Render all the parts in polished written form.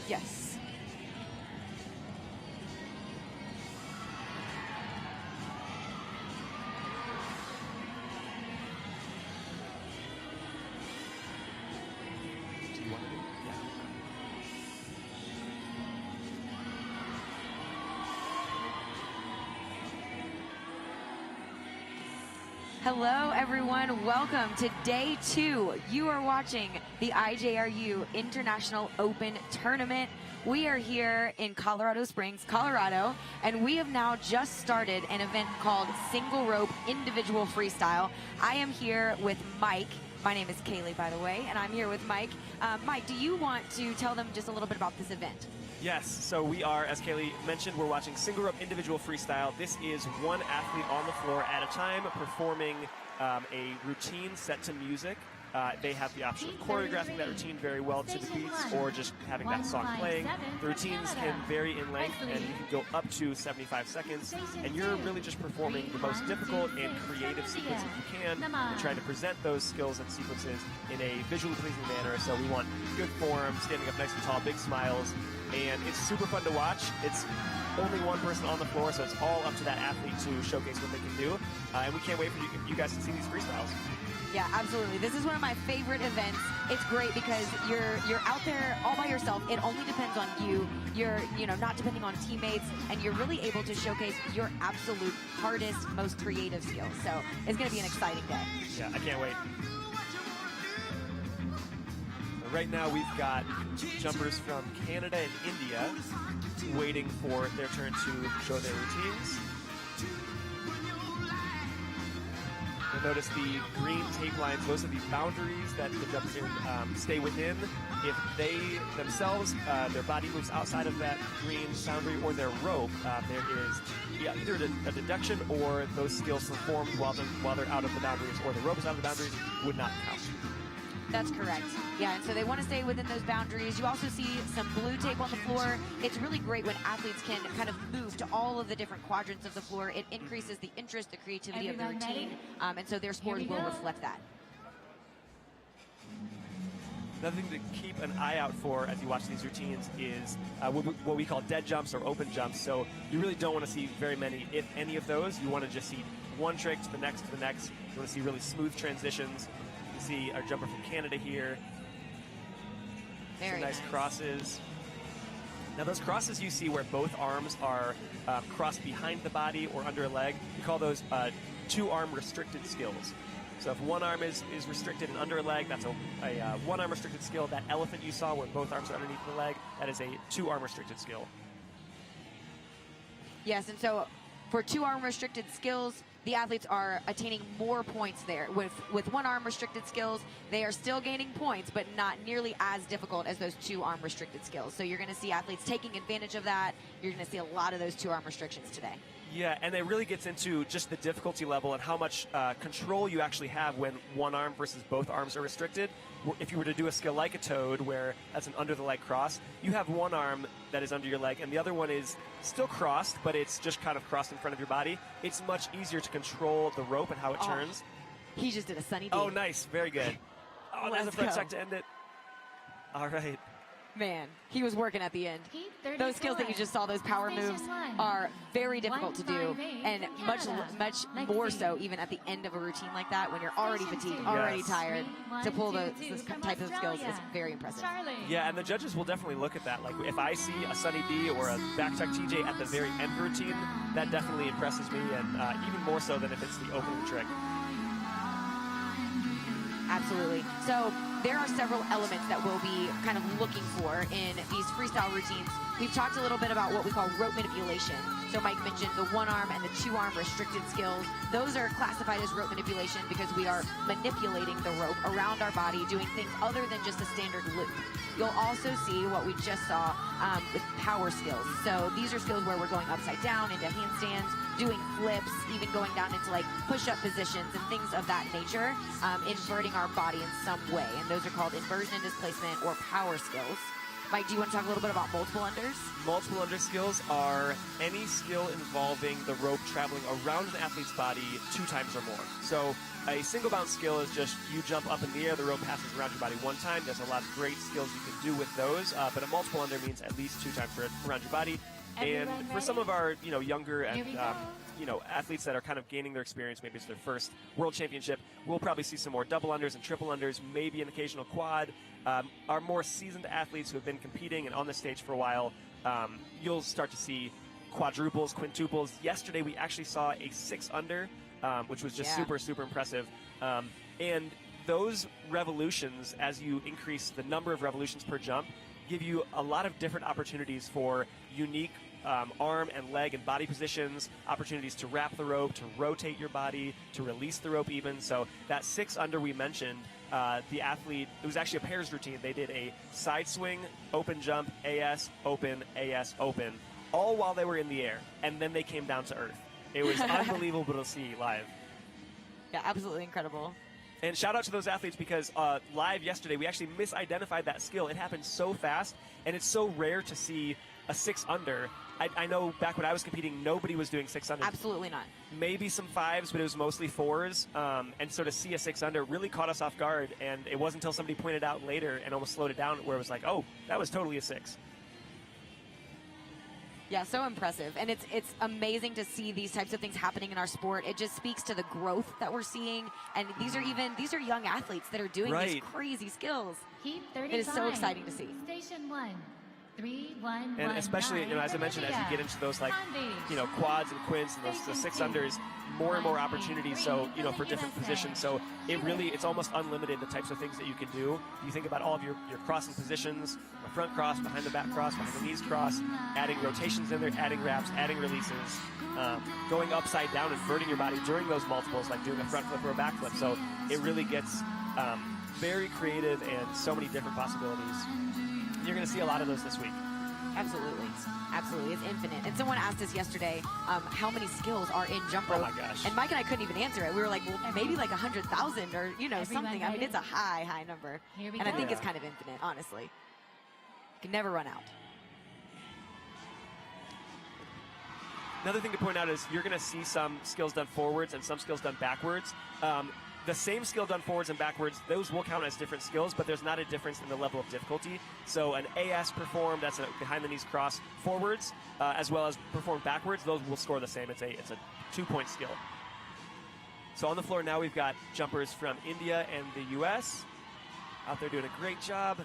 Yes. Do you want to do? Yeah. Hello, everyone. Welcome to day 2. You are watching the IJRU International Open Tournament. We are here in Colorado Springs, Colorado, and we have now just started an event called Single Rope Individual Freestyle. I am here with Mike. My name is Kaylee, by the way, and I'm here with Mike. Mike, do you want to tell them just a little bit about this event? Yes, so we are, as Kaylee mentioned, we're watching single rope individual freestyle. This is one athlete on the floor at a time performing a routine set to music. They have the option of choreographing that routine very well to the beats or just having that song playing. The routines can vary in length and you can go up to 75 seconds. And you're really just performing the most difficult and creative sequences you can and trying to present those skills and sequences in a visually pleasing manner. So we want good form, standing up nice and tall, big smiles. And it's super fun to watch. It's only one person on the floor, so it's all up to that athlete to showcase what they can do. And we can't wait for you guys to see these freestyles. Yeah, absolutely. This is one of my favorite events. It's great because you're out there all by yourself. It only depends on you. You're not depending on teammates, and you're really able to showcase your absolute hardest, most creative skills. So it's going to be an exciting day. Yeah, I can't wait. Right now we've got jumpers from Canada and India waiting for their turn to show their routines. You'll notice the green tape lines, those are the boundaries that the jumpers stay within. If they themselves, their body moves outside of that green boundary or their rope, there is either a deduction or those skills performed while they're out of the boundaries or the rope is out of the boundaries would not count. That's correct. Yeah, and so they want to stay within those boundaries. You also see some blue tape on the floor. It's really great when athletes can kind of move to all of the different quadrants of the floor. It increases the interest, the creativity of the routine, and so their scores will reflect that. Another thing to keep an eye out for as you watch these routines is what we call dead jumps or open jumps. So you really don't want to see very many, if any of those. You want to just see one trick to the next to the next. You want to see really smooth transitions. You see our jumper from Canada here. Very nice crosses. Now those crosses you see where both arms are crossed behind the body or under a leg, we call those two-arm restricted skills. So if one arm is restricted and under a leg, that's a one-arm restricted skill. That elephant you saw where both arms are underneath the leg, that is a two-arm restricted skill. Yes, and so for two-arm restricted skills, the athletes are attaining more points there. With one-arm restricted skills, they are still gaining points, but not nearly as difficult as those two-arm restricted skills. So you're going to see athletes taking advantage of that. You're going to see a lot of those two-arm restrictions today. Yeah, and it really gets into just the difficulty level and how much control you actually have when one arm versus both arms are restricted. If you were to do a skill like a toad, where that's an under-the-leg cross, you have one arm that is under your leg, and the other one is still crossed, but it's just kind of crossed in front of your body. It's much easier to control the rope and how it turns. He just did a sunny D. Oh, nice. Very good. Oh, there's a front check to end it. All right. Man, he was working at the end. Those skills that you just saw, those power moves, are very difficult to do, and much more so even at the end of a routine like that when you're already fatigued, already tired. To pull this type of skills is very impressive. Yeah, and the judges will definitely look at that. Like if I see a Sunny D or a back tuck TJ at the very end of the routine, that definitely impresses me, and even more so than if it's the opening trick. Absolutely. So there are several elements that we'll be kind of looking for in these freestyle routines. We've talked a little bit about what we call rope manipulation. So Mike mentioned the one arm and the two arm restricted skills. Those are classified as rope manipulation because we are manipulating the rope around our body, doing things other than just a standard loop. You'll also see what we just saw with power skills. So these are skills where we're going upside down into handstands, doing flips, even going down into like push-up positions and things of that nature, inverting our body in some way. And those are called inversion and displacement or power skills. Mike, do you want to talk a little bit about multiple unders? Multiple under skills are any skill involving the rope traveling around an athlete's body 2 times or more. So a single bounce skill is just you jump up in the air, the rope passes around your body 1 time. There's a lot of great skills you can do with those, but a multiple under means at least 2 times around your body. And for some of our younger and athletes that are kind of gaining their experience, maybe it's their first world championship, we'll probably see some more double unders and triple unders, maybe an occasional quad. Our more seasoned athletes who have been competing and on the stage for a while, you'll start to see quadruples, quintuples. Yesterday we actually saw a 6 under, which was just super, super impressive. And those revolutions, as you increase the number of revolutions per jump, give you a lot of different opportunities for unique arm and leg and body positions, opportunities to wrap the rope, to rotate your body, to release the rope even. So that 6 under we mentioned, the athlete, it was actually a pairs routine. They did a side swing, open jump, AS, open, all while they were in the air. And then they came down to earth. It was unbelievable to see live. Yeah, absolutely incredible. And shout out to those athletes because live yesterday, we actually misidentified that skill. It happened so fast, and it's so rare to see a 6 under. I know back when I was competing, nobody was doing 6 under. Absolutely not. Maybe some 5s, but it was mostly 4s. And so to see a 6 under really caught us off guard, and it wasn't until somebody pointed out later and almost slowed it down where it was like, oh, that was totally a 6. Yeah, so impressive. And it's amazing to see these types of things happening in our sport. It just speaks to the growth that we're seeing. And these are young athletes that are doing these crazy skills. Heat 35. It is so exciting to see. Station 1. 3, 1, and especially, as I mentioned, as you get into those quads and quints and those 6 unders, more and more opportunities. So for different positions. So it's almost unlimited the types of things that you can do. You think about all of your crossing positions, a front cross, behind the back cross, behind the knees cross, adding rotations in there, adding wraps, adding releases, going upside down, inverting your body during those multiples, like doing a front flip or a back flip. So it really gets very creative and so many different possibilities. You're going to see a lot of those this week. Absolutely. Absolutely. It's infinite. And someone asked us yesterday how many skills are in jump rope. Oh, my gosh. And Mike and I couldn't even answer it. We were like, well, maybe like 100,000 or, something. I mean, it's a high, high number. And I think it's kind of infinite, honestly. You can never run out. Another thing to point out is you're going to see some skills done forwards and some skills done backwards. The same skill done forwards and backwards, those will count as different skills, but there's not a difference in the level of difficulty. So an AS performed, that's a behind the knees cross forwards, as well as performed backwards, those will score the same. It's a 2-point skill. So on the floor now we've got jumpers from India and the US out there doing a great job.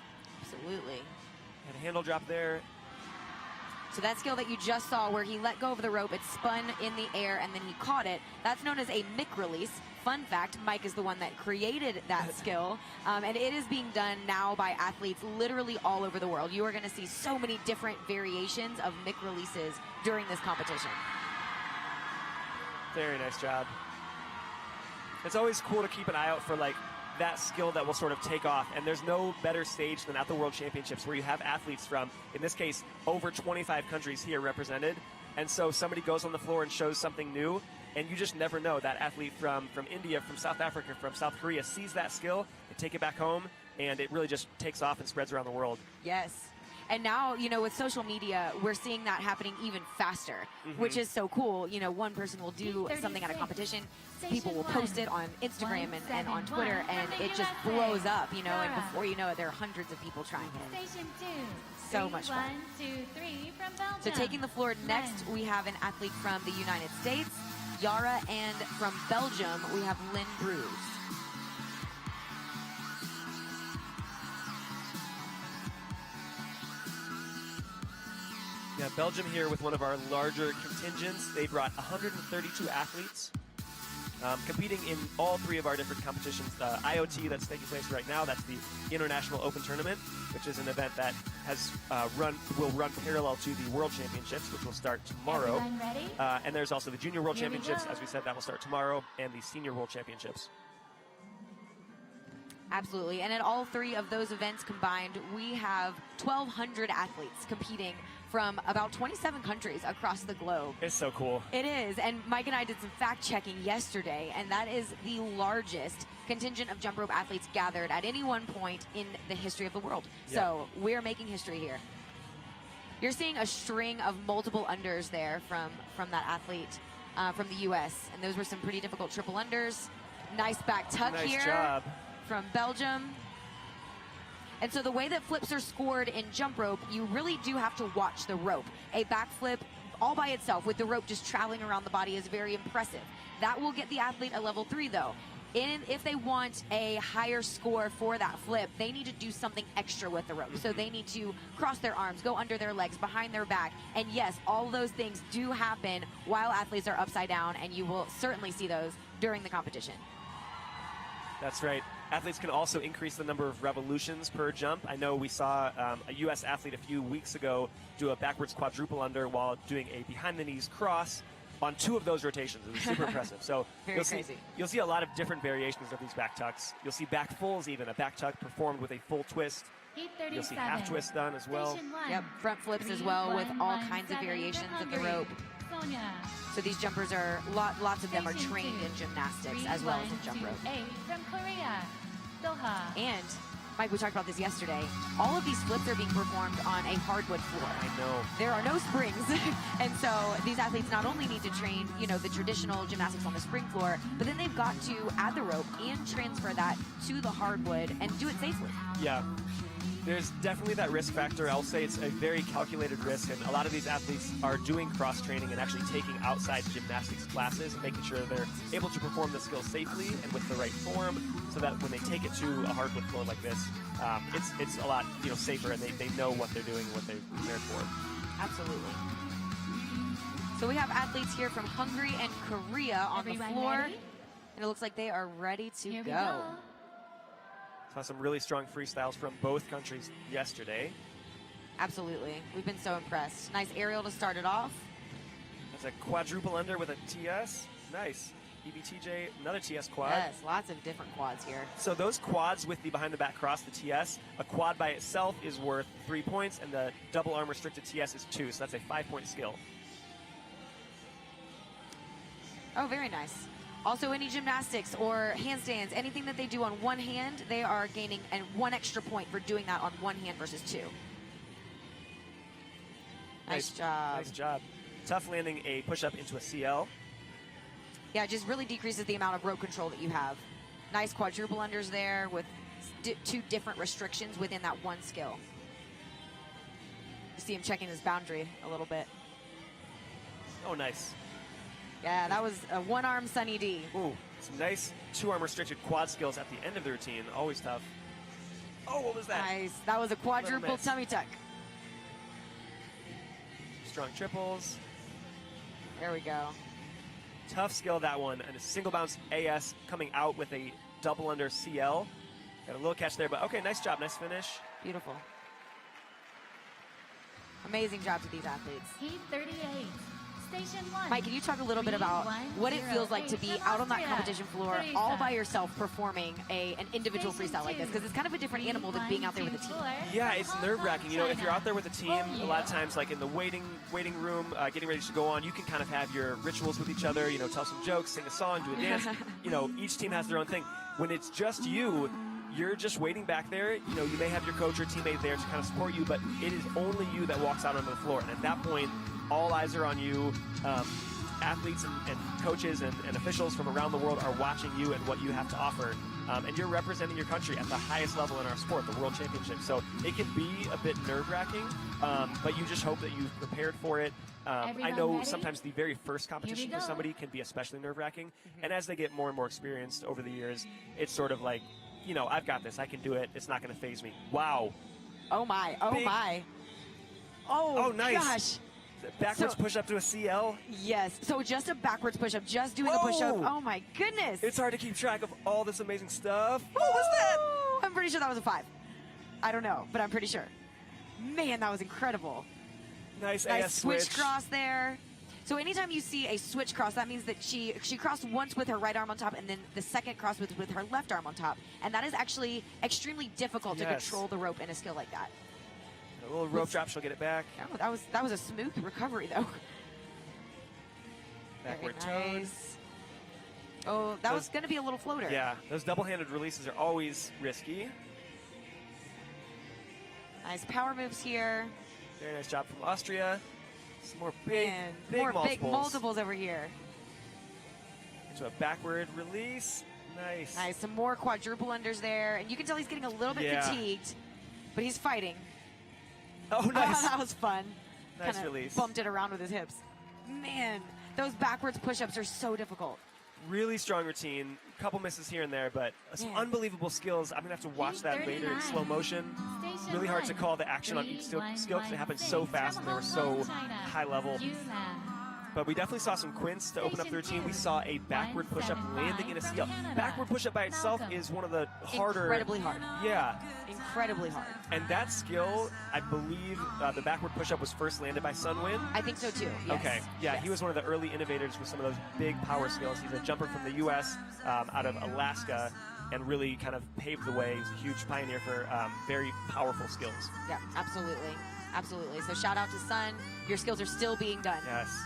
Absolutely. And a handle drop there. So that skill that you just saw where he let go of the rope, it spun in the air and then he caught it, that's known as a mic release. Fun fact, Mike is the one that created that skill, and it is being done now by athletes literally all over the world. You are going to see so many different variations of mic releases during this competition. Very nice job. It's always cool to keep an eye out for that skill that will sort of take off, and there's no better stage than at the World Championships where you have athletes from, in this case, over 25 countries here represented, and so somebody goes on the floor and shows something new, and you just never know. That athlete from India, from South Africa, from South Korea sees that skill, they take it back home, and it really just takes off and spreads around the world. Yes. And now, with social media, we're seeing that happening even faster, which is so cool. One person will do something at a competition, people will post it on Instagram and on Twitter, and it just blows up, and before you know it, there are hundreds of people trying it. Station 2. So much fun. 1, 2, 3 from Belgium. So taking the floor next, we have an athlete from the United States, Yara, and from Belgium, we have Lynn Bruce. Yeah, Belgium here with one of our larger contingents. They brought 132 athletes competing in all 3 of our different competitions. The IoT that's taking place right now, that's the International Open Tournament, which is an event that will run parallel to the World Championships, which will start tomorrow. And there's also the Junior World Championships, as we said, that will start tomorrow, and the Senior World Championships. Absolutely. And at all 3 of those events combined, we have 1,200 athletes competing from about 27 countries across the globe. It's so cool. It is, and Mike and I did some fact checking yesterday, and that is the largest contingent of jump rope athletes gathered at any one point in the history of the world. Yeah. So we're making history here. You're seeing a string of multiple unders there from that athlete from the U.S., and those were some pretty difficult triple unders. Nice back tuck Nice here job. from Belgium. And so the way that flips are scored in jump rope, you really do have to watch the rope. A back flip all by itself with the rope just traveling around the body is very impressive. That will get the athlete a level 3 though. If they want a higher score for that flip, they need to do something extra with the rope. So they need to cross their arms, go under their legs, behind their back. And yes, all those things do happen while athletes are upside down, and you will certainly see those during the competition. That's right. Athletes can also increase the number of revolutions per jump. I know we saw a U.S. athlete a few weeks ago do a backwards quadruple under while doing a behind-the-knees cross on 2 of those rotations. It was super impressive. So you'll see a lot of different variations of these back tucks. You'll see back fulls even, a back tuck performed with a full twist. You'll see half twist done as well. Yep, front flips as well with all kinds of variations of the rope. So these jumpers are, lots of them are trained in gymnastics as well as in jump rope. From Korea, Doha. And Mike, we talked about this yesterday. All of these flips are being performed on a hardwood floor. I know. There are no springs. And so these athletes not only need to train, the traditional gymnastics on the spring floor, but then they've got to add the rope and transfer that to the hardwood and do it safely. Yeah. There's definitely that risk factor. I'll say it's a very calculated risk, and a lot of these athletes are doing cross-training and actually taking outside gymnastics classes and making sure they're able to perform the skill safely and with the right form, so that when they take it to a hardwood floor like this, it's a lot safer, and they know what they're doing and what they're prepared for. Absolutely. So we have athletes here from Hungary and Korea on the floor, ready? and it looks like they are ready to Here we go. go. Saw some really strong freestyles from both countries yesterday. Absolutely. We've been so impressed. Nice aerial to start it off. That's a quadruple under with a TS. Nice. EBTJ, another TS quad. Yes, lots of different quads here. So those quads with the behind the back cross, the TS, a quad by itself is worth 3 points, and the double arm restricted TS is 2, so that's a 5-point skill. Oh, very nice. Also, any gymnastics or handstands, anything that they do on one hand, they are gaining 1 extra point for doing that on one hand versus 2. Nice job. Nice job. Tough landing a push-up into a CL. Yeah, it just really decreases the amount of rope control that you have. Nice quadruple unders there with 2 different restrictions within that one skill. You see him checking his boundary a little bit. Oh, nice. Yeah, that was a one-arm Sunny D. Ooh, some nice 2-arm restricted quad skills at the end of the routine. Always tough. Oh, what was that? Nice. That was a quadruple tummy tuck. Strong triples. There we go. Tough skill, that one. And a single bounce AS coming out with a double under CL. Got a little catch there, but okay, nice job. Nice finish. Beautiful. Amazing job to these athletes. Heat 38. Station 1. Mike, can you talk a little bit about what it feels like to be out on that competition floor all by yourself performing an individual freestyle like this? Because it's kind of a different animal than being out there with a team. Yeah, it's nerve-wracking. If you're out there with a team, a lot of times, like in the waiting room, getting ready to go on, you can kind of have your rituals with each other, tell some jokes, sing a song, do a dance. Each team has their own thing. When it's just you, you're just waiting back there. You may have your coach or teammate there to kind of support you, but it is only you that walks out onto the floor. And at that point, all eyes are on you. Athletes and coaches and officials from around the world are watching you and what you have to offer. And you're representing your country at the highest level in our sport, the World Championship. So it can be a bit nerve-wracking, but you just hope that you've prepared for it. I know ready? sometimes the very first competition for somebody can be especially nerve-wracking. And as they get more and more experienced over the years, it's sort of like, I've got this. I can do it. It's not going to faze me. Wow. Oh, my. Oh, Big. my. Oh, nice. Gosh. Backwards push up to a CL. Yes. So just a backwards push-up, just doing a push-up. Oh, my goodness. It's hard to keep track of all this amazing stuff. What was that? I'm pretty sure that was a 5. I don't know, but I'm pretty sure. Man, that was incredible. Nice Nice switch cross there. So anytime you see a switch cross, that means that she crossed once with her right arm on top and then the second cross with her left arm on top. And that is actually extremely difficult to control the rope in a skill like that. A little rope drop, she'll get it back. Oh, that was a smooth recovery, though. Backward Very toad. nice. Oh, that was going to be a little floater. Yeah, those double-handed releases are always risky. Nice power moves here. Very nice job from Austria. Some more big, And big more multiples. big multiples over here. Into a backward release. Nice. Nice. Some more quadruple unders there. And you can tell he's getting a little bit fatigued, but he's fighting. Oh, nice. That was fun. Nice Kinda release. Bumped it around with his hips. Man, those backwards push-ups are so difficult. Really strong routine. Couple misses here and there, but some unbelievable skills. I'm going to have to watch that later in slow motion. Station Really hard to 1, call the action on each skill because it happened so fast and they were so high level. But we definitely saw some quints to open up the routine. We saw a backward push-up landing in a CL. Backward push-up by itself is one of the harder. Incredibly hard. Yeah. Incredibly hard. And that skill, I believe the backward push-up was first landed by Sunwin. I think so too. Yes. Okay. Yeah, Yes. he was one of the early innovators with some of those big power skills. He's a jumper from the U.S. Out of Alaska and really kind of paved the way. He's a huge pioneer for very powerful skills. Yeah, absolutely. Absolutely. So shout out to Sun. Your skills are still being done. Yes.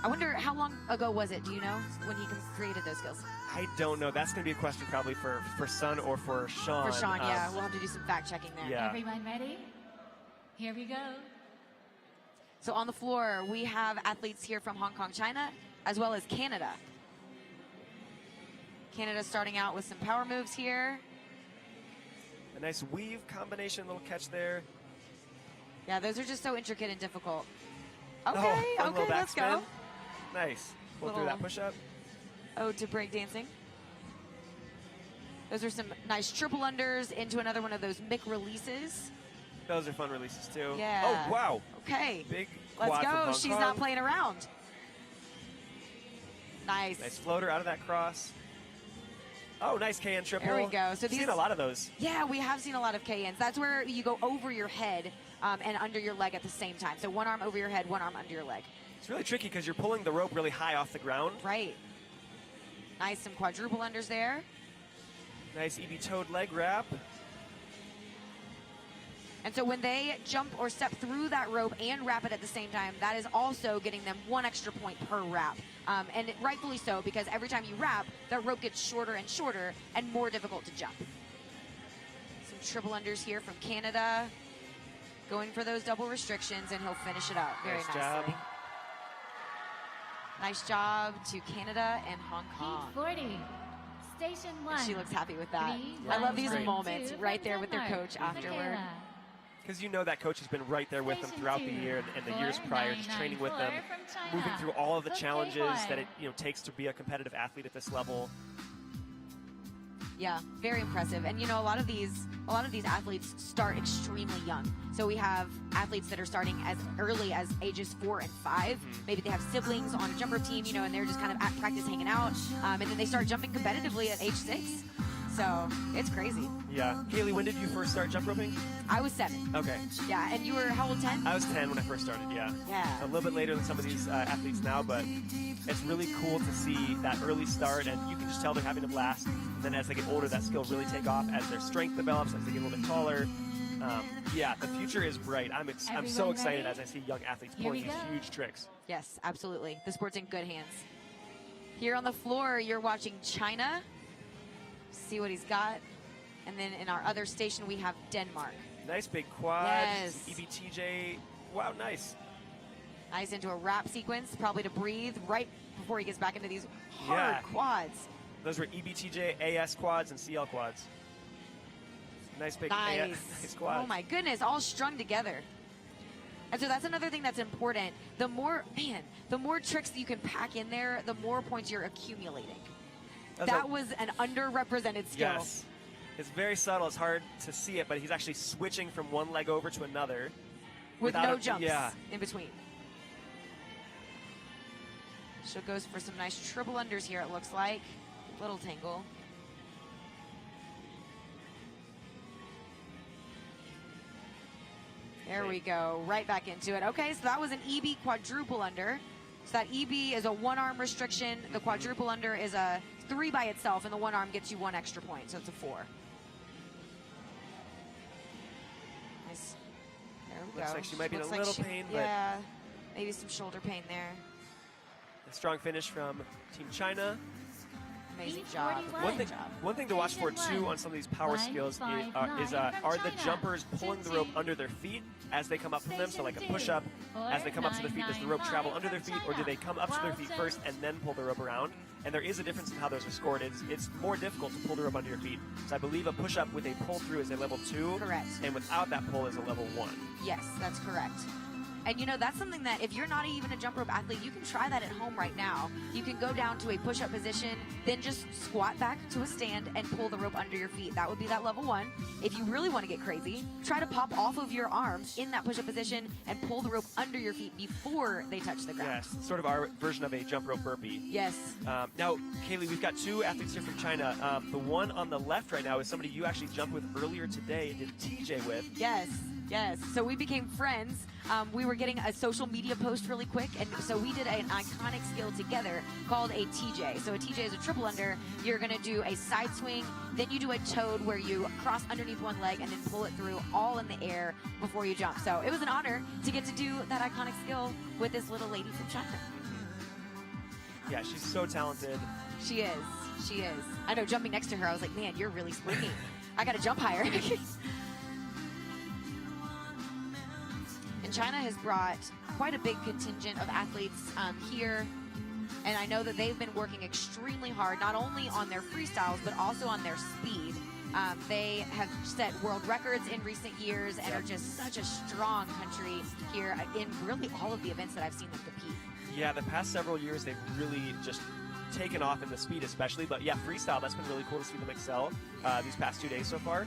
I wonder how long ago was it, do you know, when he created those skills? I don't know. That's going to be a question probably for Sun or for Sean. For Sean, yeah. We'll have to do some fact checking there. Yeah. Everyone ready? Here we go. So on the floor, we have athletes here from Hong Kong, China, as well as Canada. Canada starting out with some power moves here. A nice weave combination, little catch there. Yeah, those are just so intricate and difficult. Okay, fun little okay, let's go. backspin. Nice. Pull through that Little- push-up. Ode to breakdancing. Those are some nice triple unders into another one of those Mick releases. Those are fun releases too. Yeah. Oh, wow. Okay, Big let's quad from go. Hong She's Kong. not playing around. Nice. Nice floater out of that cross. Oh, nice KN triple. There we go. So Seen these- a lot of those. Yeah, we have seen a lot of KNs. That's where you go over your head and under your leg at the same time. So one arm over your head, one arm under your leg. It's really tricky because you're pulling the rope really high off the ground. Right. Nice, some quadruple unders there. Nice EB toed leg wrap. And so when they jump or step through that rope and wrap it at the same time, that is also getting them 1 extra point per wrap. And rightfully so, because every time you wrap, that rope gets shorter and shorter and more difficult to jump. Some triple unders here from Canada. Going for those double restrictions, and he'll finish it out very Nice nicely. job. Nice job to Canada and Hong Kong. Heat 40. Station 1. And she looks happy with that. 3, I love these 1, moments 2 right from there with their Denmark. coach afterward. Michaela. Because you know that coach has been right there with them Station throughout the 2, year and the years prior, just training with them, 4994 from China. moving through all of the Okay, challenges one. that it takes to be a competitive athlete at this level. Yeah, very impressive. And you know, a lot of these athletes start extremely young. So we have athletes that are starting as early as ages 4 and 5. Maybe they have siblings on a jumper team, you know, and they're just kind of at practice hanging out. And then they start jumping competitively at age 6. So it's crazy. Yeah. Kaylee, when did you first start jump roping? I was 7. Okay. Yeah, and you were how old, 10? I was 10 when I first started, yeah. Yeah. A little bit later than some of these athletes now, but it's really cool to see that early start, and you can just tell they're having a blast. And then as they get older, that skill really take off as their strength develops, as they get a little bit taller. Yeah, the future is bright. I'm so Everyone excited ready? as I see young athletes Here pulling we these go. huge tricks. Yes, absolutely. The sport's in good hands. Here on the floor, you're watching China. See what he's got. And then in our other station, we have Denmark. Nice big quad, Yes. some EBTJ. Wow, nice. Nice into a wrap sequence, probably to breathe right before he gets back into these hard Yeah. quads. Those were EBTJ, AS quads, and CL quads. Nice big Nice. nice quads. Oh my goodness, all strung together. And so that's another thing that's important. The more tricks that you can pack in there, the more points you're accumulating. That was an underrepresented skill. Yes. It's very subtle. It's hard to see it, but he's actually switching from one leg over to another. With without no a- jumps Yeah. in between. She goes for some nice triple unders here, it looks like. Little tangle. There we go, right back into it. Okay, so that was an EB quadruple under. So that EB is a 1-arm restriction. The quadruple under is a 3 by itself, and the 1 arm gets you 1 extra point, so it's a 4. Nice. There we go. Looks like she might be in a Looks little like pain, but yeah, maybe some shoulder pain there. a strong finish from Team China. Amazing job. One thing to watch for too on some of these power skills are the jumpers pulling the rope under their feet as they come up from them. So like a push-up, as they come up to their feet, does the rope travel under their feet, or do they come up to their feet first and then pull the rope around? And there is a difference in how those are scored. It's more difficult to pull the rope under your feet. So I believe a push-up with a pull-through is a level 2. Correct. And without that pull is a level 1. Yes, that's correct. And you know, that's something that if you're not even a jump rope athlete, you can try that at home right now. You can go down to a push-up position, then just squat back to a stand and pull the rope under your feet. That would be that level 1. If you really want to get crazy, try to pop off of your arms in that push-up position and pull the rope under your feet before they touch the ground. Yes, sort of our version of a jump rope burpee. Yes. Now, Kaylee, we've got 2 athletes here from China. The one on the left right now is somebody you actually jumped with earlier today and did TJ with. Yes. Yes, so we became friends. We were getting a social media post really quick, and so we did an iconic skill together called a TJ. So a TJ is a triple under. You're going to do a side swing, then you do a toad where you cross underneath one leg and then pull it through all in the air before you jump. So it was an honor to get to do that iconic skill with this little lady from China. Yeah, she's so talented. She is. She is. I know, jumping next to her, I was like, man, you're really springy. I got to jump higher. And China has brought quite a big contingent of athletes here, and I know that they've been working extremely hard, not only on their freestyles, but also on their speed. They have set world records in recent years and are just such a strong country here in really all of the events that I've seen them compete. Yeah, the past several years, they've really just taken off in the speed especially, but yeah, freestyle, that's been really cool to see them excel these past 2 days so far.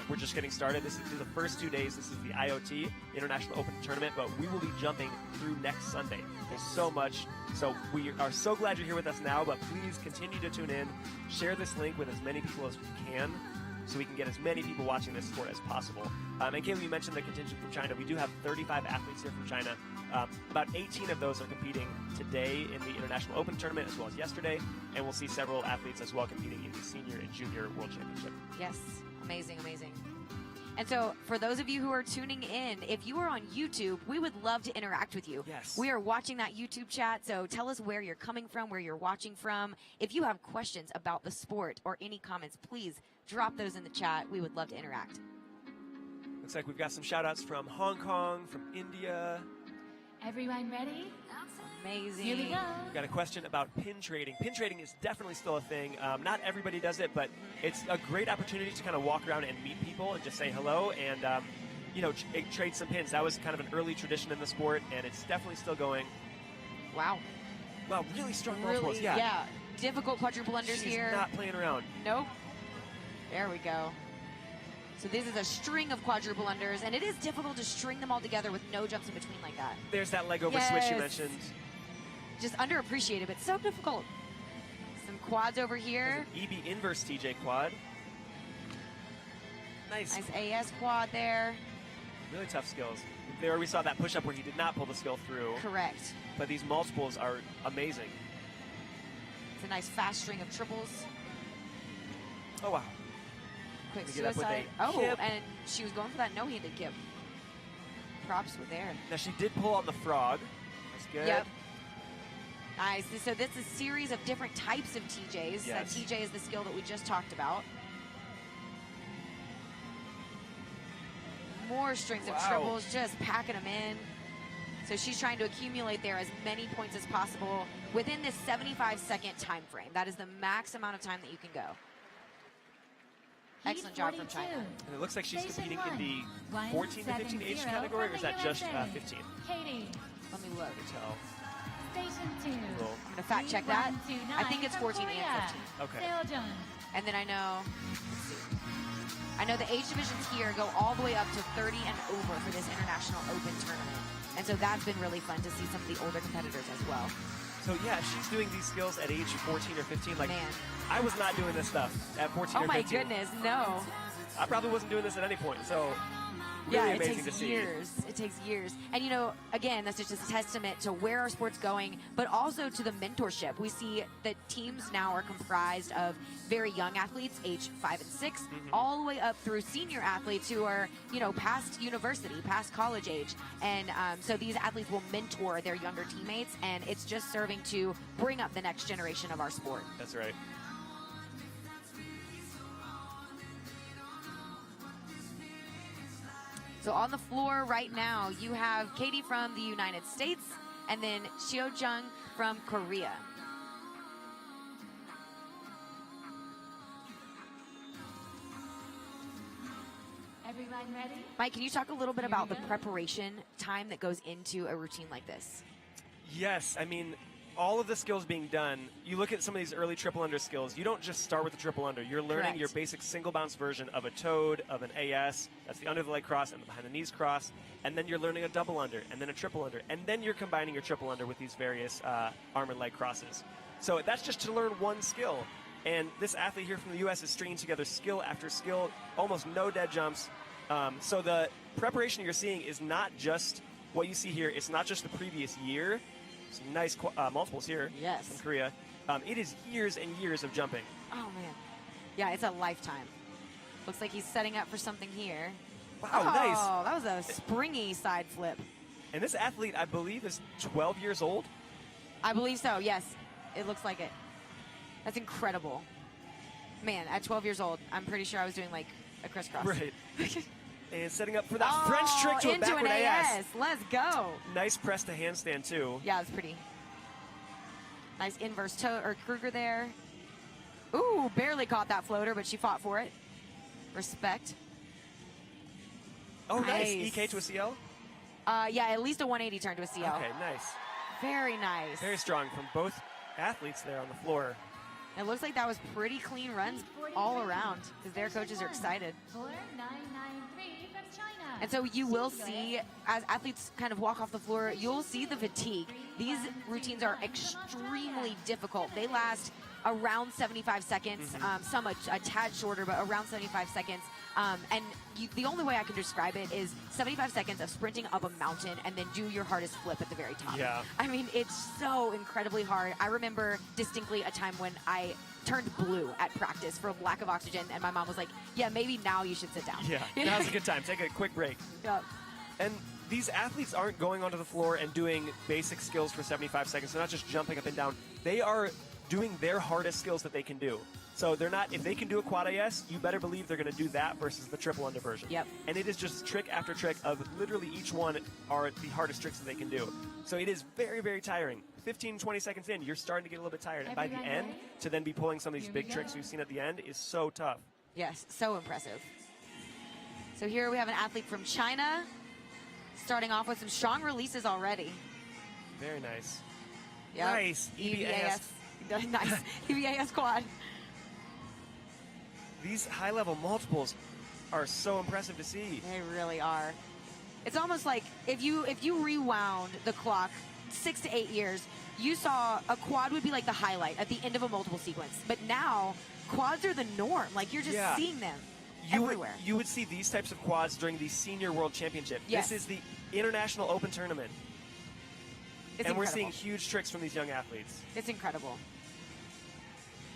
We're just getting started. This is the first 2 days. This is the IoT, International Open Tournament, but we will be jumping through next Sunday. There's so much. So we are so glad you're here with us now, but please continue to tune in. Share this link with as many people as we can so we can get as many people watching this sport as possible. And Kaylee, you mentioned the contingent from China. We do have 35 athletes here from China. About 18 of those are competing today in the International Open Tournament as well as yesterday, and we'll see several athletes as well competing in the Senior and Junior World Championship. Yes, amazing, amazing. And so for those of you who are tuning in, if you are on YouTube, we would love to interact with you. Yes. We are watching that YouTube chat, so tell us where you're coming from, where you're watching from. If you have questions about the sport or any comments, please drop those in the chat. We would love to interact. Looks like we've got some shout-outs from Hong Kong, from India. Everyone ready? Amazing. Here we go. We've got a question about pin trading. Pin trading is definitely still a thing. Not everybody does it, but it's a great opportunity to kind of walk around and meet people and just say hello and, you know, trade some pins. That was kind of an early tradition in the sport, and it's definitely still going. Wow. Wow, really strong multiples. Really, yeah. Difficult quadruple unders She's here. not playing around. Nope. There we go. So this is a string of quadruple unders, and it is difficult to string them all together with no jumps in between like that. There's that leg over switch you mentioned. Just underappreciated, but so difficult. Some quads over here. EB inverse TJ quad. Nice. Nice AS quad there. Really tough skills. There we saw that push-up where he did not pull the skill through. Correct. But these multiples are amazing. It's a nice fast string of triples. Oh, wow. Quick Get up with suicide. a Oh, kip. and she was going for that no-handed kip. Props were there. Now she did pull on the frog. That's good. Yep. Nice. So this is a series of different types of TJs. Yes. That TJ is the skill that we just talked about. More strings of triples, just packing them in. So she's trying to accumulate there as many points as possible within this 75-second time frame. That is the max amount of time that you can go. Excellent job from China. And it looks like she's Station competing in the 1, 14 to 15 age 170 category, or is that from just USA. 15? Katie. Let me look. I can tell. Station 2. Cool. I'm going to fact check that. I think it's 14 and 15. Okay. Seojun. And then I know, let's see. I know the age divisions here go all the way up to 30 and over for this International Open tournament. And so that's been really fun to see some of the older competitors as well. So yeah, she's doing these skills at age 14 or 15. Like, Man. I was not doing this stuff at 14 Oh or my 15. goodness, no. I probably wasn't doing this at any point. So Really it amazing takes to see. years. It takes years. And, you know, again, that's just a testament to where our sport's going, but also to the mentorship. We see that teams now are comprised of very young athletes, age 5 and 6, all the way up through senior athletes who are, you know, past university, past college age. And so these athletes will mentor their younger teammates, and it's just serving to bring up the next generation of our sport. That's right. So on the floor right now, you have Katie from the United States and then Shio Jung from Korea. Everyone ready? Mike, can you talk a little bit about the preparation time that goes into a routine like this? Yes, I mean, all of the skills being done, you look at some of these early triple under skills, you don't just start with the triple under. You're learning Correct. your basic single bounce version of a toad, of an AS, that's the under the leg cross and the behind the knees cross, and then you're learning a double under, and then a triple under, and then you're combining your triple under with these various arm and leg crosses. So that's just to learn one skill. And this athlete here from the U.S. is stringing together skill after skill, almost no dead jumps. So the preparation you're seeing is not just what you see here. It's not just the previous year. Some nice multiples here Yes. from Korea. It is years and years of jumping. Oh, man. Yeah, it's a lifetime. Looks like he's setting up for something here. Wow, Oh, nice. that was a springy side flip. And this athlete, I believe, is 12 years old. I believe so, yes. It looks like it. That's incredible. Man, at 12 years old, I'm pretty sure I was doing like a crisscross. Right. And setting up for that French trick to a into backward an AS. AS. Let's go. Nice press to handstand, too. Yeah, it's pretty. Nice inverse toe or Kruger there. Ooh, barely caught that floater, but she fought for it. Respect. Oh, nice. Nice. EK to a CL? Yeah, at least a 180 turn to a CL. Okay, nice. Very nice. Very strong from both athletes there on the floor. It looks like that was pretty clean runs all around because their coaches are excited. 4993 from China. And so you will see, as athletes kind of walk off the floor, you'll see the fatigue. These routines are extremely difficult. They last around 75 seconds, some a tad shorter, but around 75 seconds. And the only way I can describe it is 75 seconds of sprinting up a mountain and then do your hardest flip at the very top. Yeah. I mean, it's so incredibly hard. I remember distinctly a time when I turned blue at practice for lack of oxygen, and my mom was like, yeah, maybe now you should sit down. Yeah, now's a good time. Take a quick break. Yep. And these athletes aren't going onto the floor and doing basic skills for 75 seconds. They're not just jumping up and down. They are doing their hardest skills that they can do. So they're not, if they can do a quad AS, you better believe they're going to do that versus the triple under version. Yep. And it is just trick after trick of literally each one are the hardest tricks that they can do. So it is very, very tiring. 15, 20 seconds in, you're starting to get a little bit tired. And by the Everyone end, ready? to then be pulling some of these Here we big tricks go. we've seen at the end is so tough. Yes, so impressive. So here we have an athlete from China starting off with some strong releases already. Very nice. Yep. Nice. EBAS. Nice. EBAS quad. These high-level multiples are so impressive to see. They really are. It's almost like if you rewound the clock 6 to 8 years, you saw a quad would be like the highlight at the end of a multiple sequence. But now quads are the norm. Like you're just Yeah. seeing them You everywhere. would see these types of quads during the Senior World Championship. Yes. This is the International Open Tournament. It's And we're incredible. seeing huge tricks from these young athletes. It's incredible.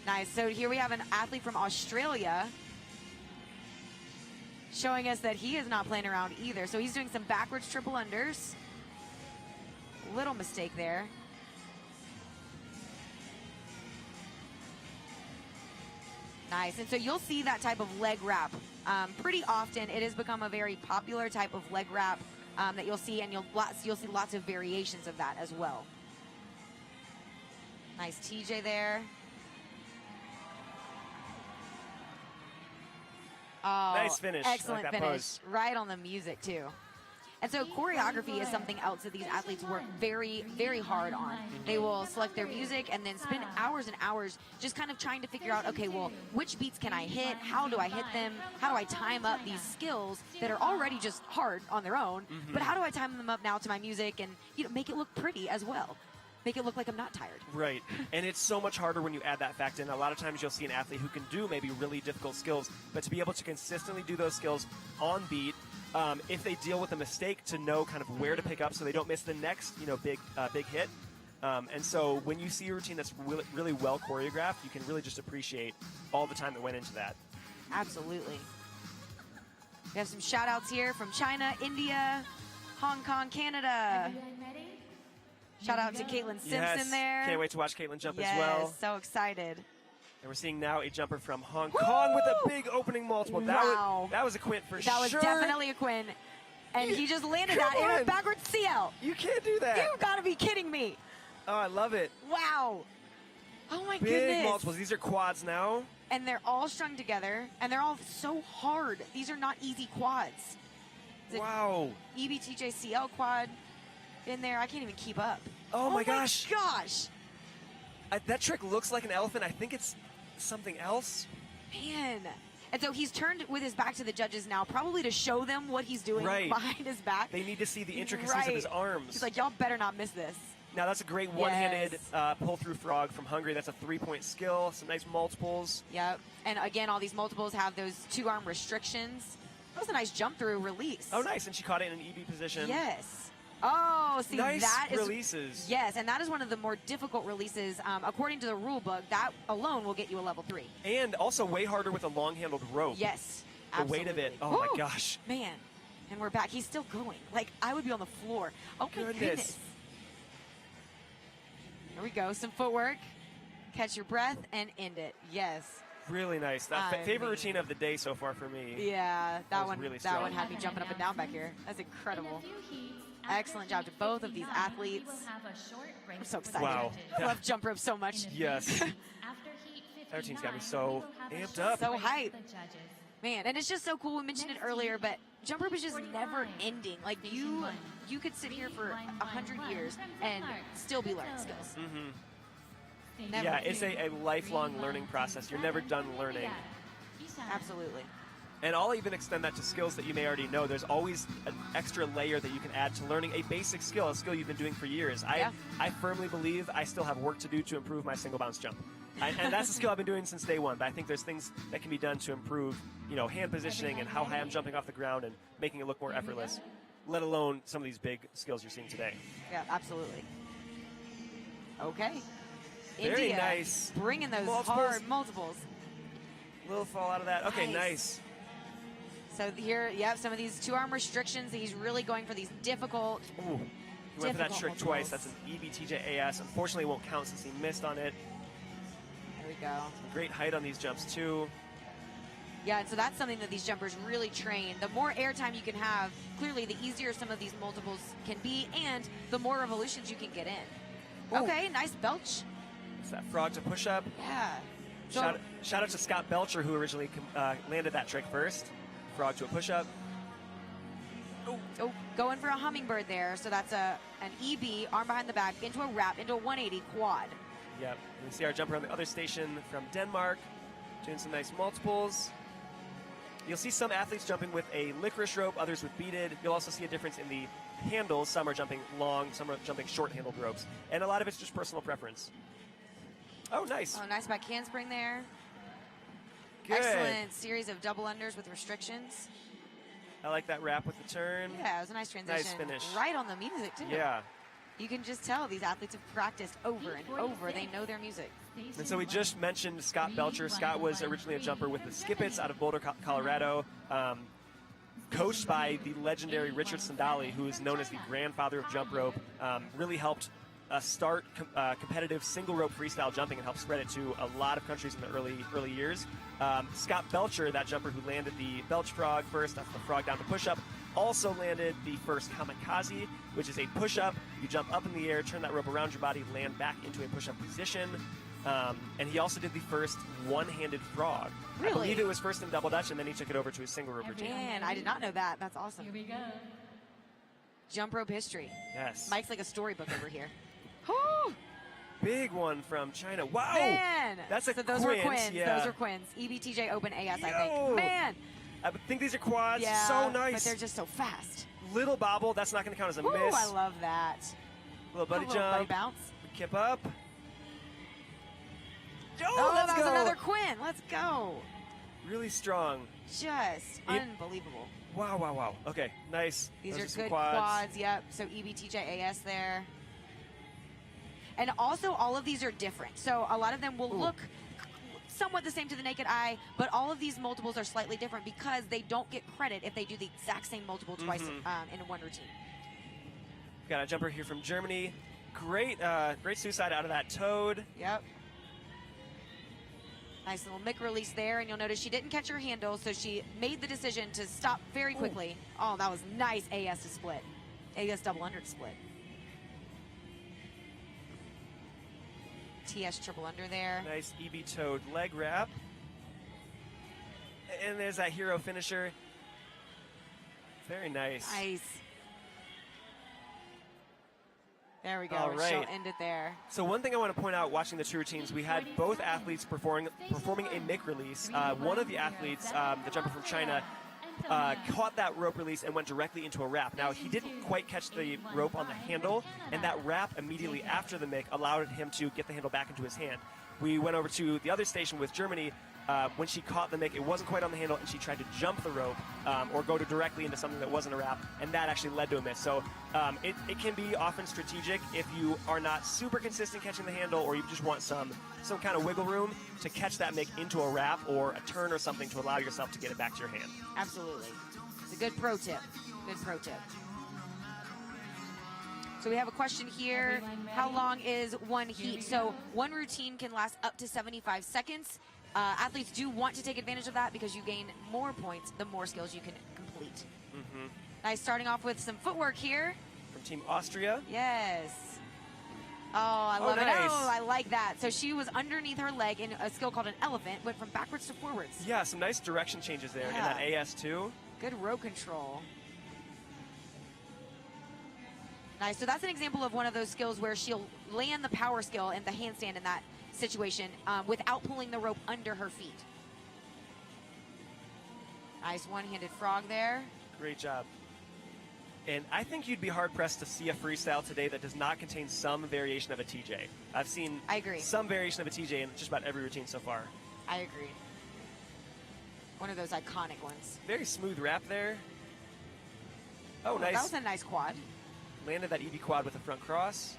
Nice. So here we have an athlete from Australia showing us that he is not playing around either. So he's doing some backwards triple unders. Little mistake there. Nice. And so you'll see that type of leg wrap pretty often. It has become a very popular type of leg wrap that you'll see, and you'll see lots of variations of that as well. Nice TJ there. Oh, Nice finish. I like Excellent that finish. pose. Right on the music, too. And so choreography is something else that these athletes work very, very hard on. They will select their music and then spend hours and hours just kind of trying to figure out, okay, well, which beats can I hit? How do I hit them? How do I time up these skills that are already just hard on their own? But how do I time them up now to my music and make it look pretty as well? Make it look like I'm not tired. Right. And it's so much harder when you add that fact in. A lot of times you'll see an athlete who can do maybe really difficult skills, but to be able to consistently do those skills on beat if they deal with a mistake, to know kind of where to pick up so they don't miss the next, big hit. And so when you see a routine that's really well choreographed, you can really just appreciate all the time that went into that. Absolutely. We have some shout outs here from China, India, Hong Kong, Canada. Everyone ready? Shout out to Caitlin Simpson Yes, there. can't wait to watch Caitlin jump Yes, as well. so excited. And we're seeing now a jumper from Hong Kong with a big opening multiple. Wow. That was a quint for sure. That was definitely a Quinn. And he just landed that in a backwards CL. You can't do that. You gotta be kidding me. Oh, I love it. Wow. Oh my Big goodness. multiples. These are quads now. And they're all strung together, and they're all so hard. These are not easy quads. It's a Wow. EBTJ CL quad in there. I can't even keep up. Oh my gosh. Gosh. That trick looks like an elephant. I think it's something else. Man. And so he's turned with his back to the judges now, probably to show them what he's doing behind his back. They need to see the intricacies of his arms. He's like, y'all better not miss this. Now that's a great one-handed pull-through frog from Hungary. That's a 3-point skill. Some nice multiples. Yep. And again, all these multiples have those 2-arm restrictions. That was a nice jump through release. Oh, nice. And she caught it in an EB position. Yes. Oh, see, nice that is releases. Yes, and that is one of the more difficult releases. According to the rule book, that alone will get you a level 3. And also way harder with a long-handled rope. Yes, the absolutely. weight of it. Oh my gosh. Man, and we're back. He's still going. Like, I would be on the floor. Oh my goodness. Here we go. Some footwork. Catch your breath and end it. Yes. Really nice. Favorite routine of the day so far for me. Yeah, that one. Really that strong. one had me jumping up and down back here. That's incredible. In a few heats, Excellent job to both of these athletes. We'll have a short break I'm so for excited. Wow. I love jump rope so much. Yes. After heat 59, That routine's got me so we will have a amped short up. So break for hyped. the judges. Man, and it's just so cool. We mentioned it earlier, but jump rope is just never ending. Like you could sit here for 100 years and still be learning skills. Mm-hmm. Never. Yeah, it's a lifelong learning process. You're never done learning. Absolutely. And I'll even extend that to skills that you may already know. There's always an extra layer that you can add to learning a basic skill, a skill you've been doing for years. I firmly believe I still have work to do to improve my single bounce jump. And that's a skill I've been doing since day one, but I think there's things that can be done to improve, hand positioning and how high I'm jumping off the ground and making it look more effortless, let alone some of these big skills you're seeing today. Yeah, absolutely. Okay. Very India nice. Bringing those Multiples. hard multiples. Little fall out of that. Okay, Nice. nice. So here, some of these 2-arm restrictions. He's really going for these difficult. Ooh. He went for that Difficult trick twice. That's multiples. an EBTJ AS. Unfortunately, it won't count since he missed on it. There we go. Great height on these jumps, too. Yeah, and so that's something that these jumpers really train. The more airtime you can have, clearly the easier some of these multiples can be, and the more revolutions you can get in. Ooh. Okay, nice belch. It's that frog to push up. Yeah. So, Shout out to Scott Belcher, who originally landed that trick first. Frog to a push up. oh, going for a hummingbird there. So that's an EB, arm behind the back, into a wrap, into a 180 quad. Yep. And we see our jumper on the other station from Denmark, doing some nice multiples. You'll see some athletes jumping with a licorice rope, others with beaded. You'll also see a difference in the handles. Some are jumping long, some are jumping short-handled ropes. And a lot of it's just personal preference. Oh, nice. Oh, nice back handspring there. Good. Excellent series of double unders with restrictions. I like that wrap with the turn. Yeah, it was a nice transition. Nice finish. Right on the music, too. Yeah. You can just tell these athletes have practiced over and over. They know their music. And so we just mentioned Scott Belcher. Scott was originally a jumper with the Skippets out of Boulder, Colorado, coached by the legendary Richard Sandali, who is known as the grandfather of jump rope. Really helped start competitive single rope freestyle jumping and helped spread it to a lot of countries in the early years. Scott Belcher, that jumper who landed the Belch frog first, that's the frog down to push up, also landed the first kamikaze, which is a push up. You jump up in the air, turn that rope around your body, land back into a push up position. And he also did the first one-handed frog. Really? I believe it was first in double dutch, and then he took it over to a single rope routine. Man, I did not know that. That's awesome. Here we go. Jump rope history. Yes. Mike's like a storybook over here. Whew. Big one from China. Wow. Man. That's a so those quint, were quins. yeah. Those were quins. EBTJ Open AS, I Yo. think. Man. I think these are quads. Yeah. So nice. But they're just so fast. Little bobble. That's not going to count as a Ooh, miss. I love that. Little buddy A little jump. buddy bounce. Kip up. Oh, let's that was go. another quin. Let's go. Really strong. Just unbelievable. Wow, wow, wow. Okay, nice. These Those are some good quads. Yep. So EBTJAS there. And also, all of these are different. So a lot of them will look somewhat the same to the naked eye, but all of these multiples are slightly different because they don't get credit if they do the exact same multiple twice in one routine. Got a jumper here from Germany. Great, great suicide out of that toad. Yep. Nice little mic release there, and you'll notice she didn't catch her handle, so she made the decision to stop very quickly. Oh, that was nice AS to split. AS double under to split. TS triple under there. Nice EB toad leg wrap. And there's that hero finisher. Very nice. Nice. There we go. All right. She'll end it there. So one thing I want to point out watching the two routines, we had both athletes performing a mic release. One of the athletes, the jumper from China, caught that rope release and went directly into a wrap. Now, he didn't quite catch the rope on the handle, and that wrap immediately after the mic allowed him to get the handle back into his hand. We went over to the other station with Germany. When she caught the mic, it wasn't quite on the handle, and she tried to jump the rope or go directly into something that wasn't a wrap, and that actually led to a miss. So it can be often strategic if you are not super consistent catching the handle, or you just want some kind of wiggle room to catch that mic into a wrap or a turn or something to allow yourself to get it back to your hand. Absolutely. It's a good pro tip. Good pro tip. So we have a question here. How long is one heat? So one routine can last up to 75 seconds. Athletes do want to take advantage of that because you gain more points the more skills you can complete. Nice, starting off with some footwork here. From Team Austria. Yes. Oh, I love it. Nice. Oh, I like that. So she was underneath her leg in a skill called an elephant, went from backwards to forwards. Yeah, some nice direction changes there in that AS2. Good row control. Nice. So that's an example of one of those skills where she'll land the power skill and the handstand in that situation without pulling the rope under her feet. Nice one-handed frog there. Great job. And I think you'd be hard-pressed to see a freestyle today that does not contain some variation of a TJ. I've seen some variation of a TJ in just about every routine so far. I agree. One of those iconic ones. Very smooth wrap there. Oh, nice. That was a nice quad. Landed that EB quad with a front cross.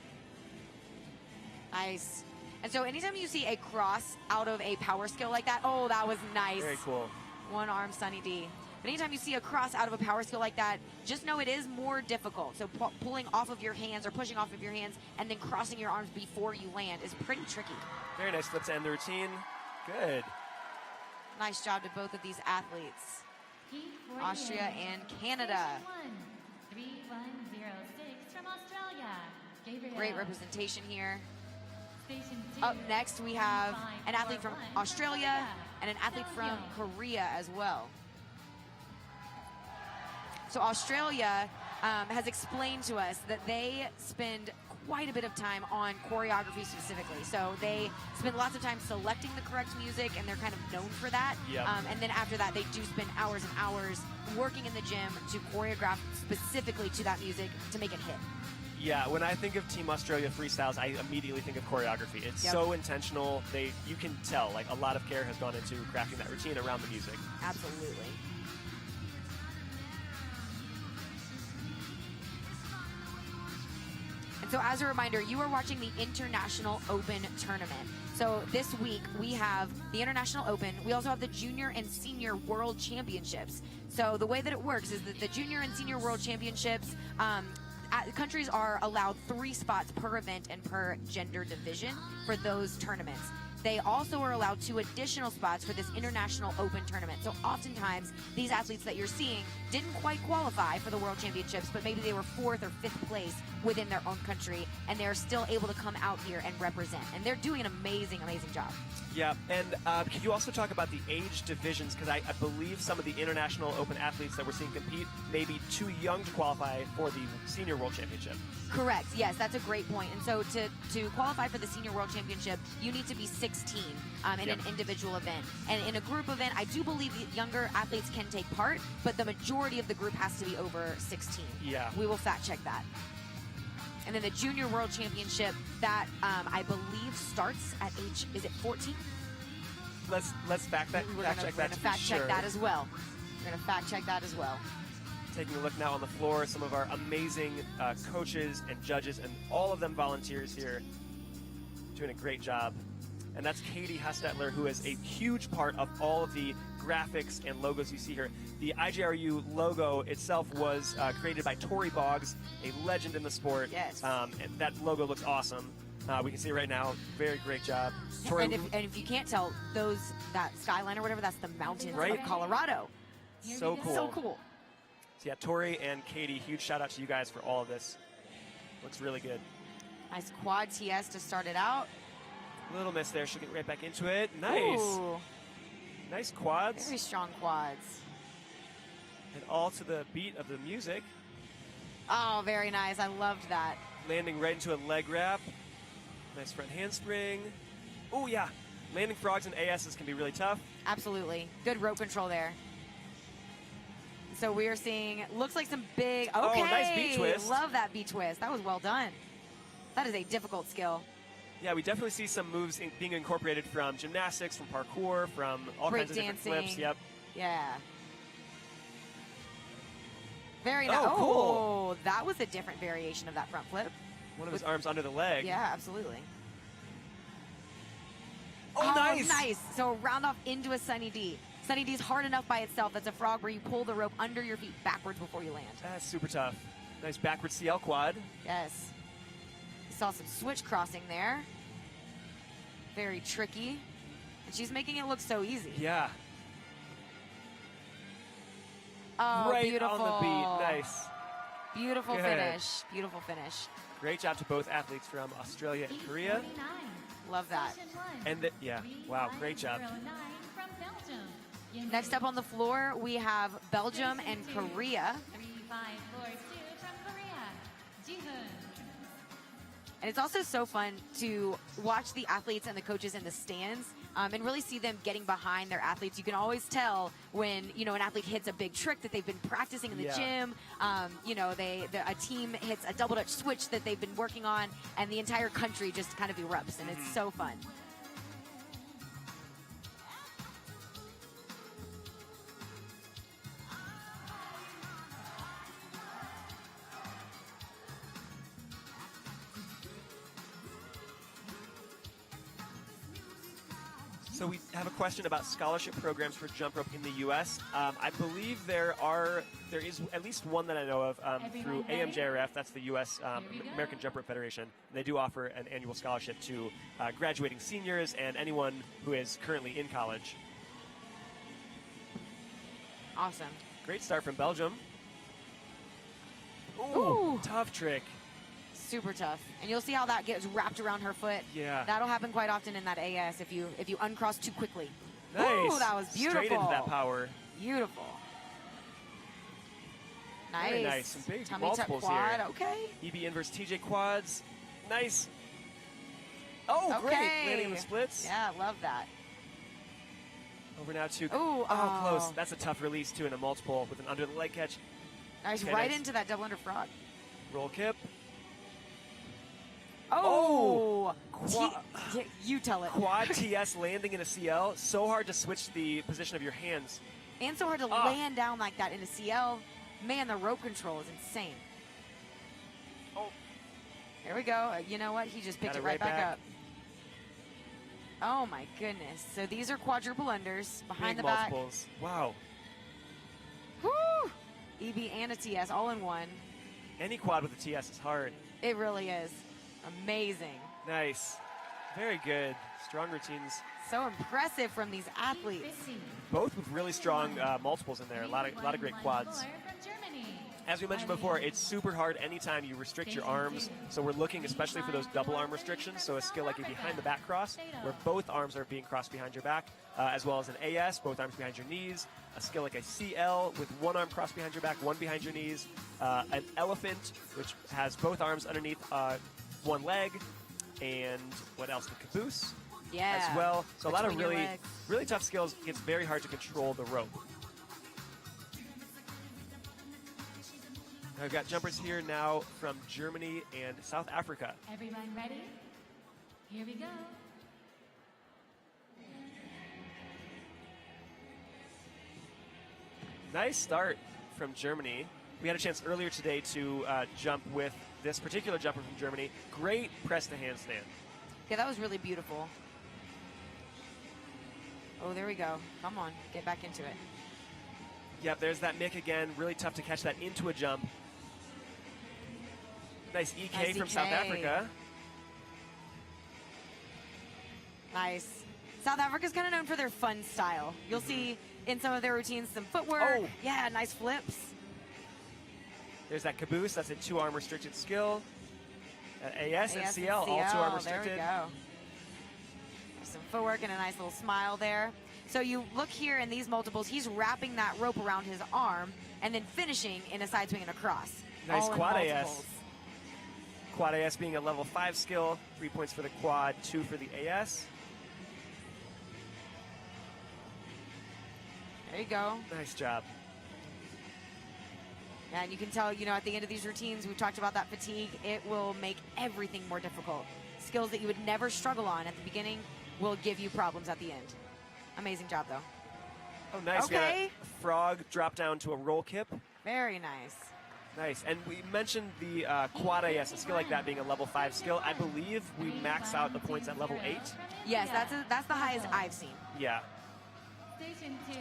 Nice. And so anytime you see a cross out of a power skill like that, oh, that was nice. Very cool. One arm Sunny D. But anytime you see a cross out of a power skill like that, just know it is more difficult. So pulling off of your hands or pushing off of your hands and then crossing your arms before you land is pretty tricky. Very nice flip to end the routine. Good. Nice job to both of these athletes. Austria and Canada. 3106 from Australia. Gabriel. Great representation here. Station 2. Up next, we have an athlete from Australia and an athlete from Korea as well. So Australia has explained to us that they spend quite a bit of time on choreography specifically. So they spend lots of time selecting the correct music, and they're kind of known for that. Yep. And then after that, they do spend hours and hours working in the gym to choreograph specifically to that music to make it hit. Yeah, when I think of Team Australia freestyles, I immediately think of choreography. It's so intentional. You can tell, like, a lot of care has gone into crafting that routine around the music. Absolutely. And so as a reminder, you are watching the International Open Tournament. So this week we have the International Open. We also have the Junior and Senior World Championships. So the way that it works is that the Junior and Senior World Championships, countries are allowed 3 spots per event and per gender division for those tournaments. They also are allowed 2 additional spots for this International Open Tournament. So oftentimes, these athletes that you're seeing didn't quite qualify for the World Championships, but maybe they were 4th or 5th place within their own country, and they're still able to come out here and represent. And they're doing an amazing, amazing job. Yeah, and can you also talk about the age divisions? Because I believe some of the International Open athletes that we're seeing compete may be too young to qualify for the Senior World Championship. Correct. Yes, that's a great point. And so to qualify for the Senior World Championship, you need to be 16 in an individual event. And in a group event, I do believe younger athletes can take part, but the majority of the group has to be over 16. Yeah. We will fact check that. And then the Junior World Championship, that I believe starts at age, is it 14? Let's fact check that. We're going to fact check that as well. We're going to fact check that as well. Taking a look now on the floor, some of our amazing coaches and judges and all of them volunteers here doing a great job. And that's Katie Hostetler, who is a huge part of all of the graphics and logos you see here. The IJRU logo itself was created by Tori Boggs, a legend in the sport. Yes. And that logo looks awesome. We can see it right now. Very great job. Tori, And if you can't tell, that skyline or whatever, that's the mountains Right? of Colorado. so cool. So cool. So yeah, Tori and Katie, huge shout out to you guys for all of this. Looks really good. Nice quad TS to start it out. Little miss there. She'll get right back into it. Nice. Ooh, Nice quads. very strong quads. And all to the beat of the music. Oh, very nice. I loved that. Landing right into a leg wrap. Nice front handspring. Oh, yeah. Landing frogs and ASs can be really tough. Absolutely. Good rope control there. So we are seeing, looks like some big, okay. Oh, nice B twist. Love that B twist. That was well done. That is a difficult skill. Yeah, we definitely see some moves being incorporated from gymnastics, from parkour, from all kinds of different flips. Breakdancing. Yep. Yeah. Very nice. Oh, cool. That was a different variation of that front flip. One of his arms under the leg. Yeah, absolutely. Oh, nice. Nice. So round off into a Sunny D. Sunny D's hard enough by itself. That's a frog where you pull the rope under your feet backwards before you land. That's super tough. Nice backward CL quad. Yes. Saw some switch crossing there. Very tricky. And she's making it look so easy. Yeah. Oh, right beautiful. on the beat. Nice. Beautiful Good. finish. Beautiful finish. Great job to both athletes from Australia and Korea. 849. Love that. Session one. And yeah, wow, great job. 3909 from Belgium. Yin Next up on the floor, we have Belgium and Korea. 3542 from Korea. Jihoon. And it's also so fun to watch the athletes and the coaches in the stands and really see them getting behind their athletes. You can always tell when, an athlete hits a big trick that they've been practicing in the Yeah. gym. A team hits a double Dutch switch that they've been working on, and the entire country just kind of erupts, and it's so fun. So we have a question about scholarship programs for jump rope in the U.S. I believe there is at least one that I know of through Everyone ready? AMJRF. That's the U.S. Here we go. American Jump Rope Federation. They do offer an annual scholarship to graduating seniors and anyone who is currently in college. Awesome. Great start from Belgium. Ooh. Tough trick. Super tough. And you'll see how that gets wrapped around her foot. Yeah. That'll happen quite often in that AS if you uncross too quickly. Nice. Ooh, that was beautiful. Straight into that power. Beautiful. Nice. Very nice. Some big tummy tuck multiples quad. here. Okay. EB inverse TJ quads. Nice. Oh, Okay. great. Landing the splits. Yeah, love that. Over now to. Ooh, Oh, close. That's a tough release, too, in a multiple with an under the leg catch. Nice, Okay, right nice. into that double under frog. Roll kip. Oh! Qua- You tell it. Quad TS landing in a CL. So hard to switch the position of your hands. And so hard to land down like that in a CL. Man, the rope control is insane. Oh. There we go. You know what? He just picked Got it it right right back back. up. Oh my goodness. So these are quadruple unders behind Big the back. multiples. Wow. Woo! EB and a TS all in one. Any quad with a TS is hard. It really is. Amazing. Nice. Very good. Strong routines. So impressive from these athletes. 850. Both with really strong multiples in there. A lot of great quads. 3114 from Germany. As we mentioned before, it's super hard anytime you restrict your arms. So we're looking especially for those double arm restrictions. So a skill like a behind the back cross, where both arms are being crossed behind your back, as well as an AS, both arms behind your knees. A skill like a CL with one arm crossed behind your back, one behind your knees. An elephant, which has both arms underneath one leg. And what else? The caboose Yeah. as well. So a lot of Between your really, legs. really tough skills. It's very hard to control the rope. I've got jumpers here now from Germany and South Africa. Everyone ready? Here we go. Nice start from Germany. We had a chance earlier today to jump with this particular jumper from Germany. Great press to handstand. Yeah, that was really beautiful. Oh, there we go. Come on, get back into it. Yep, there's that Mick again. Really tough to catch that into a jump. Nice EK Nice from EK. South Africa. Nice. South Africa's kind of known for their fun style. You'll see in some of their routines some footwork. Oh. Yeah, nice flips. There's that caboose. That's a 2-arm restricted skill. AS and CL, all 2-arm restricted. There we go. There's some footwork and a nice little smile there. So you look here in these multiples, he's wrapping that rope around his arm and then finishing in a side swing and a cross. Nice all in quad multiples. AS. Quad AS being a level 5 skill. 3 points for the quad, 2 for the AS. There you go. Nice job. And you can tell, you know, at the end of these routines, we've talked about that fatigue. It will make everything more difficult. Skills that you would never struggle on at the beginning will give you problems at the end. Amazing job, though. Oh, nice. Okay. We got a frog drop down to a roll kip. Very nice. Nice. And we mentioned the quad AS, a skill like that being a level 5 skill. I believe we max out the points at level 8. Yes, that's the highest I've seen. Yeah.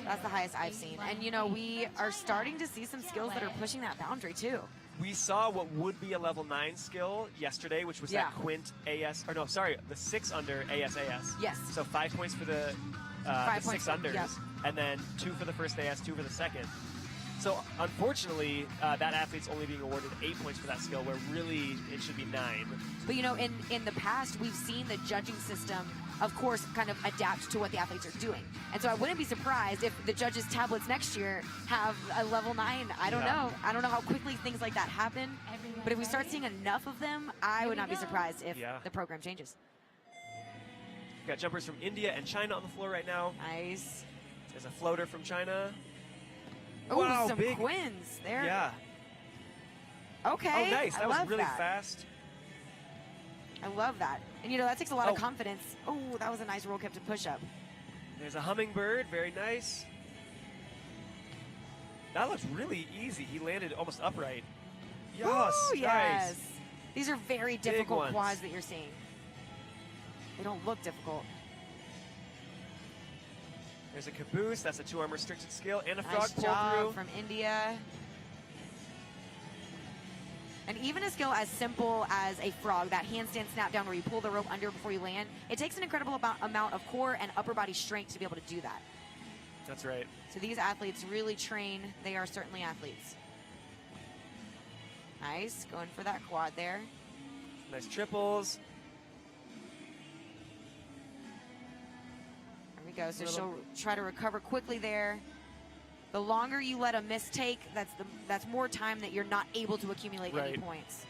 That's the highest I've seen. And, you know, we are starting to see some skills that are pushing that boundary, too. We saw what would be a level 9 skill yesterday, which was Yeah. that Quint AS, or no, sorry, the 6 under AS. Yes. So 5 points for the 5 6 points, unders, yep. and then 2 for the first AS, 2 for the second. So unfortunately, that athlete's only being awarded 8 points for that skill, where really it should be 9. But, you know, in the past, we've seen the judging system, of course, kind of adapt to what the athletes are doing. And so I wouldn't be surprised if the judges' tablets next year have a level 9. I don't know. I don't know how quickly things like that happen. But if we start seeing enough of them, I would not be surprised if the program changes. We've got jumpers from India and China on the floor right now. Nice. There's a floater from China. Oh, Wow, some big quins there. Yeah. Okay. Oh, nice. That was love really that. fast. I love that. And, you know, that takes a lot of Oh. confidence. Oh, that was a nice roll kick to push up. There's a hummingbird. Very nice. That looks really easy. He landed almost upright. Yes. Woo, yes. Nice. These are very difficult ones. quads that you're seeing. They don't look difficult. There's a caboose. That's a 2-arm restricted skill. And a frog Nice pull job through. from India. And even a skill as simple as a frog, that handstand snap down where you pull the rope under before you land, it takes an incredible amount of core and upper body strength to be able to do that. That's right. So these athletes really train. They are certainly athletes. Nice, going for that quad there. Nice triples. There we go. So she'll try to recover quickly there. The longer you let a miss take, that's more time that you're not able to accumulate any points.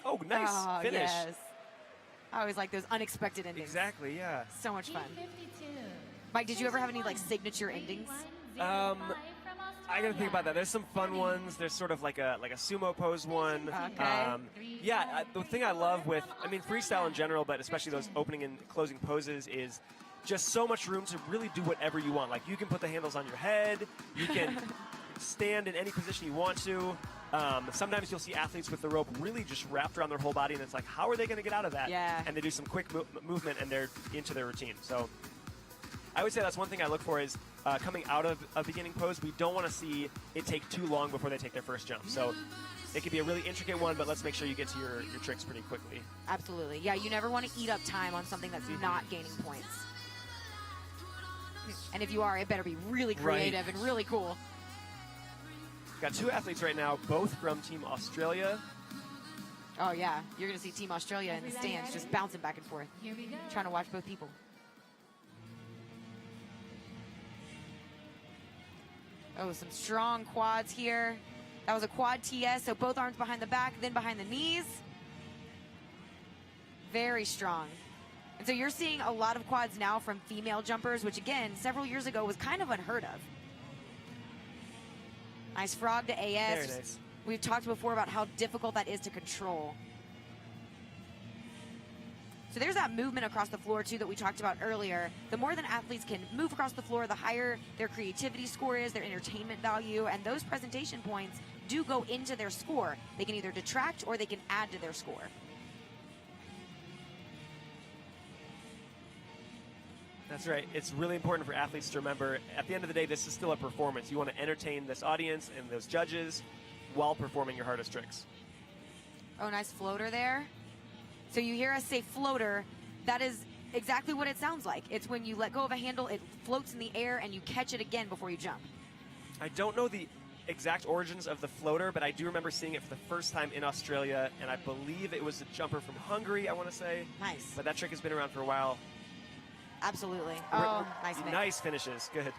Oh, nice finish. Yes. I always like those unexpected endings. Exactly, yeah. So much fun. Mike, did you ever have any like signature endings? I gotta think about that. There's some fun ones. There's sort of like a sumo pose one. Okay. The thing I love with, freestyle in general, but especially those opening and closing poses is just so much room to really do whatever you want. Like you can put the handles on your head. You can stand in any position you want to. Sometimes you'll see athletes with the rope really just wrapped around their whole body, and it's like, how are they going to get out of that? Yeah. And they do some quick movement, and they're into their routine. So I would say that's one thing I look for is coming out of a beginning pose, we don't want to see it take too long before they take their first jump. So it could be a really intricate one, but let's make sure you get to your tricks pretty quickly. Absolutely. Yeah, you never want to eat up time on something that's not gaining points. And if you are, it better be really creative and really cool. Got 2 athletes right now, both from Team Australia. Oh, yeah. You're going to see Team Australia in the stands just bouncing back and forth, Here we go. trying to watch both people. Oh, some strong quads here. That was a quad TS, so both arms behind the back, then behind the knees. Very strong. And so you're seeing a lot of quads now from female jumpers, which again, several years ago was kind of unheard of. Nice frog to AS. Very nice. We've talked before about how difficult that is to control. So there's that movement across the floor too that we talked about earlier. The more that athletes can move across the floor, the higher their creativity score is, their entertainment value, and those presentation points do go into their score. They can either detract or they can add to their score. That's right. It's really important for athletes to remember, at the end of the day, this is still a performance. You want to entertain this audience and those judges while performing your hardest tricks. Oh, nice floater there. So you hear us say floater, that is exactly what it sounds like. It's when you let go of a handle, it floats in the air, and you catch it again before you jump. I don't know the exact origins of the floater, but I do remember seeing it for the first time in Australia, and I believe it was a jumper from Hungary, I want to say. Nice. But that trick has been around for a while. Absolutely. Oh, nice mix. Nice finishes. Good.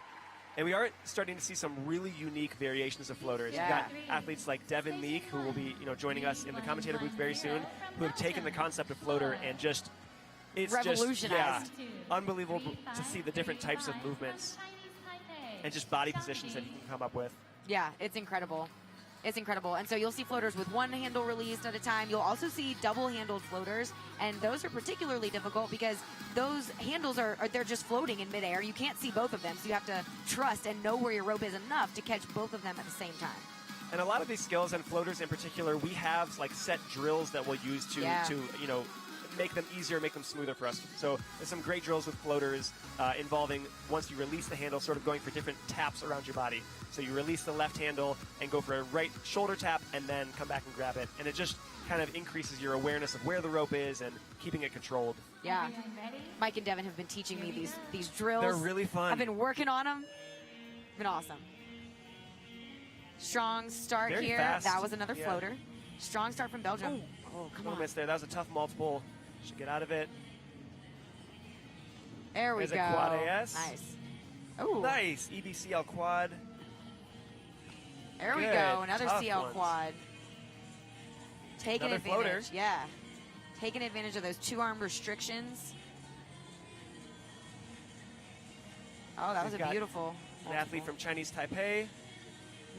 And we are starting to see some really unique variations of floaters. Yeah. You've got athletes like Devin Meek, who will be, joining us in the commentator booth very soon, who have taken the concept of floater and just revolutionized. Unbelievable to see the different types of movements and just body positions that he can come up with. Yeah, it's incredible. It's incredible. And so you'll see floaters with one handle released at a time. You'll also see double-handled floaters, and those are particularly difficult because those handles they're just floating in midair. You can't see both of them, so you have to trust and know where your rope is enough to catch both of them at the same time. And a lot of these skills and floaters in particular, we have like set drills that we'll use to make them easier, make them smoother for us. So there's some great drills with floaters involving, once you release the handle, sort of going for different taps around your body. So you release the left handle and go for a right shoulder tap and then come back and grab it. And it just kind of increases your awareness of where the rope is and keeping it controlled. Yeah. Mike and Devin have been teaching me these drills. They're really fun. I've been working on them. Been awesome. Strong start Very here. fast. That was another floater. Strong start from Belgium. Oh, come on. Miss there. That was a tough multiple. Should get out of it. There we There's go. a quad AS. Nice. Oh. Nice. EBCL quad. There we Good. go. Another Tough CL ones. quad. Taking Another advantage. floater. Yeah. Taking advantage of those two-arm restrictions. Oh, that was We've a got beautiful An athlete multiple. from Chinese Taipei.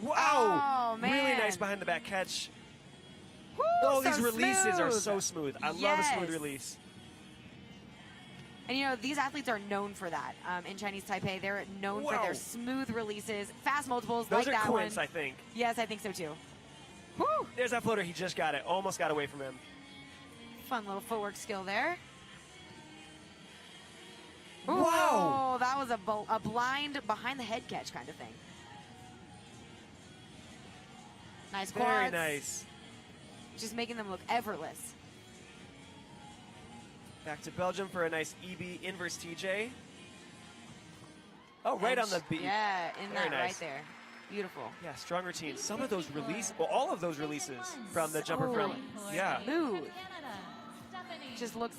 Wow! Oh, man. Really nice behind the back catch. Woo, Oh, so these releases are smooth. so smooth. I love a Yes. smooth release. And these athletes are known for that. In Chinese Taipei, they're known for Whoa. their smooth releases, fast multiples Those like are that quints, one. I think. Yes, I think so too. Woo! There's that floater. He just got it. Almost got away from him. Fun little footwork skill there. Wow. Ooh, that was a blind behind the head catch kind of thing. Nice quads. Very nice. Just making them look effortless. Back to Belgium for a nice EB inverse TJ. Oh, right on the beat. Yeah, in Very that right nice. there. Beautiful. Yeah, strong routine. Some of those all of those releases from the jumper So from, yeah. smooth. Canada, Stephanie. Just looks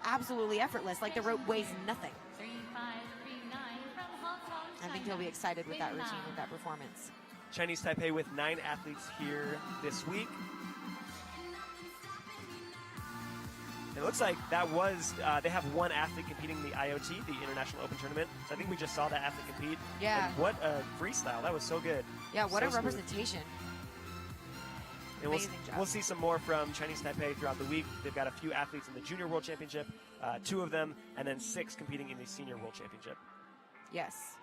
absolutely effortless, like the rope weighs nothing. 3539 from Hong Kong, I think he'll be excited with that routine, with that performance. Chinese Taipei with 9 athletes here this week. It looks like that was, they have one athlete competing in the IoT, the International Open Tournament. So I think we just saw that athlete compete. Yeah. And what a freestyle. That was so good. Yeah, what So a smooth. representation. And Amazing job. we'll see some more from Chinese Taipei throughout the week. They've got a few athletes in the Junior World Championship, 2 of them, and then 6 competing in the Senior World Championship. Yes.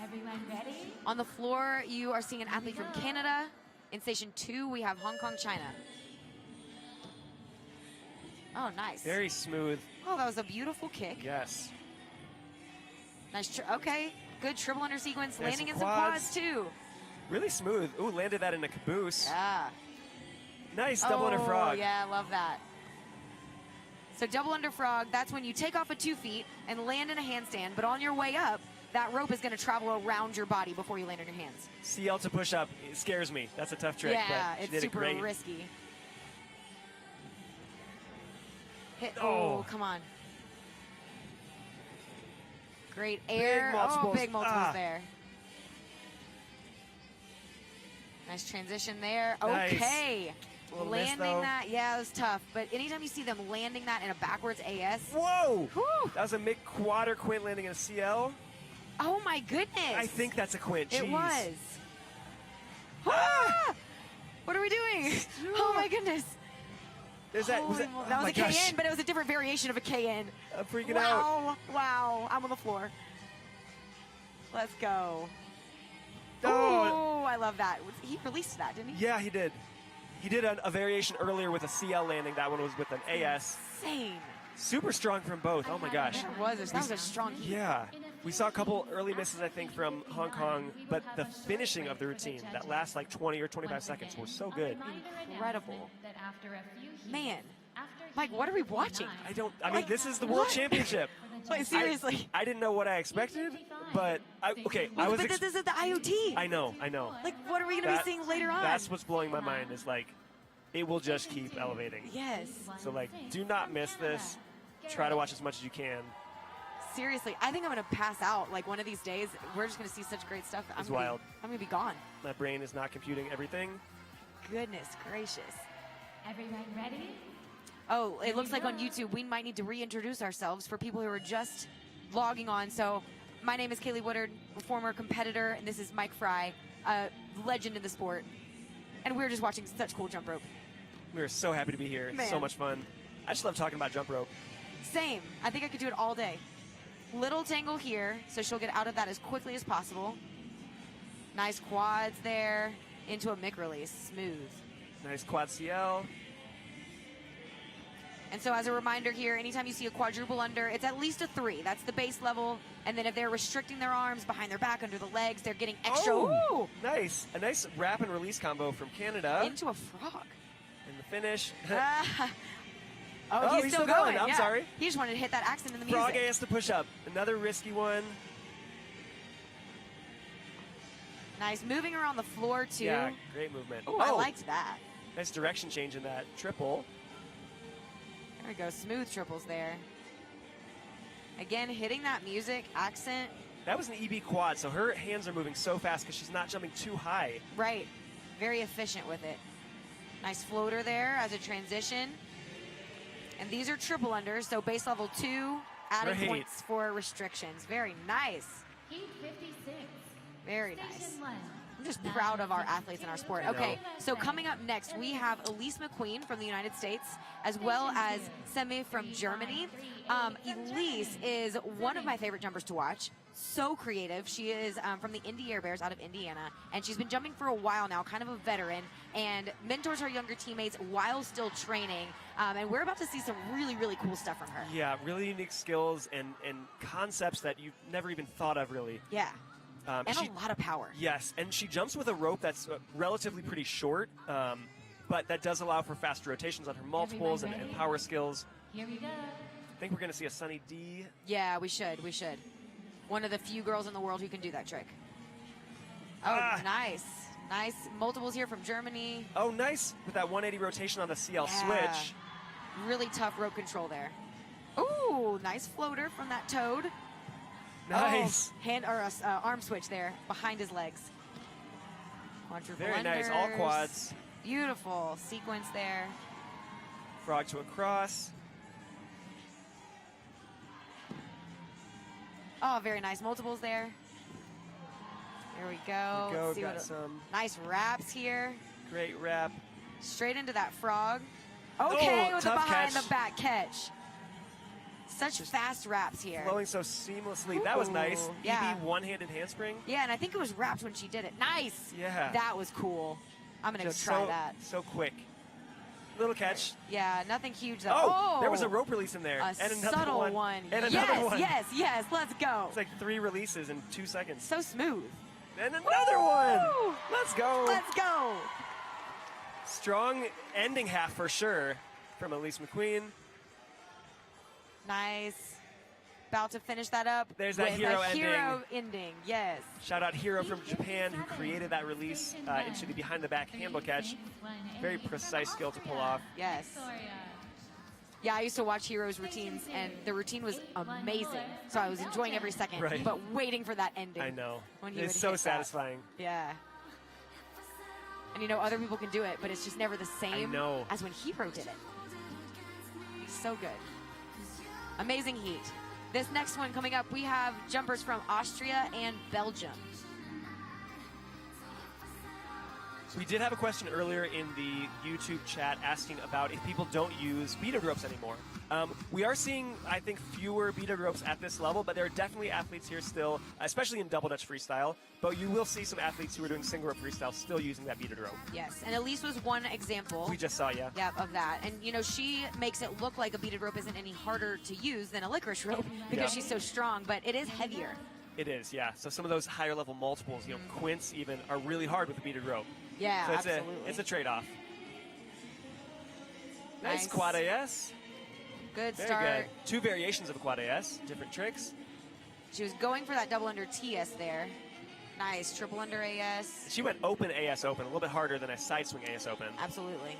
Everyone ready? On the floor, you are seeing an athlete from Canada. In station 2, we have Hong Kong, China. Oh, nice. Very smooth. Oh, that was a beautiful kick. Yes. Nice. Okay. Good triple under sequence. Nice Landing in and some quads. quads, too. Really smooth. Ooh, landed that in a caboose. Yeah. Nice double under frog. Yeah, I love that. So double under frog, that's when you take off at 2 feet and land in a handstand, but on your way up, that rope is going to travel around your body before you land on your hands. CL to push up, it scares me. That's a tough trick. Yeah, but she it's did super it great. risky. Hit. Oh. Oh, come on. Great air. multiples. Oh, big multiples Ah. there. Nice transition there. Nice. Okay. Little miss, Landing though. that, yeah, it was tough. But anytime you see them landing that in a backwards AS, Whoa! whew, That was a mid-quarter quint landing in a CL. oh my goodness. I think that's a quint. It Jeez. was. Ah! What are we doing? Oh my goodness. There's that. Was that, That oh was my a gosh. KN, but it was a different variation of a KN. I'm freaking out. Wow. I'm on the floor. Let's go. Oh. Oh, I love that. He released that, didn't he? Yeah, he did. He did a variation earlier with a CL landing. That one was with an AS. Insane. Super strong from both. Oh my gosh. That was a strong heat. Yeah. We saw a couple early misses, I think, from Hong Kong, but the finishing of the routine, that last like 20 or 25 seconds, was so good. Incredible. Man. Mike, what are we watching? I mean, this is the World Championship. Wait, seriously. I didn't know what I expected, but I was. But this is the IoT. I know. Like, what are we going to be seeing later on? That's what's blowing my mind. Is like, it will just keep elevating. Yes. So like, do not miss this. Try to watch as much as you can. Seriously, I think I'm going to pass out. Like, one of these days, we're just going to see such great stuff. It's wild. I'm going to be gone. My brain is not computing everything. Goodness gracious. Everyone ready? Oh, it looks like on YouTube we might need to reintroduce ourselves for people who are just logging on. So my name is Kaylee Woodard, a former competitor, and this is Mike Fry, a legend in the sport. And we're just watching such cool jump rope. We are so happy to be here. It's so Man. much fun. I just love talking about jump rope. Same. I think I could do it all day. Little tangle here, so she'll get out of that as quickly as possible. Nice quads there, into a mic release, smooth. Nice quad CL. And so as a reminder here, anytime you see a quadruple under, it's at least a 3. That's the base level. And then if they're restricting their arms behind their back, under the legs, they're getting extra. Oh, nice. A nice wrap and release combo from Canada. Into a frog. In the finish. Oh, he's still going. I'm yeah. sorry. He just wanted to hit that accent in the music. Frog AS to push up. Another risky one. Nice. Moving around the floor, too. Yeah, great movement. Ooh, I liked that. Nice direction change in that triple. There we go. Smooth triples there. Again, hitting that music, accent. That was an EB quad, so her hands are moving so fast because she's not jumping too high. Right. Very efficient with it. Nice floater there as a transition. And these are triple unders, so base level 2, added Great. points for restrictions. Very nice. Heat 56. Very nice. Station 1. I'm just proud of our athletes in our sport. I know. Okay, so coming up next, we have Elise McQueen from the United States, as well as Semi from Germany. Elise is one of my favorite jumpers to watch. So creative. She is from the Indy Air Bears out of Indiana, and she's been jumping for a while now, kind of a veteran, and mentors her younger teammates while still training. And we're about to see some really, really cool stuff from her. Yeah, really unique skills and concepts that you've never even thought of, really. Yeah. And she- a lot of power. Yes, and she jumps with a rope that's relatively pretty short, but that does allow for faster rotations on her multiples and power skills. Here we go. I think we're going to see a Sunny D. Yeah, we should. We should. One of the few girls in the world who can do that trick. Oh, nice. Nice. Multiples here from Germany. Oh, nice. With that 180 rotation on the CL Yeah. switch. Really tough rope control there. Ooh, nice floater from that toad. Nice. Oh, hand or arm switch there behind his legs. Quadruple Very nice. All unders. quads. Beautiful sequence there. Frog to a cross. Oh, very nice multiples there. There we go. There we go. Let's see Got what some nice wraps here. great wrap. Straight into that frog. Okay, Oh, with a tough behind catch. the back catch. Such fast wraps here. Flowing so seamlessly. That was nice. Ooh, yeah. EB one-handed handspring. Yeah, and I think it was wrapped when she did it. Nice. Yeah. That was cool. I'm going to go Just try so, that. so quick. Little catch. Yeah, nothing huge though. Oh, there was a rope release in there. A and another subtle one. And yes, another one. yes, let's go. It's like 3 releases in 2 seconds. So smooth. And another one. Woo! Let's go. Let's go. Strong ending half for sure from Elise McQueen. Nice. About to finish that up. There's that with hero a ending. hero ending. Yes. Shout out Hero from Japan who created that release into the behind the back handle catch. Very precise skill to pull off. Yes. Yeah, I used to watch Heroes routines, and the routine was amazing. So I was enjoying every second, Right. but waiting for that ending. I know. When he It's would so hit that. satisfying. Yeah. And you know, other people can do it, but it's just never the same know. as when Hero did it. So good. Amazing heat. This next one coming up, we have jumpers from Austria and Belgium. We did have a question earlier in the YouTube chat asking about if people don't use beaded ropes anymore. We are seeing, I think, fewer beaded ropes at this level, but there are definitely athletes here still, especially in double Dutch freestyle. But you will see some athletes who are doing single rope freestyle still using that beaded rope. Yes, and Elise was one example. We just saw, yeah. Yeah, of that. And, you know, she makes it look like a beaded rope isn't any harder to use than a licorice rope because she's so strong, but it is heavier. It is, yeah. So some of those higher level multiples, you know, quints even, are really hard with a beaded rope. Yeah, so it's absolutely. It's a trade-off. Nice Nice. quad AS. Good Very start. good. Two variations of a quad AS, different tricks. She was going for that double under TS there. Nice, triple under AS. She went open AS open, a little bit harder than a side swing AS open. Absolutely.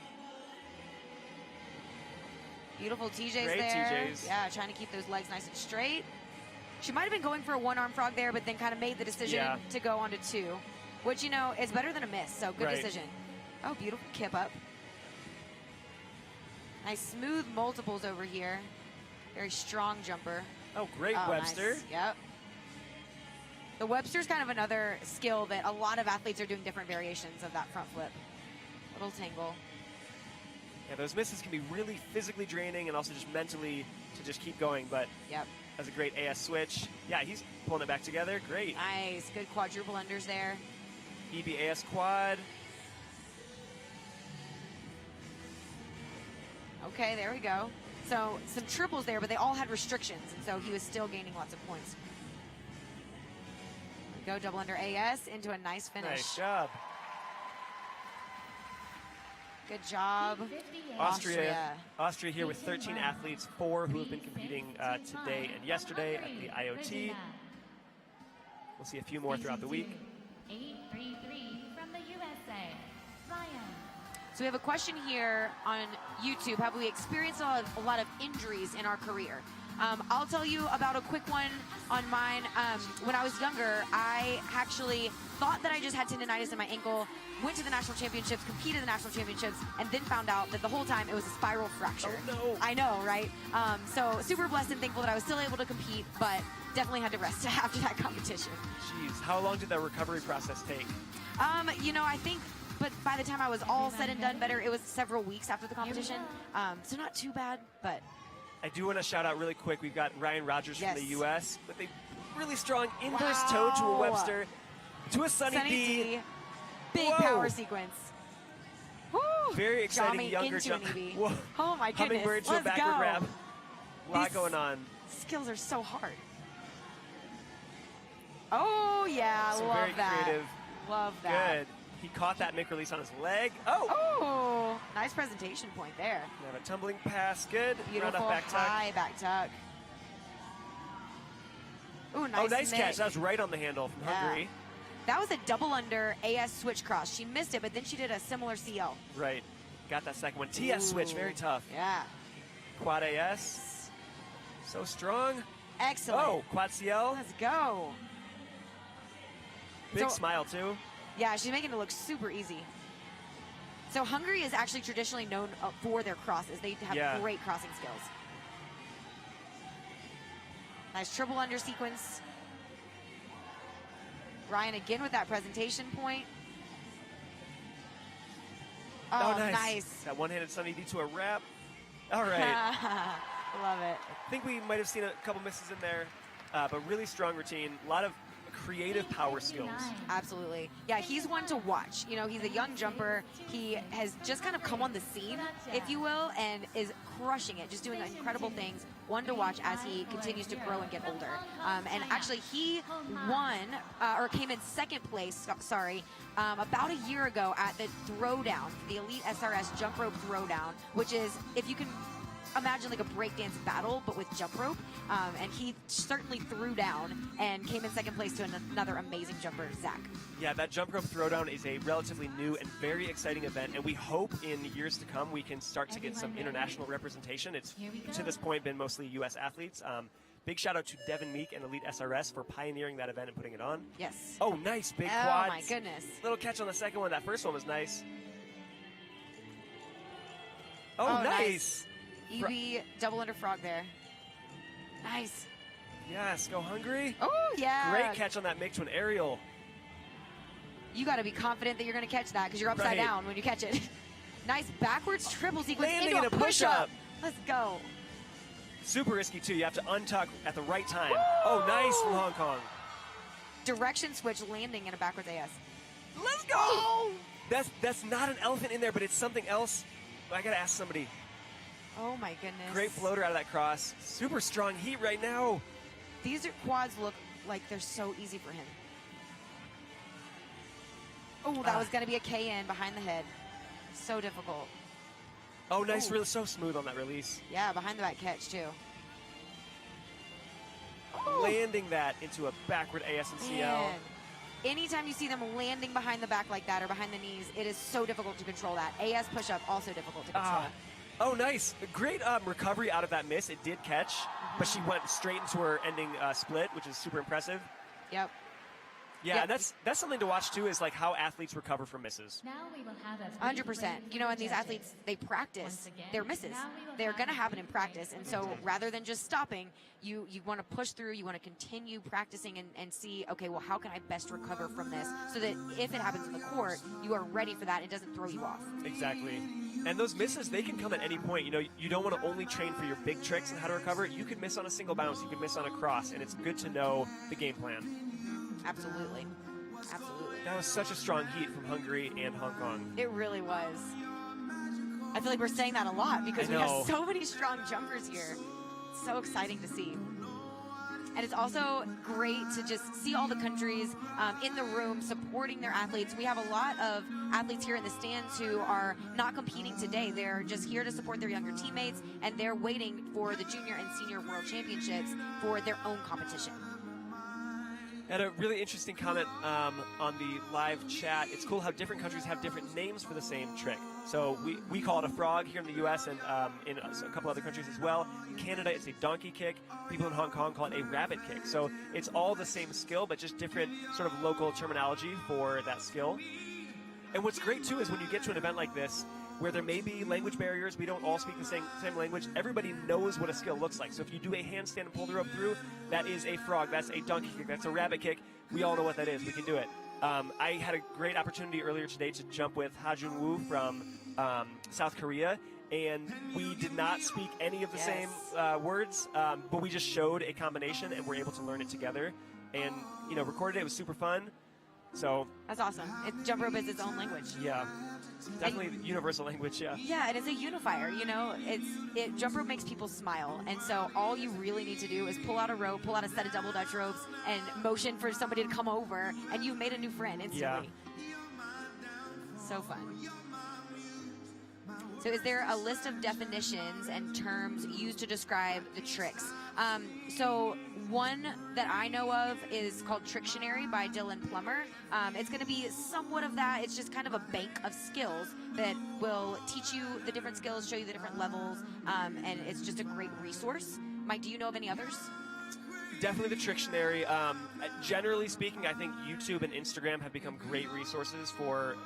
Beautiful TJs Great there. TJs. Yeah, trying to keep those legs nice and straight. She might have been going for a one-arm frog there, but then kind of made the decision to go onto two, which, you know, is better than a miss, so good decision. Oh, beautiful kip up. Nice smooth multiples over here. Very strong jumper. Oh, great Webster. Nice. Yep. The Webster's kind of another skill that a lot of athletes are doing different variations of that front flip. Little tangle. Yeah, those misses can be really physically draining and also just mentally to just keep going, but that's a great AS switch. Yeah, he's pulling it back together. Great. Nice. Good quadruple unders there. EB AS quad. Okay, there we go. So some triples there, but they all had restrictions, and so he was still gaining lots of points. There we go, double under AS into a nice finish. Nice job. Good job. Austria here with 13 athletes, 4 who have been competing today and yesterday at the IoT. We'll see a few more throughout the week. 833 from the USA. Ryan. So we have a question here on YouTube. Have we experienced a lot of injuries in our career? I'll tell you about a quick one on mine. When I was younger, I actually thought that I just had tendonitis in my ankle, went to the national championships, competed in the national championships, and then found out that the whole time it was a spiral fracture. Oh, no. I know, right? So super blessed and thankful that I was still able to compete, but definitely had to rest after that competition. Jeez, how long did that recovery process take? You know, I think, but by the time I was all said and done better, it was several weeks after the competition. So not too bad, but... I do want to shout out really quick, we've got Ryan Rogers from the U.S. with a really strong inverse toe to a Webster, to a Sunny D. Big power sequence. Woo. Very exciting younger into jump. an EB. Whoa. Oh my goodness. Hummingbird to a Let's backward go. grab. A lot These going on. Skills are so hard. Oh yeah, So love very that. creative. Love that. Good. He caught that mic release on his leg. Oh, nice presentation point there. We have a tumbling pass. Good. Beautiful Round off back tuck. high back tuck. Ooh, nice. Oh, nice mic. catch. That was right on the handle from Hungary. That was a double under AS switch cross. She missed it, but then she did a similar CL. Right. Got that second one. TS switch. Very tough. Yeah. Quad AS. So strong. Excellent. Oh, quad CL. Let's go. Big smile, too. Yeah, she's making it look super easy. So Hungary is actually traditionally known for their crosses. They have great crossing skills. Nice triple under sequence. Ryan again with that presentation point. Oh, nice. That one-handed Sunny D to a wrap. All right. Love it. I think we might have seen a couple misses in there, but really strong routine. A lot of creative power skills. Absolutely. Yeah, he's one to watch. You know, he's a young jumper. He has just kind of come on the scene, if you will, and is crushing it, just doing incredible things. One to watch as he continues to grow and get older. And actually, he won, or came in second place, about a year ago at the throwdown, the Elite SRS jump rope throwdown, which is, if you can imagine like a breakdance battle, but with jump rope. And he certainly threw down and came in second place to another amazing jumper, Zach. Yeah, that jump rope throwdown is a relatively new and very exciting event, and we hope in years to come we can start to get some international representation. It's to this point been mostly U.S. athletes. Big shout out to Devin Meek and Elite SRS for pioneering that event and putting it on. Yes. Oh, nice big quads. Oh my goodness. Little catch on the second one. That first one was nice. Oh, nice. EB double under frog there. Nice. Yes, go Hungary. Oh, yeah. Great catch on that make to an aerial. You got to be confident that you're going to catch that because you're upside Right. down when you catch it. Nice backwards triple sequence Landing into in a a push-up. push-up. Let's go. Super risky, too. You have to untuck at the right time. Oh, nice from Hong Kong. Direction switch landing in a backwards AS. Let's go! That's not an elephant in there, but it's something else. I got to ask somebody. Oh, my goodness. Great floater out of that cross. Super strong heat right now. These quads look like they're so easy for him. Oh, that was going to be a KN behind the head. So difficult. Oh, nice. Ooh. Really so smooth on that release. Yeah, behind the back catch, too. Landing that into a backward AS and CL. Man. Anytime you see them landing behind the back like that or behind the knees, it is so difficult to control that. AS push-up, also difficult to control. Oh, nice. Great recovery out of that miss. It did catch, but she went straight into her ending split, which is super impressive. Yep. Yeah, Yep. and that's something to watch, too, is like how athletes recover from misses. Now we will have a 100%. You know, and these athletes, they practice their misses. They're going to happen in practice. And so rather than just stopping, you want to push through, you want to continue practicing and see, okay, well, how can I best recover from this so that if it happens in the court, you are ready for that. It doesn't throw you off. Exactly. And those misses, they can come at any point. You know, you don't want to only train for your big tricks and how to recover. You could miss on a single bounce. You could miss on a cross. And it's good to know the game plan. Absolutely. Absolutely. That was such a strong heat from Hungary and Hong Kong. It really was. I feel like we're saying that a lot because we have so many strong jumpers here. It's so exciting to see. And it's also great to just see all the countries in the room supporting their athletes. We have a lot of athletes here in the stands who are not competing today. They're just here to support their younger teammates, and they're waiting for the junior and senior world championships for their own competition. Had a really interesting comment on the live chat. It's cool how different countries have different names for the same trick. So we call it a frog here in the U.S. and in a couple other countries as well. In Canada, it's a donkey kick. People in Hong Kong call it a rabbit kick. So it's all the same skill, but just different sort of local terminology for that skill. And what's great, too, is when you get to an event like this, where there may be language barriers, we don't all speak the same language, everybody knows what a skill looks like. So if you do a handstand and pull the rope through, that is a frog, that's a donkey kick, that's a rabbit kick. We all know what that is. We can do it. I had a great opportunity earlier today to jump with Ha-Jun Woo from South Korea, and we did not speak any of the same words, but we just showed a combination, and we're able to learn it together. And, you know, recorded it. It was super fun. So That's awesome. Jump rope is its own language. yeah. Definitely universal language, yeah. Yeah, and it's a unifier, you know. Jump rope makes people smile, and so all you really need to do is pull out a rope, pull out a set of double Dutch ropes, and motion for somebody to come over, and you've made a new friend instantly. So fun. So is there a list of definitions and terms used to describe the tricks? So one that I know of is called Trictionary by Dylan Plummer. It's going to be somewhat of that. It's just kind of a bank of skills that will teach you the different skills, show you the different levels, and it's just a great resource. Mike, do you know of any others? Definitely the Trictionary. Generally speaking, I think YouTube and Instagram have become great resources for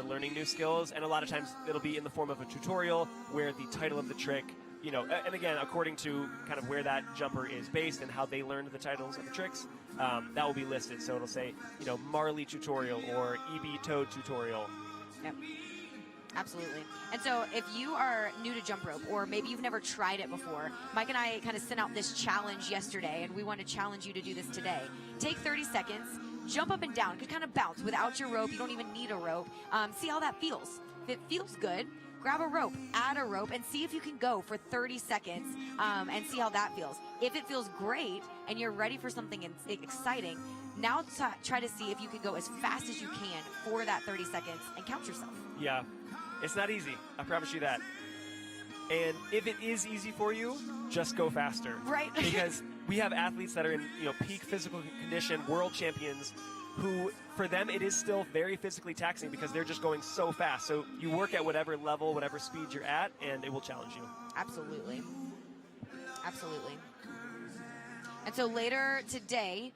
learning new skills, and a lot of times it'll be in the form of a tutorial where the title of the trick, and again, according to kind of where that jumper is based and how they learned the titles of the tricks, that will be listed. So it'll say, Marley tutorial or EB Toad tutorial. Yep. Absolutely. And so if you are new to jump rope, or maybe you've never tried it before, Mike and I kind of sent out this challenge yesterday, and we want to challenge you to do this today. Take 30 seconds, jump up and down. You can kind of bounce without your rope. You don't even need a rope. See how that feels. If it feels good, grab a rope, add a rope, and see if you can go for 30 seconds and see how that feels. If it feels great and you're ready for something exciting, now try to see if you can go as fast as you can for that 30 seconds and count yourself. Yeah. It's not easy, I promise you that. And if it is easy for you, just go faster. Right. Because we have athletes that are in peak physical condition, world champions, who for them it is still very physically taxing because they're just going so fast. So you work at whatever level, whatever speed you're at, and it will challenge you. Absolutely. Absolutely. And so later today,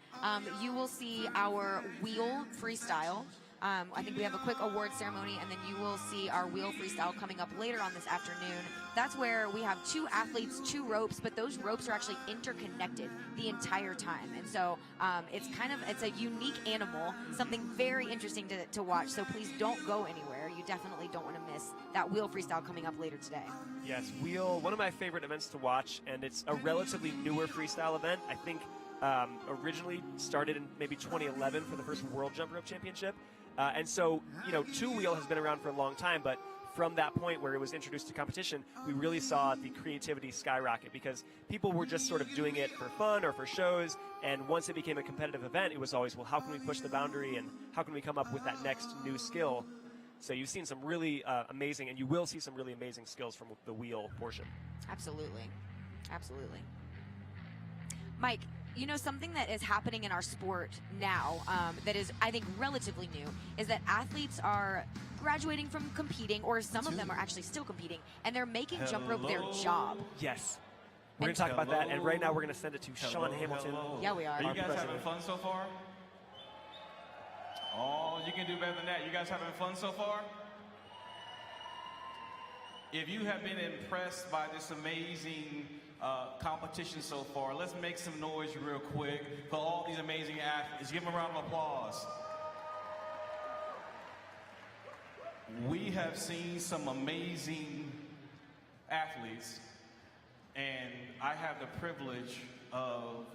you will see our wheel freestyle. I think we have a quick award ceremony, and then you will see our wheel freestyle coming up later on this afternoon. That's where we have 2 athletes, 2 ropes, but those ropes are actually interconnected the entire time. And so it's a unique animal, something very interesting to watch. So please don't go anywhere. You definitely don't want to miss that wheel freestyle coming up later today. Yes, wheel, one of my favorite events to watch, and it's a relatively newer freestyle event. I think originally started in maybe 2011 for the first World Jump Rope Championship. And so, you know, 2-wheel has been around for a long time, but from that point where it was introduced to competition, we really saw the creativity skyrocket because people were just sort of doing it for fun or for shows. And once it became a competitive event, it was always, well, how can we push the boundary and how can we come up with that next new skill? So you've seen some really amazing, and you will see some really amazing skills from the wheel portion. Absolutely. Absolutely. Mike, you know, something that is happening in our sport now that is, I think, relatively new is that athletes are graduating from competing, or some of them are actually still competing, and they're making jump rope their job. Yes. We're going to talk about that, and right now we're going to send it to Sean Hamilton. Yeah, we are. Are you guys president. having fun so far? Oh, you can do better than that. You guys having fun so far? If you have been impressed by this amazing competition so far, let's make some noise real quick for all these amazing athletes. Give them a round of applause. We have seen some amazing athletes, and I have the privilege of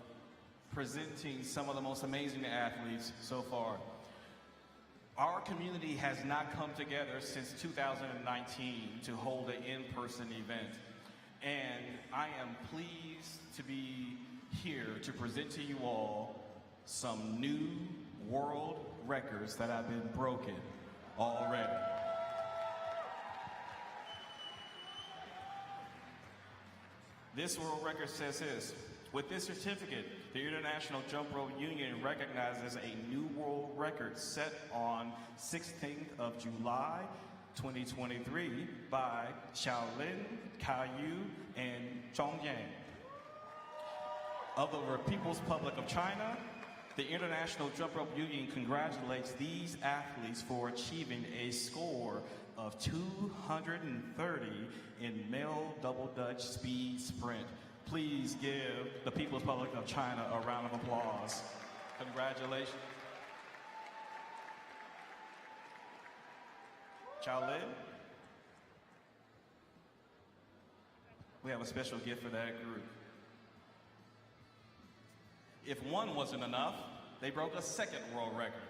presenting some of the most amazing athletes so far. Our community has not come together since 2019 to hold an in-person event. And I am pleased to be here to present to you all some new world records that have been broken already. This world record says this: with this certificate, the International Jump Rope Union recognizes a new world record set on 16th of July 2023 by Shaolin, Caillou, and Zhongyang. Of the People's Republic of China, the International Jump Rope Union congratulates these athletes for achieving a score of 230 in male double Dutch speed sprint. Please give the People's Republic of China a round of applause. Congratulations. Shaolin, we have a special gift for that group. If one wasn't enough, they broke a second world record.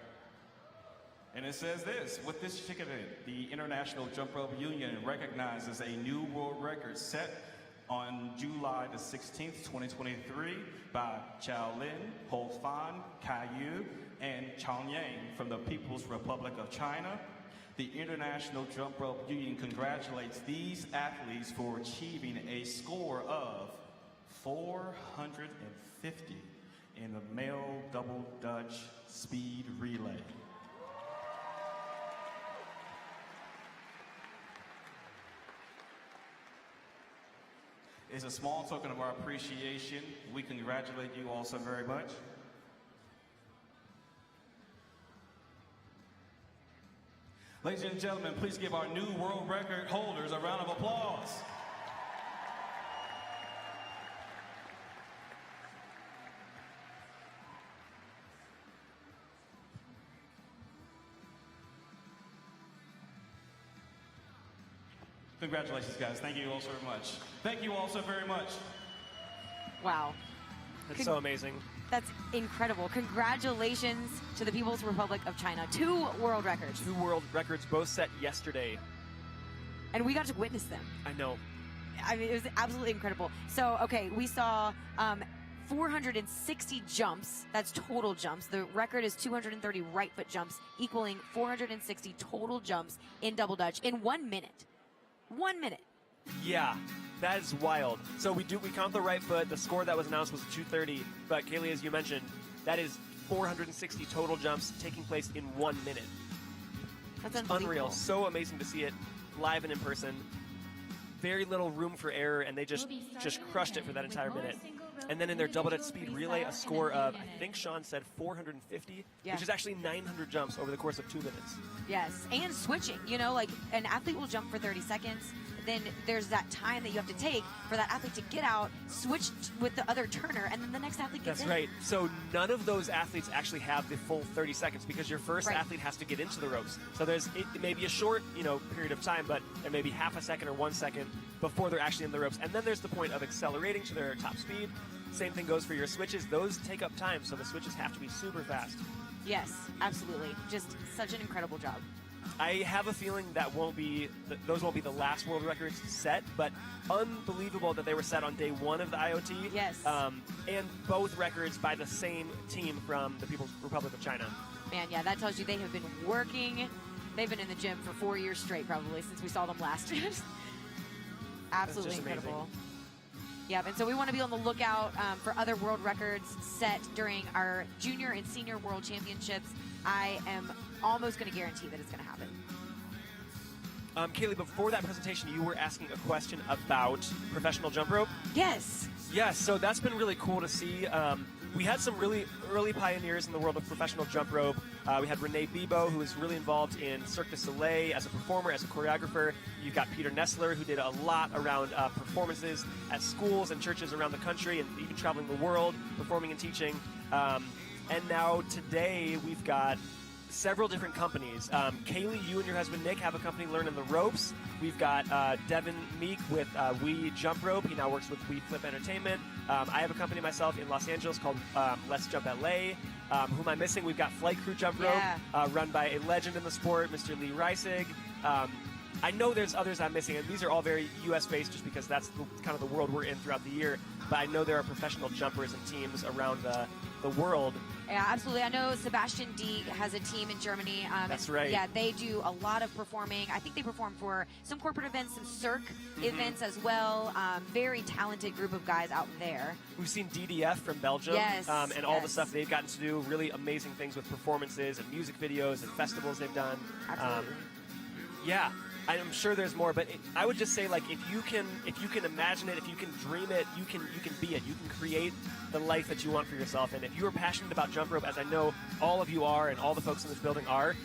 And it says this: with this certificate, the International Jump Rope Union recognizes a new world record set on July the 16th, 2023 by Shaolin, Ho Fan, Caillou, and Zhongyang from the People's Republic of China. The International Jump Rope Union congratulates these athletes for achieving a score of 450 in the male double Dutch speed relay. It's a small token of our appreciation. We congratulate you all so very much. Ladies and gentlemen, please give our new world record holders a round of applause. Congratulations, guys. Thank you all so much. Thank you all so very much. Wow. That's so amazing. That's incredible. Congratulations to the People's Republic of China. 2 world records. 2 world records, both set yesterday. And we got to witness them. I know. I mean, it was absolutely incredible. So, okay, we saw 460 jumps. That's total jumps. The record is 230 right foot jumps, equaling 460 total jumps in double Dutch in 1 minute. 1 minute. Yeah, that is wild. So we count the right foot. The score that was announced was 230, but Kaylee, as you mentioned, that is 460 total jumps taking place in 1 minute. That's it's unreal. So amazing to see it live and in person. Very little room for error, and they just crushed it for that entire minute. And then in their double Dutch speed relay, a score of, I think Sean said 450, which is actually 900 jumps over the course of 2 minutes. Yes, and switching. You know, like an athlete will jump for 30 seconds. Then there's that time that you have to take for that athlete to get out, switch with the other turner, and then the next athlete gets in. That's right. So none of those athletes actually have the full 30 seconds because your first athlete has to get into the ropes. So it may be a short, period of time, but it may be half a second or 1 second before they're actually in the ropes. And then there's the point of accelerating to their top speed. Same thing goes for your switches. Those take up time, so the switches have to be super fast. Yes, absolutely. Just such an incredible job. I have a feeling those won't be the last world records set, but unbelievable that they were set on day 1 of the IoT. Yes. And both records by the same team from the People's Republic of China. Man, yeah, that tells you they have been working. They've been in the gym for 4 years straight, probably, since we saw them last. Absolutely incredible. Yep, and so we want to be on the lookout for other world records set during our junior and senior world championships. I am almost going to guarantee that it's going to happen. Kaylee, before that presentation, you were asking a question about professional jump rope. Yes. Yes, so that's been really cool to see. We had some really early pioneers in the world of professional jump rope. We had Renee Bibo, who was really involved in Cirque du Soleil as a performer, as a choreographer. You've got Peter Nessler, who did a lot around performances at schools and churches around the country and even traveling the world, performing and teaching. And now today we've got several different companies. Kaylee, you and your husband Nick have a company, Learning the Ropes. We've got Devin Meek with We Jump Rope. He now works with We Flip Entertainment. I have a company myself in Los Angeles called Let's Jump LA. Who am I missing? We've got Flight Crew Jump Rope, run by a legend in the sport, Mr. Lee Reisig. I know there's others I'm missing, and these are all very U.S.-based just because that's kind of the world we're in throughout the year. But I know there are professional jumpers and teams around the world. Yeah, absolutely. I know Sebastian Diek has a team in Germany. That's right. Yeah, they do a lot of performing. I think they perform for some corporate events, some Cirque events as well. Very talented group of guys out there. We've seen DDF from Belgium. Yes, and all the stuff they've gotten to do. Really amazing things with performances and music videos and festivals they've done. Absolutely. Yeah. I'm sure there's more, but I would just say, like, if you can imagine it, if you can dream it, you can be it. You can create the life that you want for yourself. And if you are passionate about jump rope, as I know all of you are, and all the folks in this building are,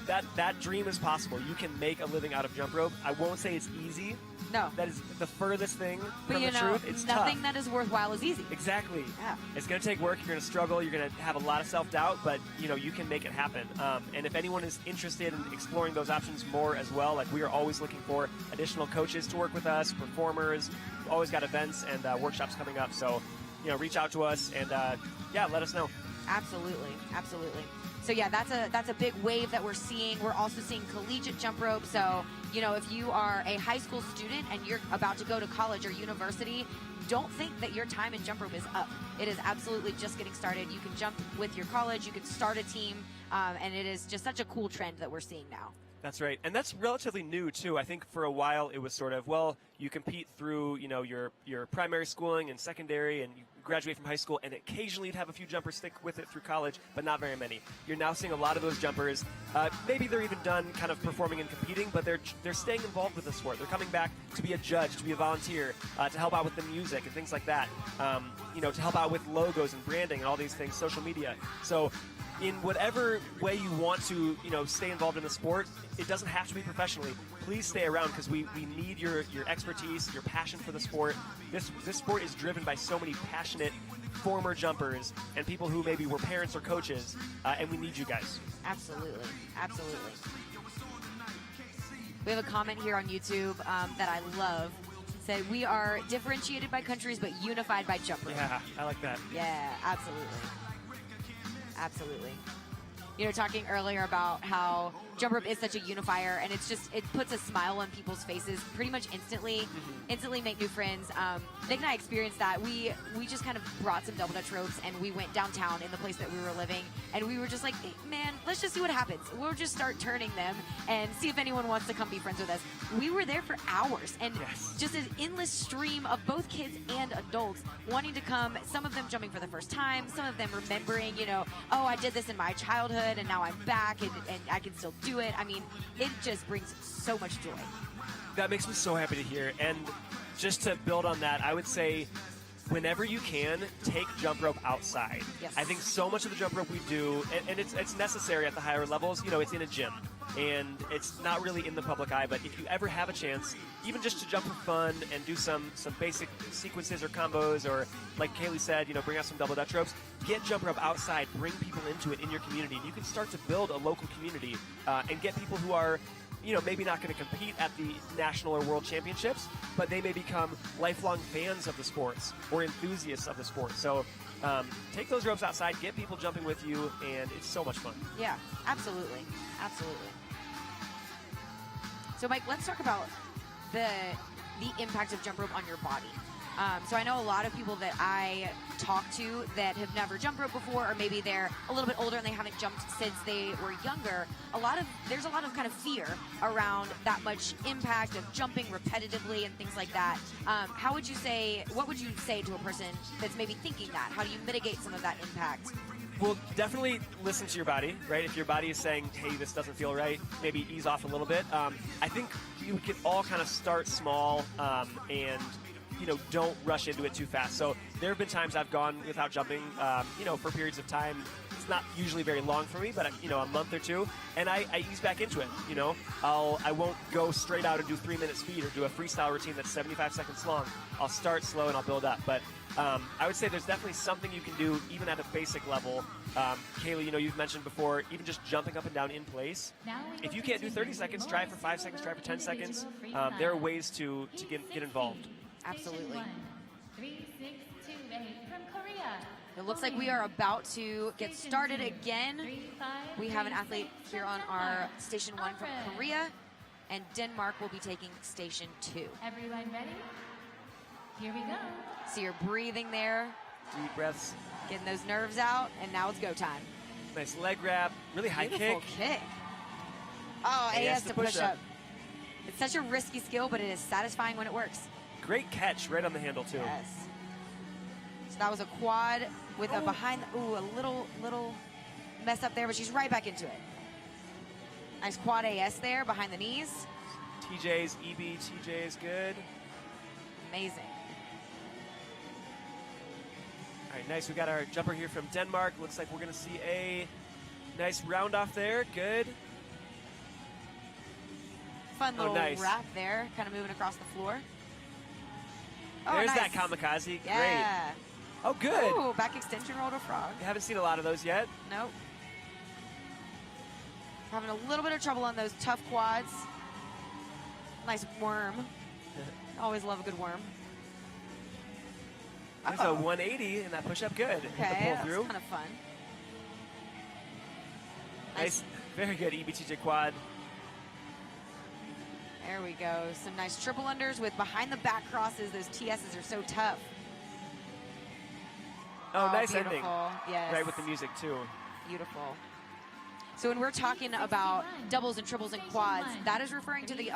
that dream is possible. You can make a living out of jump rope. I won't say it's easy. No. That is the furthest thing but from the truth. It's nothing tough. that is worthwhile is easy. Exactly. Yeah. It's going to take work. You're going to struggle. You're going to have a lot of self-doubt, but you can make it happen. And if anyone is interested in exploring those options more as well, like, we are always looking for additional coaches to work with us, performers. We've always got events and workshops coming up. So, reach out to us and let us know. Absolutely. So yeah, that's a big wave that we're seeing. We're also seeing collegiate jump rope. So, if you are a high school student and you're about to go to college or university, don't think that your time in jump rope is up. It is absolutely just getting started. You can jump with your college, you can start a team, and it is just such a cool trend that we're seeing now. That's right. And that's relatively new, too. I think for a while it was sort of, well, you compete through, your primary schooling and secondary, and you graduate from high school, and occasionally you'd have a few jumpers stick with it through college, but not very many. You're now seeing a lot of those jumpers. Maybe they're even done kind of performing and competing, but they're staying involved with the sport. They're coming back to be a judge, to be a volunteer, to help out with the music and things like that. To help out with logos and branding and all these things, social media. So in whatever way you want to, stay involved in the sport, it doesn't have to be professionally. Please stay around because we need your expertise, your passion for the sport. This sport is driven by so many passionate former jumpers and people who maybe were parents or coaches, and we need you guys. Absolutely. We have a comment here on YouTube that I love. Said, we are differentiated by countries but unified by jump rope. Yeah, I like that. Yeah, absolutely. Talking earlier about how jump rope is such a unifier, and it puts a smile on people's faces pretty much instantly. Instantly make new friends. Nick and I experienced that. We just kind of brought some double Dutch ropes, and we went downtown in the place that we were living, and we were just like, hey, man, let's just see what happens. We'll just start turning them and see if anyone wants to come be friends with us. We were there for hours, and just an endless stream of both kids and adults wanting to come, some of them jumping for the first time, some of them remembering, oh, I did this in my childhood, and now I'm back, and I can still do it. I mean, it just brings so much joy. That makes me so happy to hear. And just to build on that, I would say whenever you can, take jump rope outside. Yes. I think so much of the jump rope we do, and it's necessary at the higher levels, you know, it's in a gym. And it's not really in the public eye, but if you ever have a chance, even just to jump for fun and do some basic sequences or combos, or like Kaylee said, you know, bring out some double Dutch ropes, get jump rope outside, bring people into it in your community, and you can start to build a local community and get people who are, you know, maybe not going to compete at the national or world championships, but they may become lifelong fans of the sports or enthusiasts of the sport. So take those ropes outside, get people jumping with you, and it's so much fun. Yeah, absolutely. Absolutely. So, Mike, let's talk about the impact of jump rope on your body. So I know a lot of people that I talk to that have never jumped rope before, or maybe they're a little bit older and they haven't jumped since they were younger. There's a lot of kind of fear around that much impact of jumping repetitively and things like that. What would you say to a person that's maybe thinking that? How do you mitigate some of that impact? Well, definitely listen to your body, right? If your body is saying, hey, this doesn't feel right, maybe ease off a little bit. I think you can all kind of start small and, you know, don't rush into it too fast. So there have been times I've gone without jumping, you know, for periods of time. It's not usually very long for me, but, you know, a month or two, and I ease back into it, you know. I won't go straight out and do 3-minute speed or do a freestyle routine that's 75 seconds long. I'll start slow and I'll build up. But I would say there's definitely something you can do even at a basic level. Kaylee, you know, you've mentioned before, even just jumping up and down in place. If you can't do 30 seconds, try it for 5 seconds, try it for 10 seconds. There are ways to get involved. Absolutely. 3628 from Korea. It looks like we are about to get started again. We have an athlete here on our Station 1 from Korea, and Denmark will be taking Station 2. Everyone ready? Here we go. So you're breathing there, Deep breaths. getting those nerves out, and now it's go time. Nice leg grab. Really high Beautiful kick. Oh, AS AS to to push push-up. up. It's such a risky skill, but it is satisfying when it works. Great catch right on the handle, too. Yes. So that was a quad with a behind, a little mess up there, but she's right back into it. Nice quad AS there behind the knees. TJ's, EB, TJ is good. Amazing. All right, nice. We got our jumper here from Denmark. Looks like we're going to see a nice round off there. Good. Fun little nice. wrap there, kind of moving across the floor. Oh, There's nice. that kamikaze. Yeah. Great. Oh, good. Ooh, back extension roll to frog. I haven't seen a lot of those yet. Nope. Having a little bit of trouble on those tough quads. Nice worm. Always love a good worm. There's a 180 in that push-up. Good. Okay, The pull that's through. kind of fun. Nice. Very good EBTJ quad. There we go. Some nice triple unders with behind the back crosses. Those TSs are so tough. Oh, nice beautiful. ending. Yes. Right with the music, too. Beautiful. So when we're talking about doubles and triples and quads, that is referring to the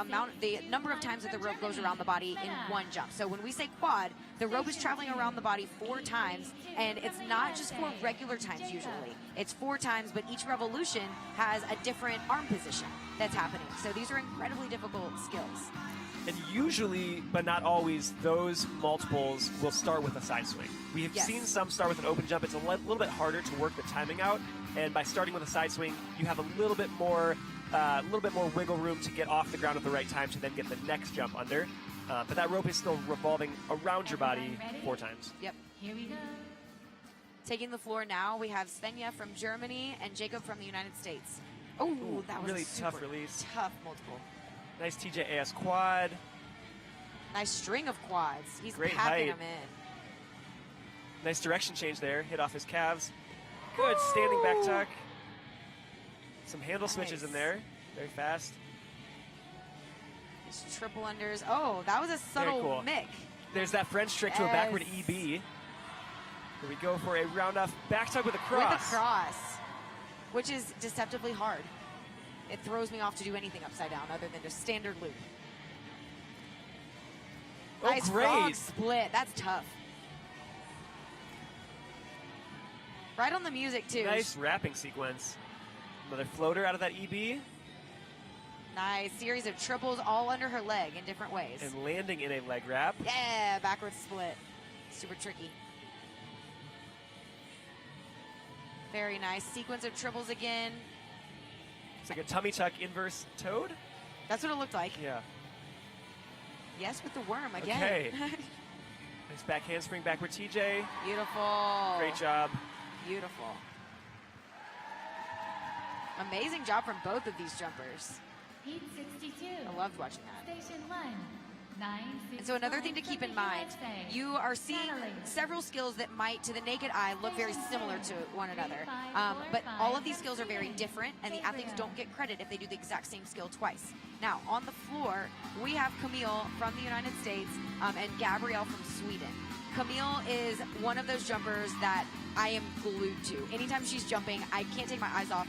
number of times that the rope goes around the body in one jump. So when we say quad, the rope is traveling around the body 4 times, and it's not just 4 regular times usually. It's 4 times, but each revolution has a different arm position that's happening. So these are incredibly difficult skills. And usually, but not always, those multiples will start with a side swing. We have seen some start with an open jump. It's a little bit harder to work the timing out. And by starting with a side swing, you have a little bit more wiggle room to get off the ground at the right time to then get the next jump under. But that rope is still revolving around your body 4 times. Yep. Here we go. Taking the floor now, we have Svenja from Germany and Jacob from the United States. Oh, that was really a super tough release. Tough multiple. Nice TJAS quad. Nice string of quads. He's Great packing height. them in. Nice direction change there. Hit off his calves. Good standing back tuck. Some handle switches in there. Very fast. These triple unders. Oh, that was a subtle cool. mick. There's that French trick to a backward EB. Here we go for a round off back tuck with a cross. With a cross, which is deceptively hard. It throws me off to do anything upside down other than just standard loop. Oh, Nice great. frog split. That's tough. Right on the music, too. Nice wrapping sequence. Another floater out of that EB. Nice series of triples all under her leg in different ways. And landing in a leg wrap. Yeah, backwards split. Super tricky. Very nice. Sequence of triples again. It's like a tummy tuck inverse toad? That's what it looked like. Yeah. Yes, with the worm again. Okay. Nice back handspring, backward TJ. Beautiful. Great job. Beautiful. Amazing job from both of these jumpers. Heat 62. I loved watching that. Station 1. 9, And so another thing to keep in mind, you are seeing several skills that might, to the naked eye, look very similar to one another. But all of these skills are very different, and the athletes don't get credit if they do the exact same skill twice. Now, on the floor, we have Camille from the United States and Gabrielle from Sweden. Camille is one of those jumpers that I am glued to. Anytime she's jumping, I can't take my eyes off.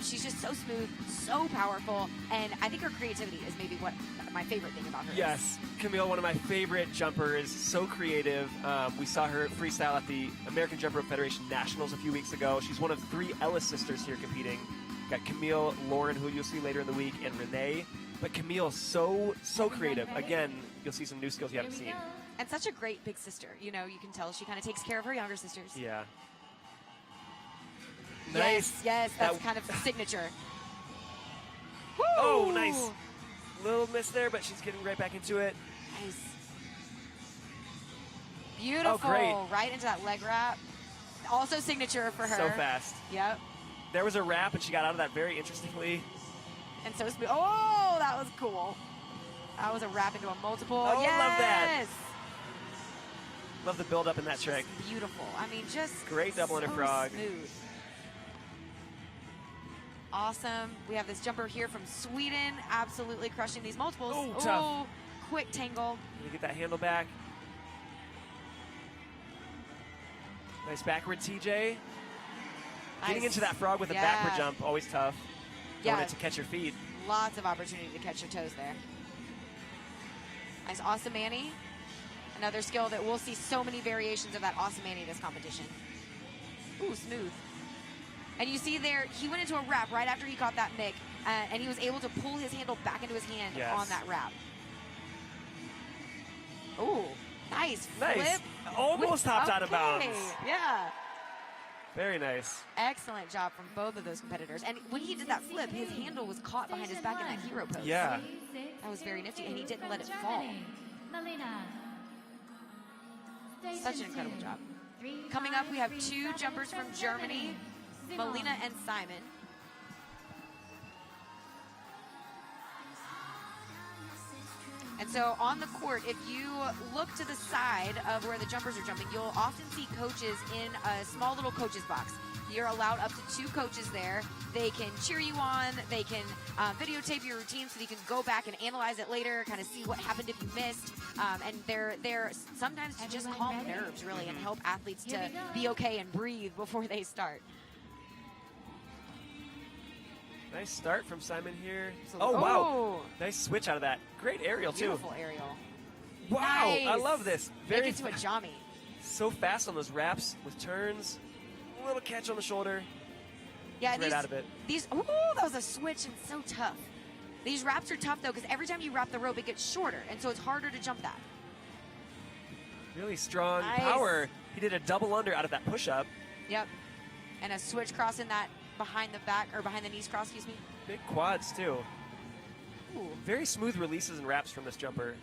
She's just so smooth, so powerful, and I think her creativity is maybe what my favorite thing about her is. Yes, Camille, one of my favorite jumpers, so creative. We saw her freestyle at the American Jump Rope Federation Nationals a few weeks ago. She's one of 3 Ellis sisters here competing. Got Camille, Lauren, who you'll see later in the week, and Renee. But Camille, so creative. Again, you'll see some new skills you haven't seen. And such a great big sister. You know, you can tell she kind of takes care of her younger sisters. Yeah. Yes, Nice. yes, that's kind of signature. Oh, Woo! nice. Little miss there, but she's getting right back into it. Nice. Beautiful. Oh, great. Right into that leg wrap. Also signature for her. So fast. Yep. There was a wrap, and she got out of that very interestingly. And so smooth. Oh, that was cool. That was a wrap into a multiple. Oh, yes! love that. Love the build up in that trick. Beautiful. I mean, just Great double under so frog. Smooth. Awesome. We have this jumper here from Sweden, absolutely crushing these multiples. Oh, tough. Quick tangle. You get that handle back. Nice backward TJ. Getting into that frog with a backward jump, always tough. You want it to catch your feet. Lots of opportunity to catch your toes there. Nice awesome Annie. Another skill that we'll see so many variations of that awesome Annie this competition. Ooh, smooth. And you see there, he went into a wrap right after he caught that mick, and he was able to pull his handle back into his hand on that wrap. Ooh, nice flip. Almost hopped out of bounds. Yeah. Very nice. Excellent job from both of those competitors. And when he did that flip, his handle was caught behind his back in that hero pose. Yeah. That was very nifty, and he didn't let it fall. Such an incredible job. Coming up, we have 2 jumpers from Germany, Melina and Simon. And so on the court, if you look to the side of where the jumpers are jumping, you'll often see coaches in a small little coaches box. You're allowed up to 2 coaches there. They can cheer you on. They can videotape your routine so that you can go back and analyze it later, kind of see what happened if you missed. And they're there sometimes to just calm nerves, really, and help athletes to be okay and breathe before they start. Nice start from Simon here. Absolutely. Oh, wow. Nice switch out of that. Great aerial, too. Beautiful aerial. Wow. Nice. I love this. Make it to a jammy. So fast on those wraps with turns. A little catch on the shoulder. Yeah, right out of it. Ooh, that was a switch and so tough. These wraps are tough, though, because every time you wrap the rope, it gets shorter, and so it's harder to jump that. Really strong Nice. power. He did a double under out of that push-up. Yep. And a switch cross in that behind the back, or behind the knees cross, excuse me. Big quads, too. Ooh. Very smooth releases and wraps from this jumper.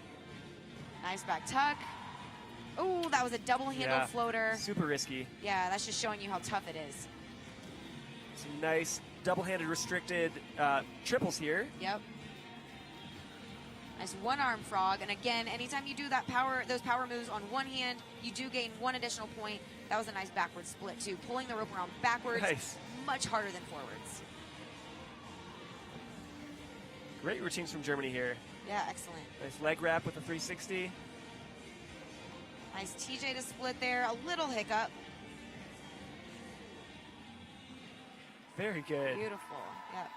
Nice back tuck. Ooh, that was a double handle floater. Super risky. Yeah, that's just showing you how tough it is. Some nice double-handed restricted triples here. Yep. Nice one-arm frog. And again, anytime you do those power moves on one hand, you do gain 1 additional point. That was a nice backward split, too. Pulling the rope around backwards, much harder than forwards. Great routines from Germany here. Yeah, excellent. Nice leg wrap with a 360. Nice TJ to split there. A little hiccup. Very good. Beautiful. Yep.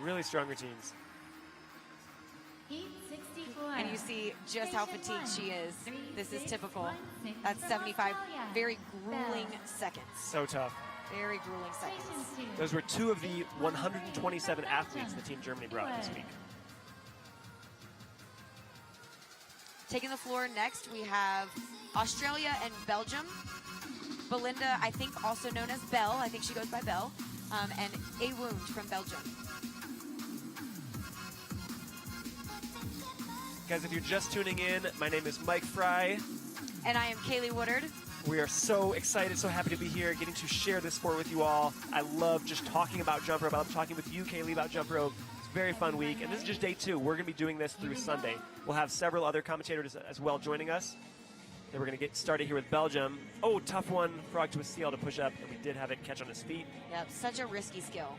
Really strong routines. Heat 64. And you see just how fatigued she is. This is typical. That's 75 very grueling seconds. So tough. Very grueling seconds. Those were 2 of the 127 athletes the Team Germany brought this week. Taking the floor next, we have Australia and Belgium. Belinda, I think also known as Belle. I think she goes by Belle. And Around from Belgium. Guys, if you're just tuning in, my name is Mike Fry. And I am Kaylee Woodard. We are so excited, so happy to be here, getting to share this sport with you all. I love just talking about jump rope. I love talking with you, Kaylee, about jump rope. It's a very fun week, and this is just day 2. We're going to be doing this through Sunday. We'll have several other commentators as well joining us. Then we're going to get started here with Belgium. Oh, tough one. Frog to a seal to push up, and we did have it catch on his feet. Yep, such a risky skill.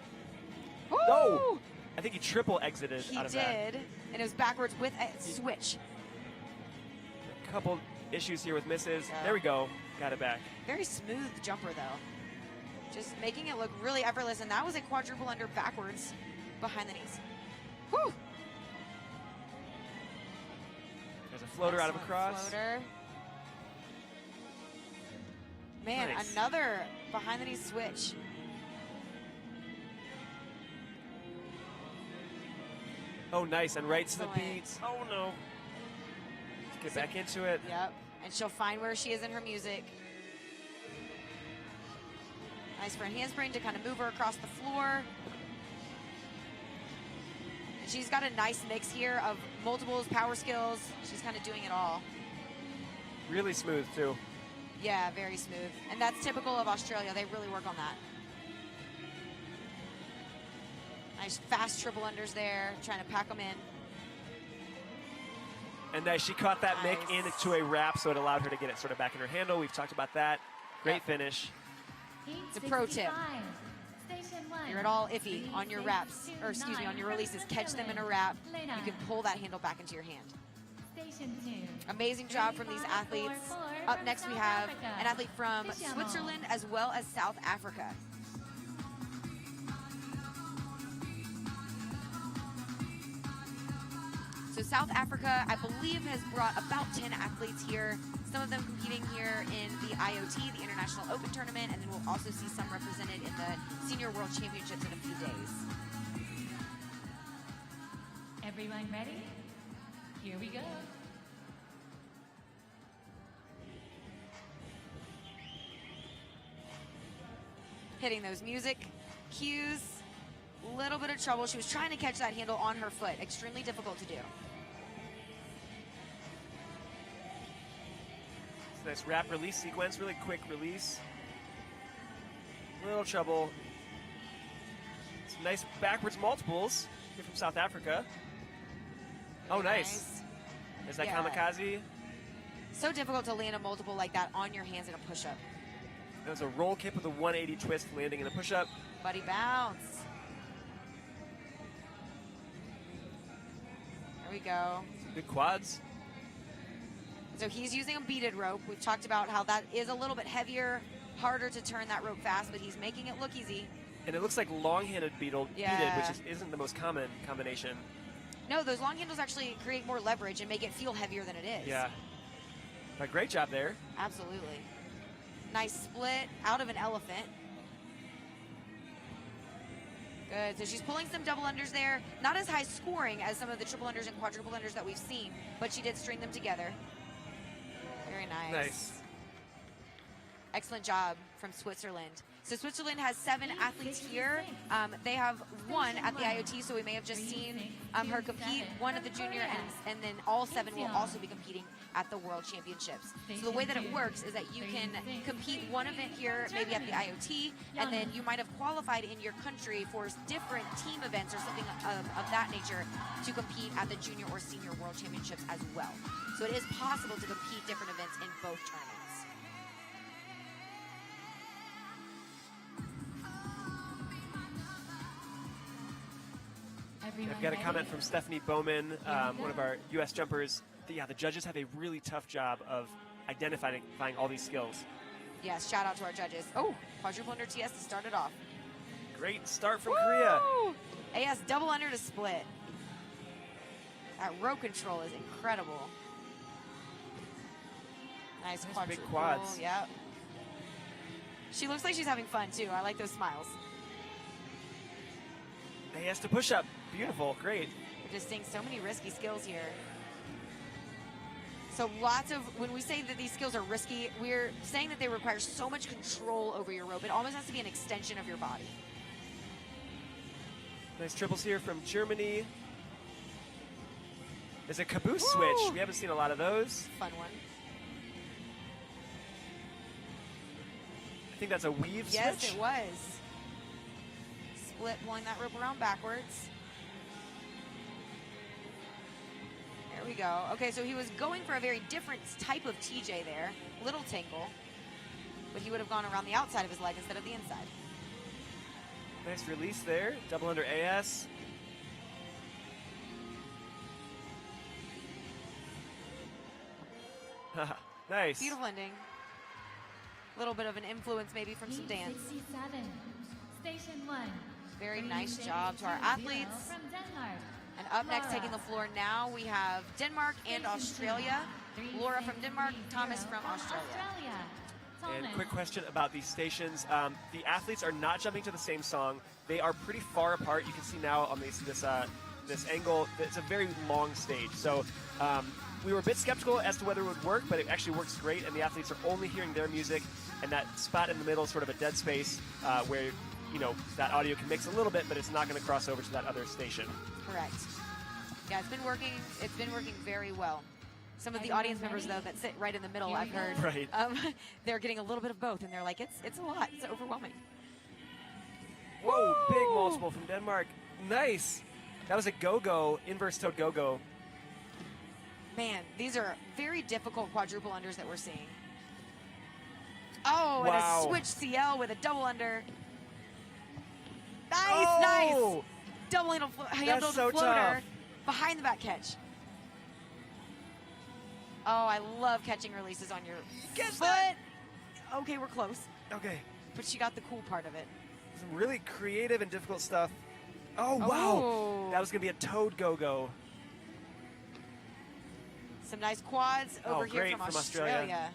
Oh! I think he triple exited out of that. He did, and it was backwards with a switch. A couple issues here with misses. Yeah. There we go. Got it back. Very smooth jumper, though. Just making it look really effortless, and that was a quadruple under backwards behind the knees. Whew! There's a floater out of a cross. Floater. Man, Nice. another behind the knee switch. Oh, nice, and right to the Excellent. beat. Oh, no. Let's get back into it. Yep, and she'll find where she is in her music. Nice for a handspring to kind of move her across the floor. And she's got a nice mix here of multiples, power skills. She's kind of doing it all. Really smooth, too. Yeah, very smooth. And that's typical of Australia. They really work on that. Nice fast triple unders there, trying to pack them in. And nice, she caught that Nice. Mick into a wrap, so it allowed her to get it sort of back in her handle. We've talked about that. Great finish. It's a pro tip. You're at all iffy on your wraps, or excuse me, on your releases. Catch them in a wrap. You can pull that handle back into your hand. Amazing job from these athletes. Up next we have an athlete from Switzerland as well as South Africa. So South Africa, I believe, has brought about 10 athletes here. Some of them competing here in the IOT, the International Open Tournament, and then we'll also see some represented in the Senior World Championships in a few days. Everyone ready? Here we go. Hitting those music cues. Little bit of trouble. She was trying to catch that handle on her foot. Extremely difficult to do. It's a nice wrap release sequence, really quick release. Little trouble. Some nice backwards multiples here from South Africa. Oh, Very nice. There's that Yeah. kamikaze. So difficult to land a multiple like that on your hands in a push-up. That was a roll kick with a 180 twist landing in a push-up. Buddy bounce. There we go. Some good quads. So he's using a beaded rope. We've talked about how that is a little bit heavier, harder to turn that rope fast, but he's making it look easy. And it looks like long-handed beaded, Yeah. which isn't the most common combination. No, those long handles actually create more leverage and make it feel heavier than it is. Yeah. But great job there. Absolutely. Nice split out of an elephant. Good. So she's pulling some double unders there. Not as high scoring as some of the triple unders and quadruple unders that we've seen, but she did string them together. Very nice. Nice. Excellent job from Switzerland. So Switzerland has 7 athletes here. They have 1 at the IOT, so we may have just seen her compete, 1 at the junior, and then all 7 will also be competing at the World Championships. So the way that it works is that you can compete one event here, maybe at the IOT, and then you might have qualified in your country for different team events or something of that nature to compete at the junior or senior World Championships as well. So it is possible to compete different events in both tournaments. I've got a comment from Stephanie Bowman, one of our U.S. jumpers. Yeah, the judges have a really tough job of identifying all these skills. Yes, shout out to our judges. Oh, quadruple under TS to start it off. Great start from Korea. Woo! AS double under to split. That rope control is incredible. Nice Nice quadruple. big quads. Yep. She looks like she's having fun too. I like those smiles. He has to push up. Beautiful. Great. We're just seeing so many risky skills here. So lots of, when we say that these skills are risky, we're saying that they require so much control over your rope. It almost has to be an extension of your body. Nice triples here from Germany. There's a caboose Woo! switch. We haven't seen a lot of those. Fun one. I think that's a weave Yes, switch. it was. Split, pulling that rope around backwards. There we go. Okay, so he was going for a very different type of TJ there. Little tangle. But he would have gone around the outside of his leg instead of the inside. Nice release there. Double under AS. Nice. Beautiful ending. A little bit of an influence maybe from some dance. 67. Station 1. Very nice job to our athletes. From Denmark. And up next, taking the floor now, we have Denmark and Australia. Laura from Denmark, Thomas from Australia. And quick question about these stations. The athletes are not jumping to the same song. They are pretty far apart. You can see now on this angle, it's a very long stage. So we were a bit skeptical as to whether it would work, but it actually works great, and the athletes are only hearing their music, and that spot in the middle is sort of a dead space where, you know, that audio can mix a little bit, but it's not going to cross over to that other station. Correct. Yeah, it's been working very well. Some of the audience members, though, that sit right in the middle, I've heard, Right. they're getting a little bit of both, and they're like, it's a lot. It's overwhelming. Whoa, big multiple from Denmark. Nice. That was a go-go, inverse toed go-go. Man, these are very difficult quadruple unders that we're seeing. Oh, Wow. and a switch CL with a double under. Nice, Oh! nice. Double handled so floater tough. behind the back catch. Oh, I love catching releases on your Catch foot. that. Okay, we're close, Okay. but she got the cool part of it. Some really creative and difficult stuff. Oh, wow. Oh. That was going to be a toad go-go. Some nice quads over here great from from Australia. Australia.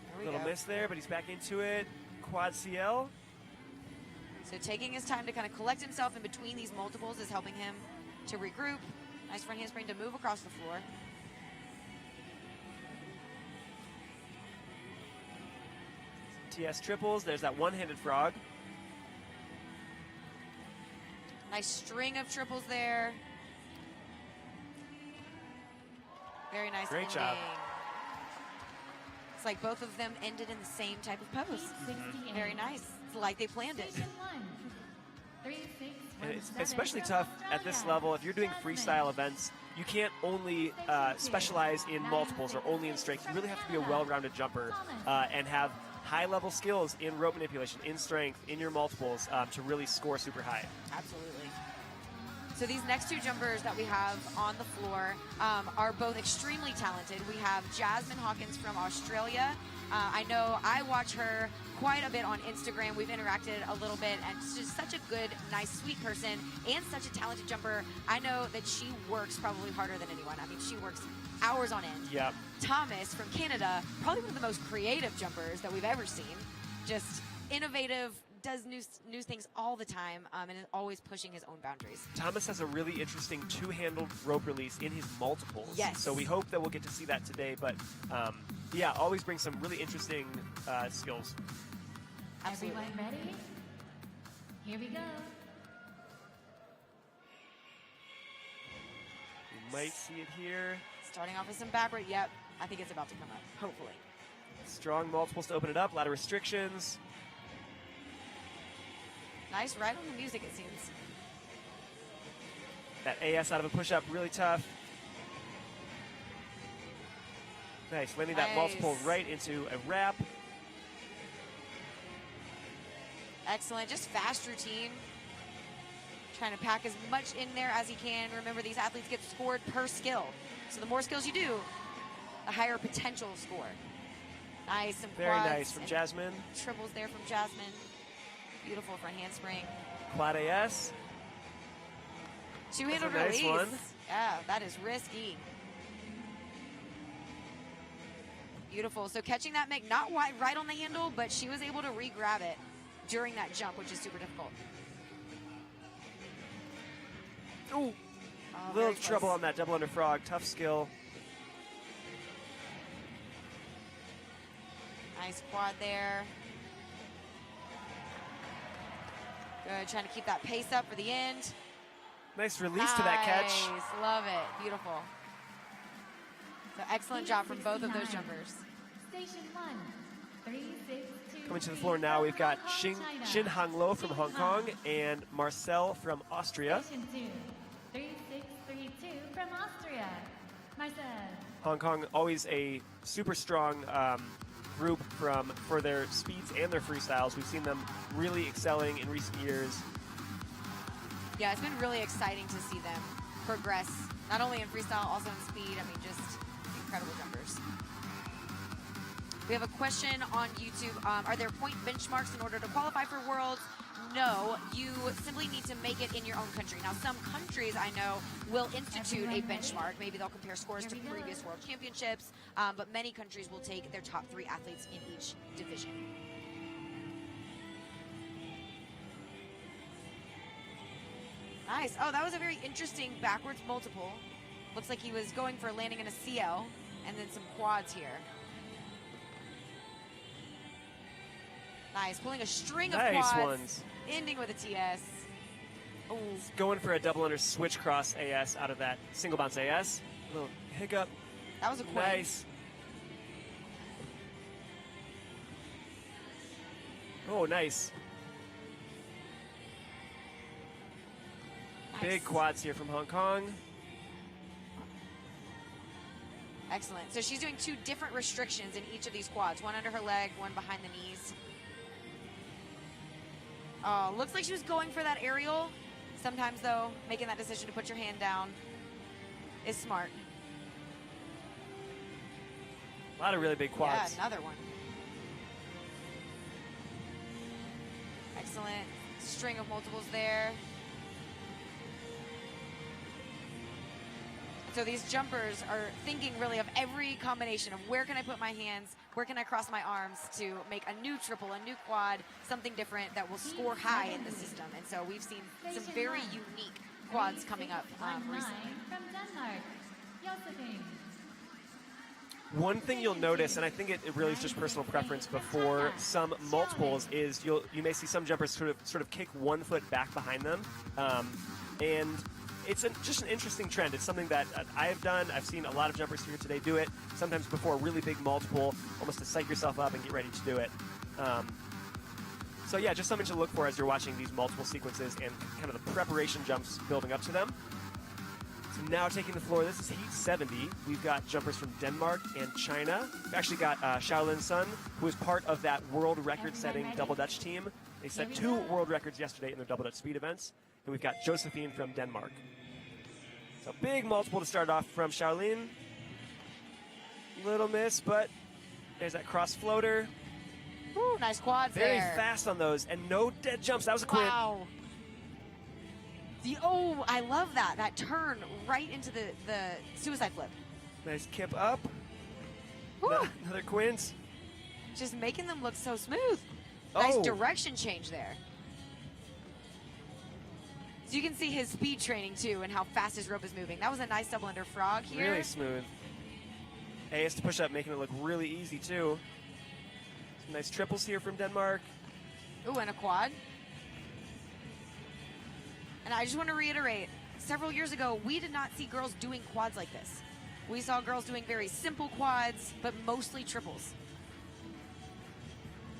There we Little go. miss there, but he's back into it. Quad CL. So taking his time to kind of collect himself in between these multiples is helping him to regroup. Nice front handspring to move across the floor. TS triples. There's that one-handed frog. Nice string of triples there. Very nice Great ending. job. It's like both of them ended in the same type of pose. 68. Very nice. It's like they planned it. Station 1. 3, 6, And it's 1, 7 especially from tough at this Australia. level. If you're doing freestyle events, you can't only specialize in multiples or only in strength. You really have to be a well-rounded jumper and have high-level skills in rope manipulation, in strength, in your multiples to really score super high. Absolutely. So these next two jumpers that we have on the floor are both extremely talented. We have Jasmine Hawkins from Australia. I know I watch her quite a bit on Instagram. We've interacted a little bit, and she's just such a good, nice, sweet person and such a talented jumper. I know that she works probably harder than anyone. I mean, she works hours on end. Yeah. Thomas from Canada, probably one of the most creative jumpers that we've ever seen. Just innovative, does new things all the time, and is always pushing his own boundaries. Thomas has a really interesting two-handled rope release in his multiples. Yes. So we hope that we'll get to see that today. But yeah, always brings some really interesting skills. Absolutely. Everyone ready? Here we go. You might see it here. Starting off with some backward. Yep, I think it's about to come up, hopefully. Strong multiples to open it up. A lot of restrictions. Nice right on the music, it seems. That AS out of a push-up, really tough. Nice, landing that Nice. multiple right into a wrap. Excellent, just fast routine. Trying to pack as much in there as he can. Remember, these athletes get scored per skill. So the more skills you do, the higher potential score. Nice, some Very quads nice from and Jasmine. triples there from Jasmine. Beautiful front handspring. Quad AS. Two-handed That's a nice release. one. Yeah, that is risky. Beautiful. So catching that make not right on the handle, but she was able to re-grab it during that jump, which is super difficult. Ooh, Oh, little very trouble close. on that double under frog. Tough skill. Nice quad there. Good, trying to keep that pace up for the end. Nice release to that catch. Nice, love it, beautiful. So excellent job from both of those jumpers. Station 1, 362. Coming to the floor now, we've got Xin Hanglo from Hong Kong and Marcel from Austria. Station 2, 3632 from Austria. Marcel. Hong Kong, always a super strong group for their speeds and their freestyles. We've seen them really excelling in recent years. Yeah, it's been really exciting to see them progress, not only in freestyle, also in speed. I mean, just incredible jumpers. We have a question on YouTube. Are there point benchmarks in order to qualify for Worlds? No, you simply need to make it in your own country. Now, some countries I know will institute a benchmark. Maybe they'll compare scores to previous World Championships, but many countries will take their top 3 athletes in each division. Nice. Oh, that was a very interesting backwards multiple. Looks like he was going for landing in a CL and then some quads here. Nice, pulling a string of Nice quads, ones. ending with a TS. Oh, Going for a double under switch cross AS out of that single bounce AS. Little hiccup. that was a queen. Nice. Oh, nice. Nice. Big quads here from Hong Kong. Excellent. So she's doing 2 different restrictions in each of these quads. One under her leg, one behind the knees. Oh, looks like she was going for that aerial. Sometimes, though, making that decision to put your hand down is smart. A lot of really big quads. Yeah, another one. Excellent string of multiples there. So these jumpers are thinking really of every combination of where can I put my hands, where can I cross my arms to make a new triple, a new quad, something different that will score high in the system. And so we've seen some very unique quads coming up recently. From Denmark, Josephine. One thing you'll notice, and I think it really is just personal preference before some multiples, is you may see some jumpers sort of kick one foot back behind them, and it's just an interesting trend. It's something that I have done. I've seen a lot of jumpers here today do it, sometimes before a really big multiple, almost to psych yourself up and get ready to do it. So yeah, just something to look for as you're watching these multiple sequences and kind of the preparation jumps building up to them. So now taking the floor, this is Heat 70. We've got jumpers from Denmark and China. We've actually got Shaolin Sun, who is part of that world record-setting double Dutch team. They set 2 world records yesterday in their double Dutch speed events. And we've got Josephine from Denmark. So big multiple to start off from Shaolin. Little miss, but there's that cross floater. Woo, nice quads Very there. fast on those, and no dead jumps. That was a quid. Wow. Oh, I love that. That turn right into the suicide flip. Nice kip up. Woo. Another quints. Just making them look so smooth. Nice Oh. direction change there. So you can see his speed training too and how fast his rope is moving. That was a nice double under frog here. Really smooth. AS to push up, making it look really easy too. Some nice triples here from Denmark. Ooh, and a quad. And I just want to reiterate, several years ago, we did not see girls doing quads like this. We saw girls doing very simple quads, but mostly triples.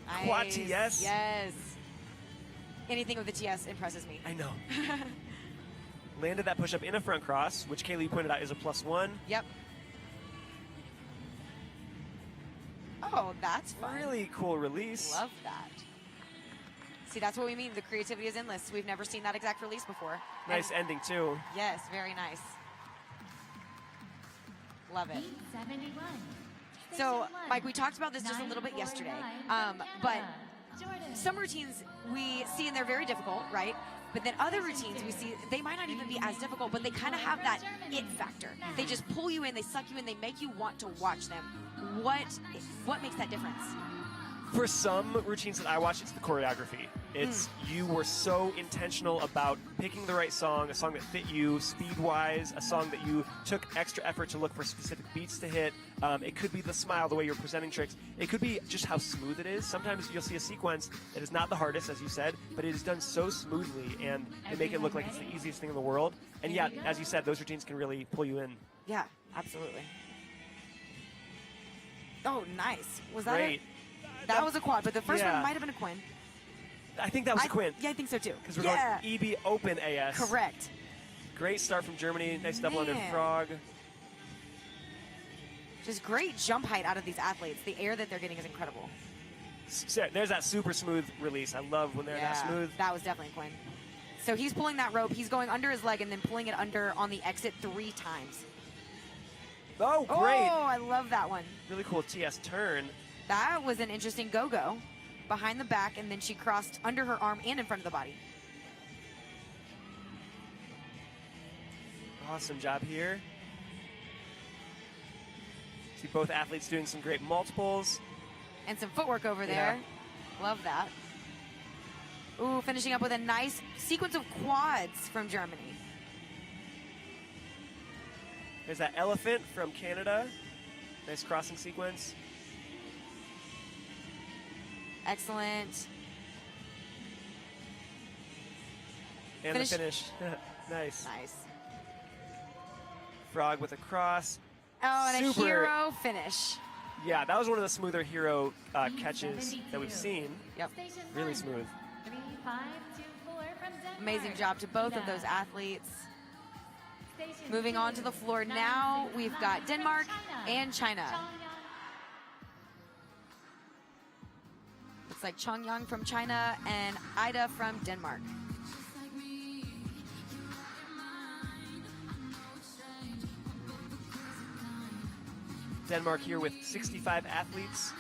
Nice. Quad TS? Yes. Anything with the TS impresses me. I know. Landed that push up in a front cross, which Kaylee pointed out is a +1. Yep. Oh, that's fun. Really cool release. Love that. See, that's what we mean. The creativity is endless. We've never seen that exact release before. Nice And ending too. yes, very nice. Love it. Heat 71. So, Mike, we talked about this just a little bit yesterday, but some routines we see and they're very difficult, right? But then other routines we see, they might not even be as difficult, but they kind of have that it factor. They just pull you in, they suck you in, they make you want to watch them. What makes that difference? For some routines that I watch, it's the choreography. It's you were so intentional about picking the right song, a song that fit you speed-wise, a song that you took extra effort to look for specific beats to hit. It could be the smile, the way you're presenting tricks. It could be just how smooth it is. Sometimes you'll see a sequence that is not the hardest, as you said, but it is done so smoothly, and they make it look like it's the easiest thing in the world. And yeah, as you said, those routines can really pull you in. Yeah, absolutely. Oh, nice. Was that Great. That was a quad, but the first Yeah. one might have been a quin. I think that was a quin. Yeah, I think so too. Because we're going EB Open AS. Correct. Great start from Germany. Nice double under Man. frog. Just great jump height out of these athletes. The air that they're getting is incredible. There's that super smooth release. I love when they're that smooth. That was definitely a quin. So he's pulling that rope. He's going under his leg and then pulling it under on the exit 3 times. Oh, great. Oh, I love that one. Really cool TS turn. That was an interesting go-go. Behind the back, and then she crossed under her arm and in front of the body. Awesome job here. See both athletes doing some great multiples. And some footwork over there. Love that. Ooh, finishing up with a nice sequence of quads from Germany. There's that elephant from Canada. Nice crossing sequence. Excellent. And the finish. Nice. Nice. Frog with a cross. Oh, and Super. a hero finish. Yeah, that was one of the smoother hero catches that we've seen. Yep. Really smooth. 3524 from Denmark. Amazing job to both of those athletes. Moving on to the floor now, we've got Denmark and China. Looks like Chongyang from China and Ida from Denmark. Denmark here with 65 athletes.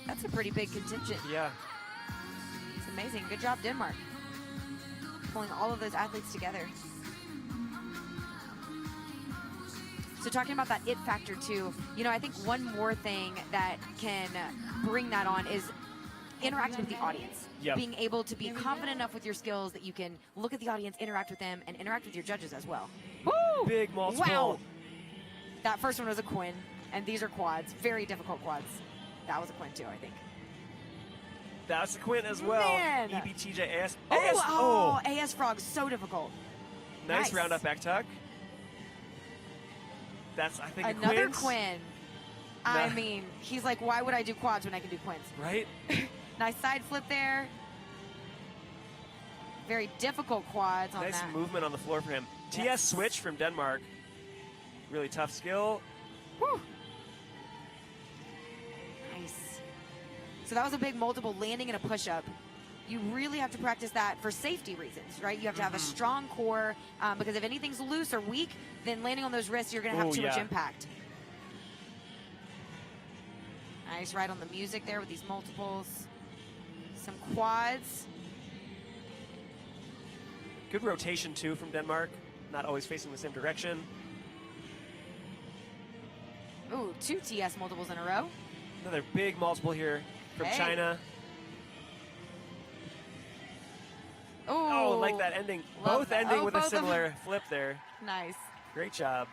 That's a pretty big contingent. Yeah. It's amazing. Good job, Denmark. Pulling all of those athletes together. So talking about that it factor too, you know, I think one more thing that can bring that on is interacting with the audience. Yep. Being able to be confident enough with your skills that you can look at the audience, interact with them, and interact with your judges as well. Woo! Big multiple. Wow. That first one was a quin, and these are quads. Very difficult quads. That was a quin too, I think. That's a quin as well. Man. EBTJ AS. Oh, AS Frog, so difficult. Nice round up back tuck. That's, I think, another quins. quin. I mean, he's like, why would I do quads when I can do quins? Right? Nice side flip there. Very difficult quads on Nice that. movement on the floor for him. Yes. TS switch from Denmark. Really tough skill. Whew. Nice. So that was a big multiple landing in a push-up. You really have to practice that for safety reasons, right? You have to have a strong core because if anything's loose or weak, then landing on those wrists, you're going to have too much impact. Nice right on the music there with these multiples. Some quads. Good rotation, too, from Denmark. Not always facing the same direction. Ooh, 2 TS multiples in a row. Another big multiple here from China. Ooh. Oh, like that ending. Love Both that. ending Oh, with a both of them. similar flip there. Nice. Great job.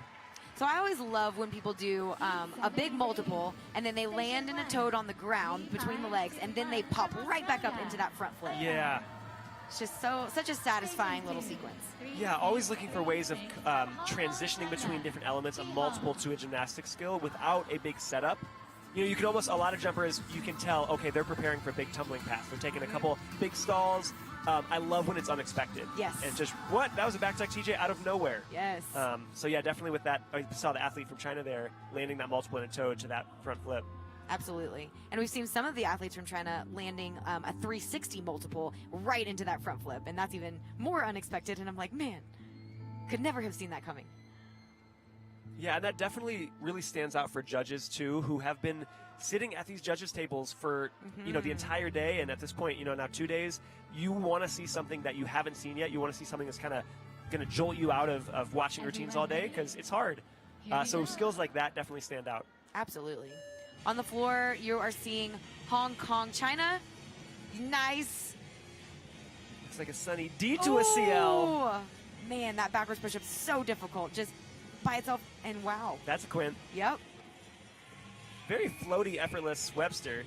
So I always love when people do a big multiple and then they land in a toad on the ground between the legs and then they pop right back up into that front flip. Yeah. It's just such a satisfying little sequence. Yeah, always looking for ways of transitioning between different elements of multiple to a gymnastic skill without a big setup. You know, you can almost, a lot of jumpers, you can tell, okay, they're preparing for a big tumbling pass. They're taking a couple big stalls. I love when it's unexpected. Yes. And just, what? That was a back tuck TJ out of nowhere. Yes. So yeah, definitely with that, I saw the athlete from China there landing that multiple in a toad to that front flip. Absolutely. And we've seen some of the athletes from China landing a 360 multiple right into that front flip. And that's even more unexpected. And I'm like, man, could never have seen that coming. Yeah, and that definitely really stands out for judges, too, who have been sitting at these judges' tables for, you know, the entire day. And at this point, you know, now 2 days, you want to see something that you haven't seen yet. You want to see something that's kind of going to jolt you out of watching routines all day because it's hard. So skills like that definitely stand out. Absolutely. On the floor, you are seeing Hong Kong, China. Nice. Looks like a sunny D to a CL. Oh, man, that backwards push-up's so difficult just by itself, and wow. That's a quint. Yep, Very floaty, effortless Webster.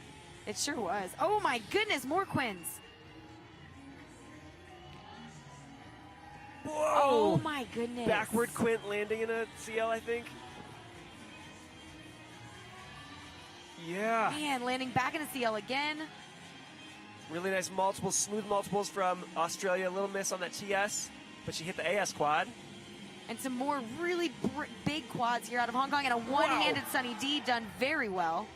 it sure was. Oh my goodness, more quins. Whoa! Oh my goodness. Backward quint landing in a CL, I think. Yeah. Man, landing back in a CL again. Really nice multiples, smooth multiples from Australia. A little miss on that TS, but she hit the AS quad. And some more really big quads here out of Hong Kong, and a one-handed Sunny D done very well.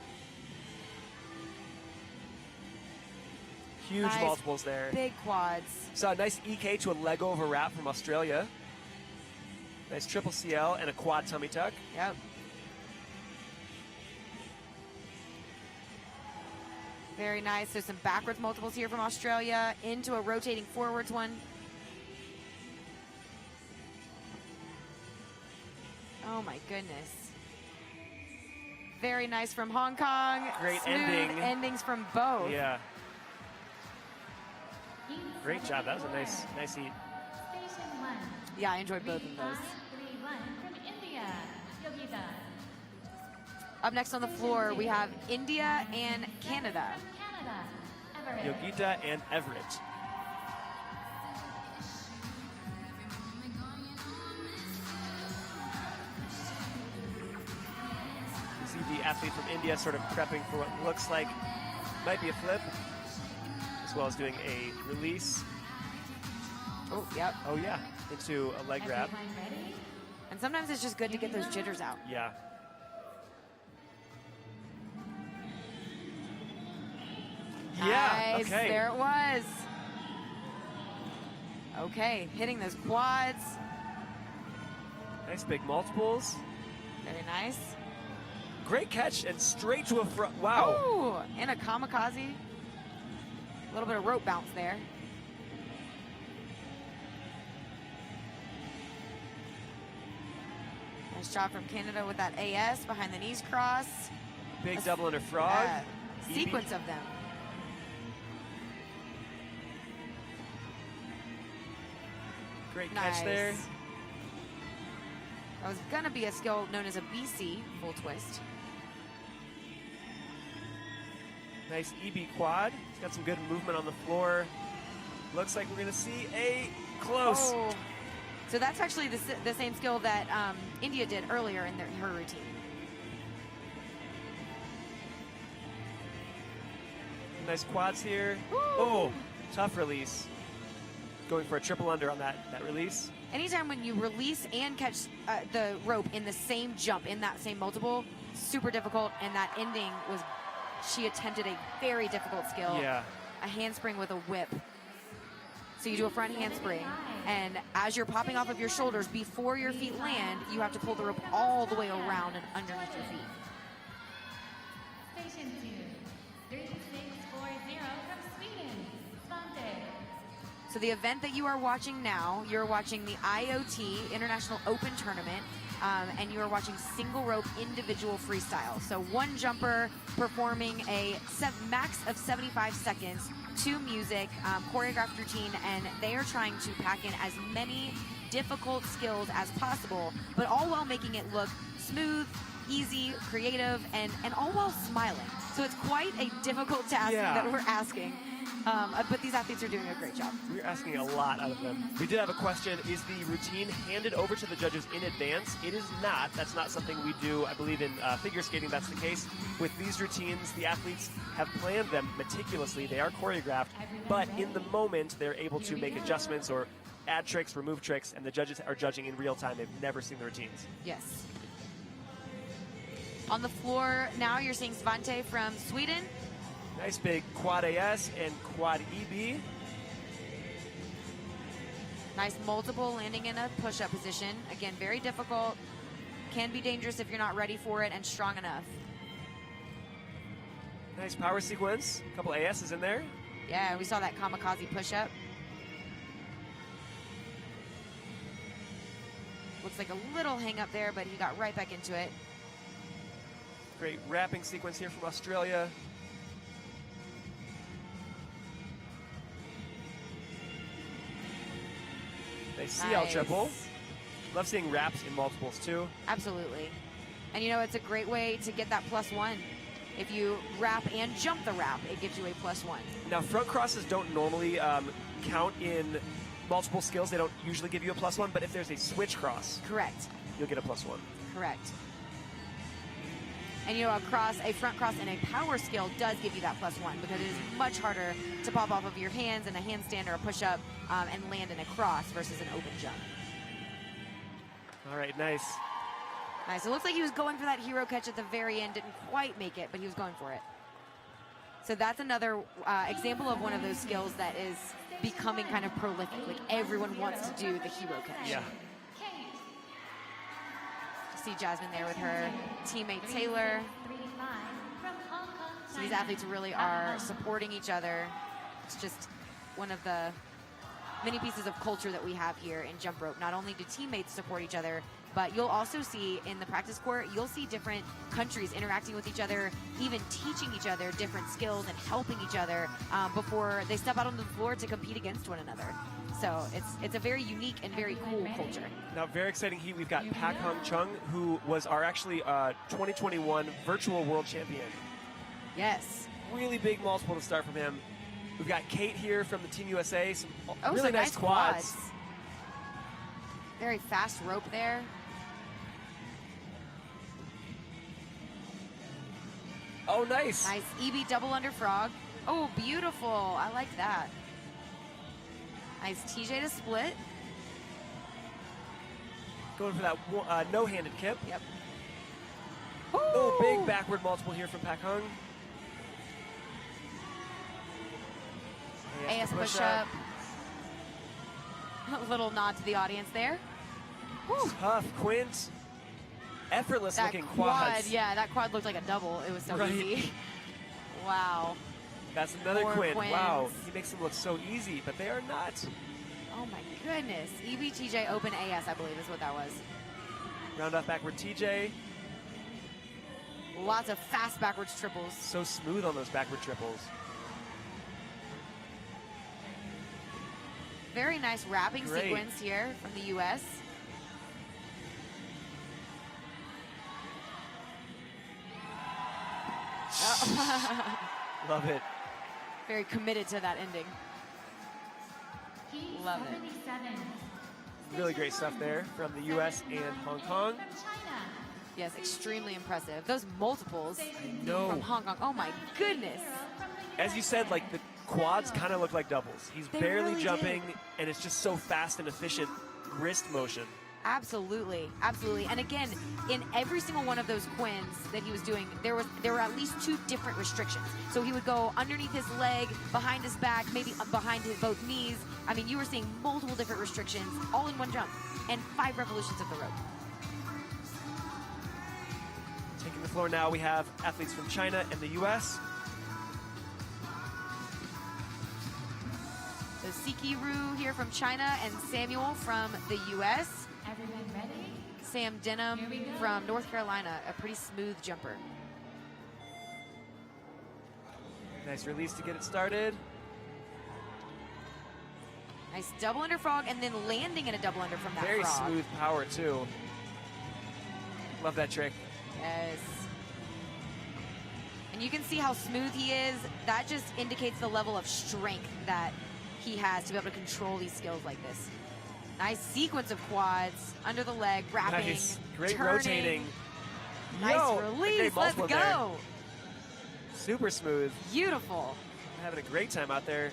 Huge Nice multiples there. Big quads. Saw a nice EK to a leg over wrap from Australia. Nice triple CL and a quad tummy tuck. Yep. Very nice. So some backwards multiples here from Australia into a rotating forwards one. Oh my goodness. Very nice from Hong Kong. Great Smooth ending. endings from both. Yeah. Great job. That was a nice heat. Station 1. Yeah, I enjoyed both of those. 531 from India, Yogita. Up next on the floor, we have India and Canada. From Canada, Everett. Yogita and Everett. You see the athlete from India sort of prepping for what looks like might be a flip, as well as doing a release. Oh, yep. Oh yeah, into a leg grab. Everyone ready? And sometimes it's just good to get those jitters out. Yeah. Yeah, Nice. okay. There it was. Okay, hitting those quads. Nice big multiples. Very nice. Great catch and straight to a front. Wow. Oh, and a kamikaze. A little bit of rope bounce there. Nice job from Canada with that AS behind the knees cross. Big double under frog. Sequence of them. Great Nice. catch there. That was going to be a skill known as a BC full twist. Nice EB quad. He's got some good movement on the floor. Looks like we're going to see a close. Oh. So that's actually the same skill that India did earlier in her routine. Nice quads here. Woo. Oh, tough release. Going for a triple under on that release. Anytime when you release and catch the rope in the same jump, in that same multiple, super difficult, and that ending was, she attempted a very difficult skill. Yeah. A handspring with a whip. So you do a front handspring, and as you're popping off of your shoulders, before your feet land, you have to pull the rope all the way around and underneath your feet. Station 2, 3640 from Sweden, Svante. So the event that you are watching now, you're watching the IoT International Open Tournament, and you are watching single rope individual freestyle. So one jumper performing a max of 75 seconds to music, choreographed routine, and they are trying to pack in as many difficult skills as possible, but all while making it look smooth, easy, creative, and all while smiling. So it's quite a difficult task that we're asking. But these athletes are doing a great job. We're asking a lot out of them. We did have a question. Is the routine handed over to the judges in advance? It is not. That's not something we do. I believe in figure skating that's the case. With these routines, the athletes have planned them meticulously. They are choreographed, but in the moment, they're able to make adjustments or add tricks, remove tricks, and the judges are judging in real time. They've never seen the routines. Yes. On the floor now, you're seeing Svante from Sweden. Nice big quad AS and quad EB. Nice multiple landing in a push-up position. Again, very difficult. Can be dangerous if you're not ready for it and strong enough. Nice power sequence. A couple ASs in there. Yeah, we saw that kamikaze push-up. Looks like a little hang up there, but he got right back into it. Great wrapping sequence here from Australia. Nice CL Nice. triple. Love seeing wraps in multiples too. Absolutely. And you know, it's a great way to get that +1. If you wrap and jump the wrap, it gives you a +1. Now, front crosses don't normally count in multiple skills. They don't usually give you a +1, but if there's a switch cross, Correct. you'll get a +1. Correct. And you know, a front cross in a power skill does give you that +1 because it is much harder to pop off of your hands in a handstand or a push-up and land in a cross versus an open jump. All right, nice. Nice. It looks like he was going for that hero catch at the very end. Didn't quite make it, but he was going for it. So that's another example of one of those skills that is becoming kind of prolific. Like everyone wants to do the hero catch. Yeah. See Jasmine there with her teammate Taylor. So these athletes really are supporting each other. It's just one of the many pieces of culture that we have here in jump rope. Not only do teammates support each other, but you'll also see in the practice court, you'll see different countries interacting with each other, even teaching each other different skills and helping each other before they step out on the floor to compete against one another. So it's a very unique and very cool culture. Now, very exciting heat. We've got Pak Hung Chung, who was our actually 2021 virtual world champion. Yes. Really big multiple to start from him. We've got Kate here from the Team USA. Some Oh, really some nice quads. Very fast rope there. Oh, nice. Nice EB double under frog. Oh, beautiful. I like that. Nice TJ to split. Going for that no-handed kip. Yep. Oh, big backward multiple here from Pak Hung. AS push-up. A little nod to the audience there. Whew. Tough Quint. Effortless That looking quad, quads. yeah, that quad looked like a double. It was so Right. easy. Wow. That's another More Quint. Wow. Quints. He makes them look so easy, but they are not. Oh my goodness. EBTJ open AS, I believe is what that was. Round off backward TJ. Lots of fast backwards triples. So smooth on those backward triples. Very nice wrapping Great. sequence here from the US. Love it. Very committed to that ending. Love it. Really great stuff there from the US and Hong Kong. Yes, extremely impressive. Those multiples know. from Hong Kong. Oh my goodness. As you said, like the quads kind of look like doubles. He's They barely really jumping, and it's just so fast and efficient wrist motion. Absolutely, absolutely. And again, in every single one of those quins that he was doing, there were at least 2 different restrictions. So he would go underneath his leg, behind his back, maybe behind his both knees. I mean, you were seeing multiple different restrictions all in one jump, and 5 revolutions of the rope. Taking the floor now, we have athletes from China and the US. So Sikiru here from China and Samuel from the US. Everyone ready? Sam Denham Here we go. from North Carolina, a pretty smooth jumper. Nice release to get it started. Nice double under frog and then landing in a double under from that Very frog. smooth power, too. Love that trick. Yes. And you can see how smooth he is. That just indicates the level of strength that he has to be able to control these skills like this. Nice sequence of quads, under the leg, wrapping, Nice. Great turning. rotating. Nice Yo, release, great let's multiple go. there. Super smooth. Beautiful. Having a great time out there.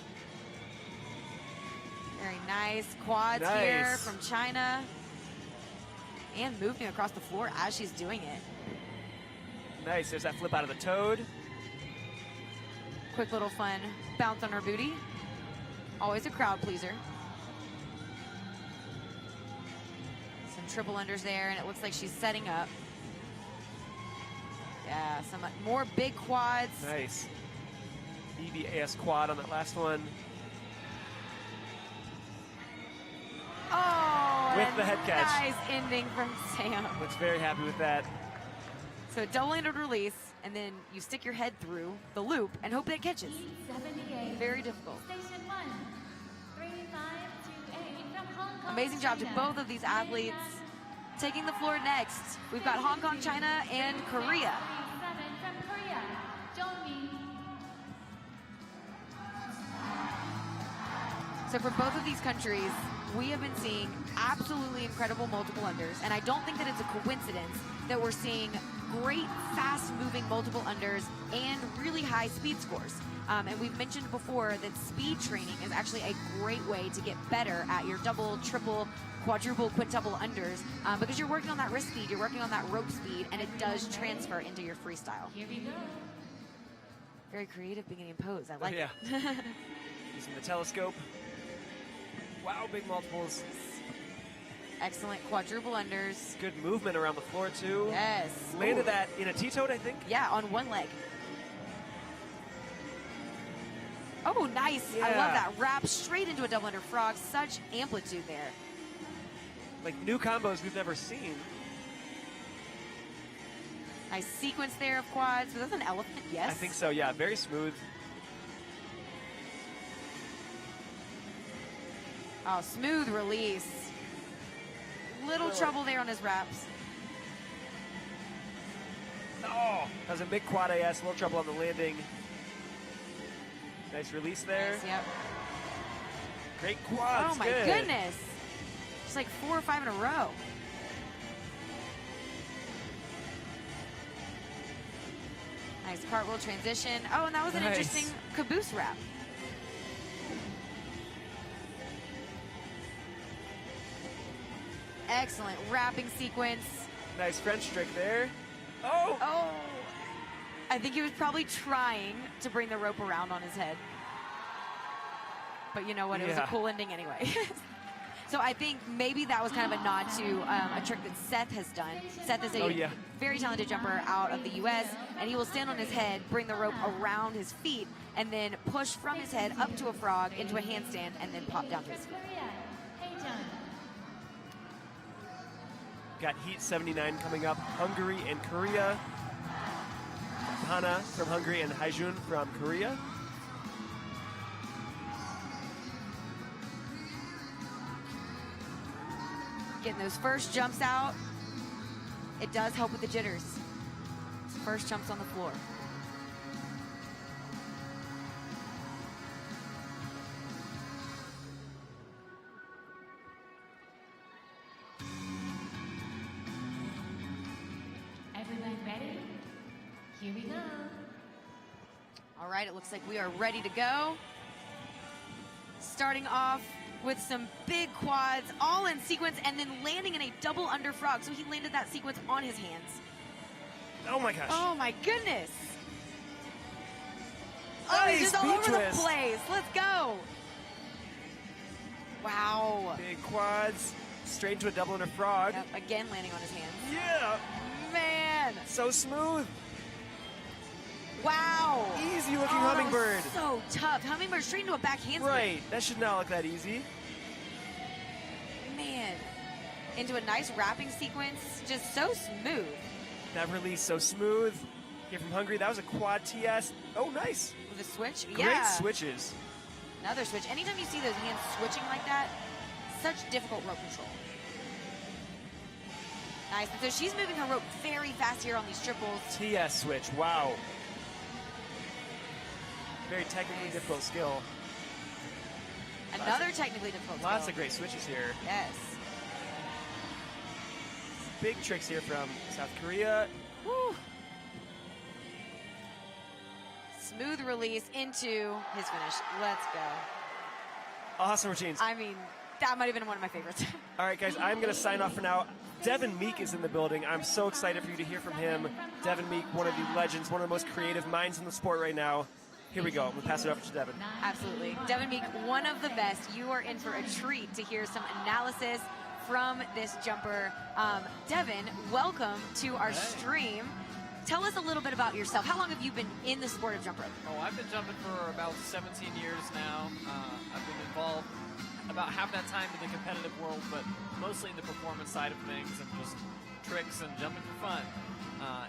Very nice. Quads Nice. here from China. And moving across the floor as she's doing it. Nice. There's that flip out of the toad. Quick little fun bounce on her booty. Always a crowd pleaser. Some triple unders there, and it looks like she's setting up. Yeah, some more big quads. Nice. EBAS quad on that last one. Oh, With and the head catch. Nice ending from Sam. Looks very happy with that. So double-handed release, and then you stick your head through the loop and hope that it catches. 78. Very difficult. Station 1, 3528 from Hong Kong. Amazing job to both of these athletes. Taking the floor next, we've got Hong Kong, China, and Korea. From Korea, Jongmin. So for both of these countries, we have been seeing absolutely incredible multiple unders, and I don't think that it's a coincidence that we're seeing great, fast-moving multiple unders and really high speed scores. And we've mentioned before that speed training is actually a great way to get better at your double, triple, quadruple, quintuple unders because you're working on that wrist speed, you're working on that rope speed, and it does transfer into your freestyle. Here we go. Very creative beginning pose. I like yeah. it. Using the telescope. Wow, big multiples. Excellent quadruple unders. Good movement around the floor, too. Yes. Landed Ooh. that in a T-toed, I think. Yeah, on one leg. Oh, nice. I love Yeah. that. Wrap straight into a double under frog. Such amplitude there. Like new combos we've never seen. Nice sequence there of quads. Was that an elephant? Yes. I think so, yeah. Very smooth. Oh, smooth release. Little trouble there on his wraps. Oh, that was a mid quad AS. A little trouble on the landing. Nice release there. Nice, yep. Great quads. Oh, my good. goodness. Just like 4 or 5 in a row. Nice cartwheel transition. Oh, and that was an Nice. interesting caboose wrap. Excellent wrapping sequence. Nice French trick there. Oh! Oh, I think he was probably trying to bring the rope around on his head. But you know what? It was a Yeah. cool ending anyway. So I think maybe that was kind of a nod to a trick that Seth has done. Seth is a very talented jumper out of the U.S., and he will stand on his head, bring the rope around his feet, and then push from his head up to a frog into a handstand, and then pop down to his feet. Korea, Haejun. Got Heat 79 coming up. Hungary and Korea. Hana from Hungary and Haejun from Korea. Getting those first jumps out, it does help with the jitters. First jumps on the floor. Everyone ready? Here we go. All right, it looks like we are ready to go. Starting off with some big quads, all in sequence, and then landing in a double under frog. So he landed that sequence on his hands. Oh my gosh. Oh my goodness. Oh, Nice he's just all beach over the twist. place. Let's go. Wow. Big quads. Straight into a double under frog. Yep, again landing on his hands. Yeah. Man. So smooth. Wow. Easy looking Oh, that was hummingbird. so tough. Hummingbird straight into a back handspring. Right. That should not look that easy. Man. Into a nice wrapping sequence. Just so smooth. That release so smooth. Here from Hungary, that was a quad TS. Oh, nice. With a switch. Great Yeah. switches. Another switch. Anytime you see those hands switching like that, such difficult rope control. Nice. And so she's moving her rope very fast here on these triples. TS switch. Wow. Very technically difficult skill. Another technically difficult Lots skill. of great switches here. Yes. Big tricks here from South Korea. Woo. Smooth release into his finish. Let's go. Awesome routines. I mean, that might have been one of my favorites. All right, guys, I'm going to sign off for now. Devin Meek is in the building. I'm so excited for you to hear from him. Devin Meek, one of the legends, one of the most creative minds in the sport right now. Here we go. We'll pass it over to Devin. Absolutely. Devin Meek, one of the best. You are in for a treat to hear some analysis from this jumper. Devin, welcome to our stream. Tell us a little bit about yourself. How long have you been in the sport of jump rope? Oh, I've been jumping for about 17 years now. I've been involved about half that time in the competitive world, but mostly in the performance side of things and just tricks and jumping for fun.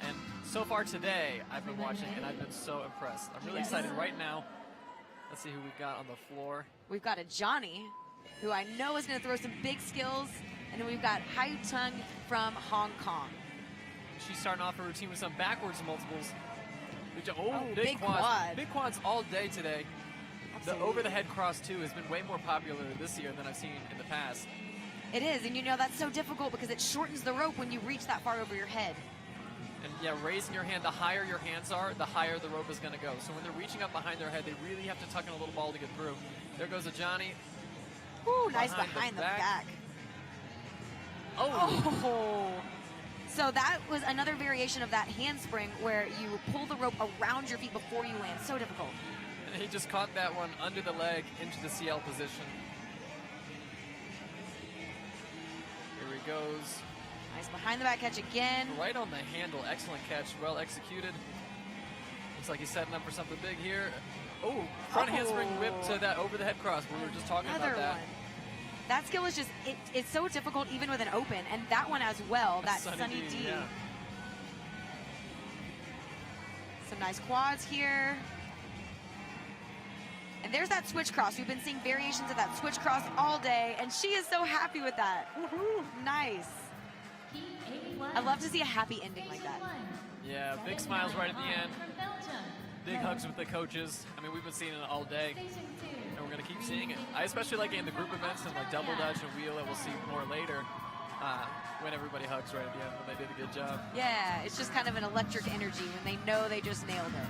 And so far today, I've been watching and I've been so impressed. I'm really excited right now. Let's see who we've got on the floor. We've got a Johnny who I know is going to throw some big skills. And then we've got Hai Tung from Hong Kong. She's starting off her routine with some backwards multiples. Oh, big quad. Big quads all day today. Absolutely. The over-the-head cross, too, has been way more popular this year than I've seen in the past. It is, and you know that's so difficult because it shortens the rope when you reach that far over your head. And yeah, raising your hand, the higher your hands are, the higher the rope is going to go. So when they're reaching up behind their head, they really have to tuck in a little ball to get through. There goes a Johnny. Ooh, nice behind the back. Oh. So that was another variation of that handspring where you pull the rope around your feet before you land. So difficult. And he just caught that one under the leg into the CL position. Here he goes. Nice behind the back catch again. Right on the handle. Excellent catch. Well executed. Looks like he's setting up for something big here. Oh, front handspring whip to that over the head cross. We were just talking about that. One. That skill is just, it's so difficult even with an open. And that one as well, that Sunny D. Yeah. Some nice quads here. And there's that switch cross. We've been seeing variations of that switch cross all day, and she is so happy with that. Woohoo! Nice. I love to see a happy ending like that. Yeah, big smiles right at the end. Big hugs with the coaches. I mean, we've been seeing it all day, and we're going to keep seeing it. I especially like it in the group events and like double dutch and wheel that we'll see more later when everybody hugs right at the end when they did a good job. Yeah, it's just kind of an electric energy when they know they just nailed it.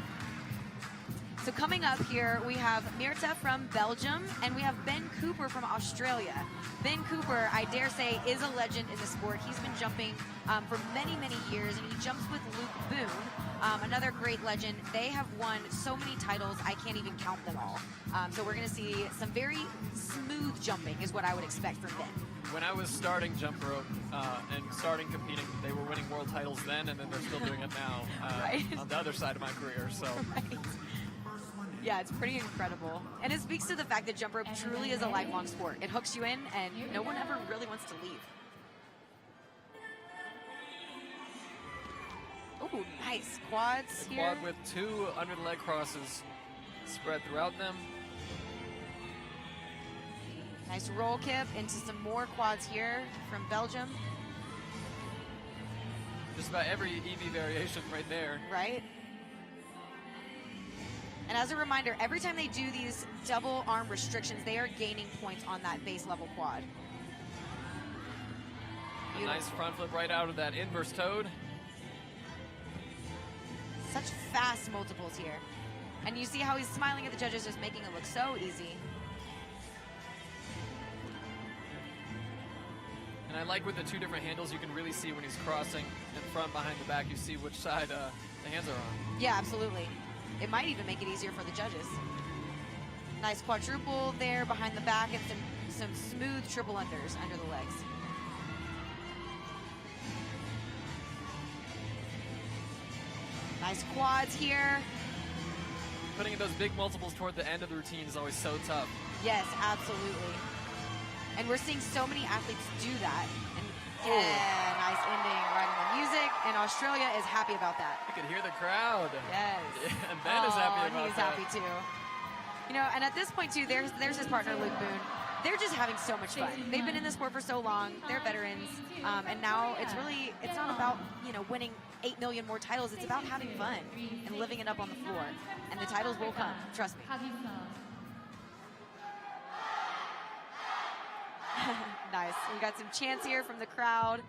So coming up here, we have Mirta from Belgium, and we have Ben Cooper from Australia. Ben Cooper, I dare say, is a legend in the sport. He's been jumping for many, many years, and he jumps with Luke Boone, another great legend. They have won so many titles, I can't even count them all. So we're going to see some very smooth jumping is what I would expect from Ben. When I was starting jump rope and starting competing, they were winning world titles then, and then they're still doing it now right. on the other side of my career. So. Right. Yeah, it's pretty incredible. And it speaks to the fact that jump rope truly is a lifelong sport. It hooks you in, and no one ever really wants to leave. Oh, nice. Quads here. Quad with 2 under the leg crosses spread throughout them. Nice roll kip into some more quads here from Belgium. Just about every EV variation right there. Right. And as a reminder, every time they do these double arm restrictions, they are gaining points on that base level quad. A nice front flip right out of that inverse toad. Such fast multiples here. And you see how he's smiling at the judges, just making it look so easy. And I like with the 2 different handles, you can really see when he's crossing in front, behind the back, you see which side the hands are on. Yeah, absolutely. It might even make it easier for the judges. Nice quadruple there behind the back and some smooth triple unders under the legs. Nice quads here. Putting in those big multiples toward the end of the routine is always so tough. Yes, absolutely. And we're seeing so many athletes do that. And yeah, nice ending right on the music. And Australia is happy about that. You can hear the crowd. Yes. And Ben is happy about he's that. happy too. You know, and at this point too, there's his partner Luke Boone. They're just having so much fun. They've been in the sport for so long. They're veterans, and now it's not about winning 8 million more titles. It's about having fun and living it up on the floor. And the titles will come. Trust me. Nice. We got some chants here from the crowd.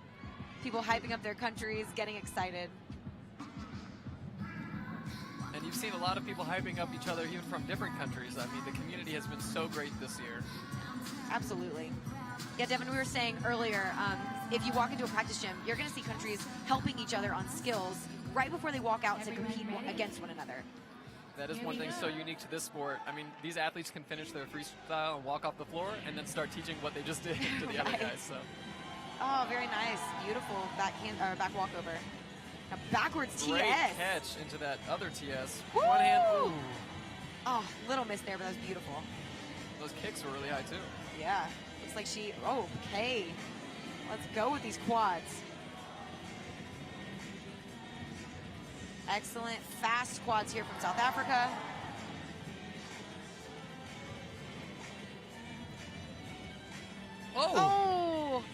People hyping up their countries, getting excited. And you've seen a lot of people hyping up each other even from different countries. I mean, the community has been so great this year. Absolutely. Yeah, Devin, we were saying earlier, if you walk into a practice gym, you're going to see countries helping each other on skills right before they walk out to compete against one another. That is one thing so unique to this sport. I mean, these athletes can finish their freestyle and walk off the floor and then start teaching what they just did to the other guys. So. Oh, very nice. Beautiful back walkover. Now backwards TS. Great catch into that other TS. Woo! One hand. Ooh. Oh, little miss there, but that was beautiful. Those kicks were really high, too. Yeah. Looks like she... Oh, okay. Let's go with these quads. Excellent. Fast quads here from South Africa. Oh! Oh!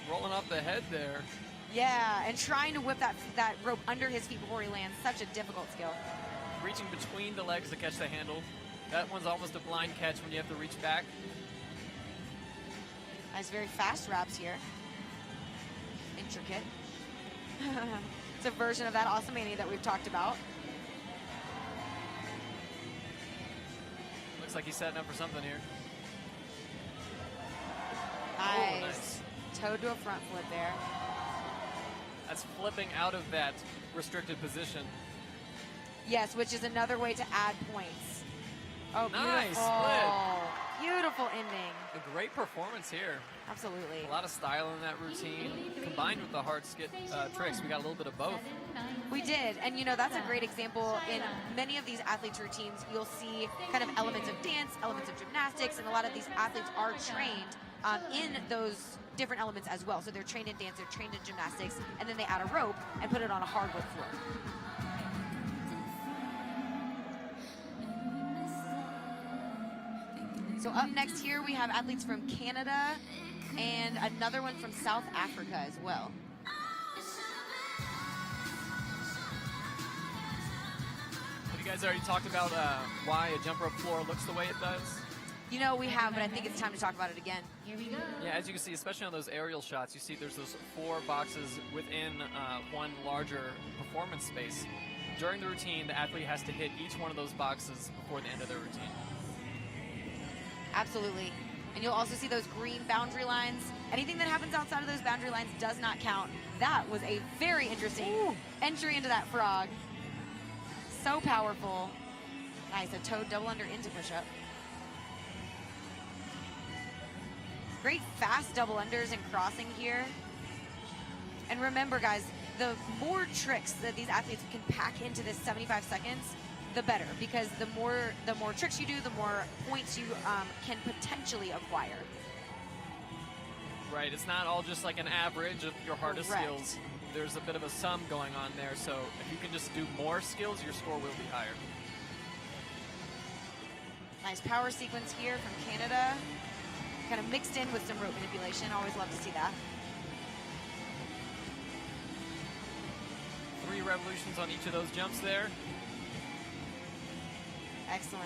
Rolling off the head there. Yeah, and trying to whip that rope under his feet before he lands. Such a difficult skill. Reaching between the legs to catch the handle. That one's almost a blind catch when you have to reach back. Nice, very fast wraps here. Intricate. It's a version of that Awesomania that we've talked about. Looks like he's setting up for something here. Nice. Oh, nice. Toed to a front flip there. That's flipping out of that restricted position. Yes, which is another way to add points. Oh, Nice beautiful. split. Beautiful ending. A great performance here. Absolutely. A lot of style in that routine, combined with the hard skit tricks. We got a little bit of both. We did, and you know, that's a great example. In many of these athletes' routines, you'll see kind of elements of dance, elements of gymnastics, and a lot of these athletes are trained in those different elements as well. So they're trained in dance, they're trained in gymnastics, and then they add a rope and put it on a hardwood floor. So up next here, we have athletes from Canada and another one from South Africa as well. Have you guys already talked about why a jump rope floor looks the way it does? You know, we have, but I think it's time to talk about it again. Here we go. Yeah, as you can see, especially on those aerial shots, you see there's those 4 boxes within one larger performance space. During the routine, the athlete has to hit each one of those boxes before the end of their routine. Absolutely. And you'll also see those green boundary lines. Anything that happens outside of those boundary lines does not count. That was a very interesting entry into that frog. So powerful. Nice, a toed double under into push-up. Great fast double unders and crossing here. And remember, guys, the more tricks that these athletes can pack into this 75 seconds, the better, because the more tricks you do, the more points you can potentially acquire. Right, it's not all just like an average of your hardest Correct. skills. There's a bit of a sum going on there, so if you can just do more skills, your score will be higher. Nice power sequence here from Canada. Kind of mixed in with some rope manipulation. Always love to see that. 3 revolutions on each of those jumps there. Excellent.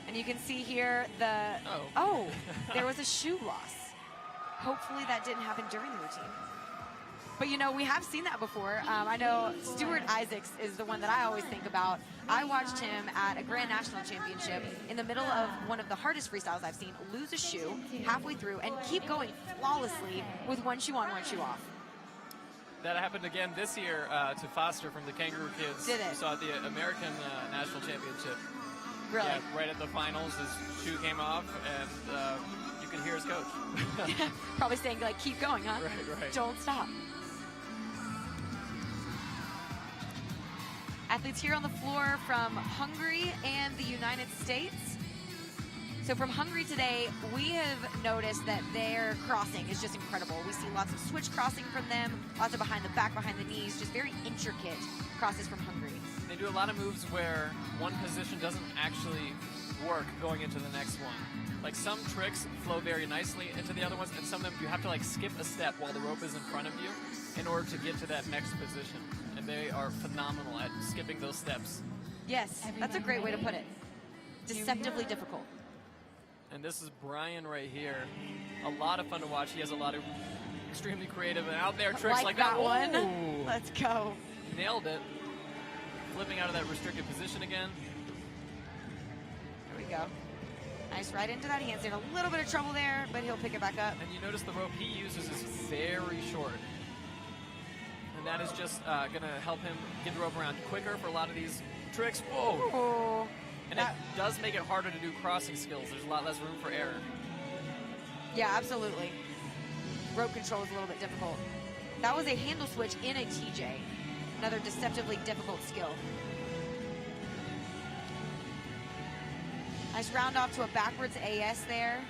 And you can see here the... Oh. There was a shoe loss. Hopefully that didn't happen during the routine. But you know, we have seen that before. I know Stuart Isaacs is the one that I always think about. I watched him at a Grand National Championship in the middle of one of the hardest freestyles I've seen, lose a shoe halfway through and keep going flawlessly with one shoe on, one shoe off. That happened again this year to Foster from the Kangaroo Kids. Did it? We saw at the American National Championship. Really? Yeah, right at the finals, his shoe came off, and you could hear his coach. Probably saying, like, keep going, huh? Right. Don't stop. Athletes here on the floor from Hungary and the United States. So from Hungary today, we have noticed that their crossing is just incredible. We see lots of switch crossing from them, lots of behind the back, behind the knees, just very intricate crosses from Hungary. They do a lot of moves where one position doesn't actually work going into the next one. Like some tricks flow very nicely into the other ones, and some of them you have to like skip a step while the rope is in front of you in order to get to that next position. And they are phenomenal at skipping those steps. Yes, that's a great way to put it. Deceptively difficult. And this is Brian right here. A lot of fun to watch. He has a lot of extremely creative and out there tricks like that. one. Ooh. Let's go. Nailed it. Flipping out of that restricted position again. Here we go. Nice right into that handstand. A little bit of trouble there, but he'll pick it back up. And you notice the rope he uses is very short. And that is just going to help him get the rope around quicker for a lot of these tricks. Whoa! Oh, And it does make it harder to do crossing skills. There's a lot less room for error. yeah, absolutely. Rope control is a little bit difficult. That was a handle switch in a TJ. Another deceptively difficult skill. Nice round off to a backwards AS there.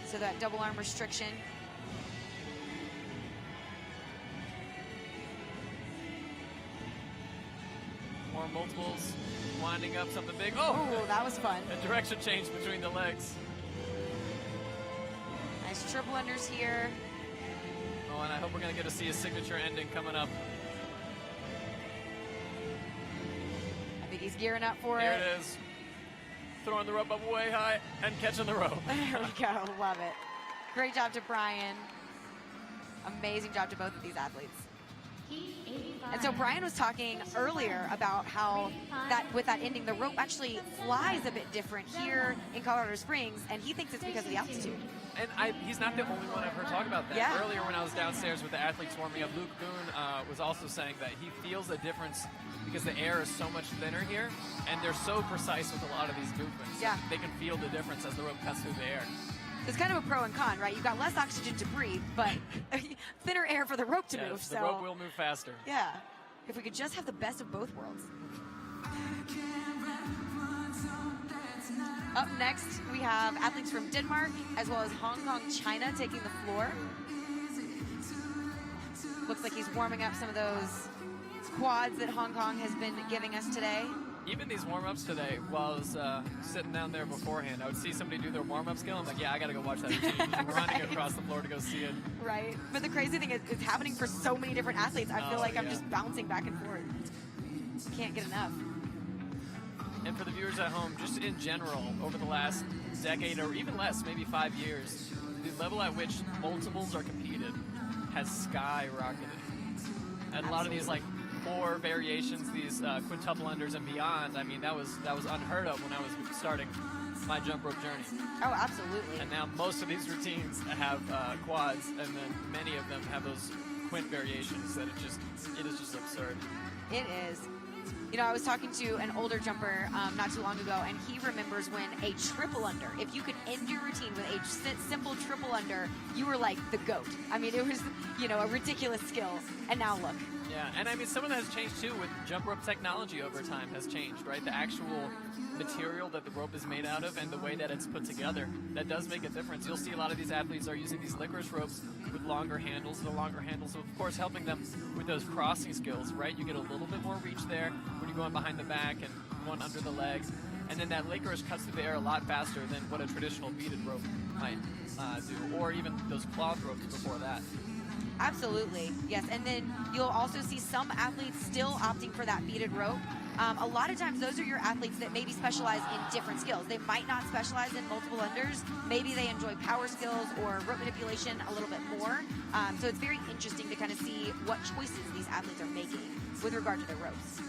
So that double arm restriction. More multiples, winding up something big. Oh, Oh, that was fun. a direction change between the legs. Nice triple unders here. Oh, and I hope we're going to get to see a signature ending coming up. I think he's gearing up for Here it. it is. Throwing the rope up way high and catching the rope. There we go. Love it. Great job to Brian. Amazing job to both of these athletes. And so Brian was talking earlier about how that with that ending, the rope actually flies a bit different here in Colorado Springs, and he thinks it's because of the altitude. And he's not the only one I've heard talk about that. Yeah. Earlier when I was downstairs with the athletes warming up, Luke Boone was also saying that he feels a difference because the air is so much thinner here, and they're so precise with a lot of these movements. Yeah. They can feel the difference as the rope cuts through the air. It's kind of a pro and con, right? You've got less oxygen to breathe, but thinner air for the rope to Yeah, move. the rope will move faster. Yeah. If we could just have the best of both worlds. Up next, we have athletes from Denmark as well as Hong Kong, China taking the floor. Looks like he's warming up some of those quads that Hong Kong has been giving us today. Even these warm-ups today, while I was sitting down there beforehand, I would see somebody do their warm-up skill. I'm like, yeah, I got to go watch that routine. I'm running across the floor to go see it. Right. But the crazy thing is, it's happening for so many different athletes. I feel like I'm yeah. just bouncing back and forth. Can't get enough. And for the viewers at home, just in general, over the last decade or even less, maybe 5 years, the level at which multiples are competed has skyrocketed. And a lot of these, like, 4 variations, these quintuple unders and beyond, I mean, that was unheard of when I was starting my jump rope journey. Oh, absolutely. And now most of these routines have quads, and then many of them have those quint variations that it is just absurd. It is. You know, I was talking to an older jumper not too long ago, and he remembers when a triple under, if you could end your routine with a simple triple under, you were like the GOAT. I mean, it was, you know, a ridiculous skill. And now look. Yeah, and I mean, some of that has changed too with jump rope technology over time has changed, right? The actual material that the rope is made out of and the way that it's put together, that does make a difference. You'll see a lot of these athletes are using these licorice ropes with longer handles, the longer handles, of course, helping them with those crossing skills, right? You get a little bit more reach there when you're going behind the back and going under the legs. And then that licorice cuts through the air a lot faster than what a traditional beaded rope might do, or even those cloth ropes before that. Absolutely, yes. And then you'll also see some athletes still opting for that beaded rope. A lot of times those are your athletes that maybe specialize in different skills. They might not specialize in multiple unders. Maybe they enjoy power skills or rope manipulation a little bit more. So it's very interesting to kind of see what choices these athletes are making with regard to their ropes.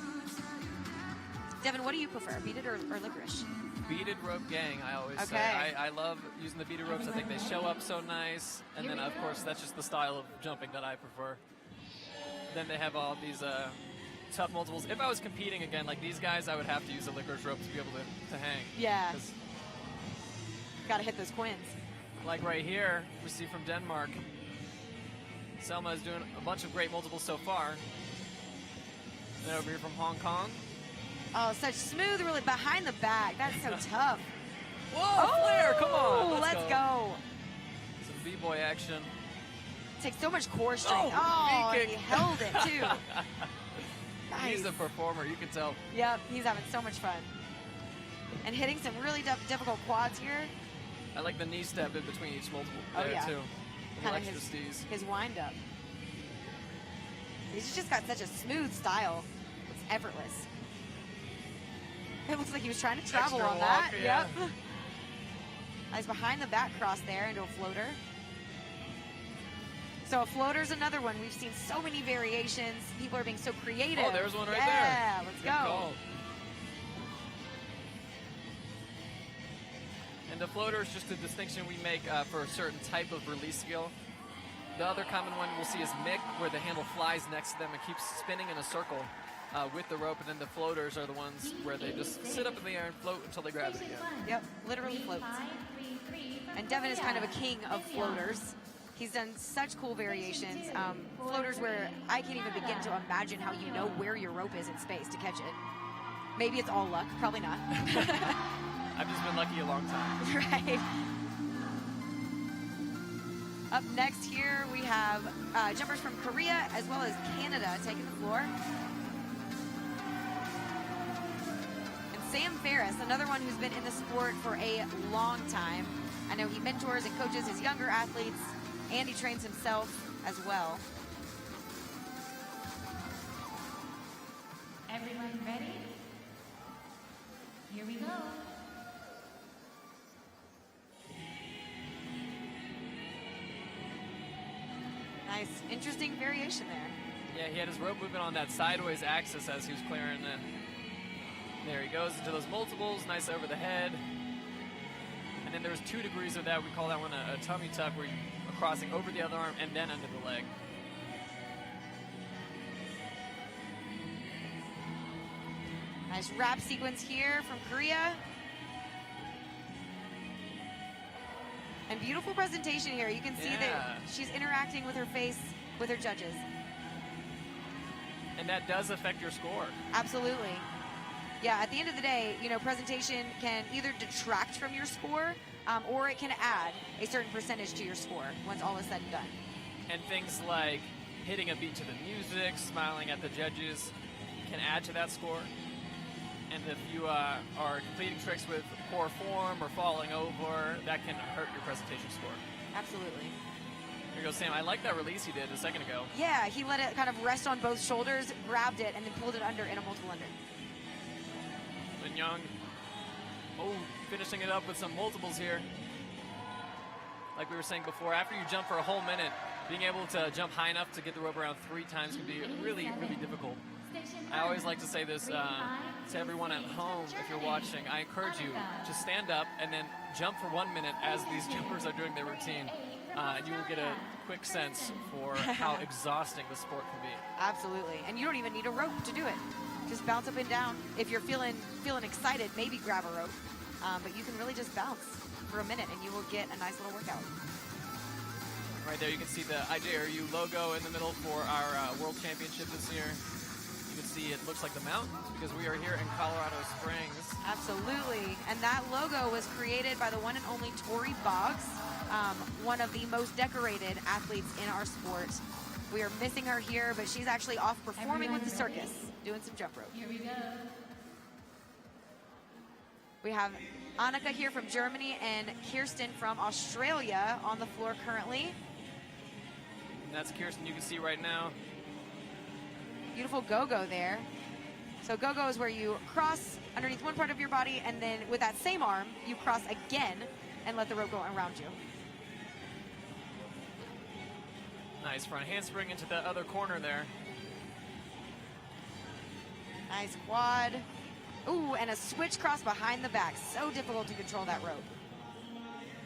Devin, what do you prefer, beaded or licorice? Beaded rope gang, I always say. Okay. I love using the beaded ropes. I think they show up so nice. And then, of course, that's just the style of jumping that I prefer. Then they have all these tough multiples. If I was competing again, like these guys, I would have to use a licorice rope to be able to hang. Yeah. Got to hit those quins. Like right here, we see from Denmark, Selma is doing a bunch of great multiples so far. Then over here from Hong Kong. Oh, such smooth, really behind the back. That's so tough. Whoa, Flair, come on. Let's go. Some B-boy action. Takes so much core strength. Oh, and he held it, too. Nice. He's a performer, you can tell. Yep, he's having so much fun. And hitting some really difficult quads here. I like the knee step in between each multiple Oh, there, yeah. too. Kind of Extra steez. his wind up. He's just got such a smooth style. It's effortless. It looks like he was trying to travel Extra on walk, that. yeah. Yep. Nice behind the back cross there into a floater. So a floater's another one. We've seen so many variations. People are being so creative. Oh, there's one right there. Yeah, let's Good go. call. And the floater is just a distinction we make for a certain type of release skill. The other common one we'll see is Mick, where the handle flies next to them and keeps spinning in a circle with the rope. And then the floaters are the ones where they just sit up in the air and float until they grab it again. Yep, literally floats. And Devin is kind of a king of floaters. He's done such cool variations. Floaters where I can't even begin to imagine how you know where your rope is in space to catch it. Maybe it's all luck, probably not. I've just been lucky a long time. Right. Up next here we have jumpers from Korea as well as Canada taking the floor. And Sam Ferris, another one who's been in the sport for a long time. I know he mentors and coaches his younger athletes, and he trains himself as well. Everyone ready? Here we go. Nice, interesting variation there. Yeah, he had his rope movement on that sideways axis as he was clearing it. There he goes into those multiples, nice over the head. And then there was 2 degrees of that. We call that one a tummy tuck, where you're crossing over the other arm and then under the leg. Nice wrap sequence here from Korea. And beautiful presentation here. You can see that she's interacting with her face with her judges. And that does affect your score. Absolutely. Yeah, at the end of the day, you know, presentation can either detract from your score or it can add a certain percentage to your score once all is said and done. And things like hitting a beat to the music, smiling at the judges can add to that score. And if you are completing tricks with poor form or falling over, that can hurt your presentation score. Absolutely. Here goes Sam. I like that release he did a second ago. Yeah, he let it kind of rest on both shoulders, grabbed it, and then pulled it under in a multiple under. Lin Young, finishing it up with some multiples here. Like we were saying before, after you jump for a whole minute, being able to jump high enough to get the rope around 3 times can be really, really difficult. I always like to say this to everyone at home, if you're watching. I encourage you to stand up and then jump for 1 minute as these jumpers are doing their routine. And you will get a quick sense for how exhausting the sport can be. Absolutely. And you don't even need a rope to do it. Just bounce up and down. If you're feeling excited, maybe grab a rope. But you can really just bounce for a minute and you will get a nice little workout. Right there, you can see the IJRU logo in the middle for our World Championship this year. You can see it looks like the mountains because we are here in Colorado Springs. Absolutely. And that logo was created by the one and only Tori Boggs, one of the most decorated athletes in our sport. We are missing her here, but she's actually off performing with the circus, doing some jump rope. Here we go. We have Annika here from Germany and Kirsten from Australia on the floor currently. And that's Kirsten you can see right now. Beautiful go-go there. So go-go is where you cross underneath one part of your body, and then with that same arm, you cross again and let the rope go around you. Nice front handspring into the other corner there. Nice quad. Ooh, and a switch cross behind the back. So difficult to control that rope.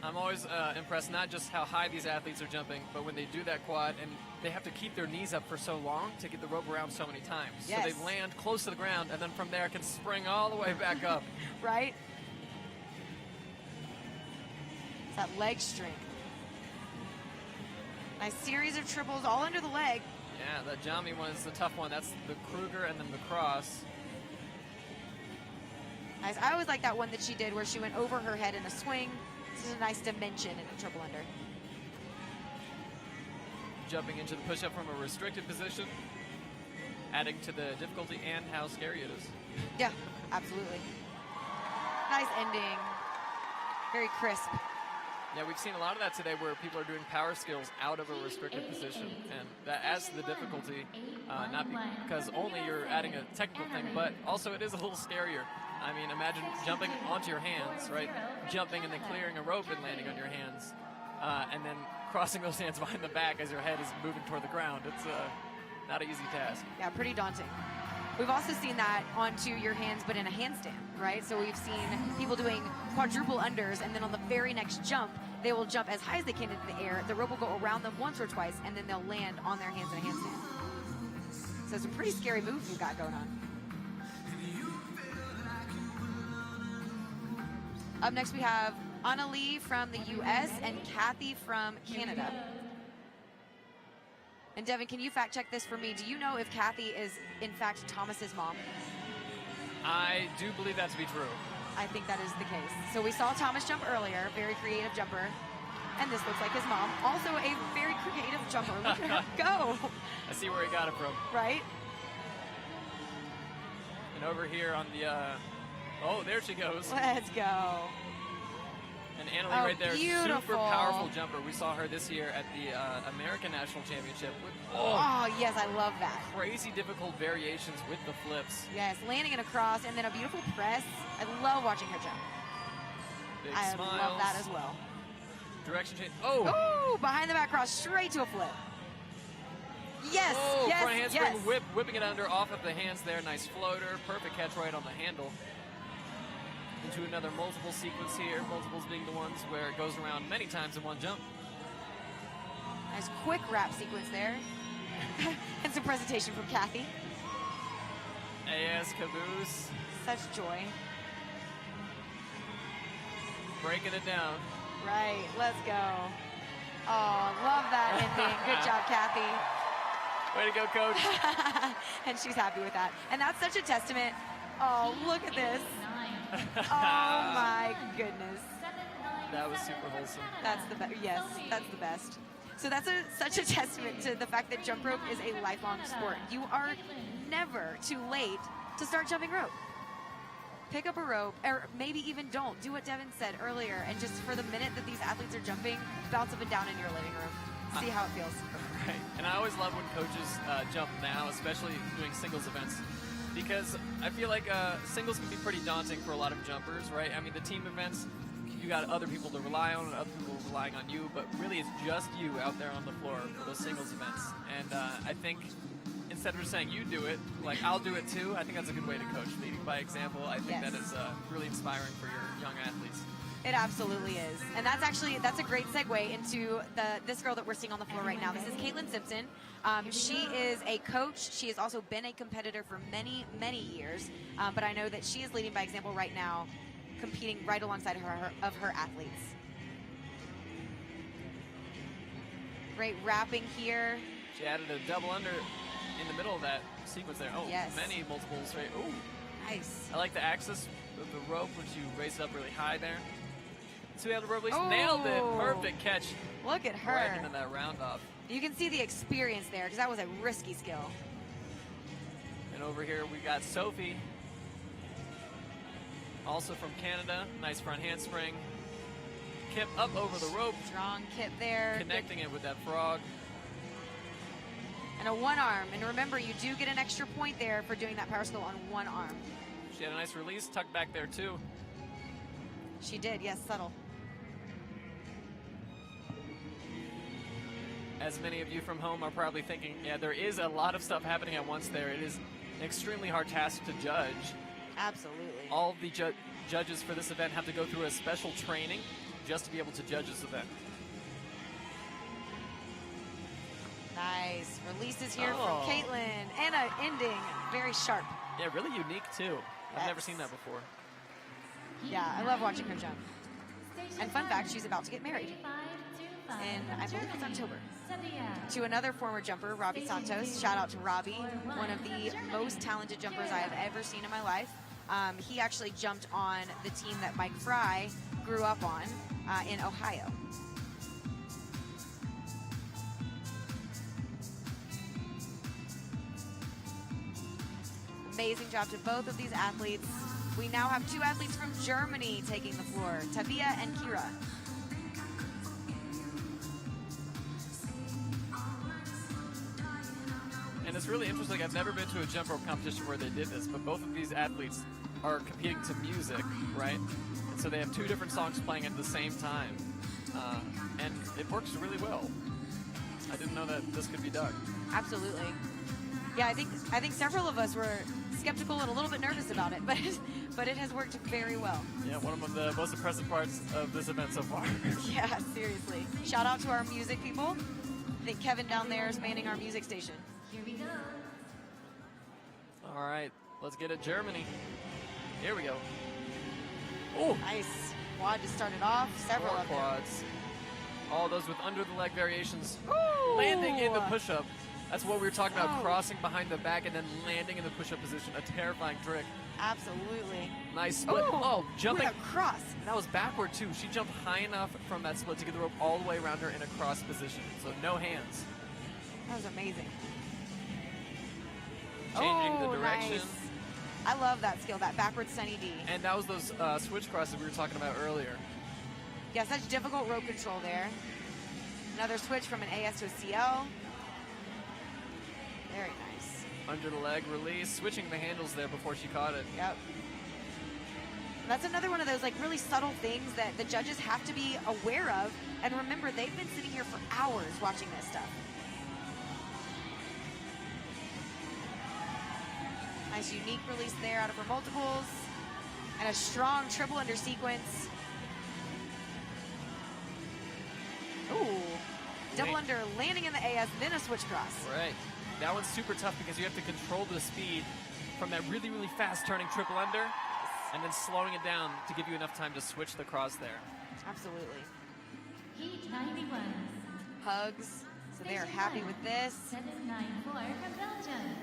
I'm always impressed not just how high these athletes are jumping, but when they do that quad and they have to keep their knees up for so long to get the rope around so many times. Yes. So they land close to the ground and then from there can spring all the way back up. Right? It's that leg strength. Nice series of triples all under the leg. Yeah, the Jami one is the tough one. That's the Kruger and then the cross. Nice. I always like that one that she did where she went over her head in a swing. This is a nice dimension in a triple under. Jumping into the push-up from a restricted position, adding to the difficulty and how scary it is. Yeah, absolutely. Nice ending. Very crisp. Yeah, we've seen a lot of that today where people are doing power skills out of a restricted position, and that adds to the difficulty, not because only you're adding a technical thing, but also it is a little scarier. I mean, imagine jumping onto your hands, right? Jumping and then clearing a rope and landing on your hands, and then crossing those hands behind the back as your head is moving toward the ground. It's not an easy task. Yeah, pretty daunting. We've also seen that onto your hands, but in a handstand, right? So we've seen people doing quadruple unders, and then on the very next jump, they will jump as high as they can into the air. The rope will go around them once or twice, and then they'll land on their hands in a handstand. So some pretty scary moves we've got going on. Up next, we have Anna Lee from the U.S. and Kathy from Canada. And Devin, can you fact check this for me? Do you know if Kathy is, in fact, Thomas's mom? I do believe that to be true. I think that is the case. So we saw Thomas jump earlier, very creative jumper. And this looks like his mom, also a very creative jumper. Look at her go. I see where he got it from. Right? And over here on the, oh, there she goes. Let's go. And Annalie right there, beautiful. super powerful jumper. We saw her this year at the American National Championship with Oh, yes, I love that. crazy difficult variations with the flips. Yes, landing it across and then a beautiful press. I love watching her jump. Big I smiles. love that as well. Direction change. Oh! Oh, behind the back cross, straight to a flip. Yes, Oh, yes, front handspring yes. whipping it under off of the hands there. Nice floater. Perfect catch right on the handle. Into another multiple sequence here. Multiples being the ones where it goes around many times in one jump. Nice quick wrap sequence there. And some presentation from Kathy. AS Caboose Such joy. breaking it down. Right, let's go. Oh, love that ending. Good job, Kathy. Way to go, coach. And she's happy with that. And that's such a testament. Oh, look at this. Oh my goodness. That was super wholesome. That's the best. Yes, that's the best. So that's such a testament to the fact that jump rope is a lifelong sport. You are never too late to start jumping rope. Pick up a rope, or maybe even don't. Do what Devin said earlier, and just for the minute that these athletes are jumping, bounce up and down in your living room. See how it feels. Right. And I always love when coaches jump now, especially doing singles events, because I feel like singles can be pretty daunting for a lot of jumpers, right? I mean, the team events, you got other people to rely on and other people relying on you, but really it's just you out there on the floor for those singles events. And I think instead of just saying you do it, like I'll do it too, I think that's a good way to coach. Leading by example, I think Yes. that is really inspiring for your young athletes. It absolutely is. And that's a great segue into this girl that we're seeing on the floor right now. This is Caitlin Simpson. She is a coach. She has also been a competitor for many, many years. But I know that she is leading by example right now, competing right alongside her athletes. Great wrapping here. She added a double under in the middle of that sequence there. Oh, Yes. many multiples. Right. Oh, Nice. I like the axis of the rope, which you raised up really high there. So we have the rope release. Oh. Nailed it. Perfect catch. Look at Right her. into that round off. You can see the experience there because that was a risky skill. And over here we got Sophie, also from Canada. Nice front handspring. Kip up over the rope, Strong kip there. connecting it with that frog. And a one arm. And remember, you do get an extra point there for doing that power skill on one arm. She had a nice release, tucked back there too. She did, yes, subtle. As many of you from home are probably thinking, yeah, there is a lot of stuff happening at once there. It is an extremely hard task to judge. Absolutely. All of the judges for this event have to go through a special training just to be able to judge this event. Nice. Releases here Oh. from Caitlin. And an ending. Very sharp. Yeah, really unique too. I've never Yes. seen that before. Yeah, I love watching her jump. And fun fact, she's about to get married in, I believe it's October, to another former jumper, Robbie Santos. Shout out to Robbie, one of the most talented jumpers I have ever seen in my life. He actually jumped on the team that Mike Fry grew up on in Ohio. Amazing job to both of these athletes. We now have two athletes from Germany taking the floor, Tavia and Kira. And it's really interesting. I've never been to a jump rope competition where they did this, but both of these athletes are competing to music, right? And so they have two different songs playing at the same time. And it works really well. I didn't know that this could be done. Absolutely. Yeah, I think several of us were skeptical and a little bit nervous about it, but it has worked very well. Yeah, one of the most impressive parts of this event so far. Yeah, seriously. Shout out to our music people. I think Kevin down there is manning our music station. Here we go. All right, let's get it, Germany. Here we go. Oh, Nice. Quad to start it off. Several four of them. quads. All those with under the leg variations. Ooh. Landing in the push-up. That's what we were talking about, Oh. crossing behind the back and then landing in the push-up position. A terrifying trick. Absolutely. Nice split. Ooh. Oh, jumping. What a cross. That was backward too. She jumped high enough from that split to get the rope all the way around her in a cross position. So no hands. That was amazing. Changing Oh, the direction. nice. I love that skill, that backward Sunny D. And that was those switch crosses we were talking about earlier. Yeah, such difficult rope control there. Another switch from an AS to a CL. Very nice. Under the leg release, switching the handles there before she caught it. Yep. That's another one of those like really subtle things that the judges have to be aware of. And remember, they've been sitting here for hours watching this stuff. Nice unique release there out of her multiples. And a strong triple under sequence. Ooh. Double under landing in the AS, then a switch cross. Right. That one's super tough because you have to control the speed from that really, really fast turning triple under and then slowing it down to give you enough time to switch the cross there. Absolutely. Heat 91. Hugs. So they are happy with this. 794 from Belgium.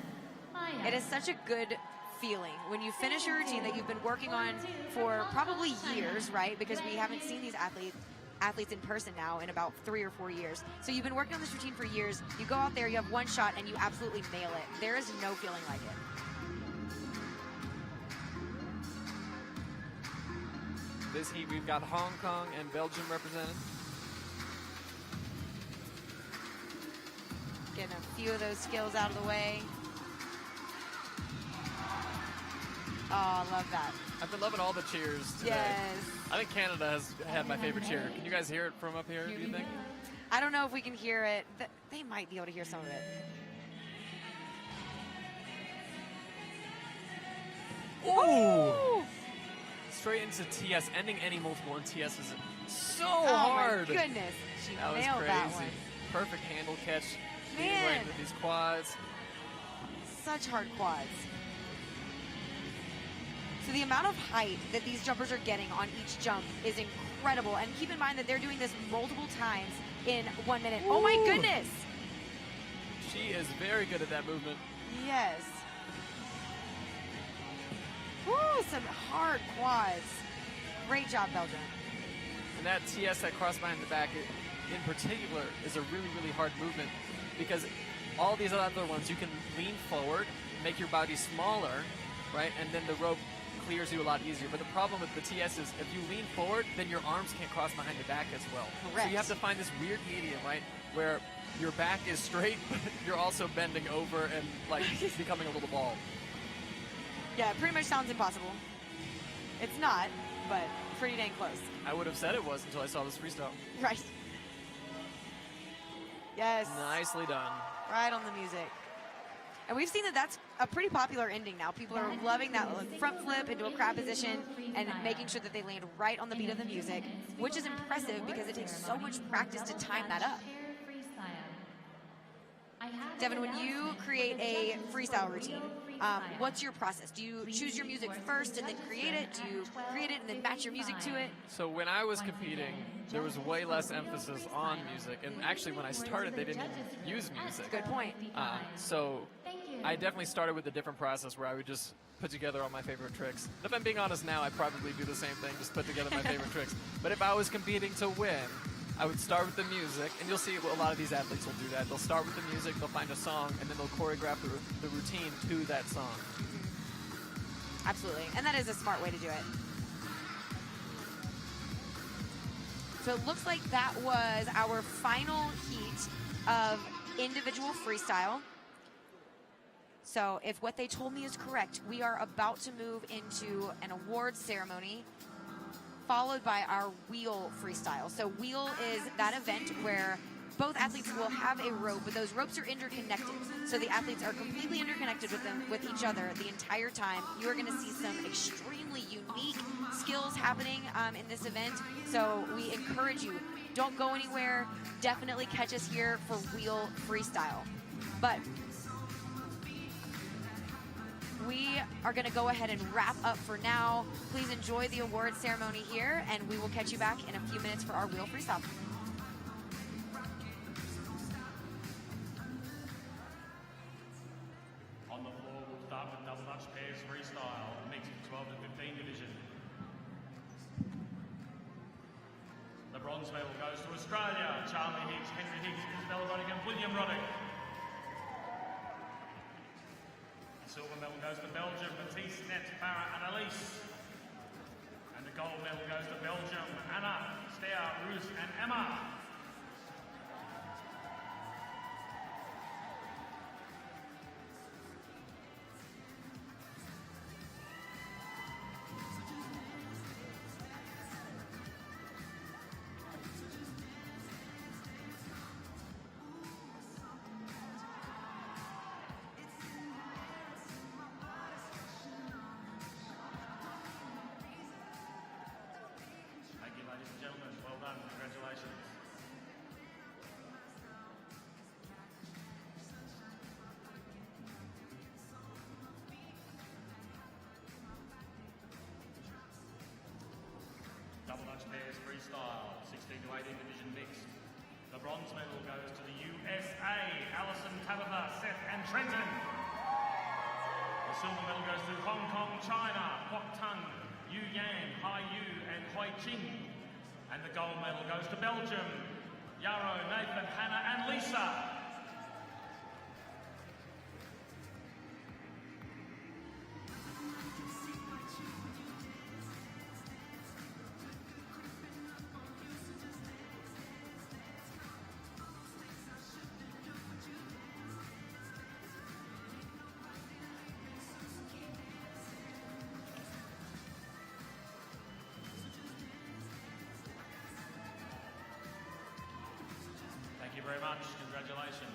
Maya. It is such a good feeling when you finish a routine that you've been working on for probably years, right? Because we haven't seen these athletes in person now in about 3 or 4 years. So you've been working on this routine for years. You go out there, you have one shot, and you absolutely nail it. There is no feeling like it. This heat, we've got Hong Kong and Belgium represented. Getting a few of those skills out of the way. Oh, I love that. I've been loving all the cheers today. Yes. I think Canada has had my favorite cheer. Can you guys hear it from up here, do you think? I don't know if we can hear it. They might be able to hear some of it. Ooh! Straight into TS, ending any multiple in TS is so hard. Oh my goodness. She That was nailed crazy. that one. Perfect handle catch. Leading Man. right into these quads. Such hard quads. So the amount of height that these jumpers are getting on each jump is incredible. And keep in mind that they're doing this multiple times in 1 minute. Oh my Ooh. goodness. She is very good at that movement. Yes. Woo, some hard quads. Great job, Belgium. And that TS, that cross behind the back, in particular, is a really, really hard movement because all these other ones, you can lean forward, make your body smaller, right? And then the rope clears you a lot easier. But the problem with the TS is if you lean forward, then your arms can't cross behind the back as well. Correct. So you have to find this weird medium, right? Where your back is straight, but you're also bending over and like becoming a little ball. Yeah, it pretty much sounds impossible. It's not, but pretty dang close. I would have said it was until I saw this freestyle. Right. Yes. Nicely done. Right on the music. And we've seen that that's a pretty popular ending now. People are loving that front flip into a crab position and making sure that they land right on the beat of the music, which is impressive because it takes so much practice to time that up. Devin, when you create a freestyle routine, what's your process? Do you choose your music first and then create it? Do you create it and then match your music to it? So when I was competing, there was way less emphasis on music. And actually, when I started, they didn't use music. Good point. So I definitely started with a different process where I would just put together all my favorite tricks. If I'm being honest now, I'd probably do the same thing, just put together my favorite tricks. But if I was competing to win, I would start with the music, and you'll see a lot of these athletes will do that. They'll start with the music, they'll find a song, and then they'll choreograph the routine to that song. Absolutely, and that is a smart way to do it. So it looks like that was our final heat of individual freestyle. So if what they told me is correct, we are about to move into an awards ceremony followed by our wheel freestyle. So wheel is that event where both athletes will have a rope, but those ropes are interconnected. So the athletes are completely interconnected with each other the entire time. You are going to see some extremely unique skills happening in this event. So we encourage you, don't go anywhere. Definitely catch us here for wheel freestyle. But we are going to go ahead and wrap up for now. Please enjoy the award ceremony here, and we will catch you back in a few minutes for our wheel freestyle. On the floor, we'll start with double Dutch pairs freestyle, mixed 12 to 15 division. The bronze medal goes to Australia, Charlie Hicks, Henry Hicks, Isabella Roddick and William Roddick. The silver medal goes to Belgium, Matisse, Net, Farah and Elise. And the gold medal goes to Belgium, Anna, Stea, Roos and Emma. Thank you, ladies and gentlemen. Well done. Congratulations. Double Dutch pairs freestyle, 16 to 18 division mixed. The bronze medal goes to the USA, Alison, Tabitha, Seth and Trenton. The silver medal goes to Hong Kong, China, Kwok Tung, Yu Yang, Hai Yu and Hui Ching. And the gold medal goes to Belgium, Yarrow, Nathan, Hannah and Lisa. Thank you very much. Congratulations.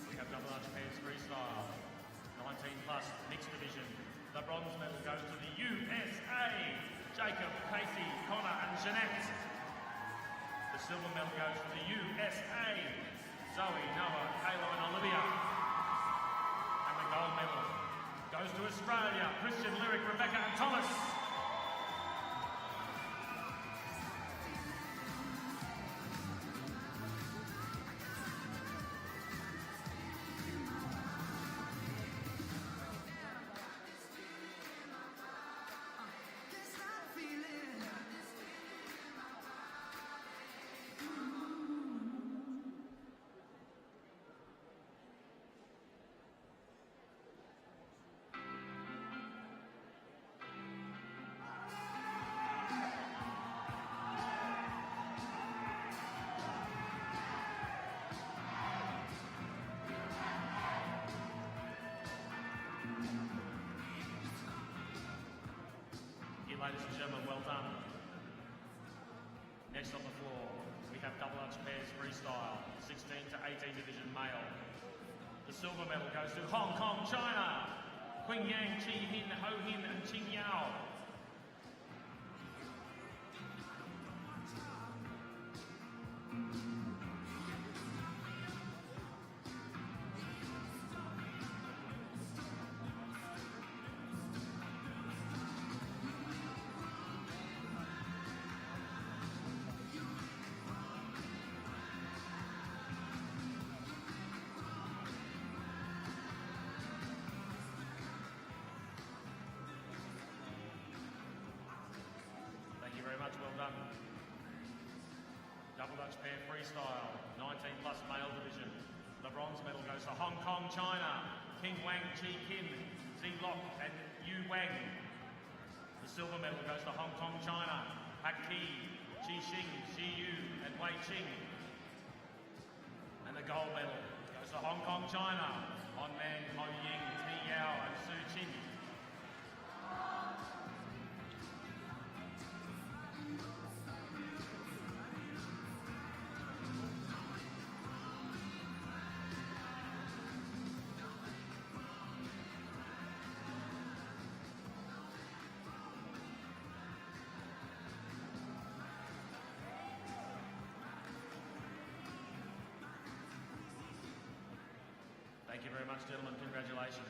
We have double Dutch pairs freestyle, 19 plus mixed division. The bronze medal goes to the USA, Jacob, Casey, Connor and Jeanette. The silver medal goes to the USA, Zoe, Noah, Caleb and Olivia. And the gold medal goes to Australia, Christian, Lyric, Rebecca and Thomas. Ladies and gentlemen, well done. Next on the floor, we have double Dutch pairs freestyle, 16 to 18 division male. The silver medal goes to Hong Kong, China, Qing Yang, Chi Hin, Ho Hin and Qing Yao. Thank you very much, well done. Double Dutch pair freestyle, 19 plus male division. The bronze medal goes to Hong Kong, China, King Wang, Chi Kin, Zi Lok and Yu Wang. The silver medal goes to Hong Kong, China, Pak Ki, Chi Xing, Xi Yu and Wei Qing. And the gold medal goes to Hong Kong, China, On Man, Ho Ying, Ti Yao and Su Qin. Thank you very much, gentlemen. Congratulations.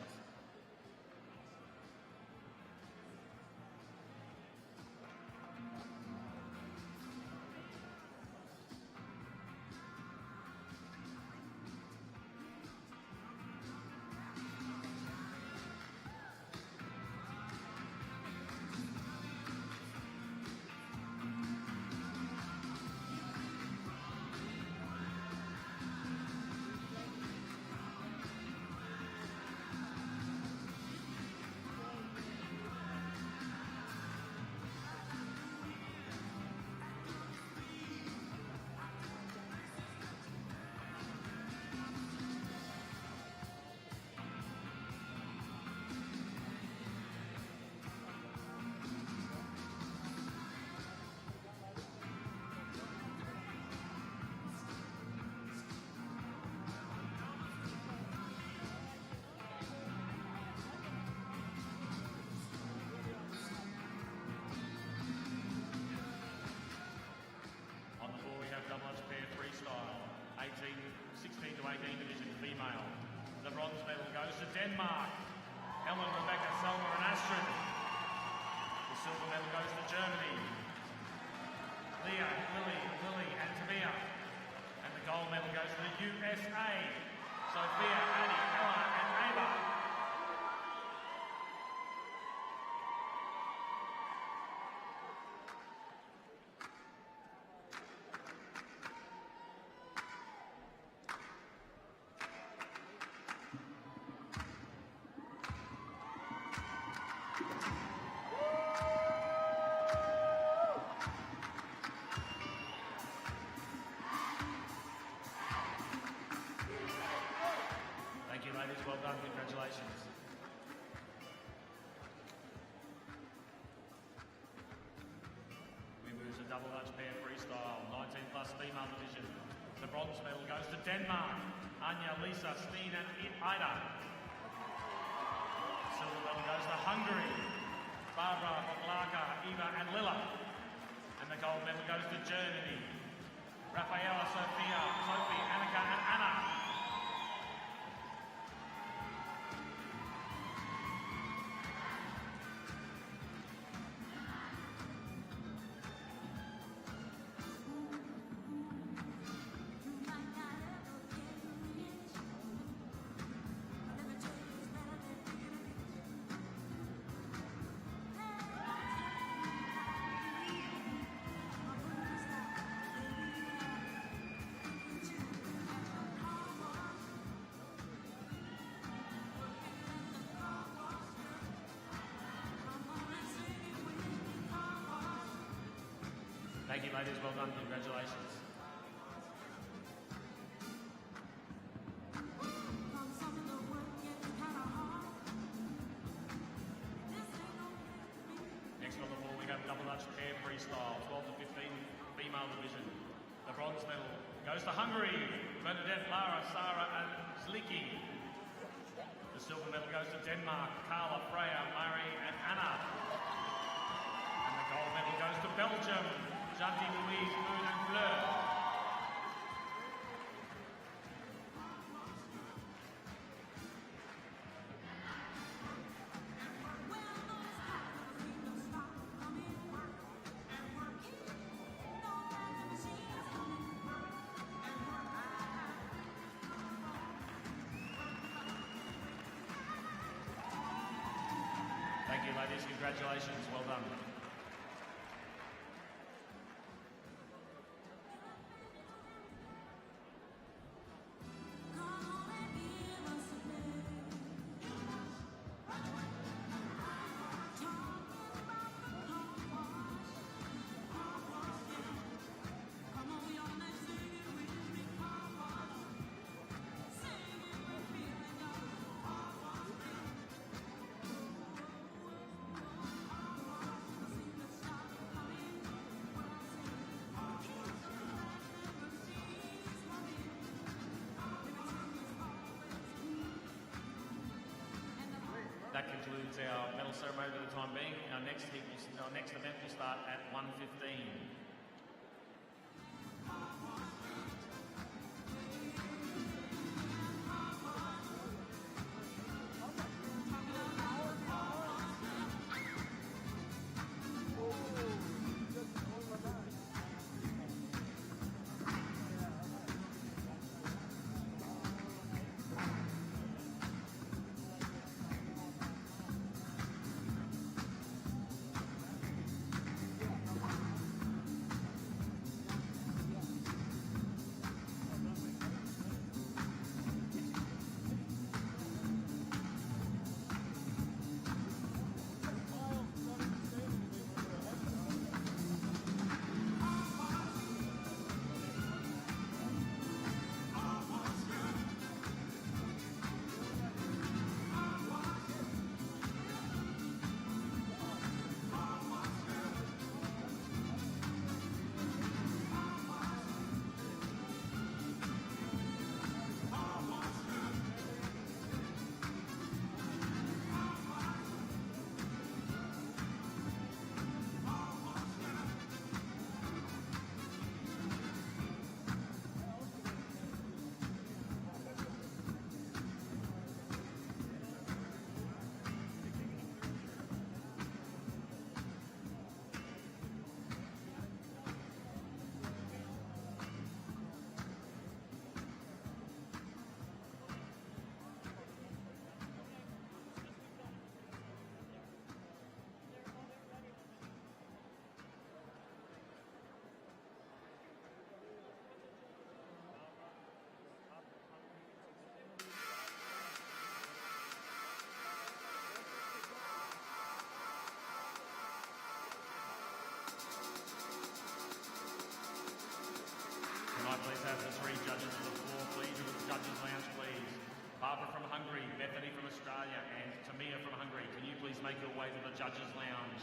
goes to Denmark. Ellen, Rebecca, Selma and Astrid. The silver medal goes to Germany. Leah, Lily and Tabia. And the gold medal goes to the USA. Sophia, Addie, Ella and Ava. Thank you, ladies. Well done. Congratulations. We move to double Dutch pair freestyle, 19 plus female division. The bronze medal goes to Denmark. Anya, Lisa, Steen and Ida. Silver medal goes to Hungary. Barbara, Boglaka, Eva and Lilla. And the gold medal goes to Germany. Rafaela, Sophia, Sophie, Annika and Anna. Thank you, ladies. Well done. Congratulations. Next on the ball, we have double Dutch pair freestyle, 12 to 15 female division. The bronze medal goes to Hungary. Bernadette, Lara, Sarah and Zliki. The silver medal goes to Denmark. Carla, Freya, Murray and Anna. And the gold medal goes to Belgium. Janti, Louise, Moon and Fleur. Thank you, ladies. Congratulations. Well done. That concludes our medal ceremony for the time being. Our next event will start at 1:15. make your way to the judges' lounge.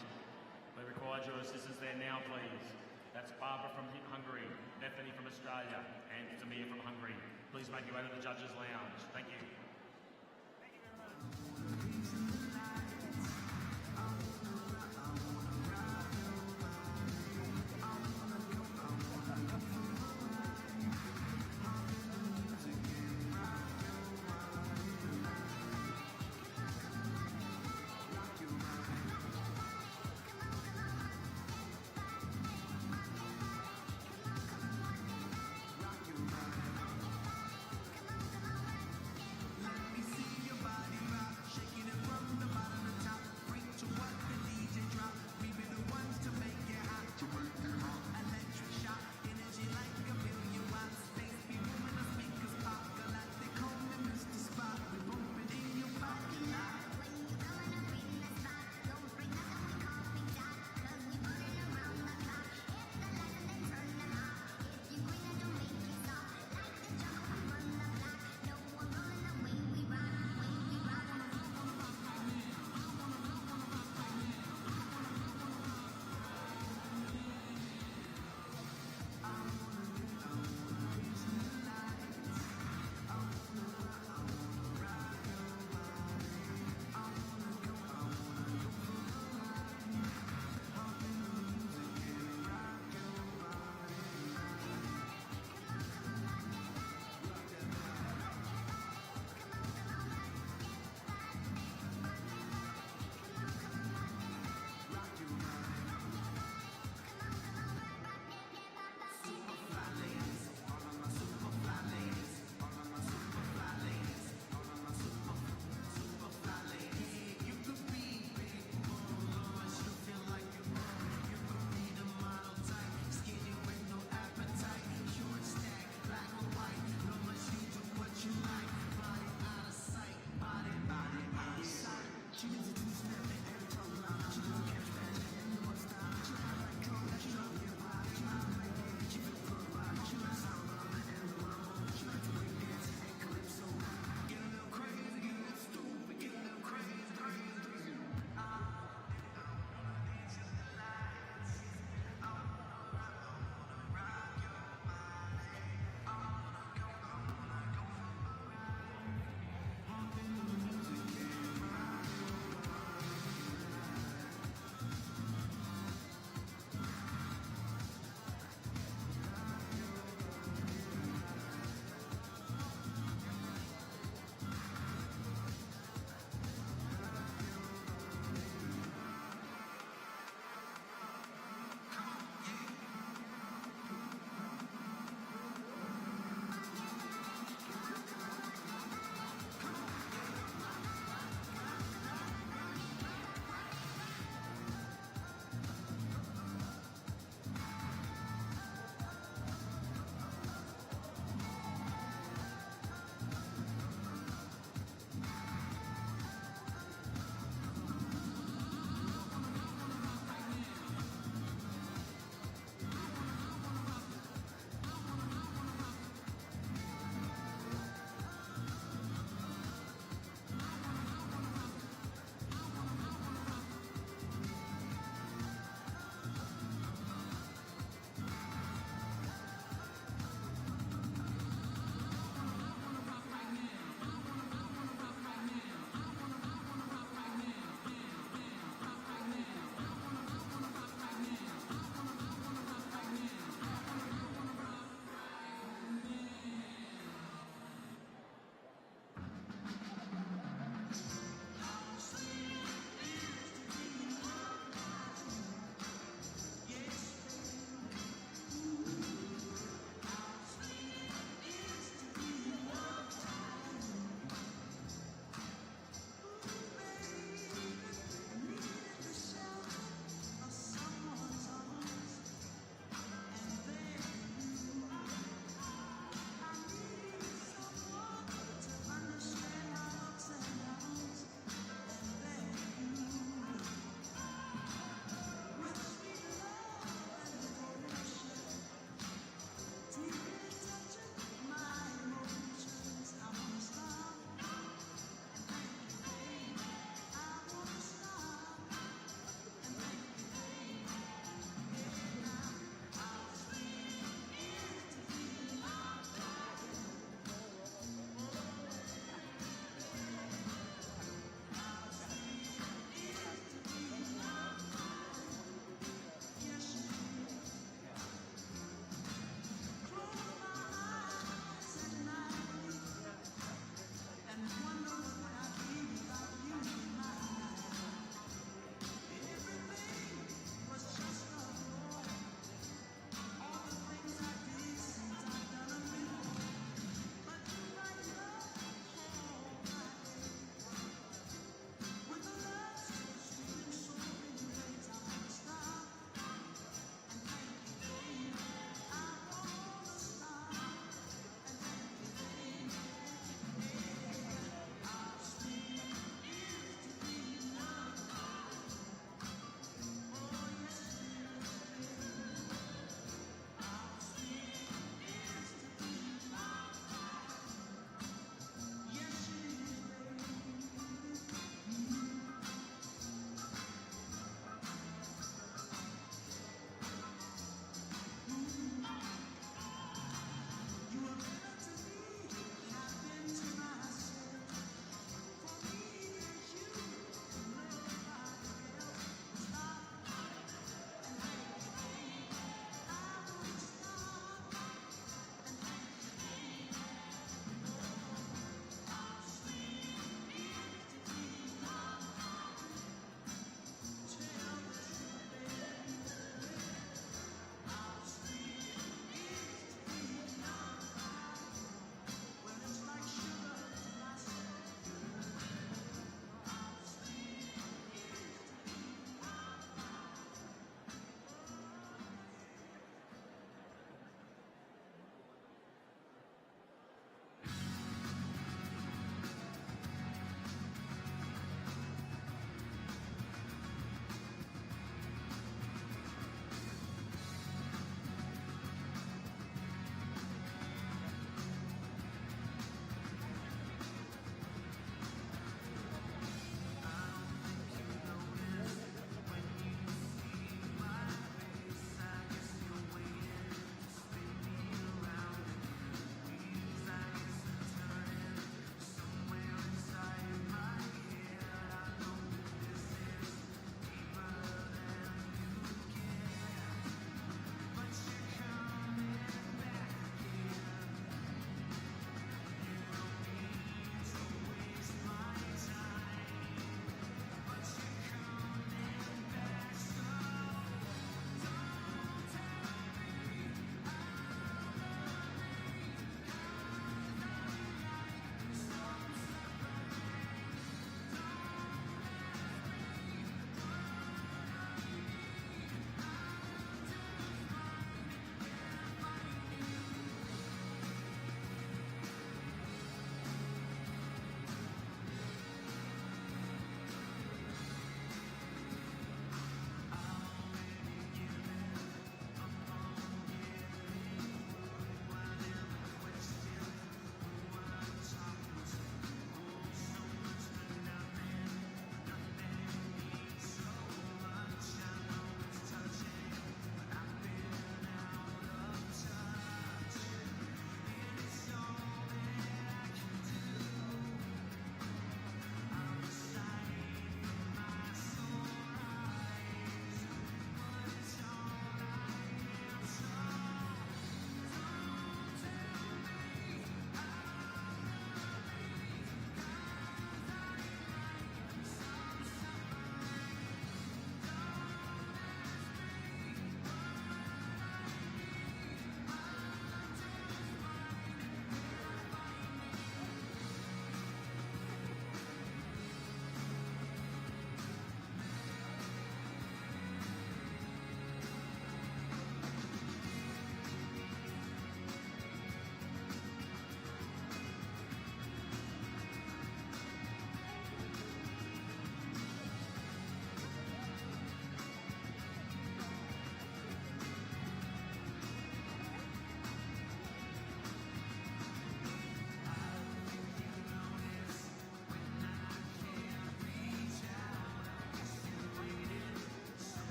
We require your assistance there now, please. That's Barbara from Hungary, Bethany from Australia, and Tamir from Hungary. Please make your way to the judges' lounge. Thank you.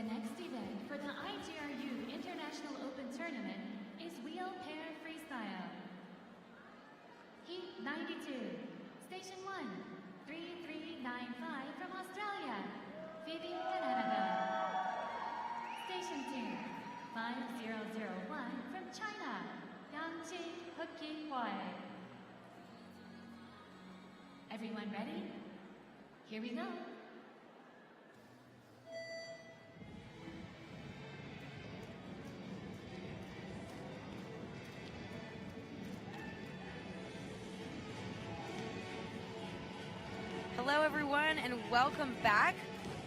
next event for the IGRU International Open Tournament is Wheel Pair Freestyle. Heat 92, Station 1, 3395 from Australia, Phoebe Canada. Station 2, 5001 from China, Yangqi Hookie Huai. Everyone ready? Here we go. Hello, everyone, and welcome back.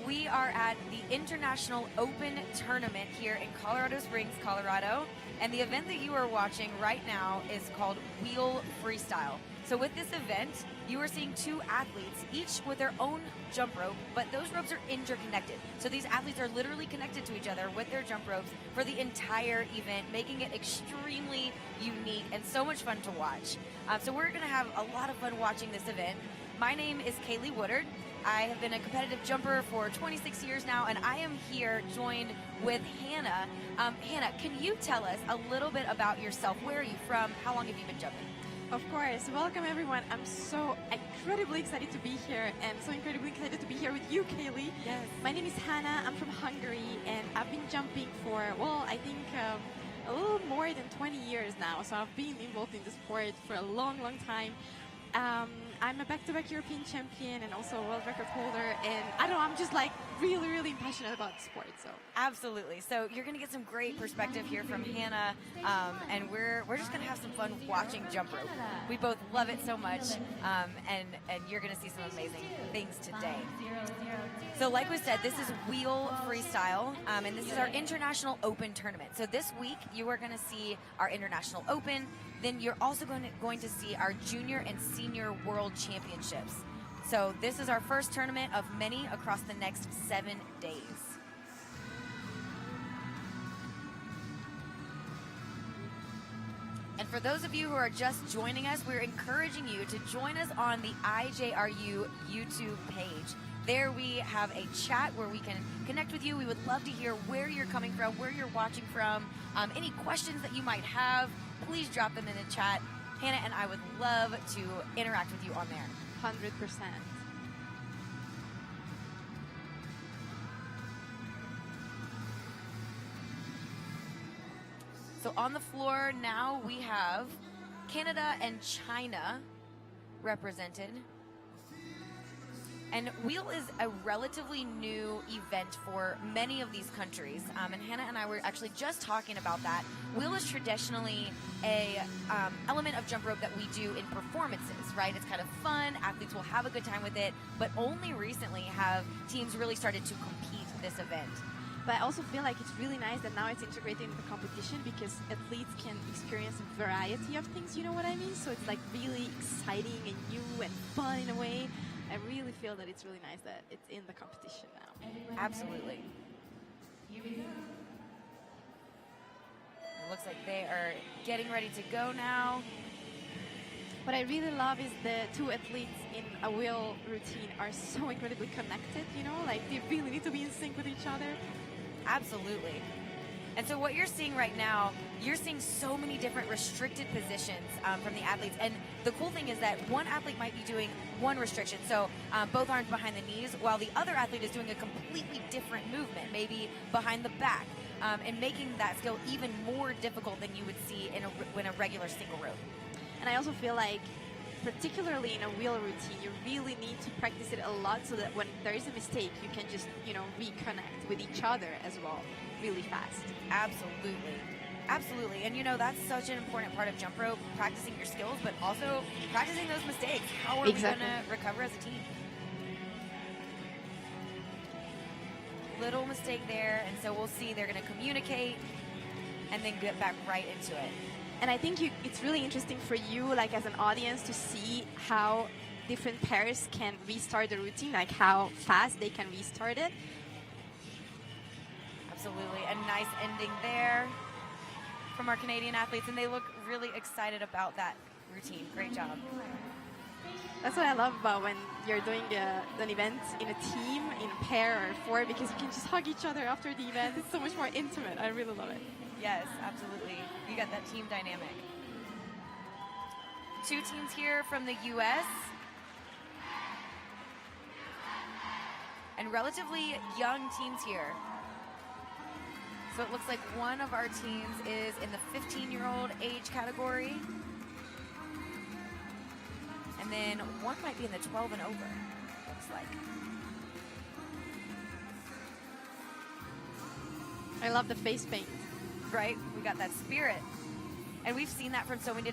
We are at the International Open Tournament here in Colorado Springs, Colorado, and the event that you are watching right now is called Wheel Freestyle. So with this event, you are seeing two athletes, each with their own jump rope, but those ropes are interconnected. So these athletes are literally connected to each other with their jump ropes for the entire event, making it extremely unique and so much fun to watch. So we're going to have a lot of fun watching this event. My name is Kaylee Woodard. I have been a competitive jumper for 26 years now, and I am here joined with Hannah. Hannah, can you tell us a little bit about yourself? Where are you from? How long have you been jumping? Of course. Welcome, everyone. I'm so incredibly excited to be here, and so incredibly excited to be here with you, Kaylee. Yes. My name is Hannah. I'm from Hungary, and I've been jumping for, well, I think a little more than 20 years now. So I've been involved in the sport for a long, long time. I'm a back-to-back European champion and also a world record holder, and I don't know, I'm just like really, really passionate about sport. So Absolutely. So you're going to get some great perspective here from Hannah, and we're just going to have some fun watching jump rope. We both love it so much, and you're going to see some amazing things today. So like we said, this is Wheel Freestyle, and this is our International Open Tournament. So this week, you are going to see our International Open. Then you're also going to see our Junior and Senior World Championships. So this is our first tournament of many across the next 7 days. And for those of you who are just joining us, we're encouraging you to join us on the IJRU YouTube page. There we have a chat where we can connect with you. We would love to hear where you're coming from, where you're watching from, any questions that you might have. Please drop them in the chat. Hannah and I would love to interact with you on there. 100%. So on the floor now we have Canada and China represented. And Wheel is a relatively new event for many of these countries. And Hannah and I were actually just talking about that. Wheel is traditionally a element of jump rope that we do in performances, right? It's kind of fun. Athletes will have a good time with it. But only recently have teams really started to compete this event. But I also feel like it's really nice that now it's integrated into the competition because athletes can experience a variety of things, you know what I mean? So it's like really exciting and new and fun in a way. I really feel that it's really nice that it's in the competition now. Absolutely. Here we go. It looks like they are getting ready to go now. What I really love is the two athletes in a wheel routine are so incredibly connected, you know, like they really need to be in sync with each other. Absolutely. And so what you're seeing right now, you're seeing so many different restricted positions from the athletes. And the cool thing is that one athlete might be doing one restriction, so both arms behind the knees, while the other athlete is doing a completely different movement, maybe behind the back, and making that skill even more difficult than you would see in a regular single rope. And I also feel like, particularly in a wheel routine, you really need to practice it a lot so that when there is a mistake, you can just, you know, reconnect with each other as well really fast. Absolutely. Absolutely. And, you know, that's such an important part of jump rope, practicing your skills, but also practicing those mistakes. How are we going to recover as a team? Little mistake there, and so we'll see. They're going to communicate and then get back right into it. And I think it's really interesting for you, like as an audience, to see how different pairs can restart the routine, like how fast they can restart it. Absolutely. A nice ending there from our Canadian athletes, and they look really excited about that routine. Great job. That's what I love about when you're doing an event in a team, in a pair or four, because you can just hug each other after the event. It's so much more intimate. I really love it. Yes, absolutely. You got that team dynamic. 2 teams here from the U.S. and relatively young teams here. So it looks like one of our teams is in the 15-year-old age category. And then one might be in the 12 and over, looks like. I love the face paint. Right? We got that spirit. And we've seen that from so many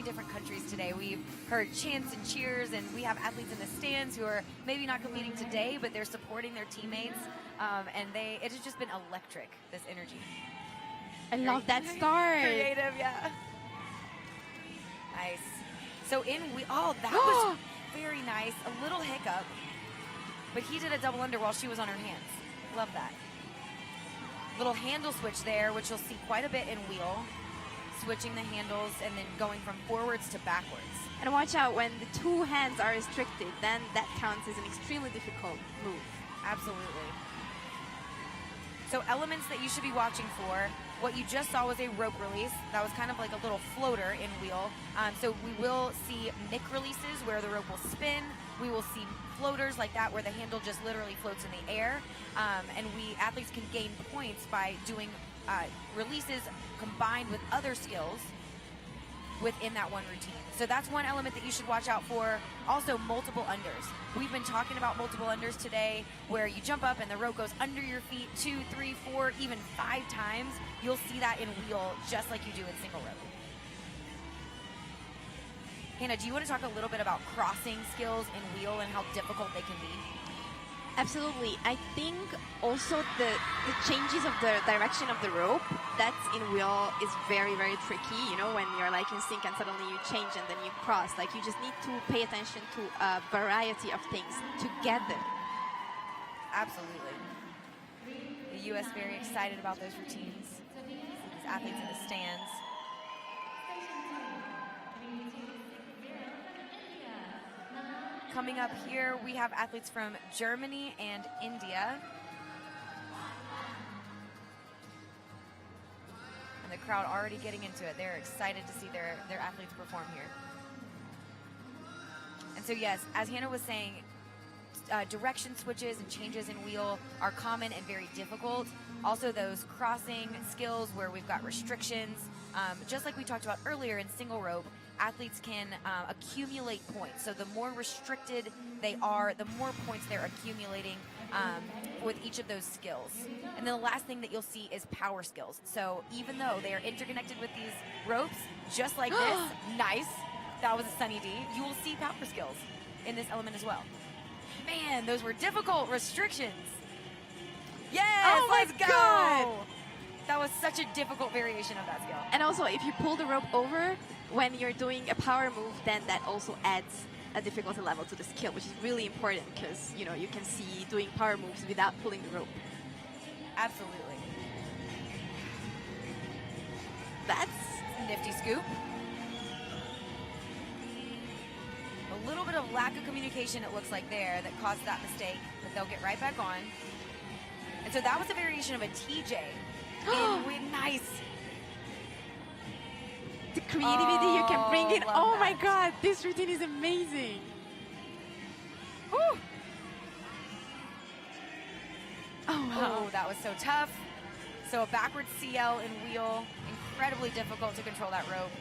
different countries today. We've heard chants and cheers, and we have athletes in the stands who are maybe not competing today, but they're supporting their teammates. And it has just been electric, this energy. I love that start. Creative, yeah. Nice. So that was very nice. A little hiccup, but he did a double under while she was on her hands. Love that. Little handle switch there, which you'll see quite a bit in wheel. Switching the handles and then going from forwards to backwards. And watch out, when the 2 hands are restricted, then that counts as an extremely difficult move. Absolutely. So elements that you should be watching for. What you just saw was a rope release. That was kind of like a little floater in wheel. So we will see Mick releases where the rope will spin. We will see floaters like that where the handle just literally floats in the air. And athletes can gain points by doing releases combined with other skills within that one routine. So that's one element that you should watch out for. Also, multiple unders. We've been talking about multiple unders today, where you jump up and the rope goes under your feet 2, 3, 4, even 5 times. You'll see that in wheel just like you do in single rope. Hannah, do you want to talk a little bit about crossing skills in wheel and how difficult they can be? Absolutely. I think also the changes of the direction of the rope, that's in wheel is very, very tricky. You know, when you're like in sync and suddenly you change and then you cross. Like, you just need to pay attention to a variety of things together. Absolutely. The U.S. very excited about those routines. These athletes in the stands. Coming up here, we have athletes from Germany and India. And the crowd already getting into it. They're excited to see their athletes perform here. And so yes, as Hannah was saying, direction switches and changes in wheel are common and very difficult. Also those crossing skills where we've got restrictions, just like we talked about earlier in single rope, athletes can accumulate points. So the more restricted they are, the more points they're accumulating with each of those skills. And then the last thing that you'll see is power skills. So even though they are interconnected with these ropes, just like this, nice, that was a Sunny D, you will see power skills in this element as well. Man, those were difficult restrictions. Yes, oh my let's go. God. That was such a difficult variation of that skill. And also, if you pull the rope over when you're doing a power move, then that also adds a difficulty level to the skill, which is really important because, you know, you can see doing power moves without pulling the rope. Absolutely. That's a nifty scoop. A little bit of lack of communication, it looks like there, that caused that mistake, but they'll get right back on. And so that was a variation of a TJ. Nice. The creativity you can bring in. Oh my God, this routine is amazing. Woo. Oh, wow. Oh, that was so tough. So a backwards CL in wheel, incredibly difficult to control that rope.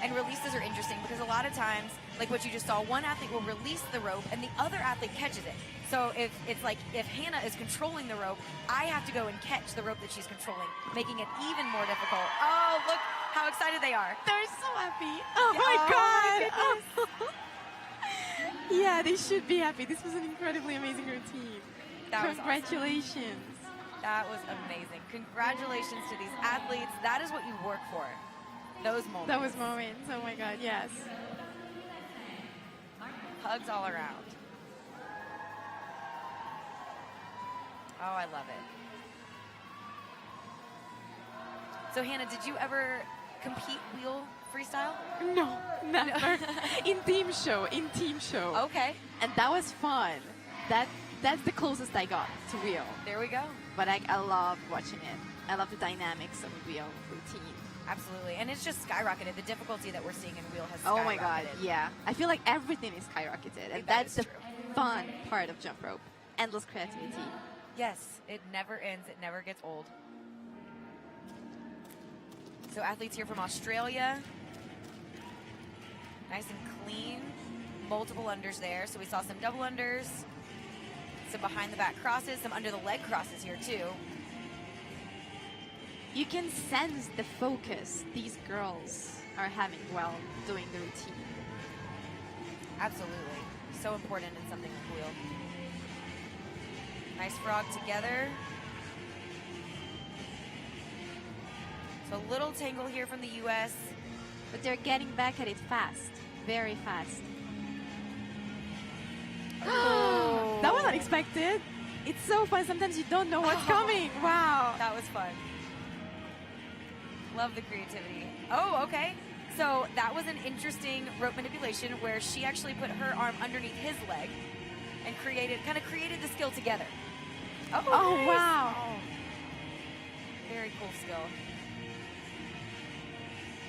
And releases are interesting because a lot of times, like what you just saw, one athlete will release the rope and the other athlete catches it. So if it's like, if Hannah is controlling the rope, I have to go and catch the rope that she's controlling, making it even more difficult. Oh, look how excited they are. They're so happy. Oh my God. Oh. Yeah, they should be happy. This was an incredibly amazing routine. Congratulations. Awesome. That was amazing. Congratulations to these athletes. That is what you work for. Those moments. Those moments. Oh my God, yes. Hugs all around. Oh, I love it. So Hannah, did you ever compete wheel freestyle? No, never. In team show. Okay, And that was fun. That's the closest I got to wheel. there we go. But I love watching it. I love the dynamics of wheel routine. Absolutely, and it's just skyrocketed. The difficulty that we're seeing in wheel has skyrocketed. Oh my god, yeah. I feel like everything is skyrocketed. And That that's is the true. fun part of jump rope. Endless creativity. Yes, it never ends. It never gets old. So athletes here from Australia. Nice and clean. Multiple unders there. So we saw some double unders, some behind the back crosses, some under the leg crosses here too. You can sense the focus these girls are having while doing the routine. Absolutely. So important in something like wheel. Nice frog together. So a little tangle here from the U.S. But they're getting back at it fast. Very fast. That was unexpected. It's so fun. Sometimes you don't know what's coming. Wow. That was fun. Love the creativity. Oh, okay. So that was an interesting rope manipulation where she actually put her arm underneath his leg and kind of created the skill together. Oh, nice. wow. Oh. Very cool skill.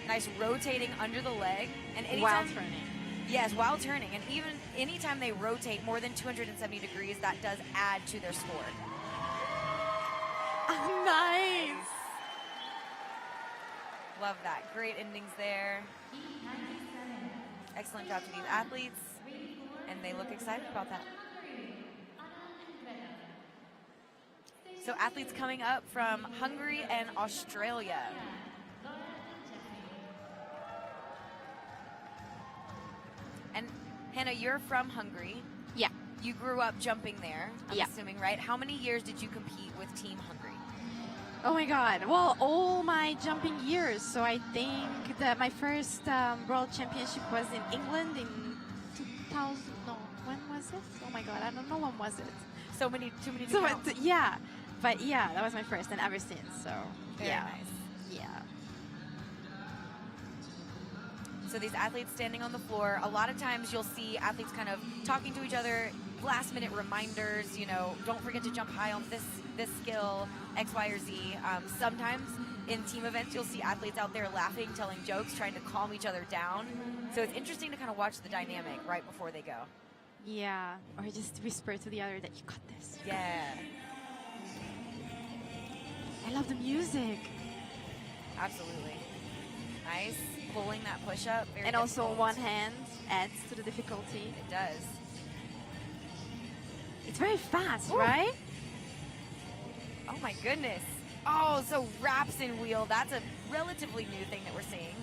Nice rotating under the leg. And While anytime, turning. yes, while turning. And even anytime they rotate more than 270 degrees, that does add to their score. Nice. Love that. Great endings there. Excellent job to these athletes. And they look excited about that. So athletes coming up from Hungary and Australia. And Hannah, you're from Hungary. Yeah. You grew up jumping there, I'm Yeah. assuming, right? How many years did you compete with Team Hungary? Oh my god. Well, all my jumping years. So I think that my first world championship was in England in 2000. No, when was it? Oh my god, I don't know when was it. Too many to So count. yeah, but yeah, that was my first, and ever since. So Very yeah, nice. yeah. So these athletes standing on the floor, a lot of times you'll see athletes kind of talking to each other, last minute reminders, you know, don't forget to jump high on this skill, X, Y, or Z. Sometimes in team events, you'll see athletes out there laughing, telling jokes, trying to calm each other down. So it's interesting to kind of watch the dynamic right before they go. Yeah, or just whisper to the other that you got this. Yeah, I love the music. absolutely. Nice. Pulling that push up. Very And also difficult. one hand adds to the difficulty. It does. It's very fast, Ooh. right? Oh my goodness. Oh, so wraps in wheel. That's a relatively new thing that we're seeing.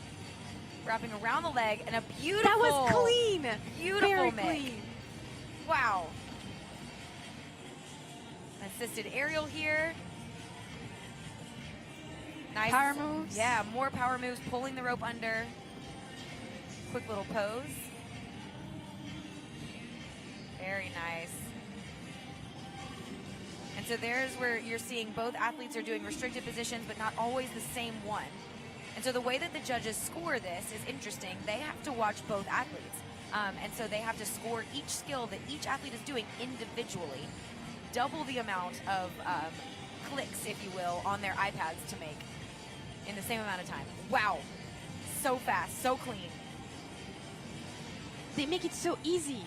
Wrapping around the leg and a beautiful. That was clean. Beautiful Very mix. clean. Wow. Assisted aerial here. Nice. Power moves. Yeah, more power moves, pulling the rope under. Quick little pose. Very nice. And so there's where you're seeing both athletes are doing restricted positions, but not always the same one. And so the way that the judges score this is interesting. They have to watch both athletes. And so they have to score each skill that each athlete is doing individually, double the amount of clicks, if you will, on their iPads to make in the same amount of time. Wow. So fast, so clean. They make it so easy.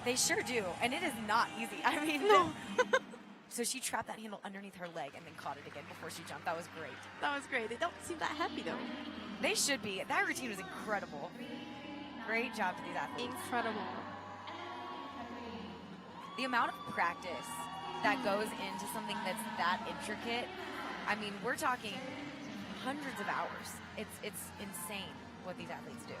They sure do. And it is not easy. I mean, No. so she trapped that handle underneath her leg and then caught it again before she jumped. That was great. That was great. They don't seem that happy though. They should be. That routine was incredible. Great job to these athletes. Incredible. The amount of practice that goes into something that's that intricate, I mean, we're talking hundreds of hours. It's insane what these athletes do.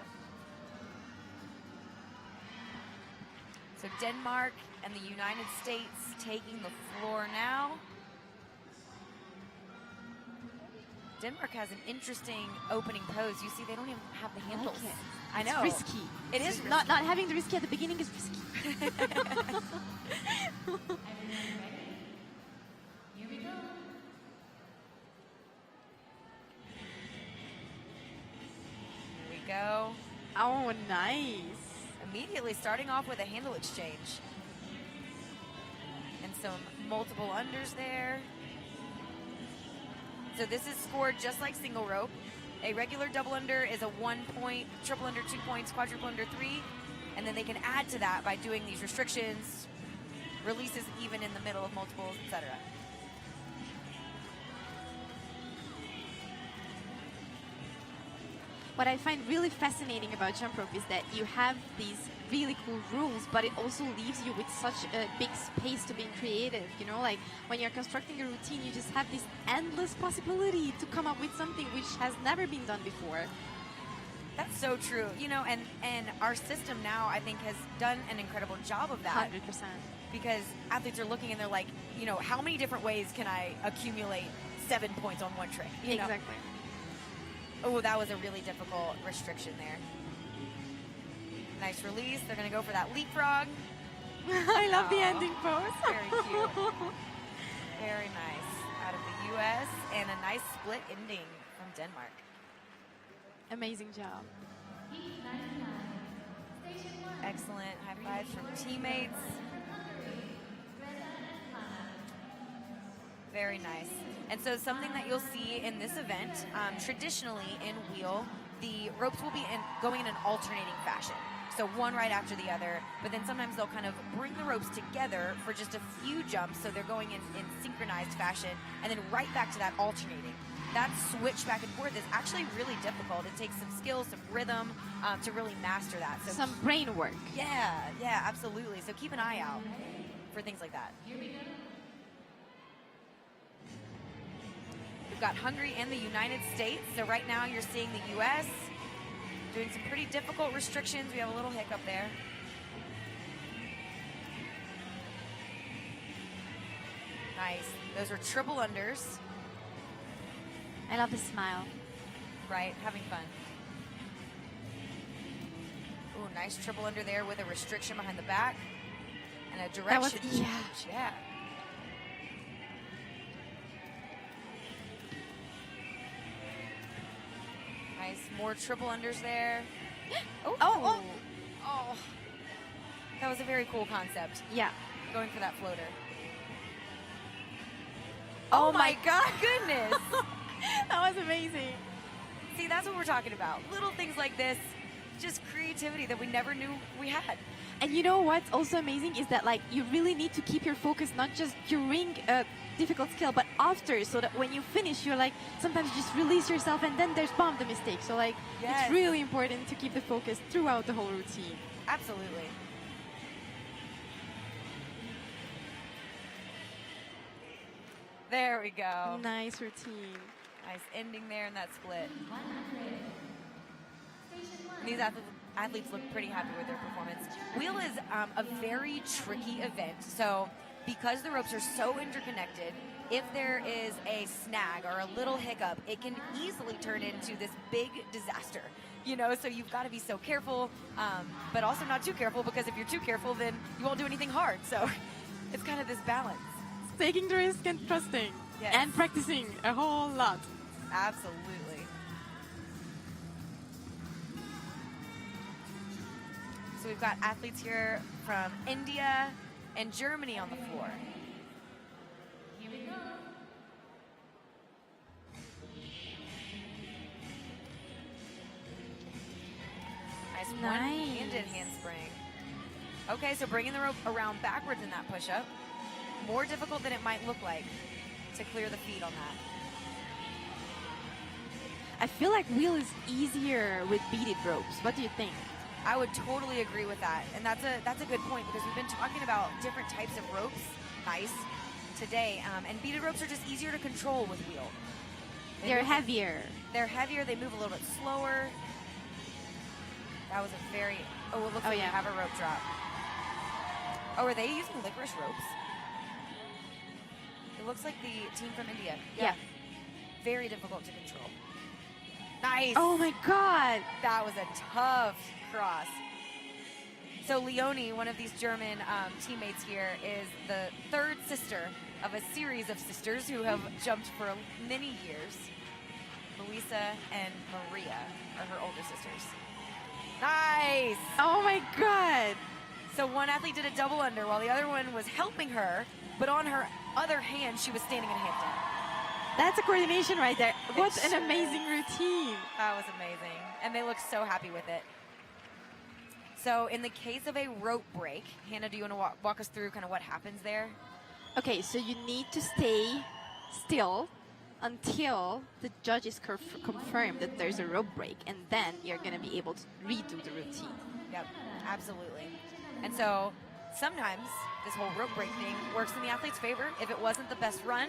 So Denmark and the United States taking the floor now. Denmark has an interesting opening pose. You see, they don't even have the handles. like it. I It's know. risky. It is risky. Not having the risky at the beginning is risky. Here we go. Oh, nice. Immediately starting off with a handle exchange. And some multiple unders there. So this is scored just like single rope. A regular double under is a 1 point, triple under 2 points, quadruple under 3. And then they can add to that by doing these restrictions, releases even in the middle of multiples, etc. What I find really fascinating about jump rope is that you have these really cool rules, but it also leaves you with such a big space to be creative. You know, like when you're constructing a routine, you just have this endless possibility to come up with something which has never been done before. That's so true. You know, and our system now, I think, has done an incredible job of that. 100%. Because athletes are looking and they're like, you know, how many different ways can I accumulate 7 points on one trick? You know? Exactly. Oh, that was a really difficult restriction there. Nice release. They're going to go for that leapfrog. I love the ending pose. Very cute. Very nice. Out of the U.S. and a nice split ending from Denmark. Amazing job. Heat 99. Station 1. Excellent. High fives from teammates. Very nice. And so something that you'll see in this event, traditionally in wheel, the ropes will be going in an alternating fashion. So one right after the other, but then sometimes they'll kind of bring the ropes together for just a few jumps, so they're going in synchronized fashion, and then right back to that alternating. That switch back and forth is actually really difficult. It takes some skill, some rhythm to really master that. So Some brain work. yeah, absolutely. So keep an eye out for things like that. We've got Hungary and the United States. So right now you're seeing the U.S. doing some pretty difficult restrictions. We have a little hiccup there. Nice. Those are triple unders. I love the smile. Right, having fun. Ooh, nice triple under there with a restriction behind the back. And a direction. That was, yeah. Yeah. Nice, more triple unders there. Oh. That was a very cool concept, Yeah. going for that floater. Oh my God, goodness. That was amazing. See, that's what we're talking about. Little things like this, just creativity that we never knew we had. And you know what's also amazing is that, like, you really need to keep your focus not just during a difficult skill, but after, so that when you finish, you're like, sometimes you just release yourself and then there's the mistake. So, like, Yes. it's really important to keep the focus throughout the whole routine. Absolutely. There we go. Nice routine. Nice ending there in that split. 100. Station 1. These athletes look pretty happy with their performance. Wheel is a very tricky event. So because the ropes are so interconnected, if there is a snag or a little hiccup, it can easily turn into this big disaster. You know, so you've got to be so careful, but also not too careful, because if you're too careful, then you won't do anything hard. So it's kind of this balance. Taking the risk and trusting. Yes. And practicing a whole lot. Absolutely. So we've got athletes here from India and Germany on the floor. Here we go. Nice Nice. one-handed handspring. Okay, so bringing the rope around backwards in that push-up. More difficult than it might look like to clear the feet on that. I feel like wheel is easier with beaded ropes. What do you think? I would totally agree with that, and that's a good point, because we've been talking about different types of ropes, nice, today, and beaded ropes are just easier to control with wheel. They're heavier. They're heavier. They move a little bit slower. That was a very. Oh, it looks like yeah. we have a rope drop. Oh, are they using licorice ropes? It looks like the team from India. Yeah. Very difficult to control. Nice. Oh my God. That was a tough cross. So Leonie, one of these German teammates here, is the third sister of a series of sisters who have jumped for many years. Luisa and Maria are her older sisters. Nice. Oh my god. So one athlete did a double under while the other one was helping her, but on her other hand, she was standing in a handstand. That's a coordination right there. What an amazing routine. That was amazing. And they look so happy with it. So in the case of a rope break, Hannah, do you want to walk us through kind of what happens there? Okay, so you need to stay still until the judges confirm that there's a rope break, and then you're going to be able to redo the routine. Yep, absolutely. And so sometimes this whole rope break thing works in the athlete's favor. If it wasn't the best run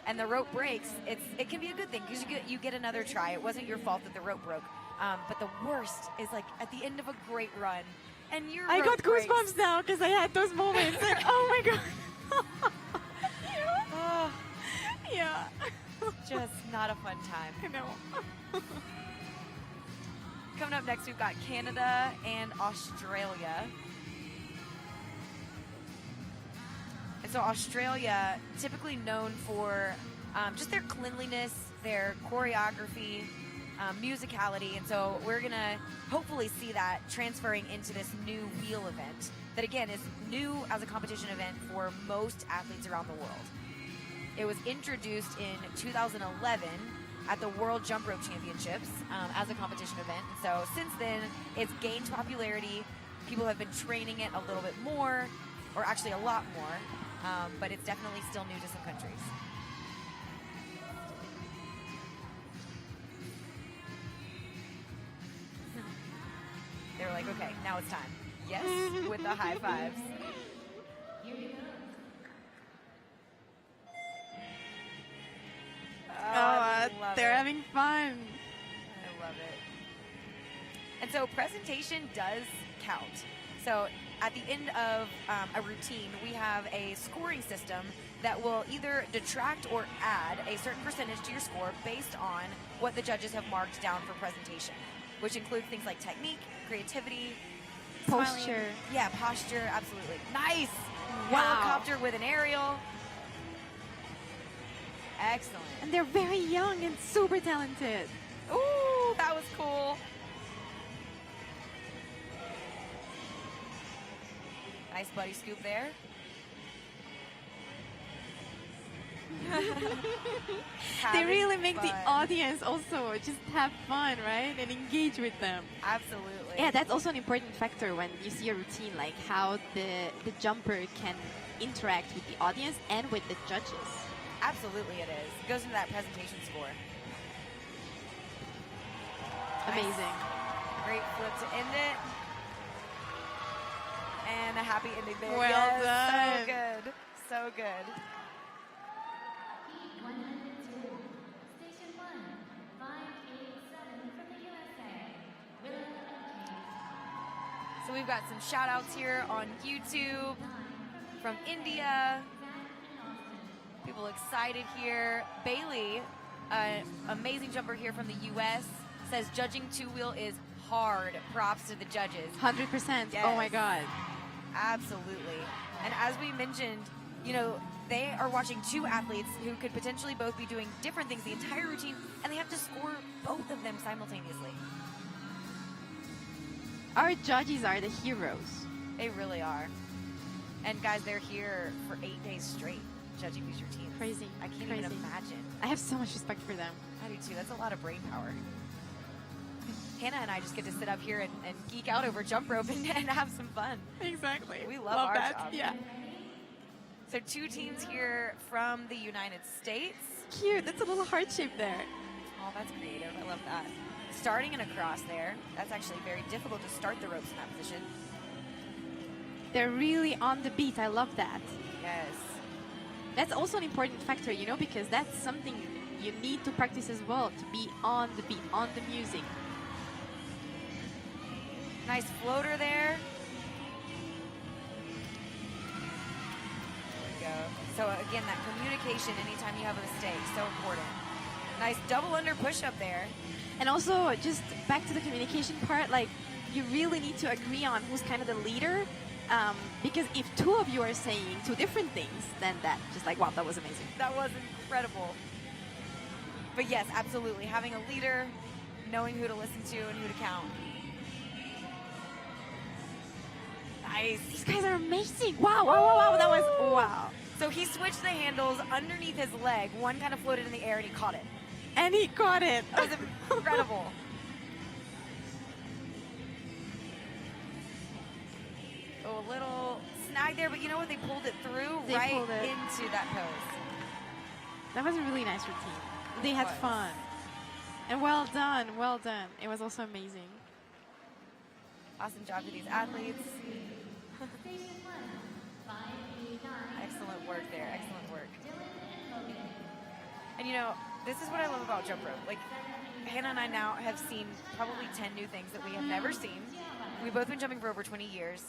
and the rope breaks, it can be a good thing because you get another try. It wasn't your fault that the rope broke. But the worst is like at the end of a great run, and your I rope got breaks. goosebumps now because I had those moments. Like, oh my god. Oh, Yeah. just not a fun time. I know. Coming up next, we've got Canada and Australia. And so Australia, typically known for just their cleanliness, their choreography, musicality, and so we're going to hopefully see that transferring into this new wheel event that, again, is new as a competition event for most athletes around the world. It was introduced in 2011 at the World Jump Rope Championships as a competition event. And so since then, it's gained popularity. People have been training it a little bit more, or actually a lot more, but it's definitely still new to some countries. They were like, okay, now it's time. Yes, with the high fives. I love they're it. having fun. I love it. And so presentation does count. So at the end of a routine, we have a scoring system that will either detract or add a certain percentage to your score based on what the judges have marked down for presentation, which includes things like technique, creativity, Posture. smiling. Yeah, posture, absolutely. Nice. Wow. Helicopter with an aerial. Excellent. And they're very young and super talented. Ooh, that was cool. Nice buddy scoop there. They really make Having the fun. audience also just have fun, right? And engage with them. Absolutely. Yeah, that's also an important factor when you see a routine, like how the jumper can interact with the audience and with the judges. Absolutely it is. It goes into that presentation score. Amazing. Nice. Great flip to end it. And a happy ending there. Well Yes, done. So good. So good. Heat 102. Station 1, 587 from the USA. Willow and Kate. So we've got some shout outs here on YouTube from India. People excited here. Bailey, amazing jumper here from the U.S., says judging two-wheel is hard. Props to the judges. 100%. Oh my Yes. god. Absolutely. And as we mentioned, you know, they are watching two athletes who could potentially both be doing different things the entire routine, and they have to score both of them simultaneously. Our judges are the heroes. They really are. And guys, they're here for 8 days straight judging these routines. Crazy. I can't Crazy. even imagine. I have so much respect for them. I do too. That's a lot of brain power. Hannah and I just get to sit up here and geek out over jump rope and have some fun. Exactly. We love our that. job. Yeah. So two teams here from the United States. Cute. That's a little heart shape there. Oh, that's creative. I love that. Starting in a cross there. That's actually very difficult to start the ropes in that position. They're really on the beat. I love that. Yes. That's also an important factor, you know, because that's something you need to practice as well, to be on the beat, on the music. Nice floater there. There we go. So again, that communication anytime you have a mistake, so important. Nice double under push-up there. And also, just back to the communication part, like, you really need to agree on who's kind of the leader, because if two of you are saying two different things, then that just like, wow, that was amazing. That was incredible. But yes, absolutely. Having a leader, knowing who to listen to and who to count. Nice. These guys are amazing. Wow, wow, wow, wow. That was, wow. So he switched the handles underneath his leg. One kind of floated in the air and he caught it. And he caught it. That was incredible. Oh, a little snag there, but you know what? They pulled it through They right pulled it. into that pose. That was a really nice routine. They had was. fun. And well done, well done. It was also amazing. Awesome job to these athletes. Station 1, 589. Excellent work there. Excellent work. And you know, this is what I love about jump rope. Like, Hannah and I now have seen probably 10 new things that we have never seen. We've both been jumping for over 20 years.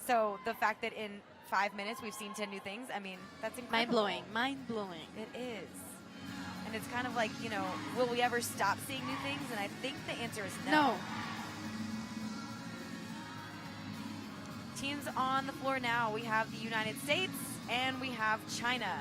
So the fact that in 5 minutes we've seen 10 new things, I mean, that's incredible. Mind-blowing, mind-blowing. It is. And it's kind of like, you know, will we ever stop seeing new things? And I think the answer is no. No. Teams on the floor now, we have the United States and we have China.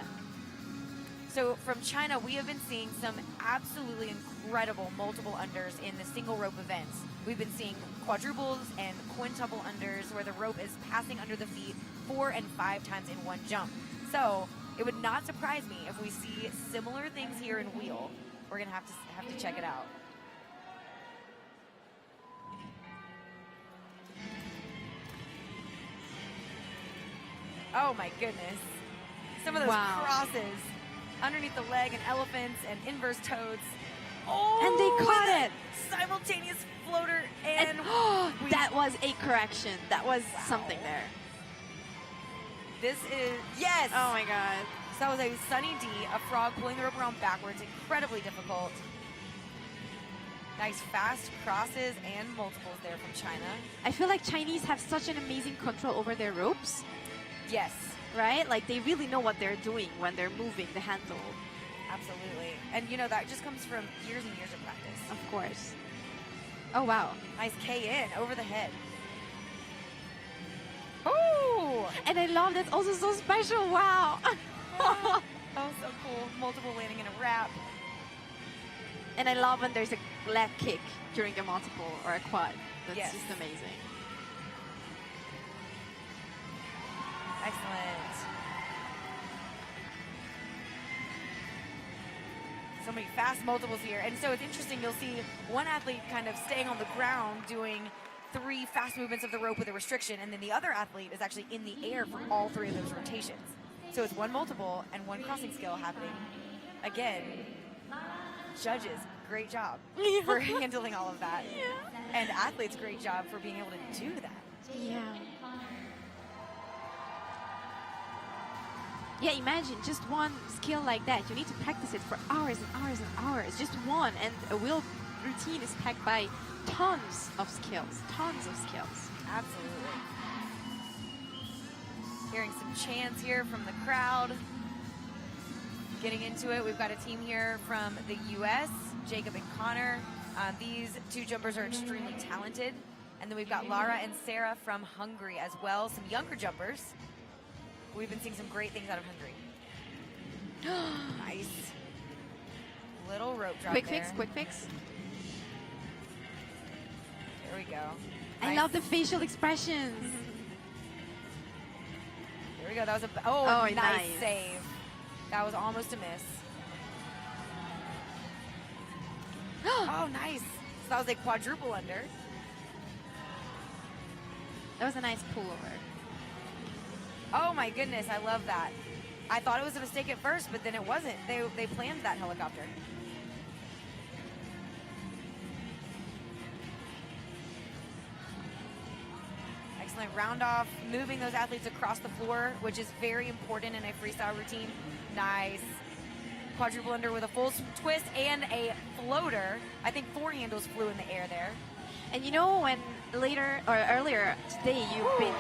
So from China, we have been seeing some absolutely incredible multiple unders in the single rope events. We've been seeing quadruples and quintuple unders where the rope is passing under the feet 4 and 5 times in one jump. So it would not surprise me if we see similar things here in wheel. We're gonna have to check it out. Oh my goodness. Some of those Wow. crosses underneath the leg and elephants and inverse toads. Oh, And they caught and it. Simultaneous floater and we- that was a correction. That was something there. this is, yes. Oh my god. So that was a Sunny D, a frog pulling the rope around backwards, incredibly difficult. Nice fast crosses and multiples there from China. I feel like Chinese have such an amazing control over their ropes, Yes, right? Like they really know what they're doing when they're moving the handle. absolutely. And you know, that just comes from years and years of practice. Of course. Oh wow. Nice K in over the head. Oh! And I love that's also so special. Wow. Oh, so cool. Multiple landing in a wrap. And I love when there's a leg kick during a multiple or a quad. That's Yes. just amazing. Excellent. So many fast multiples here. And so it's interesting, you'll see one athlete kind of staying on the ground doing 3 fast movements of the rope with a restriction, and then the other athlete is actually in the air for all 3 of those rotations. So it's one multiple and one crossing skill happening. Again, judges, great job for handling all of that. And athletes, great job for being able to do that. Yeah. Yeah, imagine just one skill like that. You need to practice it for hours and hours and hours. Just one. And a wheel routine is packed by tons of skills. Tons of skills. Absolutely. Hearing some chants here from the crowd. Getting into it, we've got a team here from the U.S., Jacob and Connor. These 2 jumpers are extremely talented. And then we've got Lara and Sarah from Hungary as well, some younger jumpers. We've been seeing some great things out of Hungary. Nice. Little rope drop Quick there. fix, quick fix. There we go. I Nice. love the facial expressions. There we go. That was a Oh, nice nice. save. That was almost a miss. Oh, nice. So that was a quadruple under. That was a nice pullover. Oh my goodness, I love that. I thought it was a mistake at first, but then it wasn't. They planned that helicopter. Excellent round off, moving those athletes across the floor, which is very important in a freestyle routine. Nice. Quadruple under with a full twist and a floater. I think 4 handles flew in the air there. And you know when later or earlier today you've been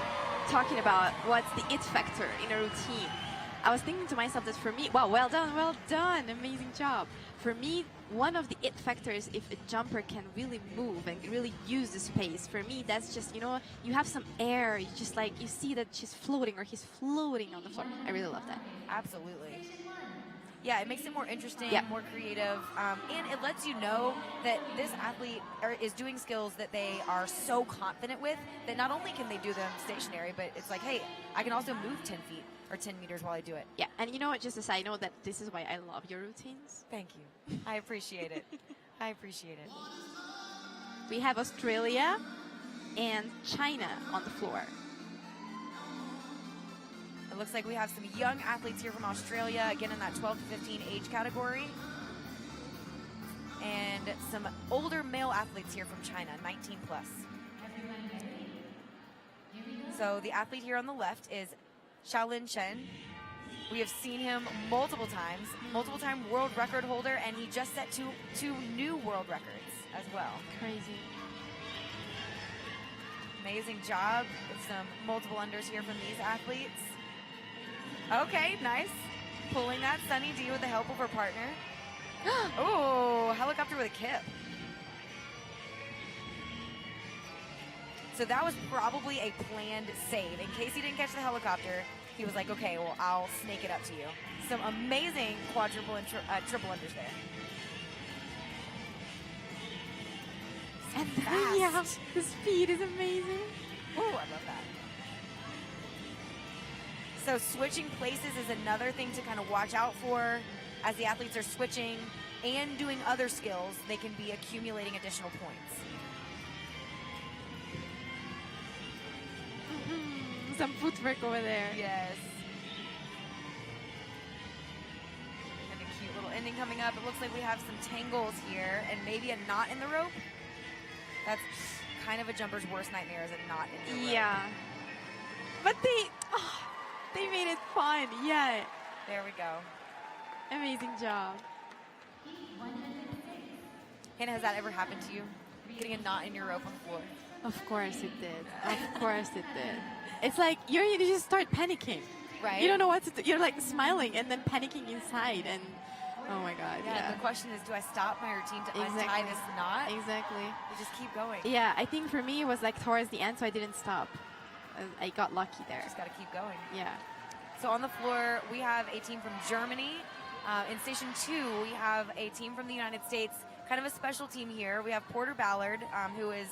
talking about what's the it factor in a routine. I was thinking to myself that for me, wow, well done, amazing job. For me, one of the it factors, if a jumper can really move and really use the space, for me, that's just, you know, you have some air, you just like, you see that she's floating or he's floating on the floor. I really love that. Absolutely. Yeah, it makes it more interesting, Yeah. more creative, and it lets you know that this athlete is doing skills that they are so confident with that not only can they do them stationary, but it's like, hey, I can also move 10 feet or 10 meters while I do it. Yeah, and you know what? Just a side note that this is why I love your routines. Thank you. I appreciate it. I appreciate it. We have Australia and China on the floor. It looks like we have some young athletes here from Australia, again in that 12 to 15 age category. And some older male athletes here from China, 19 plus. So the athlete here on the left is Xiaolin Chen. We have seen him multiple times, multiple-time world record holder, and he just set two new world records as well. Crazy. Amazing job with some multiple unders here from these athletes. Okay, nice. Pulling that Sunny D with the help of her partner. Oh, helicopter with a kip. So that was probably a planned save. In case he didn't catch the helicopter, he was like, okay, well, I'll snake it up to you. Some amazing quadruple and triple unders there. And Fast. yeah, the speed is amazing. Oh, I love that. So switching places is another thing to kind of watch out for. As the athletes are switching and doing other skills, they can be accumulating additional points. Some footwork over there. Yes. And a cute little ending coming up. It looks like we have some tangles here and maybe a knot in the rope. That's kind of a jumper's worst nightmare, is a knot in the rope. Yeah. But they made it fun. Yeah. There we go. Amazing job. Hannah, has that ever happened to you? Getting a knot in your rope on the floor? Of course it did. Of course it did. It's like you just start panicking. Right. You don't know what to do. You're like smiling and then panicking inside. And oh my God. Yeah, Yeah. the question is, do I stop my routine to untie Exactly. this knot? Exactly. You just keep going. Yeah, I think for me it was like towards the end, so I didn't stop. I got lucky there. Just got to keep going. Yeah. So on the floor, we have a team from Germany. In Station 2, we have a team from the United States, kind of a special team here. We have Porter Ballard, who is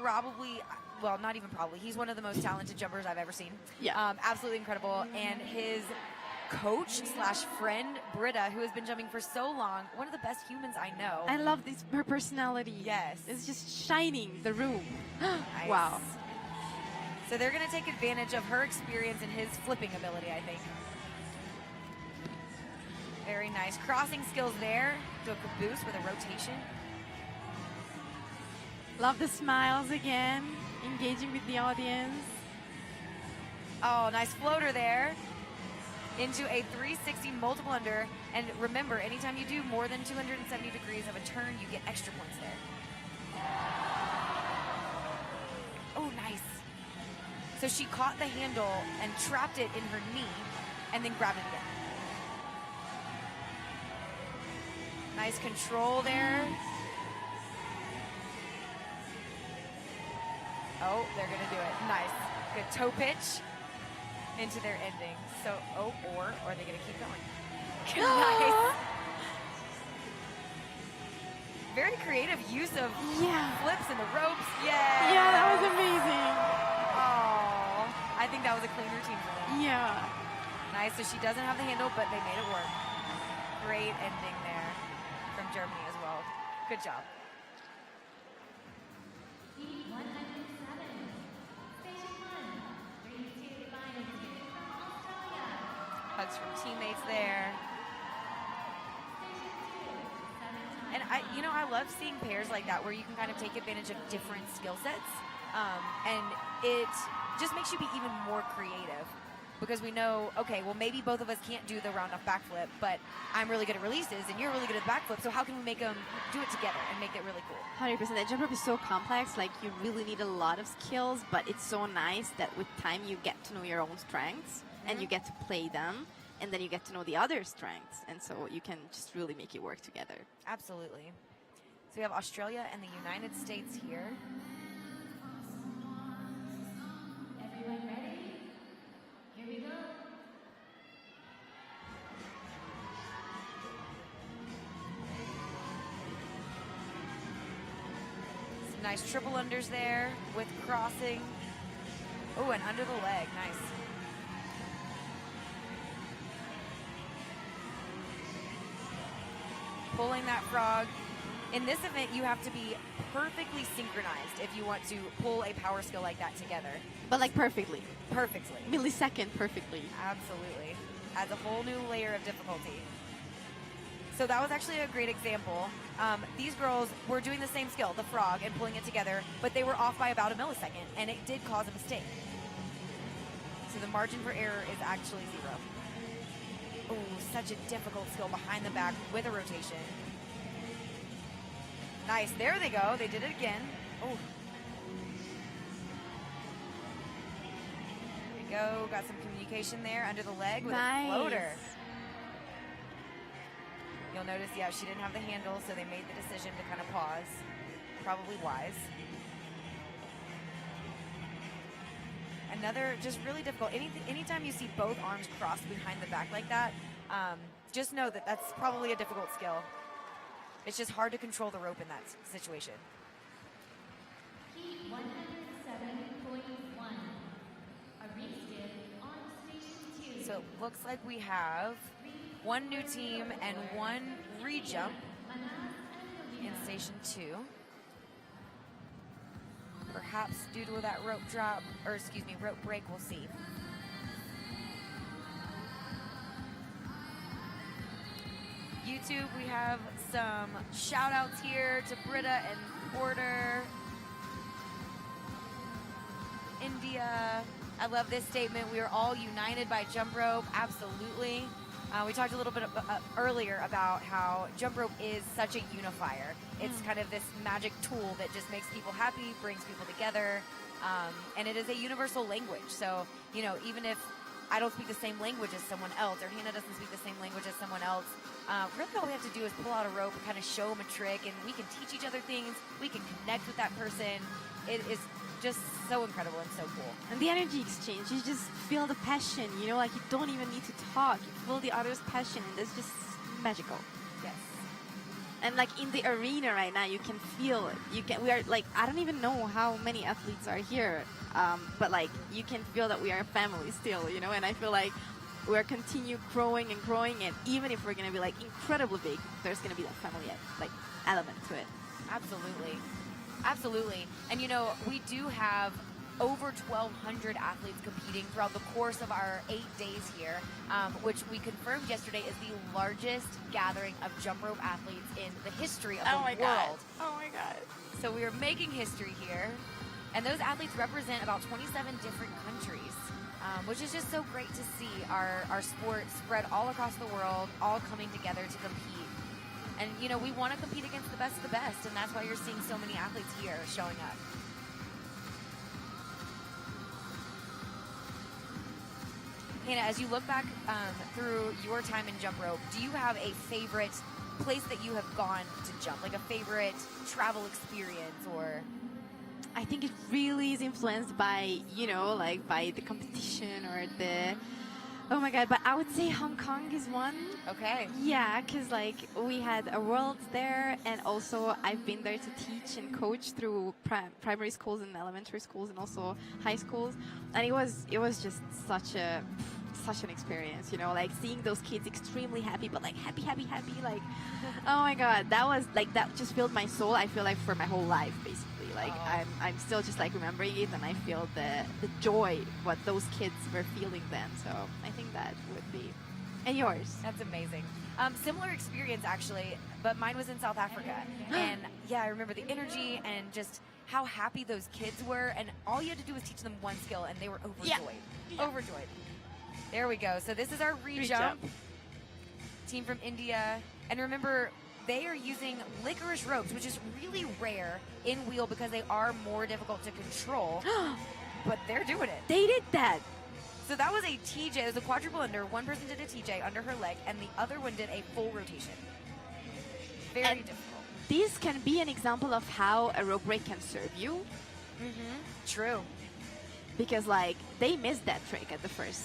probably, well, not even probably, he's one of the most talented jumpers I've ever seen. Yeah. Absolutely incredible. And his coach / friend, Britta, who has been jumping for so long, one of the best humans I know. I love her personality. Yes. It's just shining the room. Nice. Wow. So they're going to take advantage of her experience and his flipping ability, I think. Very nice. Crossing skills there. Do a caboose with a rotation. Love the smiles again. Engaging with the audience. Oh, nice floater there. Into a 360 multiple under. And remember, anytime you do more than 270 degrees of a turn, you get extra points there. Oh, nice. So she caught the handle and trapped it in her knee and then grabbed it again. Nice control there. Oh, they're going to do it. Nice. Good toe pitch into their ending. So, or are they going to keep going? Nice. Very creative use of flips and the ropes. Yeah. Yeah, that was amazing. Oh, I think that was a clean routine for them. Yeah. Nice. So she doesn't have the handle, but they made it work. Great ending there from Germany as well. Good job. Hugs from teammates there. And I love seeing pairs like that where you can kind of take advantage of different skill sets. And it just makes you be even more creative. Because we know, okay, well, maybe both of us can't do the round off backflip, but I'm really good at releases and you're really good at backflip, so how can we make them do it together and make it really cool? 100%. That jump rope is so complex. Like, you really need a lot of skills, but it's so nice that with time you get to know your own strengths and you get to play them, and then you get to know the other strengths, and so you can just really make it work together. Absolutely. So we have Australia and the United States here. Everyone ready? Here we go. nice triple unders there with crossing. Oh, and under the leg. Nice. Pulling that frog. In this event, you have to be perfectly synchronized if you want to pull a power skill like that together. But like perfectly. Perfectly. Millisecond perfectly. Absolutely. Adds a whole new layer of difficulty. So that was actually a great example. These girls were doing the same skill, the frog, and pulling it together, but they were off by about a millisecond, and it did cause a mistake. So the margin for error is actually 0. Oh, such a difficult skill behind the back with a rotation. Nice. There they go. They did it again. Oh. There we go. Got some communication there under the leg with a floater. You'll notice, yeah, she didn't have the handle, so they made the decision to kind of pause. Probably wise. Another just really difficult. Anytime you see both arms crossed behind the back like that, just know that that's probably a difficult skill. It's just hard to control the rope in that situation. Heat 107.1. A reskip on station 2. So it looks like we have one new team and one re-jump in station 2. Perhaps due to that rope drop, or excuse me, rope break, we'll see. YouTube, we have some shout outs here to Britta and Porter. India, I love this statement. We are all united by jump rope. Absolutely. We talked a little bit earlier about how jump rope is such a unifier. It's kind of this magic tool that just makes people happy, brings people together, and it is a universal language. So, you know, even if I don't speak the same language as someone else, or Hannah doesn't speak the same language as someone else, really all we have to do is pull out a rope and kind of show them a trick, and we can teach each other things. We can connect with that person. It is just so incredible and so cool. And the energy exchange, you just feel the passion, you know, like you don't even need to talk. You feel the other's passion, and it's just magical. Yes. And like in the arena right now, you can feel it. We are like, I don't even know how many athletes are here, but like you can feel that we are a family still, you know, and I feel like we're continue growing and growing, and even if we're going to be like incredibly big, there's going to be that family like element to it. Absolutely. Absolutely. And you know, we do have over 1,200 athletes competing throughout the course of our 8 days here, which we confirmed yesterday is the largest gathering of jump rope athletes in the history of the world. God. Oh my God. So we are making history here. And those athletes represent about 27 different countries, which is just so great to see our sport spread all across the world, all coming together to compete. And, you know, we want to compete against the best of the best, and that's why you're seeing so many athletes here showing up. Hannah, as you look back through your time in jump rope, do you have a favorite place that you have gone to jump, like a favorite travel experience? Or I think it really is influenced by, you know, like by the competition or the, oh my God, but I would say Hong Kong is one. Okay. Yeah, because like we had a world there, and also I've been there to teach and coach through primary schools and elementary schools and also high schools, and it was just such an experience, you know, like seeing those kids extremely happy, but like happy, like, oh my God, that just filled my soul. I feel like for my whole life, basically. Like I'm still just like remembering it, and I feel the joy what those kids were feeling then. So I think that would be. And yours? That's amazing. Similar experience actually, but mine was in South Africa. And yeah, I remember the energy and just how happy those kids were, and all you had to do was teach them one skill, and they were overjoyed. Yeah. Overjoyed. There we go. So this is our re-jump. Team from India. And remember, they are using licorice ropes, which is really rare in wheel because they are more difficult to control. But they're doing it. They did that. So that was a TJ. It was a quadruple under. One person did a TJ under her leg, and the other one did a full rotation. Very difficult. This can be an example of how a rope break can serve you. True. Because like they missed that trick at the first.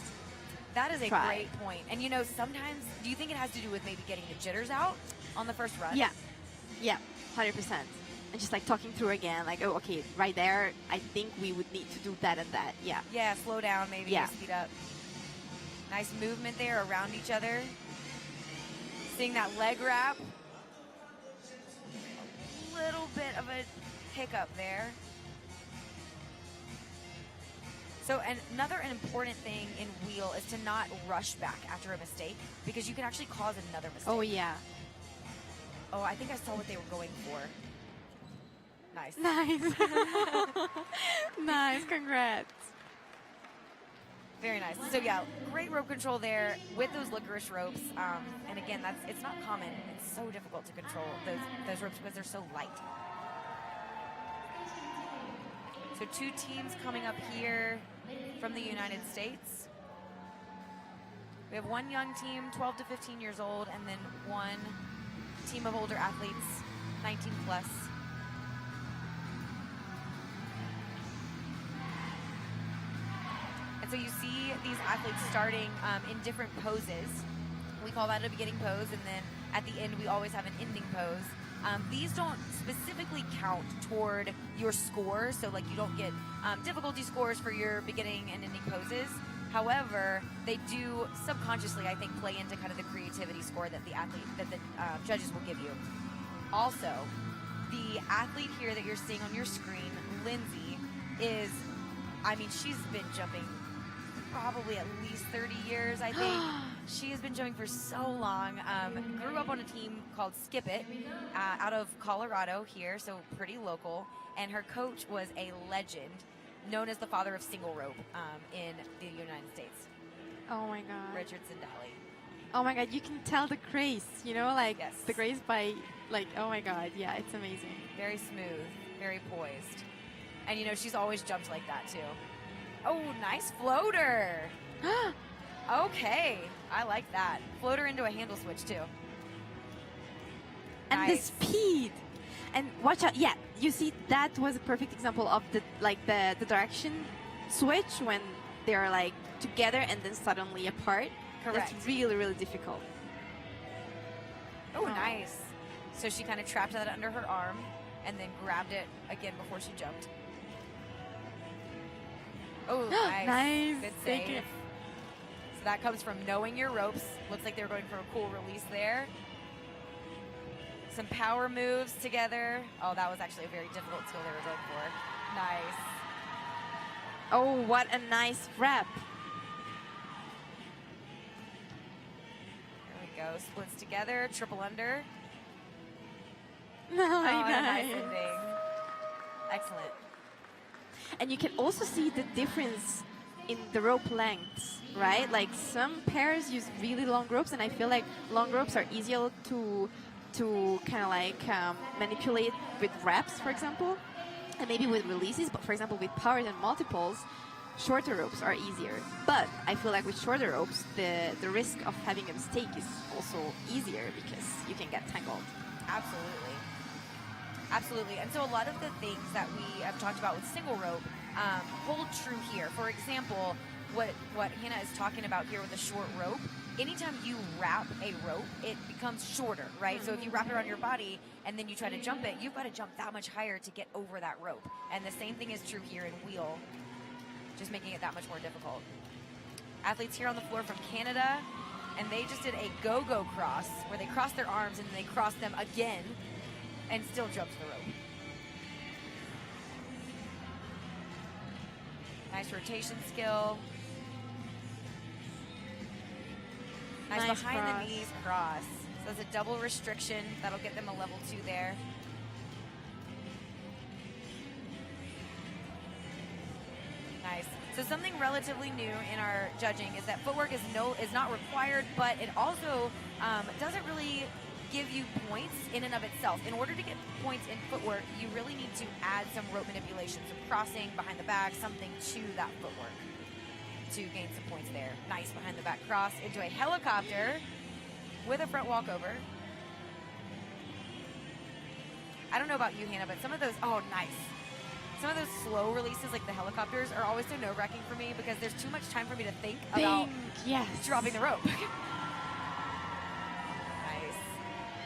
That is a try. great point. And you know, sometimes, do you think it has to do with maybe getting the jitters out on the first run? Yeah, 100%. and just like talking through again, like, oh, okay, right there, I think we would need to do that and that. Yeah. Yeah, slow down maybe, Yeah. speed up. Nice movement there around each other. Seeing that leg wrap. A little bit of a hiccup there. So another important thing in wheel is to not rush back after a mistake, because you can actually cause another mistake. Oh, yeah. Oh, I think I saw what they were going for. Nice. Nice. Nice, congrats. Very nice. So yeah, great rope control there with those licorice ropes. And again, it's not common. It's so difficult to control those ropes because they're so light. So 2 teams coming up here from the United States. We have 1 young team, 12 to 15 years old, and then 1 team of older athletes, 19 plus. And so you see these athletes starting in different poses. We call that a beginning pose, and then at the end we always have an ending pose. These don't specifically count toward your score, so like you don't get difficulty scores for your beginning and ending poses. However, they do subconsciously, I think, play into kind of the creativity score that the judges will give you. Also, the athlete here that you're seeing on your screen, Lindsay, is, I mean, she's been jumping probably at least 30 years, I think. She has been jumping for so long. Grew up on a team called Skip It out of Colorado here, so pretty local. And her coach was a legend, known as the father of single rope in the United States. Oh my God. Richard Sindali. Oh my God, you can tell the grace, you know, like Yes. the grace by, like, oh my God, yeah, it's amazing. Very smooth, very poised. And you know, she's always jumped like that too. Oh, nice floater. Okay, I like that. Floater into a handle switch too. And Nice. the speed. And watch out, yeah, you see, that was a perfect example of the direction switch when they're like together and then suddenly apart. Correct. That's really, really difficult. Oh, nice. So she kind of trapped that under her arm and then grabbed it again before she jumped. Oh, nice. Nice. Good Take save. it. So that comes from knowing your ropes. Looks like they were going for a cool release there. Some power moves together. Oh, that was actually a very difficult skill they were going for. Nice. Oh, what a nice wrap. There we go. Splits together. Triple under. No, Oh, and a nice nice. ending. Excellent. And you can also see the difference in the rope lengths, right? Like some pairs use really long ropes, and I feel like long ropes are easier to kind of like manipulate with wraps, for example, and maybe with releases. But for example, with powers and multiples, shorter ropes are easier. But I feel like with shorter ropes, the risk of having a mistake is also easier because you can get tangled. Absolutely. Absolutely. And so a lot of the things that we have talked about with single rope hold true here. For example, what Hannah is talking about here with a short rope, anytime you wrap a rope, it becomes shorter, right? So if you wrap it around your body and then you try to jump it, you've got to jump that much higher to get over that rope. And the same thing is true here in wheel, just making it that much more difficult. Athletes here on the floor from Canada, and they just did a go-go cross where they crossed their arms and then they crossed them again and still jumped the rope. Nice rotation skill. Nice behind cross. the knees cross. So it's a double restriction. That'll get them a level 2 there. Nice. So something relatively new in our judging is that footwork is not required, but it also doesn't really give you points in and of itself. In order to get points in footwork, you really need to add some rope manipulation, some crossing behind the back, something to that footwork to gain some points there. Nice behind the back cross into a helicopter with a front walkover. I don't know about you, Hannah, but some of those, oh, nice. Some of those slow releases, like the helicopters, are always so nerve-wracking for me because there's too much time for me to think about yes. dropping the rope. Nice.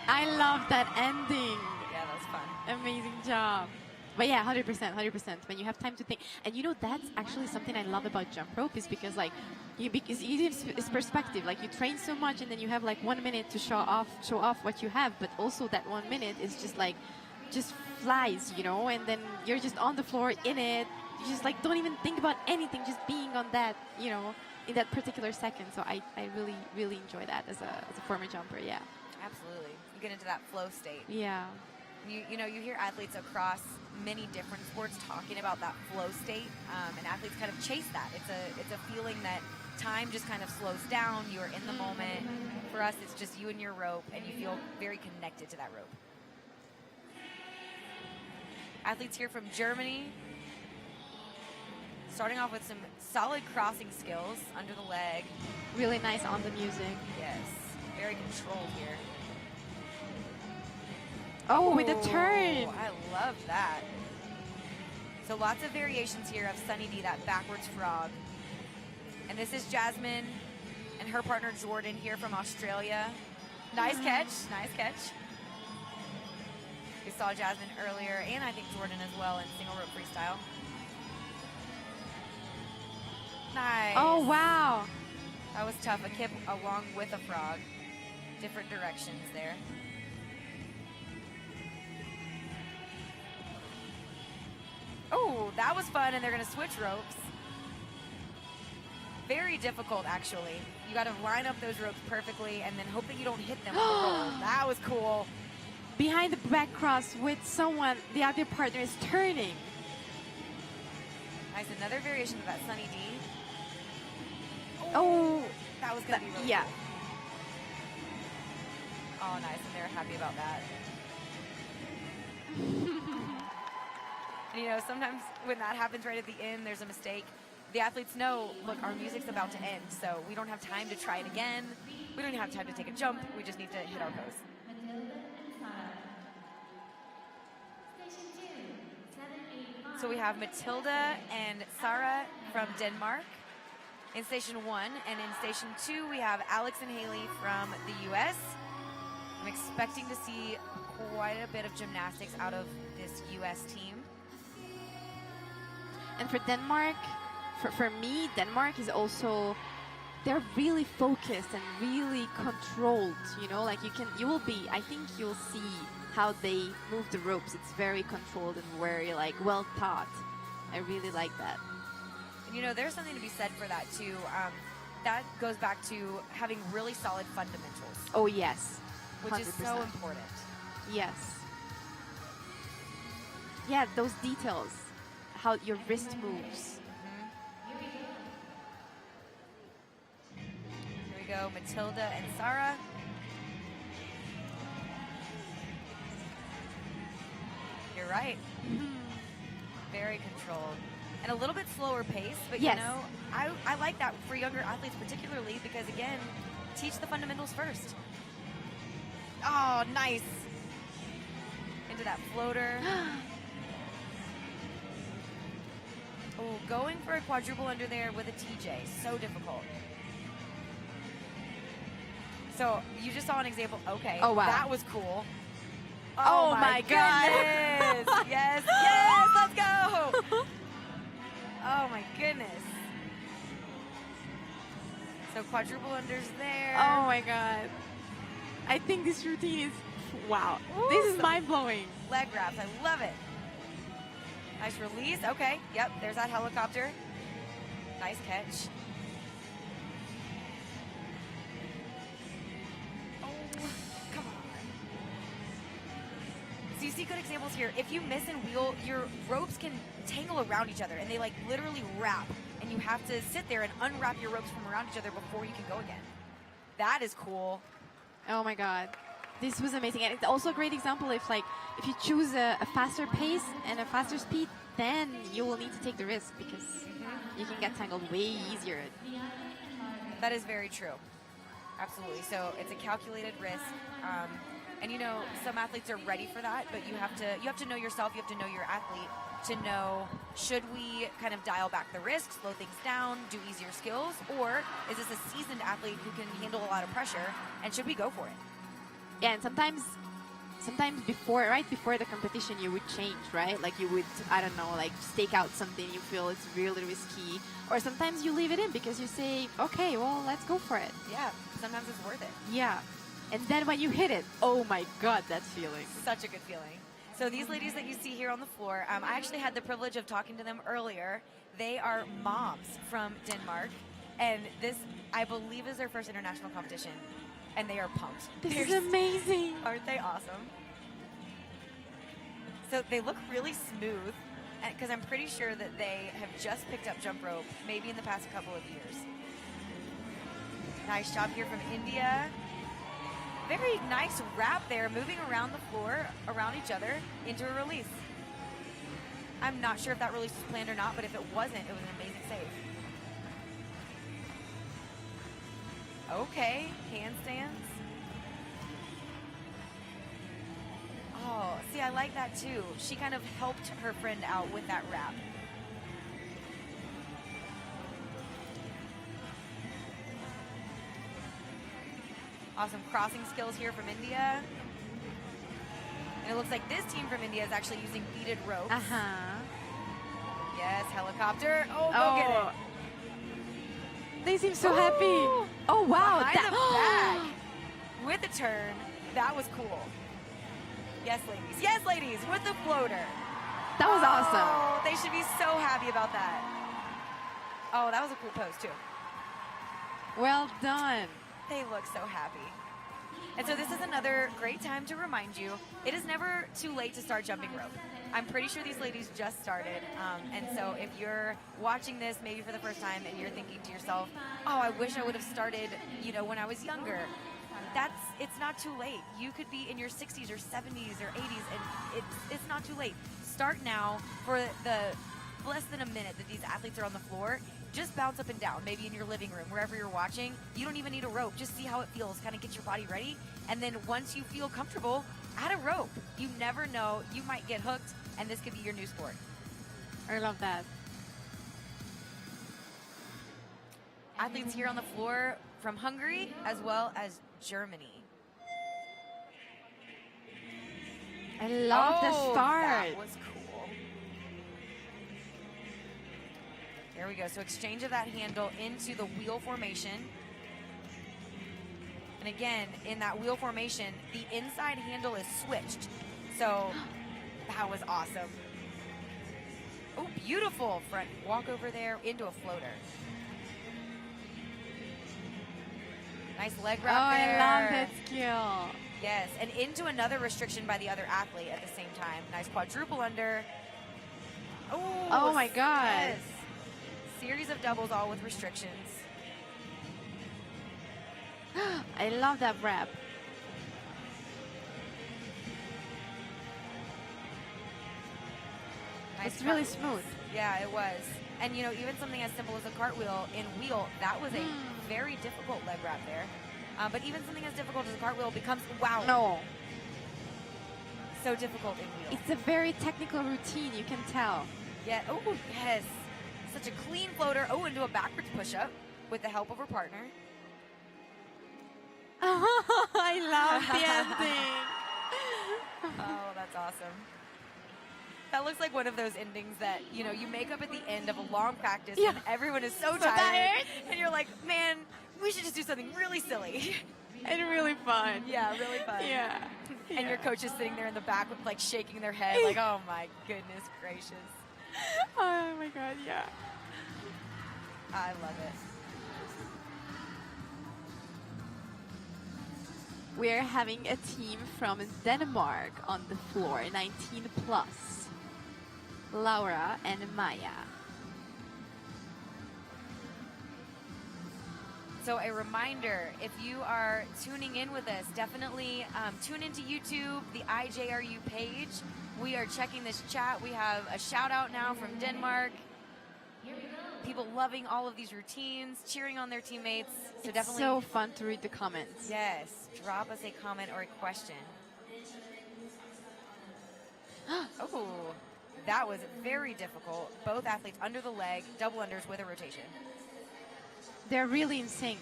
I love that ending. Yeah, that was fun. Amazing job. But yeah, 100%, 100%. When you have time to think, and you know that's actually something I love about jump rope is because like it's perspective. Like you train so much, and then you have like 1 minute to show off what you have, but also that 1 minute is just flies, you know, and then you're just on the floor in it. You just like don't even think about anything, just being on that, you know, in that particular second. So I really, really enjoy that as a former jumper, yeah. Absolutely. You get into that flow state. Yeah. You know, you hear athletes across many different sports talking about that flow state, and athletes kind of chase that. It's a feeling that time just kind of slows down. You're in the moment. For us, it's just you and your rope, and you feel very connected to that rope. Athletes here from Germany, starting off with some solid crossing skills under the leg. Really nice on the music. Yes, very controlled here. Oh, with the turn. I love that. So lots of variations here of Sunny D, that backwards frog. And this is Jasmine and her partner Jordan here from Australia. Nice catch, nice catch. We saw Jasmine earlier, and I think Jordan as well in single rope freestyle. Nice. Oh, wow. That was tough. A kip along with a frog. Different directions there. Oh, that was fun, and they're going to switch ropes. Very difficult, actually. You got to line up those ropes perfectly and then hope that you don't hit them with the roll. That was cool. Behind the back cross with someone, the other partner is turning. Nice, another variation of that Sunny D. Oh, that was going to be really yeah. cool. Oh, nice, and they're happy about that. And, you know, sometimes when that happens right at the end, there's a mistake. The athletes know, look, our music's about to end, so we don't have time to try it again. We don't even have time to take a jump. We just need to hit our pose. So we have Matilda and Sarah from Denmark in Station 1. And in Station 2, we have Alex and Haley from the U.S. I'm expecting to see quite a bit of gymnastics out of this U.S. team. And for Denmark, for me, Denmark is also, they're really focused and really controlled, you know, like I think you'll see how they move the ropes. It's very controlled and very like well thought. I really like that. And you know, there's something to be said for that too. That goes back to having really solid fundamentals. Oh yes, 100%. Which is so important. Yes. Yeah, those details, how your wrist moves. Here we go, Matilda and Sarah. You're right. Very controlled. And a little bit slower pace, but yes. You know, I like that for younger athletes particularly because, again, teach the fundamentals first. Oh, nice. Into that floater. Oh, going for a quadruple under there with a TJ, so difficult. So you just saw an example. Okay, oh, wow. That was cool. Oh my God. Yes, yes, let's go. Oh my goodness. So quadruple unders there. Oh my God. I think this routine is, wow. Ooh, this is mind-blowing. Leg wraps, I love it. Nice release, okay, yep, there's that helicopter. Nice catch. Oh, come on. So you see good examples here. If you miss and wheel, your ropes can tangle around each other and they like literally wrap, and you have to sit there and unwrap your ropes from around each other before you can go again. That is cool. Oh my God. This was amazing. And it's also a great example if you choose a faster pace and a faster speed, then you will need to take the risk because you can get tangled way easier. That is very true. Absolutely. So it's a calculated risk. And you know, some athletes are ready for that, but you have to know yourself, you have to know your athlete to know, should we kind of dial back the risk, slow things down, do easier skills, or is this a seasoned athlete who can handle a lot of pressure, and should we go for it? Yeah, and sometimes sometimes right before the competition, you would change, right? Like you would, I don't know, like stake out something you feel it's really risky, or sometimes you leave it in because you say, okay, well, let's go for it. Yeah, sometimes it's worth it. Yeah. And then when you hit it, oh my God, that feeling. Such a good feeling. So these ladies that you see here on the floor, I actually had the privilege of talking to them earlier. They are moms from Denmark, and this, I believe, is their first international competition, and they are pumped. This is amazing. Aren't they awesome? So they look really smooth, because I'm pretty sure that they have just picked up jump rope, maybe in the past couple of years. Nice job here from India. Very nice wrap there, moving around the floor, around each other, into a release. I'm not sure if that release was planned or not, but if it wasn't, it was an amazing save. Okay, handstands. Oh, see, I like that too. She kind of helped her friend out with that wrap. Awesome crossing skills here from India. And it looks like this team from India is actually using beaded ropes. Uh-huh. Yes, helicopter. Oh, go get it. They seem so happy. Oh, wow. Behind the back. With a turn. That was cool. Yes, ladies. Yes, ladies, with the floater. That was awesome. Oh, they should be so happy about that. Oh, that was a cool pose, too. Well done. They look so happy. And so this is another great time to remind you, it is never too late to start jumping rope. I'm pretty sure these ladies just started. And so if you're watching this maybe for the first time and you're thinking to yourself, oh, I wish I would have started, when I was younger. It's not too late. You could be in your 60s or 70s or 80s, and it's not too late. Start now. For the less than a minute that these athletes are on the floor, just bounce up and down, maybe in your living room, wherever you're watching. You don't even need a rope. Just see how it feels, kind of get your body ready. And then once you feel comfortable, add a rope. You never know. You might get hooked, and this could be your new sport. I love that. Athletes here on the floor from Hungary as well as Germany. I love the start. That was cool. There we go. So exchange of that handle into the wheel formation. And again, in that wheel formation, the inside handle is switched. So that was awesome. Oh, beautiful front walk over there into a floater. Nice leg wrap there. I love that skill. Yes, and into another restriction by the other athlete at the same time. Nice quadruple under. Oh my God. Yes. Series of doubles, all with restrictions. I love that wrap. Nice It's really cartwheels. smooth. Yeah, it was. And even something as simple as a cartwheel in wheel, that was a very difficult leg wrap there. But even something as difficult as a cartwheel becomes, wow. No. So difficult in wheel. It's a very technical routine, you can tell. Yeah, oh, yes. Such a clean floater. Oh, into a backwards push-up with the help of her partner. I love the ending. Oh, that's awesome. That looks like one of those endings that, you make up at the end of a long practice when everyone is so tired. And you're like, man, we should just do something really silly. And really fun. Yeah, really fun. Yeah. And your coach is sitting there in the back with, shaking their head like, oh, my goodness gracious. Oh, my God, yeah. I love it. We're having a team from Denmark on the floor, 19 plus. Laura and Maya. So a reminder, if you are tuning in with us, definitely tune into YouTube, the IJRU page. We are checking this chat. We have a shout out now from Denmark. People loving all of these routines, cheering on their teammates. So It's definitely so fun to read the comments. Yes, drop us a comment or a question. Oh, that was very difficult. Both athletes under the leg, double unders with a rotation. They're really in sync.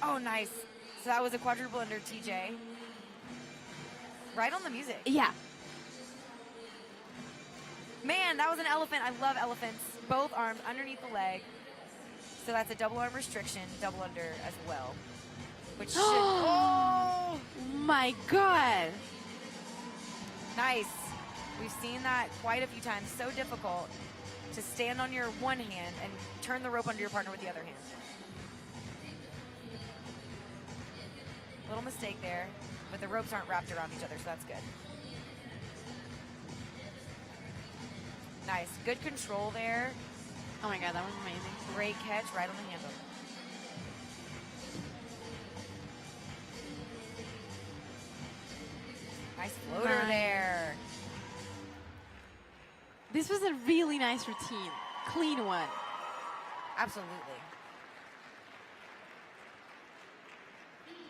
Oh, nice. So that was a quadruple under TJ. right on the music. Yeah. Man, that was an elephant. I love elephants. Both arms underneath the leg. So that's a double arm restriction, double under as well. Which should... Oh! My God. Nice. We've seen that quite a few times. So difficult to stand on your one hand and turn the rope under your partner with the other hand. Little mistake there, but the ropes aren't wrapped around each other, so that's good. Nice. Good control there. Oh my God, that was amazing. Great catch right on the handle. Nice floater Nice. there. This was a really nice routine. Clean one. Absolutely.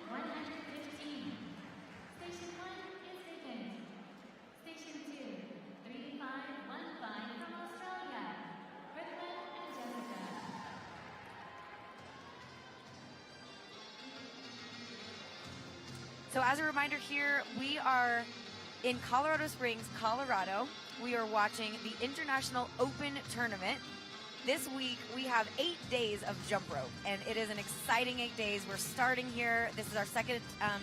115. Station 1 is taken. Station 2, 3515 from Australia. Brooklyn and Jessica. So as a reminder here, we are in Colorado Springs, Colorado. We are watching the International Open Tournament. This week, we have 8 days of jump rope, and it is an exciting 8 days. We're starting here. This is our second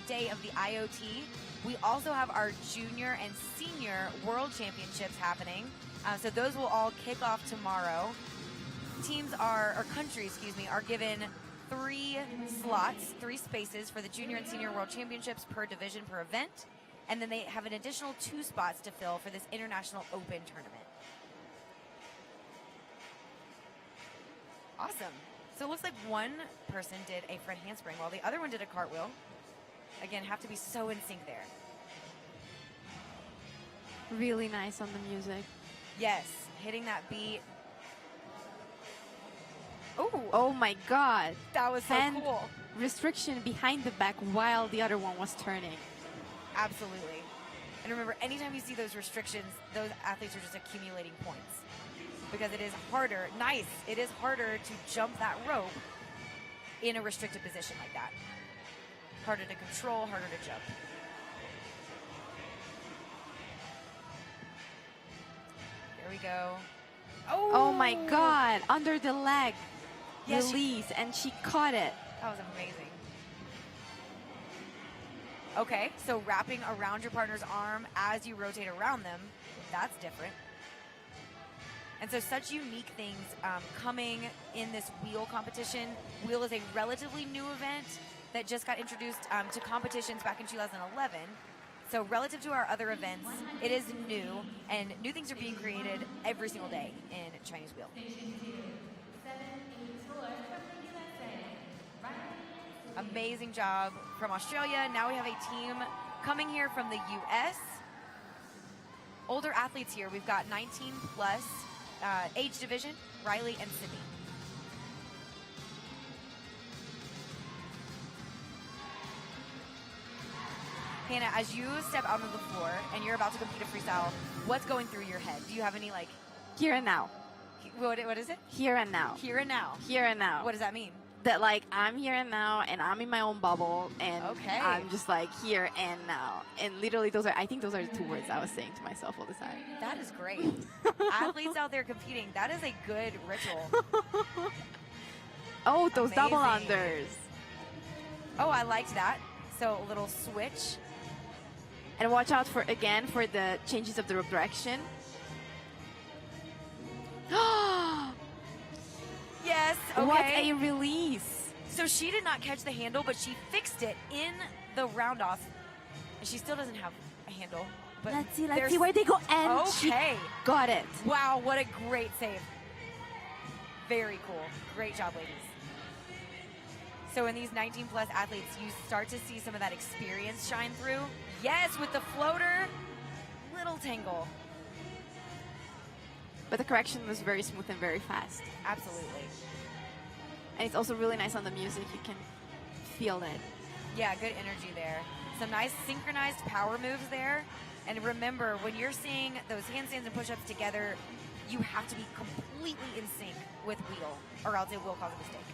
day of the IOT. We also have our junior and senior world championships happening. So those will all kick off tomorrow. Countries, are given 3 slots, 3 spaces for the junior and senior world championships per division per event. And then they have an additional 2 spots to fill for this International Open Tournament. Awesome. So it looks like one person did a front handspring while the other one did a cartwheel. Again, have to be so in sync there. Really nice on the music. Yes, hitting that beat. Oh my God. That was so Hand cool. restriction behind the back while the other one was turning. Absolutely. And remember, anytime you see those restrictions, those athletes are just accumulating points. Because it is harder, it is harder to jump that rope in a restricted position like that. Harder to control, harder to jump. There we go. Oh my God. Under the leg. Yeah, Release. And she caught it. That was amazing. Okay, so wrapping around your partner's arm as you rotate around them, that's different. And so such unique things coming in this wheel competition. Wheel is a relatively new event that just got introduced to competitions back in 2011. So relative to our other events, it is new, and new things are being created every single day in Chinese wheel. Station 2, 784 from the USA. Riley. Amazing job from Australia. Now we have a team coming here from the US. Older athletes here. We've got 19 plus age division, Riley and Sydney. Hannah, as you step out on the floor and you're about to compete a freestyle, what's going through your head? Do you have any Here and now. what is it? Here and now. Here and now. Here and now. What does that mean? That I'm here and now, and I'm in my own bubble, and Okay. I'm just here and now. And literally I think those are the 2 words I was saying to myself all the time. That is great. Athletes out there competing, that is a good ritual. Oh, those double Amazing. unders. Oh, I liked that. So a little switch. And watch out for the changes of the rope direction. Yes, okay. What a release. So she did not catch the handle, but she fixed it in the round off. And she still doesn't have a handle. But Let's see there's- where they go. And Okay. she got it. Wow, what a great save. Very cool. Great job, ladies. So in these 19 plus athletes, you start to see some of that experience shine through. Yes, with the floater, little tangle. But the correction was very smooth and very fast. Absolutely. And it's also really nice on the music. You can feel it. Yeah, good energy there. Some nice synchronized power moves there. And remember, when you're seeing those handstands and push-ups together, you have to be completely in sync with wheel, or else it will cause a mistake.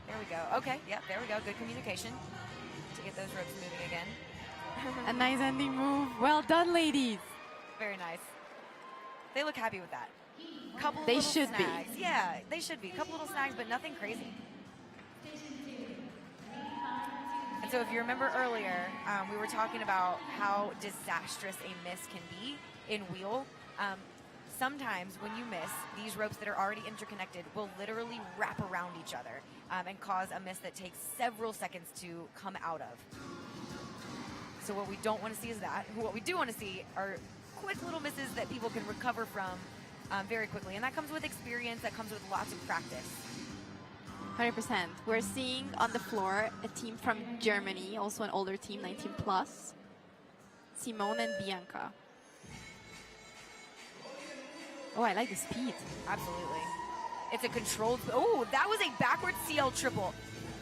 There we we go. Okay, yep, there we go. Good communication to get those ropes moving again. A nice ending move. Well done, ladies. Very nice. They look happy with that. Couple They little should be. snags. Yeah, they should be. Couple little snags, but nothing crazy. And so if you remember earlier, we were talking about how disastrous a miss can be in wheel. Sometimes when you miss, these ropes that are already interconnected will literally wrap around each other and cause a miss that takes several seconds to come out of. So what we don't want to see is that. What we do want to see are quick little misses that people can recover from very quickly. And that comes with experience, that comes with lots of practice. 100%. We're seeing on the floor a team from Germany, also an older team, 19 plus. Simone and Bianca. Oh, I like the speed. Absolutely. It's a controlled. Oh, that was a backward CL triple.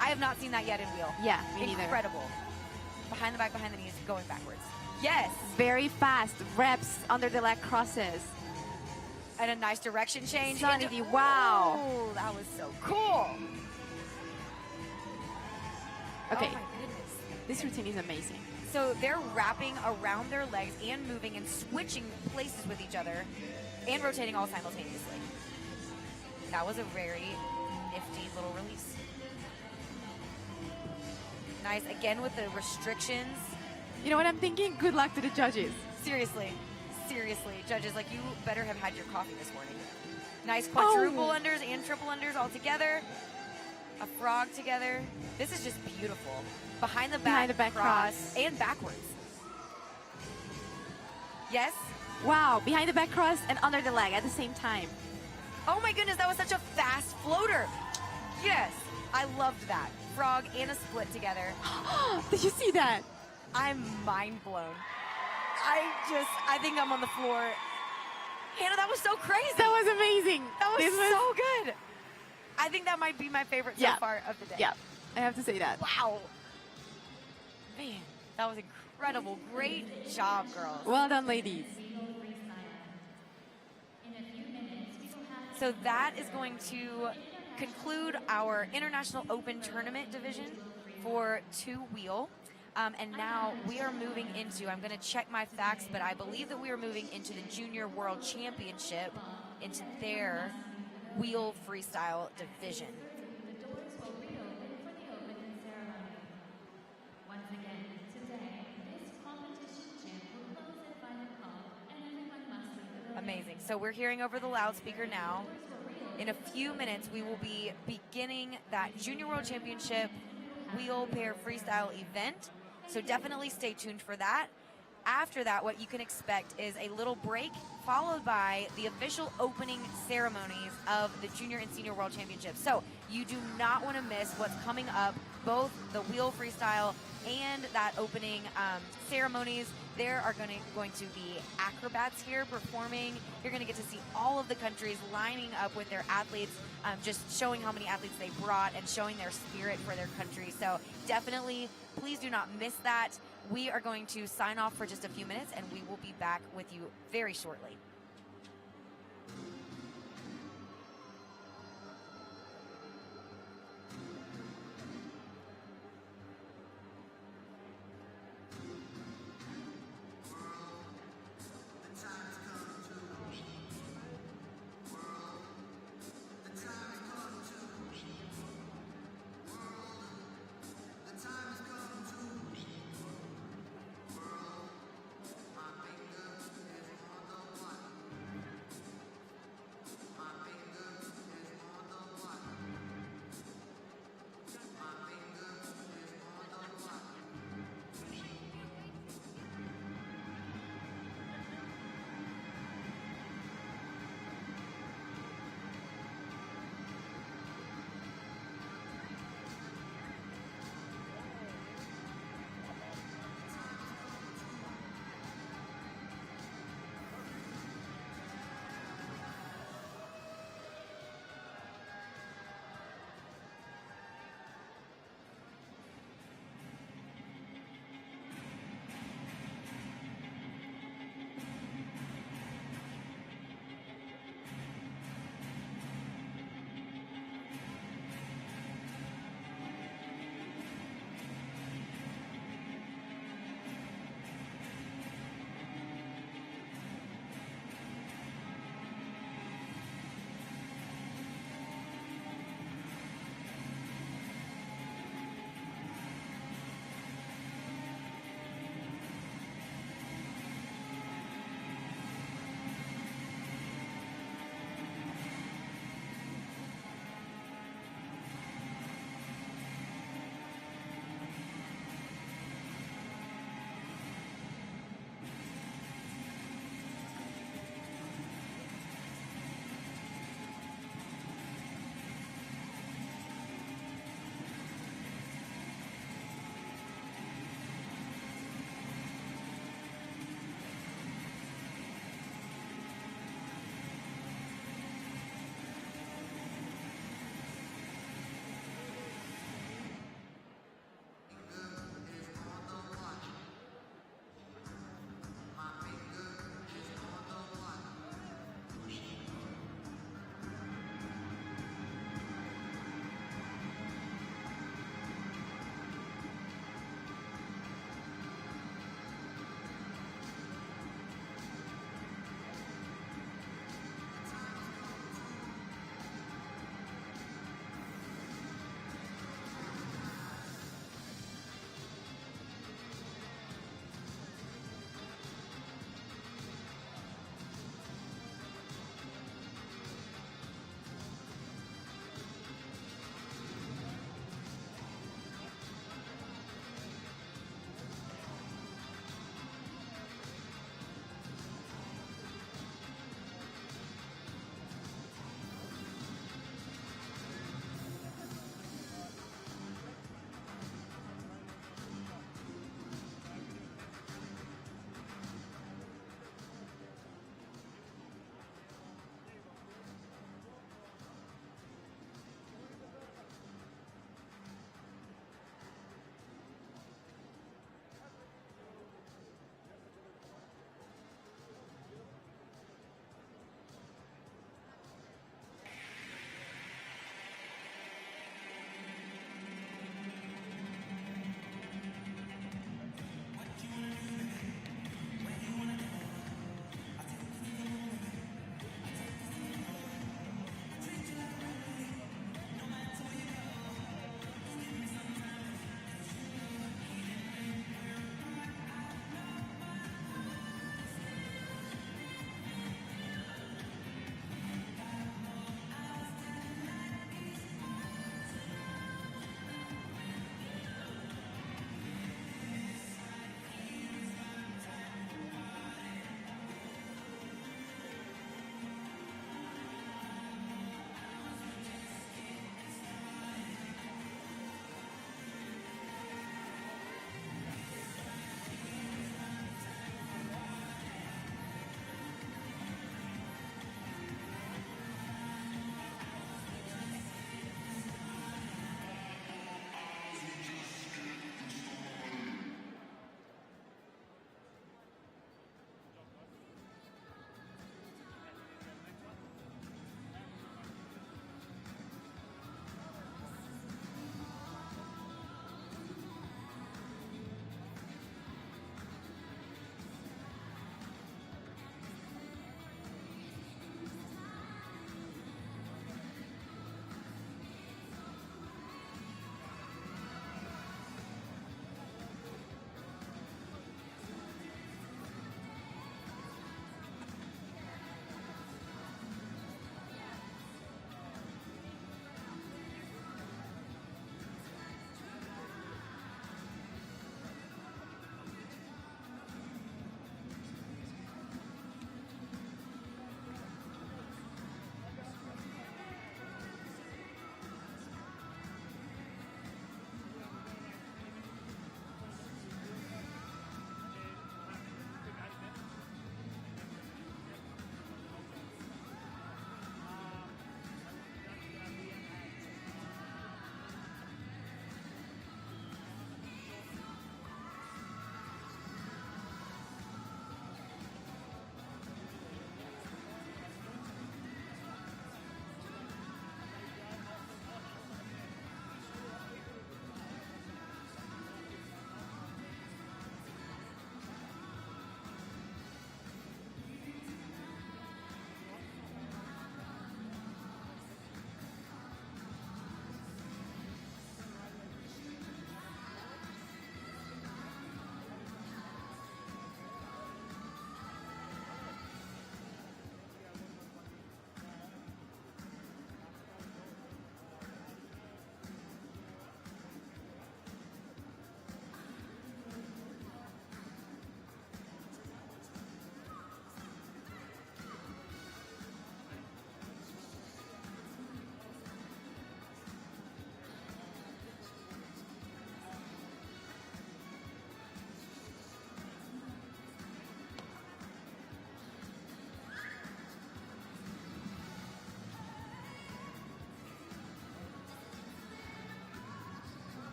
I have not seen that yet in wheel. Yeah, me neither. Incredible. Behind the back, behind the knees, going backwards. Yes. Very fast. Reps under the leg crosses. And a nice direction change. Solidity. Wow. Oh, that was so cool. Okay. Oh my goodness. This routine is amazing. So they're wrapping around their legs and moving and switching places with each other and rotating all simultaneously. That was a very nifty little release. Nice, again with the restrictions. You know what I'm thinking? Good luck to the judges. Seriously, judges, like, you better have had your coffee this morning. Nice quadruple unders and triple unders all together. A frog together. This is just beautiful. Behind the back cross and backwards. Yes. Wow, behind the back cross and under the leg at the same time. Oh my goodness, that was such a fast floater. Yes, I loved that. Frog and a split together. Did you see that? I'm mind blown. I think I'm on the floor. Hannah, that was so crazy. That was amazing. That was so good. I think that might be my favorite so far of the day. Yeah, I have to say that. Wow. Man, that was incredible. Great job, girls. Well done, ladies. So that is going to conclude our International Open Tournament division for two-wheel. And now we are moving into, I'm going to check my facts, but I believe that we are moving into the Junior World Championship, into their wheel freestyle division. The doors will reopen for the opening ceremony. Once again, today, this competition champ will close it by the call, and everyone must leave the Amazing. So we're hearing over the loudspeaker now. In a few minutes, we will be beginning that Junior World Championship wheel pair freestyle event. So definitely stay tuned for that. After that, what you can expect is a little break, followed by the official opening ceremonies of the Junior and Senior World Championships. So you do not want to miss what's coming up, both the wheel freestyle and that opening ceremonies. There are going to be acrobats here performing. You're going to get to see all of the countries lining up with their athletes, just showing how many athletes they brought and showing their spirit for their country. So definitely, please do not miss that. We are going to sign off for just a few minutes, and we will be back with you very shortly.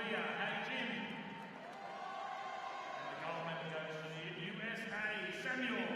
Korea, Jin. And the gold medal goes to the USA, Samuel.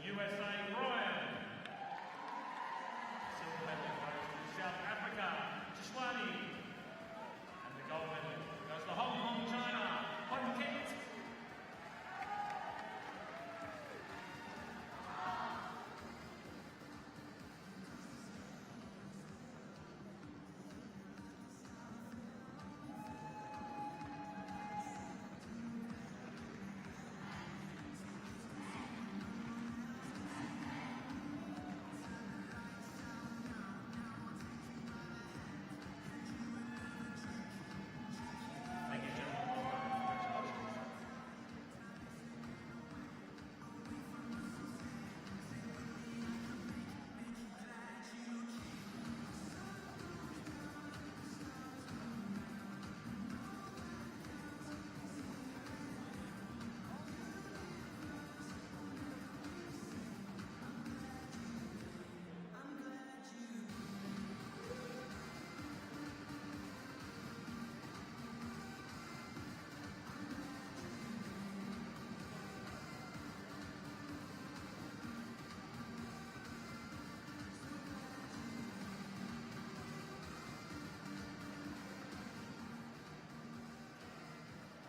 USA, Ryan. Silver medal goes to South Africa, Chiswani. And the gold medal goes to Hong Kong, China, Hong Kit. Thank you, gentlemen. Congratulations.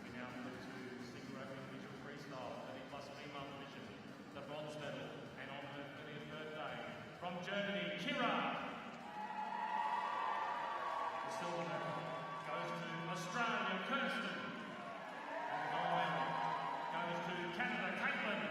We now move to single rope individual freestyle, 30 plus female division, the bronze medal, and on her 30th birthday, from Germany, Kira. The silver medal goes to Australia, Kirsten. And the gold medal goes to Canada, Caitlin.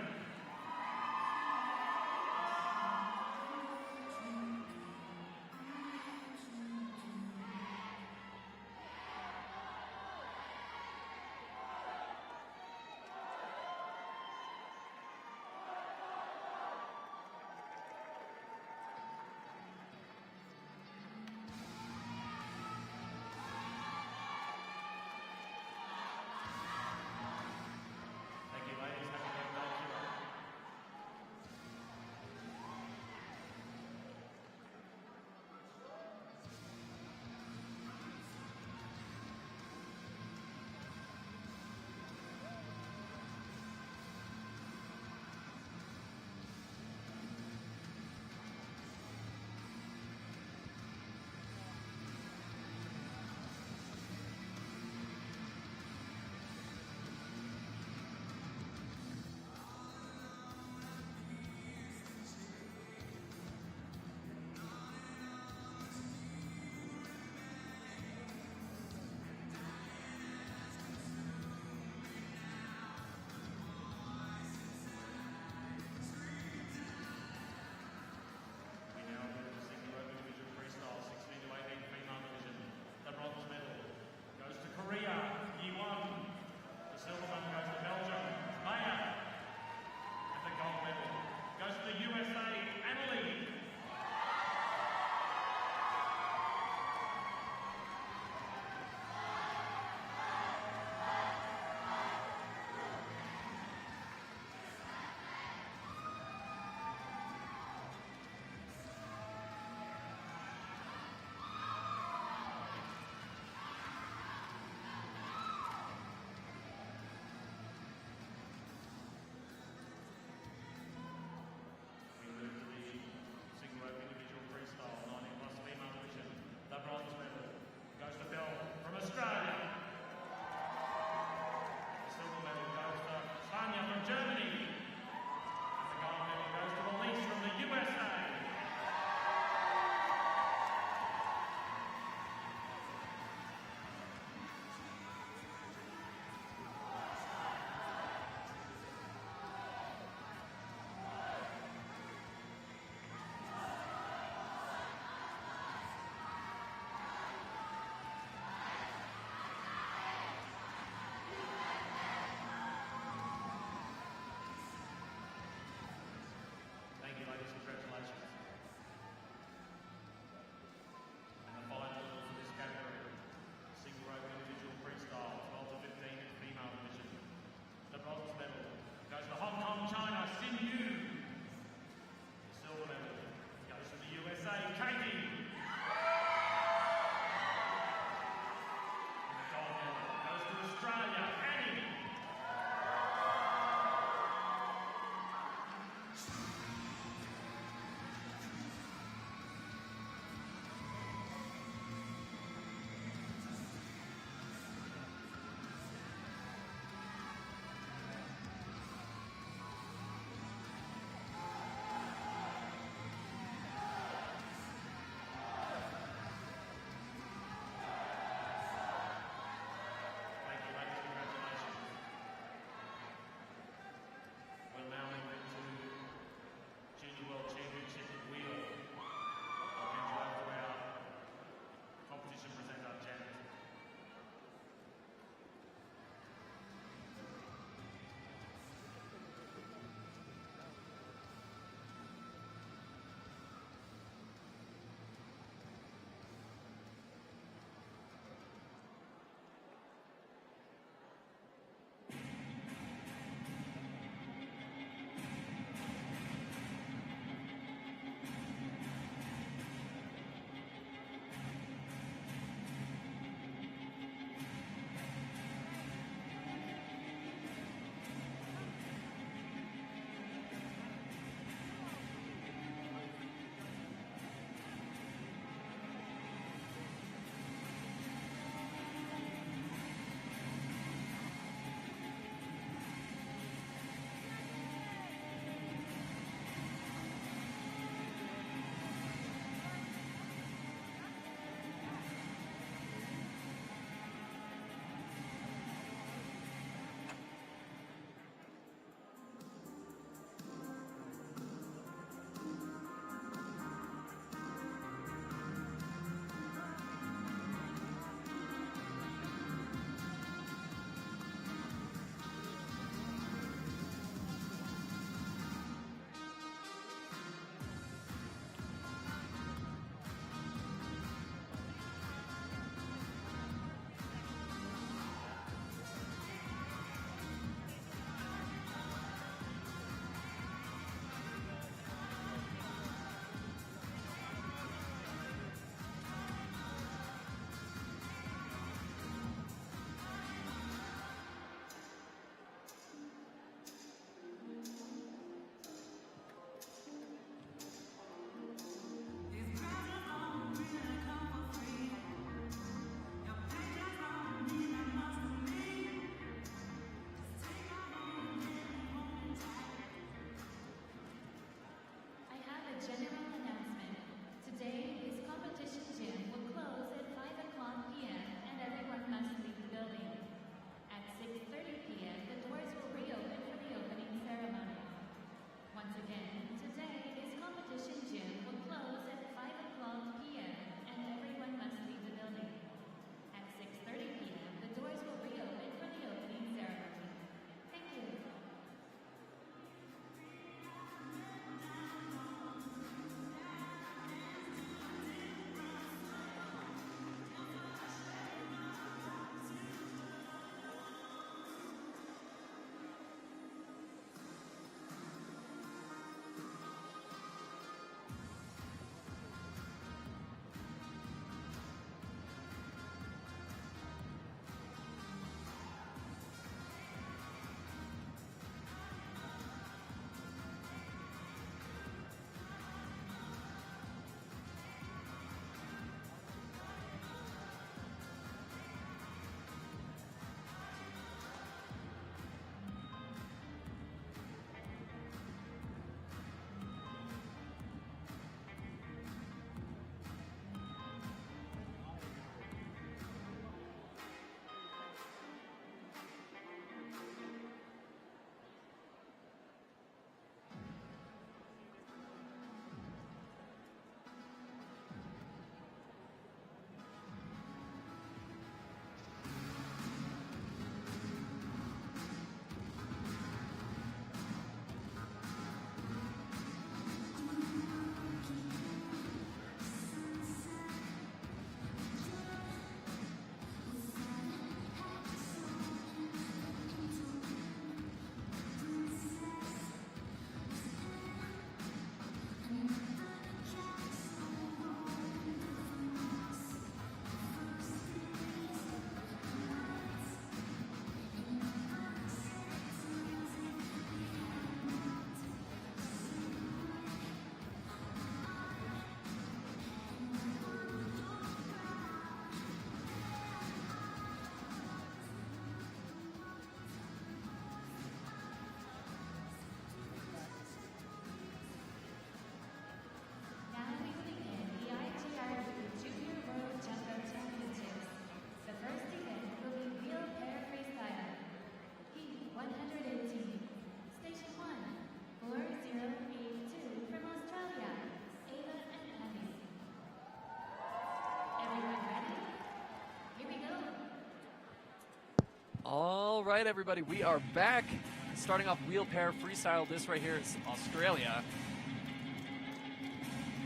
All right, everybody, we are back. Starting off wheel pair freestyle. This right here is Australia.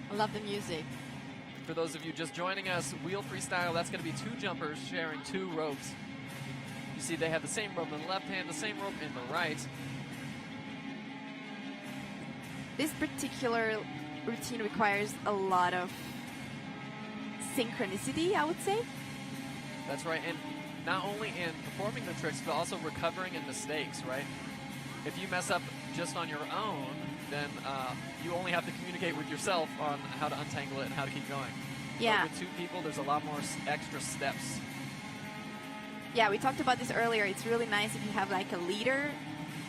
I love the music. For those of you just joining us, wheel freestyle, that's going to be two jumpers sharing two ropes. You see they have the same rope in the left hand, the same rope in the right. This particular routine requires a lot of synchronicity, I would say. That's right, and not only in performing the tricks, but also recovering in mistakes, right? If you mess up just on your own, then you only have to communicate with yourself on how to untangle it and how to keep going. Yeah. But with two people, there's a lot more extra steps. Yeah, we talked about this earlier. It's really nice if you have like a leader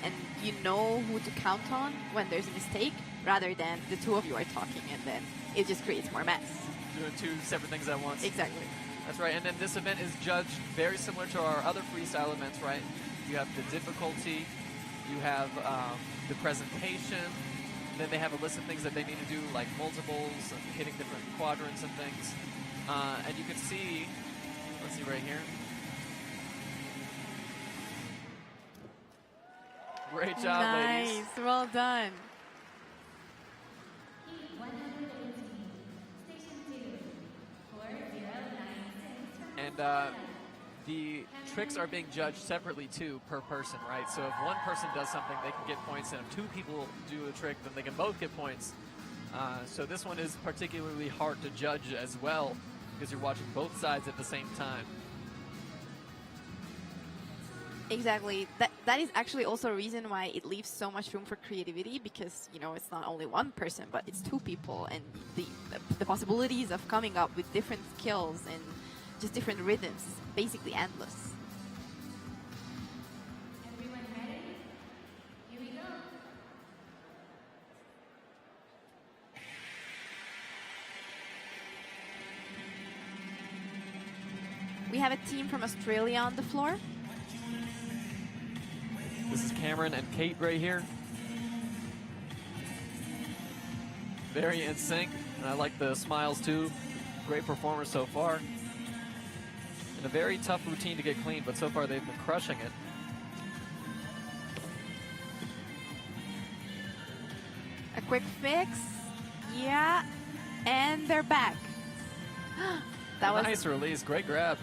and you know who to count on when there's a mistake, rather than the two of you are talking and then it just creates more mess. Doing two separate things at once. Exactly. That's right, and then this event is judged very similar to our other freestyle events, right? You have the difficulty, you have the presentation, then they have a list of things that they need to do, like multiples, and hitting different quadrants and things. And you can see, let's see right here. Great job, nice. ladies. Well done. Heat 118, Station 2, 4096 from And Australia. the tricks are being judged separately too per person, right? So if one person does something, they can get points, and if two people do a trick, then they can both get points. So this one is particularly hard to judge as well, because you're watching both sides at the same time. Exactly. That is actually also a reason why it leaves so much room for creativity, because you know it's not only one person, but it's two people, and the possibilities of coming up with different skills and just different rhythms is basically endless. Everyone ready? Here we go. We have a team from Australia on the floor. This is Cameron and Kate right here. Very in sync, and I like the smiles too. Great performers so far. And a very tough routine to get clean, but so far they've been crushing it. A quick fix. Yeah. And they're back. That was Nice release, great grab.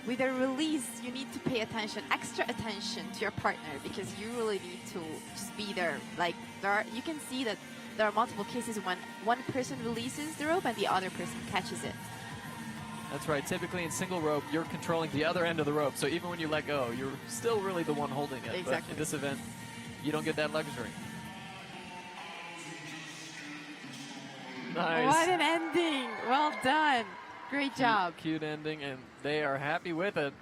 with a release, you need to pay attention, extra attention to your partner, because you really need to just be there. Like you can see that there are multiple cases when one person releases the rope and the other person catches it. That's right, typically in single rope, you're controlling the other end of the rope, so even when you let go, you're still really the one holding it. Exactly. But in this event, you don't get that luxury. Nice. What an ending! Well done. Great job. Cute ending, and they are happy with it.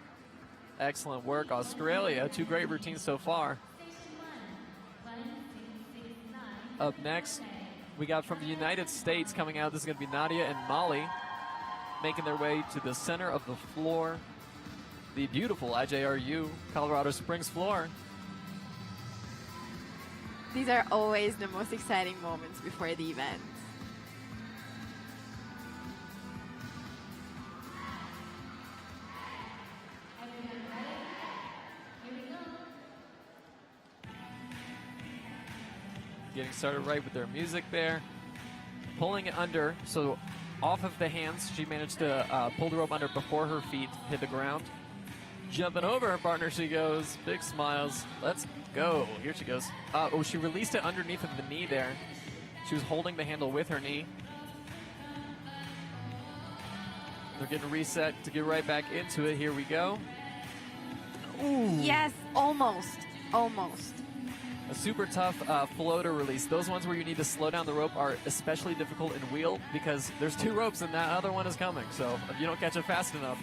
Excellent work, Australia. Two great routines so far. Station 1, 1669. Up next, we got from the United States coming out. This is going to be Nadia and Molly, making their way to the center of the floor. The beautiful IJRU Colorado Springs floor. These are always the most exciting moments before the event. Everyone ready? Here we go. Getting started right with their music there. Pulling it under, so off of the hands, she managed to pull the rope under before her feet hit the ground. Jumping over her partner, she goes. Big smiles. Let's go. Here she goes. Oh, she released it underneath of the knee there. She was holding the handle with her knee. They're getting reset to get right back into it. Here we go. Ooh. Yes, almost. Almost. A super tough floater release. Those ones where you need to slow down the rope are especially difficult in wheel because there's two ropes and that other one is coming. So if you don't catch it fast enough.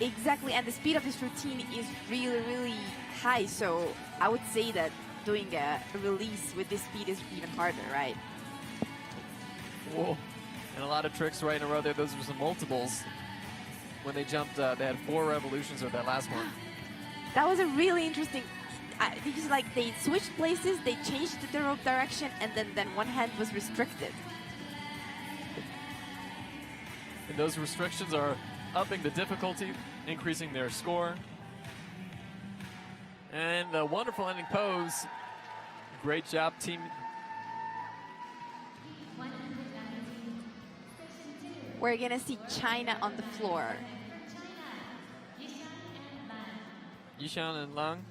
Exactly, and the speed of this routine is really, really high. So I would say that doing a release with this speed is even harder, right? Whoa. And a lot of tricks right in a row there. Those were some multiples. When they jumped, they had 4 revolutions with that last one. That was a really interesting. Because like they switched places, they changed the rope direction, and then one hand was restricted. Those restrictions are upping the difficulty, increasing their score. And a wonderful ending pose. Great job, team. 119, section 2. We're gonna see China on the floor. For China, Yishan and Lan. Yishan and Lang.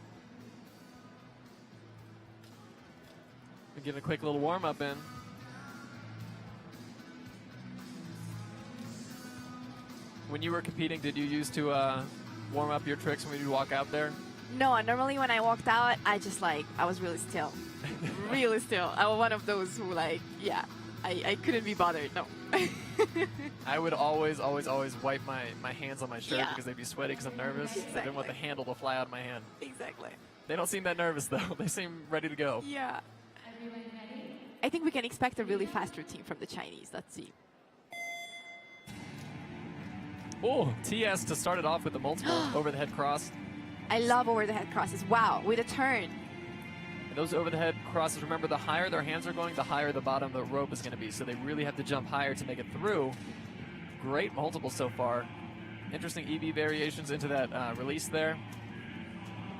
We give a quick little warm up in. When you were competing, did you used to warm up your tricks when you walk out there? No, normally when I walked out, I was really still. Really still. I was one of those who I couldn't be bothered, no. I would always wipe my hands on my shirt Yeah. because they'd be sweaty because I'm nervous. I didn't want the Exactly. handle to fly out of my hand. Exactly. They don't seem that nervous though. They seem ready to go. Yeah. Everyone ready? I think we can expect a really fast routine from the Chinese. Let's see. Oh, TS to start it off with the multiple over the head cross. I love over the head crosses. Wow, with a turn. And those over the head crosses, remember, the higher their hands are going, the higher the bottom of the rope is going to be. So they really have to jump higher to make it through. Great multiple so far. Interesting EB variations into that release there.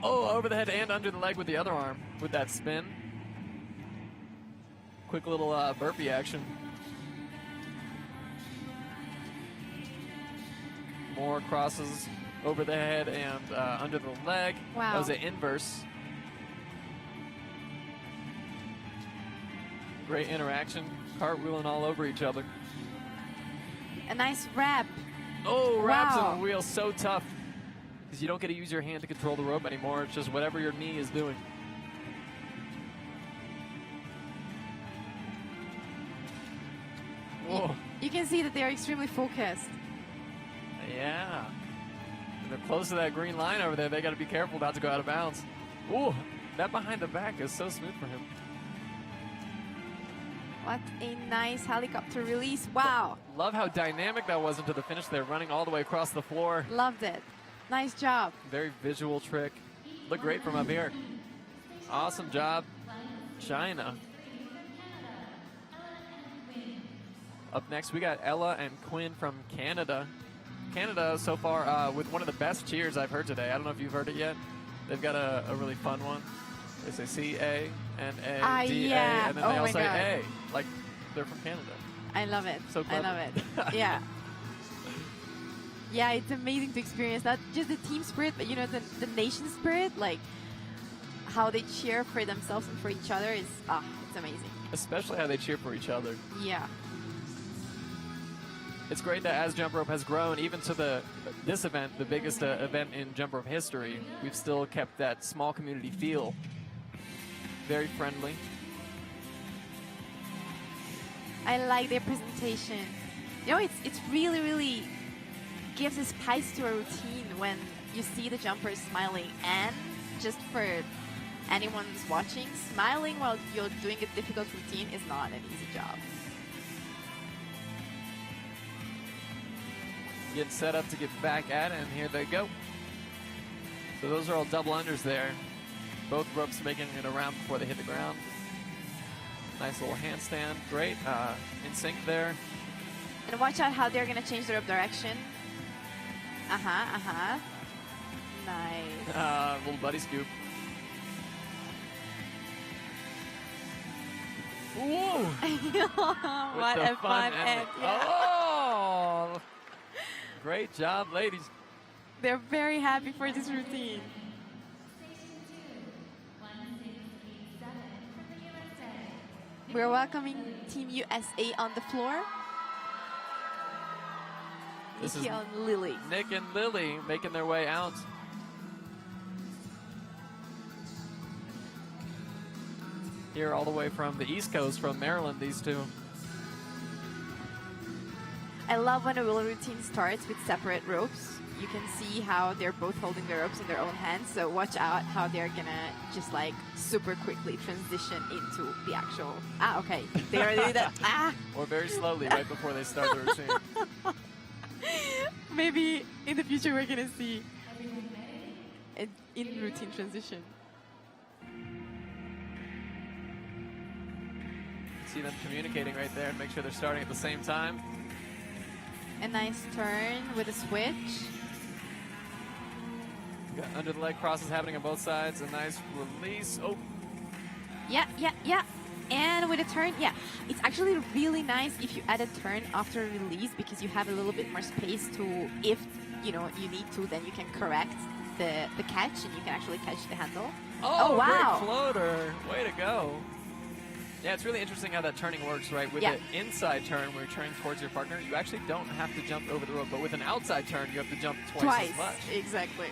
Oh, over the head and under the leg with the other arm with that spin. Quick little burpee action. More crosses over the head and under the leg. Wow. That was an inverse. Great interaction. Cartwheeling all over each other. A nice wrap. Oh, wraps Wow. and wheels, so tough. Because you don't get to use your hand to control the rope anymore. It's just whatever your knee is doing. Whoa. You can see that they are extremely focused. Yeah. And they're close to that green line over there. They got to be careful not to go out of bounds. Ooh, that behind the back is so smooth for him. What a nice helicopter release. Wow. Love how dynamic that was into the finish there, running all the way across the floor. Loved it. Nice job. Very visual trick. Looked great from up here. Awesome job, China. Up next, we got Ella and Quinn from Canada. Canada, so far, with one of the best cheers I've heard today. I don't know if you've heard it yet. They've got a really fun one. They say C-A-N-A-D-A, yeah. and then Oh they all my say God. A, like they're from Canada. I love it. So I clever. love it. Yeah. Yeah, it's amazing to experience not just the team spirit, but the nation spirit, like how they cheer for themselves and for each other is it's amazing. Especially how they cheer for each other. Yeah. It's great that as jump rope has grown, even to this event, the biggest event in jump rope history, we've still kept that small community feel. Very friendly. I like their presentation. It's really, really gives a spice to a routine when you see the jumpers smiling. And just for anyone who's watching, smiling while you're doing a difficult routine is not an easy job. Getting set up to get back at it, and here they go. So those are all double unders there. Both ropes making it around before they hit the ground. Nice little handstand. Great. In sync there. And watch out how they're going to change the rope direction. Nice. Little buddy scoop. Whoa! What With the a fun ending. end. Yeah. Oh! Great job, ladies. They're very happy for this routine. Station 2, 1687 from the USA. We're welcoming Team USA on the floor. This is Nikki and Lily. Nick and Lily making their way out. Here all the way from the East Coast, from Maryland, these two. I love when a wheel routine starts with separate ropes. You can see how they're both holding the ropes in their own hands, so watch out how they're gonna just like super quickly transition into the actual... okay. They already did that. Or very slowly right before they start the routine. Maybe in the future we're gonna see an in-routine transition. See them communicating right there and make sure they're starting at the same time. A nice turn with a switch. Got under the leg crosses happening on both sides. A nice release. Oh, Yeah, yeah, yeah. And with a turn, yeah. It's actually really nice if you add a turn after a release because you have a little bit more space to, if you know you need to, then you can correct the catch and you can actually catch the handle. oh, wow. great floater. Way to go. Yeah, it's really interesting how that turning works, right? With Yeah. the inside turn where you're turning towards your partner, you actually don't have to jump over the rope. But with an outside turn, you have to jump twice as much. Exactly.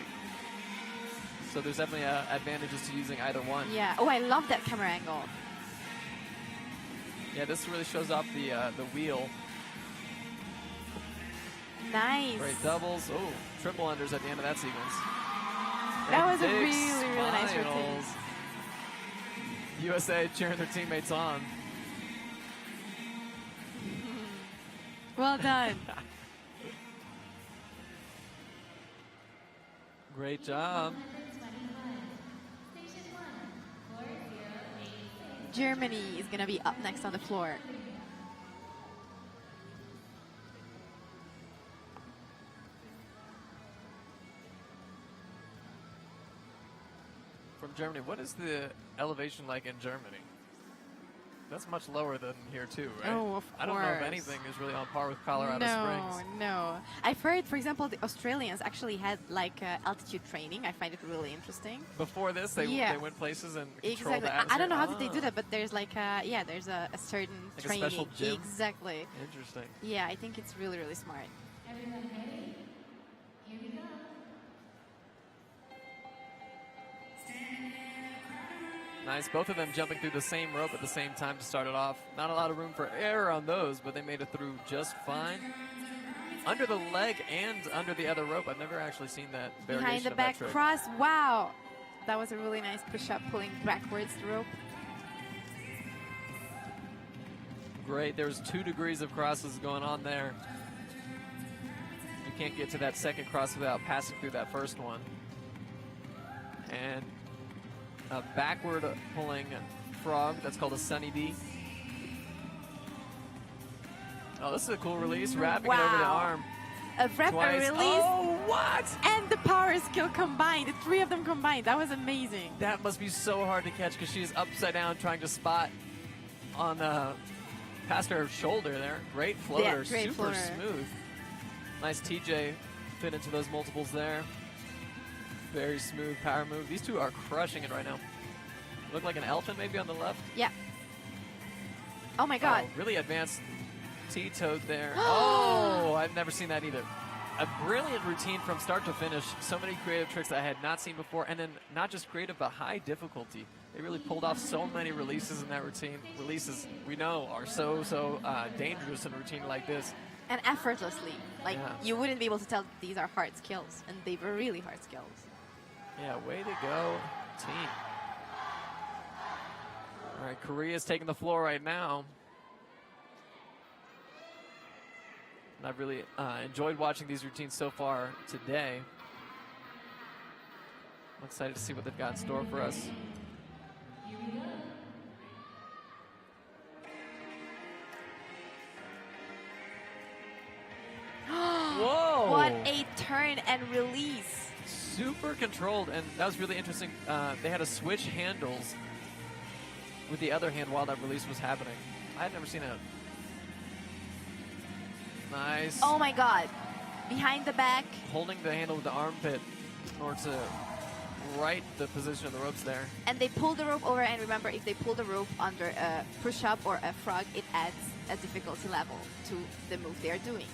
So there's definitely advantages to using either one. Yeah. Oh, I love that camera angle. Yeah, this really shows off the wheel. Nice. Great doubles. Oh, triple unders at the end of that sequence. That And was a big really, really nice routine. smiles. USA cheering their teammates on. Well done. Great job. Station 1, 4086. Germany is going to be up next on the floor. From Germany, what is the elevation like in Germany? That's much lower than here too, right? Oh, of I don't know if course. anything is really on par with Colorado No, Springs. no. I've heard, for example, the Australians actually had like altitude training. I find it really interesting. Before this, they Yeah. went places and controlled Exactly. the I atmosphere. don't know how did they do Ah, that, but there's like there's a certain Like a training. special gym? Exactly. Interesting. Yeah, I think it's really, really smart. Everyone ready? Here we go. Nice. Both of them jumping through the same rope at the same time to start it off. Not a lot of room for error on those, but they made it through just fine. Under the leg and under the other rope. I've never actually seen that variation Behind the of back that trick. cross. Wow. That was a really nice push-up pulling backwards the rope. Great. There's 2 degrees of crosses going on there. You can't get to that second cross without passing through that first one. And a backward pulling frog. That's called a Sunny D. Oh, this is a cool release. Wrapping it over the Wow. arm. A wrap, a Twice. release, Oh, what? and the power skill combined. The 3 of them combined. That was amazing. That must be so hard to catch because she's upside down trying to spot on past her shoulder there. Great floater, Yeah, great super floater. smooth. Nice TJ fit into those multiples there. Very smooth power move. These two are crushing it right now. Look like an elephant maybe on the left. Yeah. Oh my God. Oh, really advanced T-toed there. Oh, I've never seen that either. A brilliant routine from start to finish. So many creative tricks that I had not seen before, and then not just creative, but high difficulty. They really pulled off so many releases in that routine. Releases we know are so dangerous in a routine like this. And effortlessly. Like, Yeah. you wouldn't be able to tell these are hard skills. And they were really hard skills. Yeah, way to go, team. All right, Korea's taking the floor right now. And I've really enjoyed watching these routines so far today. I'm excited to see what they've got in store for us. Whoa! What a turn and release. Super controlled, and that was really interesting. They had to switch handles with the other hand while that release was happening. I had never seen that. Nice. Oh my God. Behind the back. Holding the handle with the armpit in order to right the position of the ropes there. And they pull the rope over. And remember, if they pull the rope under a push-up or a frog, it adds a difficulty level to the move they are doing.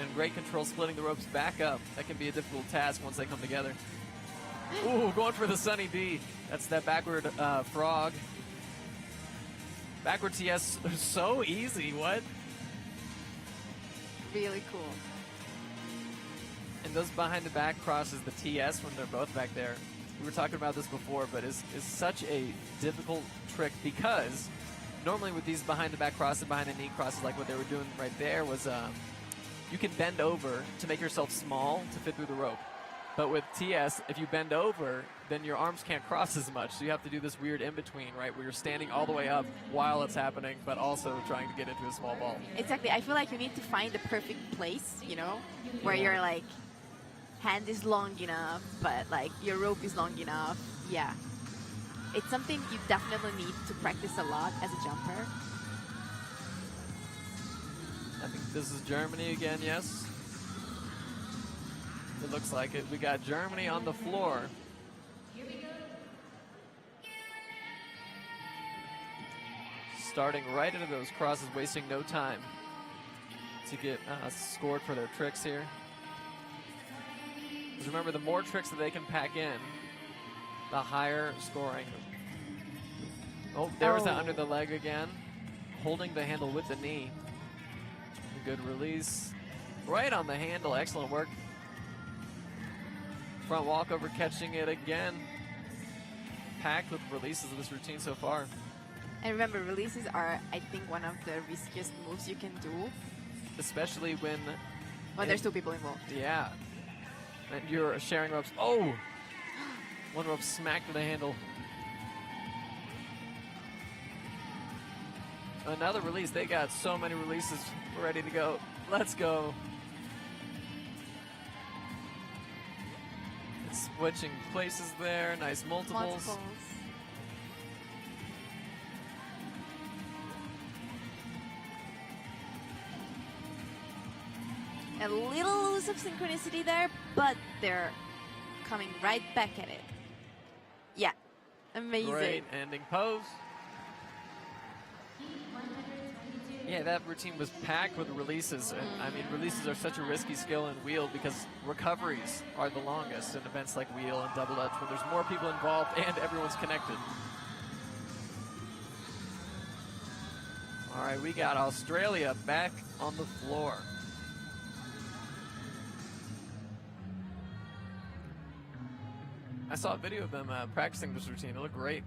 And great control splitting the ropes back up. That can be a difficult task once they come together. Ooh, going for the Sunny D. That's that backward frog. Backward TS, so easy, what? Really cool. And those behind the back crosses, the TS when they're both back there. We were talking about this before, but is such a difficult trick because normally with these behind the back crosses, behind the knee crosses, like what they were doing right there was you can bend over to make yourself small to fit through the rope. But with TS, if you bend over, then your arms can't cross as much. So you have to do this weird in-between, right, where you're standing all the way up while it's happening, but also trying to get into a small ball. Exactly. I feel like you need to find the perfect place, you know, where your like hand is long enough, but like your rope is long enough. Yeah. It's something you definitely need to practice a lot as a jumper. I think this is Germany again, yes. It looks like it. We got Germany on the floor. Starting right into those crosses, wasting no time to get scored for their tricks here. Because remember, the more tricks that they can pack in, the higher scoring. Oh, there was that under the leg again. Holding the handle with the knee. A good release. Right on the handle. Excellent work. Front walkover, catching it again. Packed with releases of this routine so far. And remember, releases are, I think, one of the riskiest moves you can do. Especially when there's two people involved. Yeah. And you're sharing ropes. Oh! One rope smacked to the handle. Another release. They got so many releases ready to go. Let's go. It's switching places there. Nice multiples. A little loose of synchronicity there, but they're coming right back at it. Yeah, amazing. Great ending pose. Yeah, that routine was packed with releases. And, I mean, releases are such a risky skill in wheel because recoveries are the longest in events like wheel and double dutch, when there's more people involved and everyone's connected. All right, we got Australia back on the floor. I saw a video of them practicing this routine. It looked great.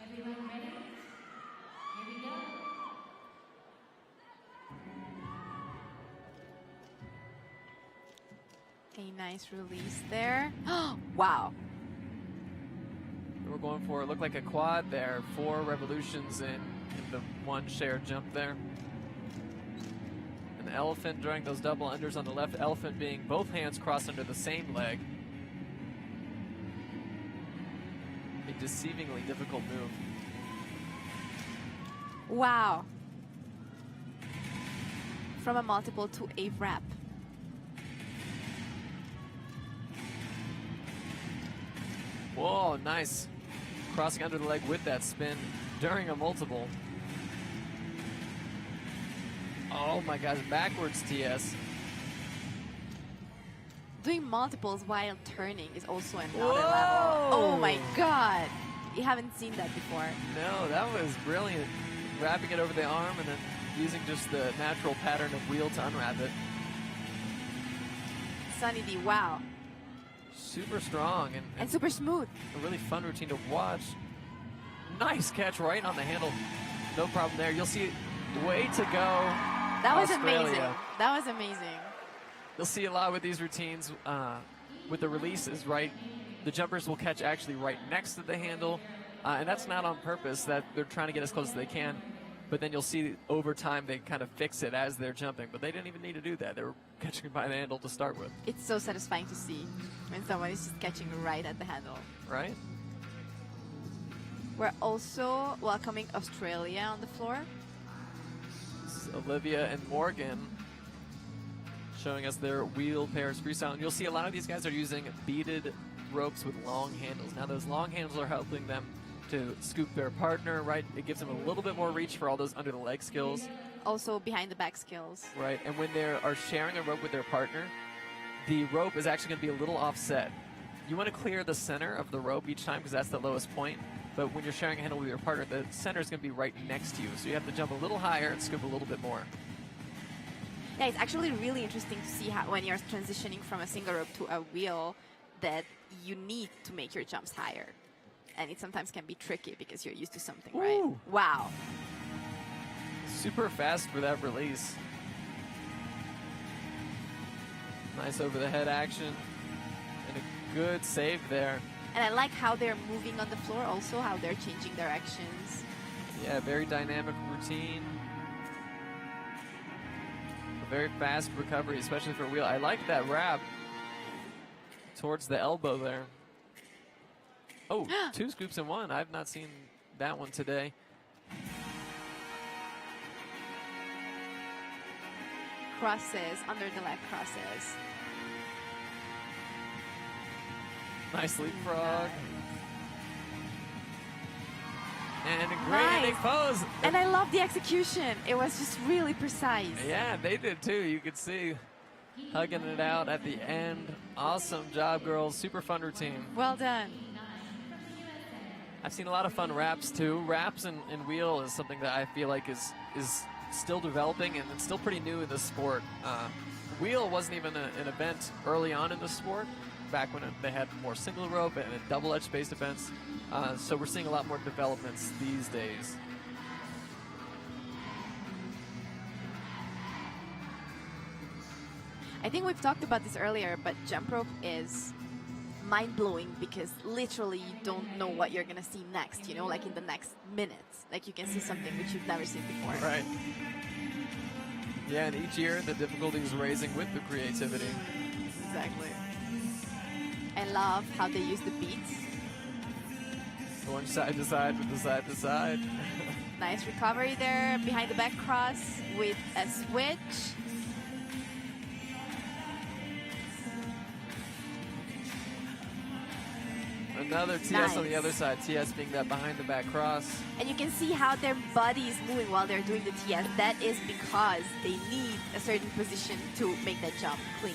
Everyone ready? Here we go. A nice release there. Wow. We're going for, it looked like a quad there. 4 revolutions in the one shared jump there. An elephant during those double unders on the left. Elephant being both hands crossed under the same leg. A deceivingly difficult move. Wow. From a multiple to a wrap. Whoa, nice. Crossing under the leg with that spin during a multiple. Oh my gosh, backwards TS. Doing multiples while turning is also another Whoa! level. Oh my god. You haven't seen that before. No, that was brilliant. Wrapping it over the arm and then using just the natural pattern of wheel to unwrap it. Sunny D, wow. Super strong And super smooth. a really fun routine to watch. Nice catch right on the handle. No problem there. You'll see way to go. That was Australia. amazing. That was amazing. You'll see a lot with these routines with the releases, right? The jumpers will catch actually right next to the handle, and that's not on purpose. That they're trying to get as close as they can, but then you'll see over time they kind of fix it as they're jumping, but they didn't even need to do that. They were catching by the handle to start with. It's so satisfying to see when someone is just catching right at the handle. Right? We're also welcoming Australia on the floor. This is Olivia and Morgan showing us their wheel pairs freestyle. And you'll see a lot of these guys are using beaded ropes with long handles. Now those long handles are helping them to scoop their partner, right? It gives them a little bit more reach for all those under the leg skills. Also behind the back skills. Right, and when they are sharing a rope with their partner, the rope is actually going to be a little offset. You want to clear the center of the rope each time because that's the lowest point. But when you're sharing a handle with your partner, the center is going to be right next to you. So you have to jump a little higher and scoop a little bit more. Yeah, it's actually really interesting to see how when you're transitioning from a single rope to a wheel that you need to make your jumps higher. And it sometimes can be tricky because you're used to something, right? Ooh. Wow. Super fast for that release. Nice over the head action and a good save there. And I like how they're moving on the floor, also how they're changing directions. Yeah, very dynamic routine. A very fast recovery, especially for wheel. I like that wrap towards the elbow there. Oh, 2 scoops in 1. I've not seen that one today. Crosses, under the leg crosses. Nice leapfrog. And a great Nice. ending pose. And I love the execution. It was just really precise. Yeah, they did too. You could see hugging it out at the end. Awesome job, girls. Super fun routine. Well done. I've seen a lot of fun wraps too. Wraps and wheel is something that I feel like is still developing and it's still pretty new in the sport. Wheel wasn't even an event early on in the sport, back when they had more single rope and double edge based events. So we're seeing a lot more developments these days. I think we've talked about this earlier, but jump rope is mind-blowing because literally you don't know what you're gonna see next, you know, like in the next minutes. Like you can see something which you've never seen before. Right. Yeah, and each year the difficulty is raising with the creativity. Exactly. I love how they use the beats. Going side to side with the side to side. Nice recovery there, behind the back cross with a switch. Another TS Nice. on the other side, TS being that behind the back cross. And you can see how their body is moving while they're doing the TS. That is because they need a certain position to make that jump clean.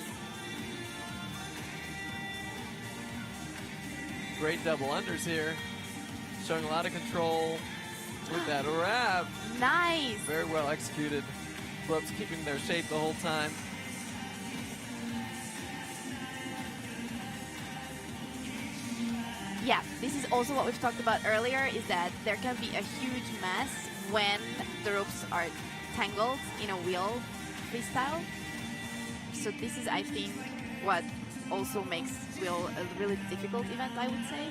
Great double unders here. Showing a lot of control with that wrap. Nice. Very well executed. Flips keeping their shape the whole time. Yeah, this is also what we've talked about earlier, is that there can be a huge mess when the ropes are tangled in a wheel freestyle. So this is, I think, what also makes wheel a really difficult event, I would say.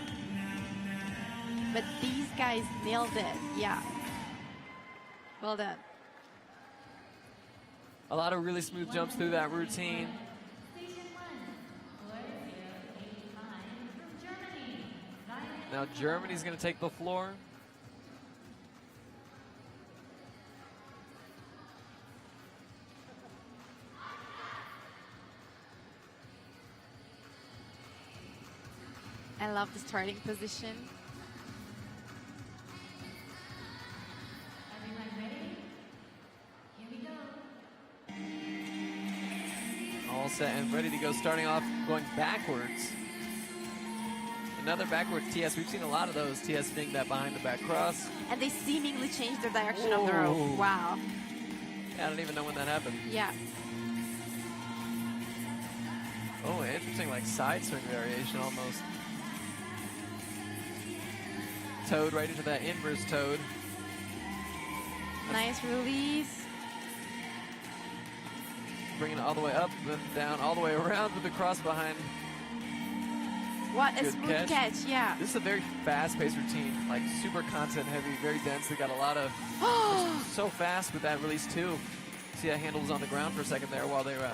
But these guys nailed it, yeah. Well done. A lot of really smooth jumps through that routine. Station 1, 4085 from Germany. Now Germany's going to take the floor. I love the starting position. Everyone ready? Here we go. All set and ready to go, starting off going backwards. Another backward TS. We've seen a lot of those. TS being that behind the back cross. And they seemingly changed the direction of the rope. Whoa. Wow. Yeah, I don't even know when that happened. Yeah. Oh, interesting, like side swing variation almost. Toad right into that inverse toad. Nice release. Bringing it all the way up, then down, all the way around with the cross behind. What a Good smooth catch. catch, yeah. This is a very fast-paced routine, like super content heavy, very dense. They got a lot of so fast with that release too. See that handle was on the ground for a second there while they were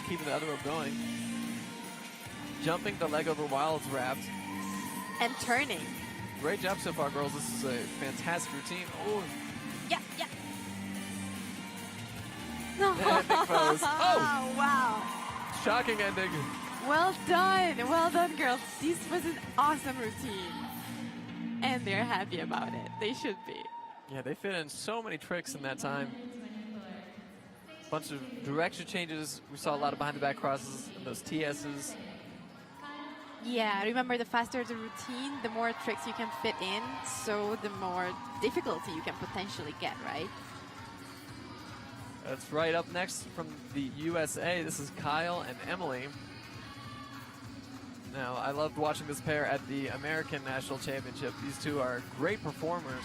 keeping the other rope going. Jumping the leg over while it's wrapped. And turning. Great job so far, girls. This is a fantastic routine. Oh, Yeah, yeah. yeah, big pose. Oh, Wow. shocking ending. Well done. Well done, girls. This was an awesome routine. And they're happy about it. They should be. Yeah, they fit in so many tricks in that time. Bunch of direction changes. We saw a lot of behind the back crosses and those TSs. Yeah, remember, the faster the routine, the more tricks you can fit in, so the more difficulty you can potentially get, right? That's right. Up next from the USA, this is Kyle and Emily. Now, I loved watching this pair at the American National Championship. These two are great performers.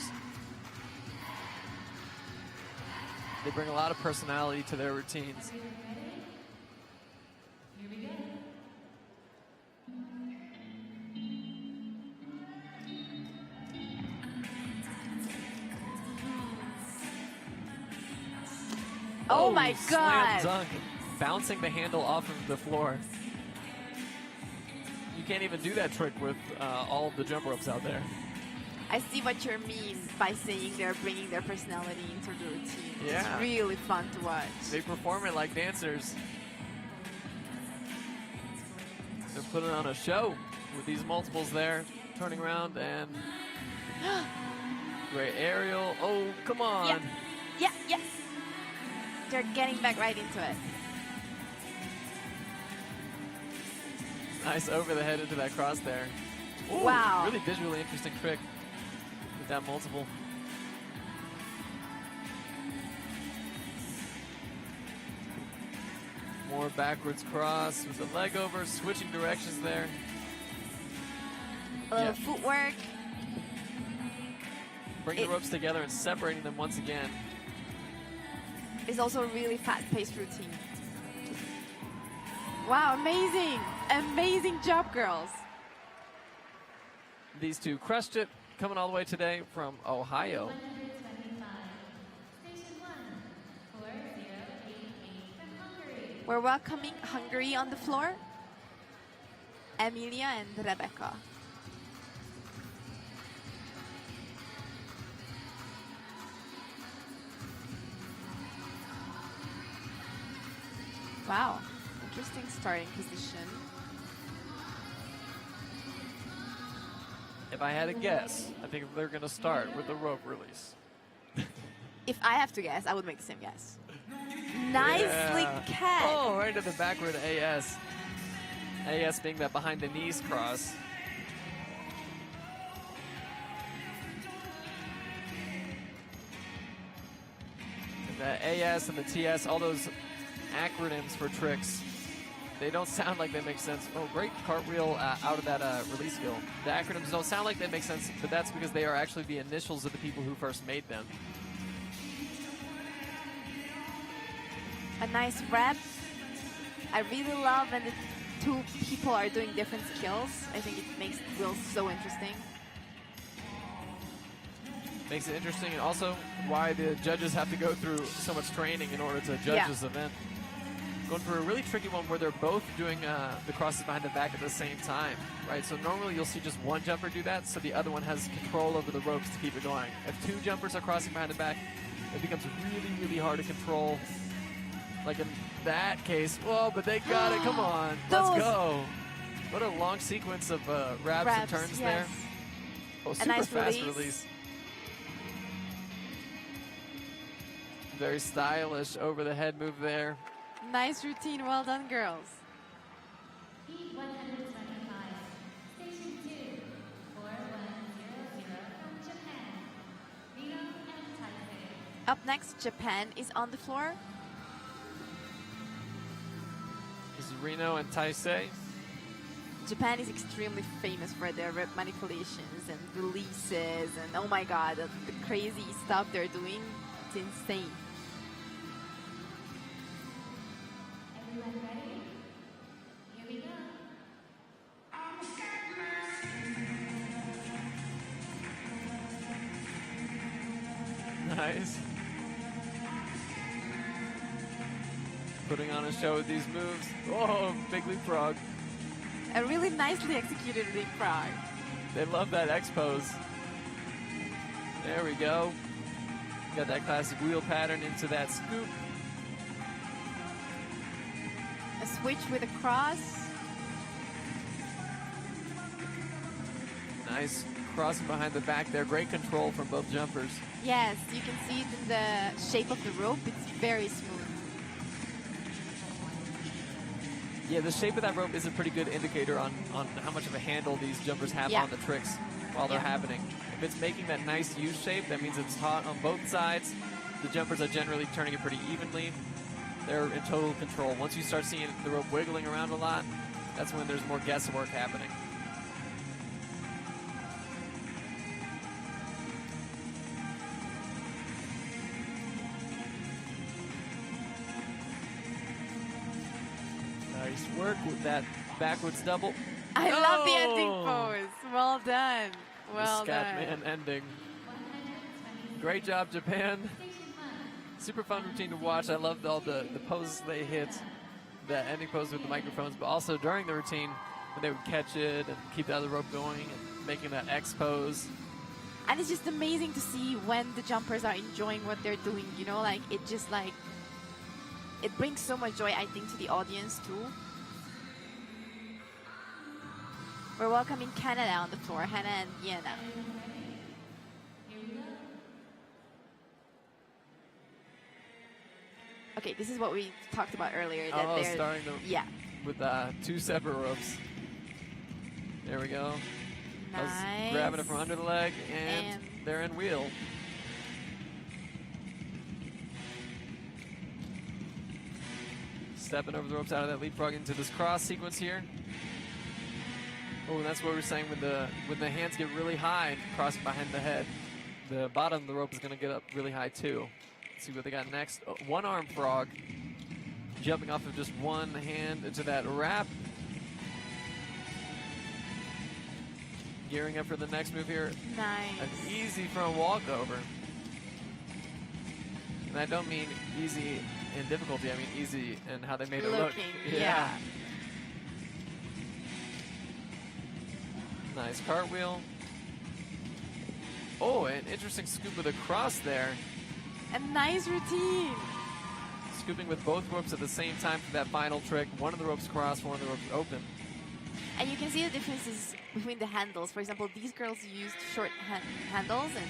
They bring a lot of personality to their routines. Oh my Slam God. dunk, bouncing the handle off of the floor. You can't even do that trick with all of the jump ropes out there. I see what you mean by saying they're bringing their personality into the routine. Yeah. It's really fun to watch. They perform it like dancers. They're putting on a show with these multiples there, turning around and great aerial. Oh, come on. Yeah, yeah, yes. They're getting back right into it. Nice over the head into that cross there. Ooh, Wow. Really visually interesting trick with that multiple. More backwards cross with the leg over, switching directions there. A little footwork. Bring the ropes together and separating them once again. It's also a really fast-paced routine. Wow, amazing. Amazing job, girls. These two crushed it, coming all the way today from Ohio. 125. Station 1, 4088 from Hungary. We're welcoming Hungary on the floor. Emilia and Rebecca. Wow, interesting starting position. If I had a guess, I think they're going to start with the rope release. If I have to guess, I would make the same guess. Nicely catch. Oh, right to the backward AS. AS being that behind the knees cross. The AS and the TS, all those acronyms for tricks, they don't sound like they make sense. Oh, great cartwheel out of that release skill. The acronyms don't sound like they make sense, but that's because they are actually the initials of the people who first made them. A nice rep. I really love when the two people are doing different skills. I think it makes wheels so interesting. Makes it interesting, and also why the judges have to go through so much training in order to judge this event. Going for a really tricky one where they're both doing the crosses behind the back at the same time, right? So normally you'll see just one jumper do that, so the other one has control over the ropes to keep it going. If two jumpers are crossing behind the back, it becomes really, really hard to control. Like in that case, whoa, but they got it, come on, let's go. What a long sequence of wraps and turns there. Oh, super nice fast release. release. Very stylish over the head move there. Nice routine. Well done, girls. Heat 125. Station 2, 4100 from Japan. Reno and Taipei. Up next, Japan is on the floor. This is Reno and Taisei. Japan is extremely famous for their rep manipulations and releases, and oh my god, the crazy stuff they're doing. It's insane. Everyone ready? Here we go. Nice. Putting on a show with these moves. Oh, big leapfrog. A really nicely executed leapfrog. They love that X pose. There we go. Got that classic wheel pattern into that scoop. A switch with a cross. Nice crossing behind the back there. Great control from both jumpers. Yes, you can see it in the shape of the rope. It's very smooth. Yeah, the shape of that rope is a pretty good indicator on how much of a handle these jumpers have on the tricks while they're happening. If it's making that nice U shape, that means it's taut on both sides. The jumpers are generally turning it pretty evenly. They're in total control. Once you start seeing the rope wiggling around a lot, that's when there's more guesswork happening. Nice work with that backwards double. I love the ending pose. Well done. Well the done. Scatman ending. Great job, Japan. super fun routine to watch. I loved all the poses they hit, the ending pose with the microphones, but also during the routine when they would catch it and keep the other rope going and making that X pose. And it's just amazing to see when the jumpers are enjoying what they're doing, you know, like it just like, it brings so much joy, I think, to the audience too. We're welcoming Canada on the floor, Hannah and Vienna. Okay, this is what we talked about earlier. That Oh, they're, starting yeah, with 2 separate ropes. There we go. I was nice. grabbing it from under the leg, and And- they're in wheel. Stepping over the ropes out of that leapfrog into this cross sequence here. Oh, and that's what we're saying when the hands get really high and cross behind the head. The bottom of the rope is going to get up really high too. Let's see what they got next. Oh, one arm frog. Jumping off of just one hand into that wrap. Gearing up for the next move here. Nice. An easy front walkover. And I don't mean easy in difficulty, I mean easy in how they made it look. Looking, yeah. Nice cartwheel. Oh, an interesting scoop with a cross there. A nice routine. Scooping with both ropes at the same time for that final trick. One of the ropes crossed, one of the ropes open. And you can see the differences between the handles. For example, these girls used short handles, and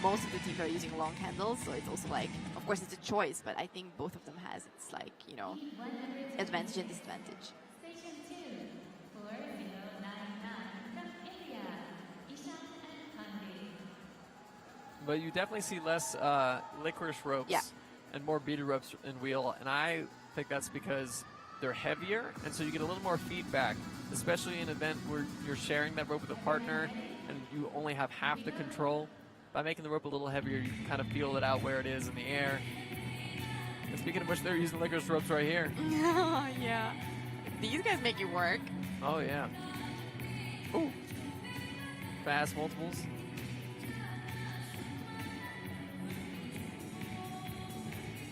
most of the teams are using long handles. So it's also like, of course, it's a choice, but I think both of them has its like, you know, advantage and disadvantage. Station 2, 4099 from India, Ishan and Hungary. But you definitely see less licorice ropes Yeah. and more beaded ropes in wheel. And I think that's because they're heavier, and so you get a little more feedback, especially in an event where you're sharing that rope with a partner and you only have half the control. By making the rope a little heavier, you can kind of feel it out where it is in the air. And speaking of which, they're using licorice ropes right here. Yeah. These guys make it work. Oh, yeah. Ooh. Fast multiples.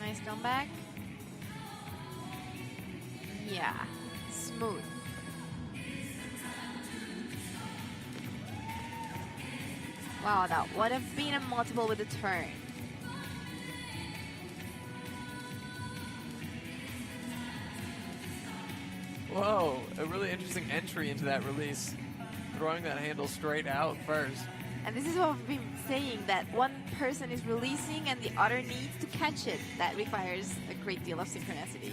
Nice comeback. Yeah. Smooth. Wow, that would have been a multiple with a turn. Whoa, a really interesting entry into that release. Throwing that handle straight out first. And this is what we've been saying, that one person is releasing and the other needs to catch it. That requires a great deal of synchronicity.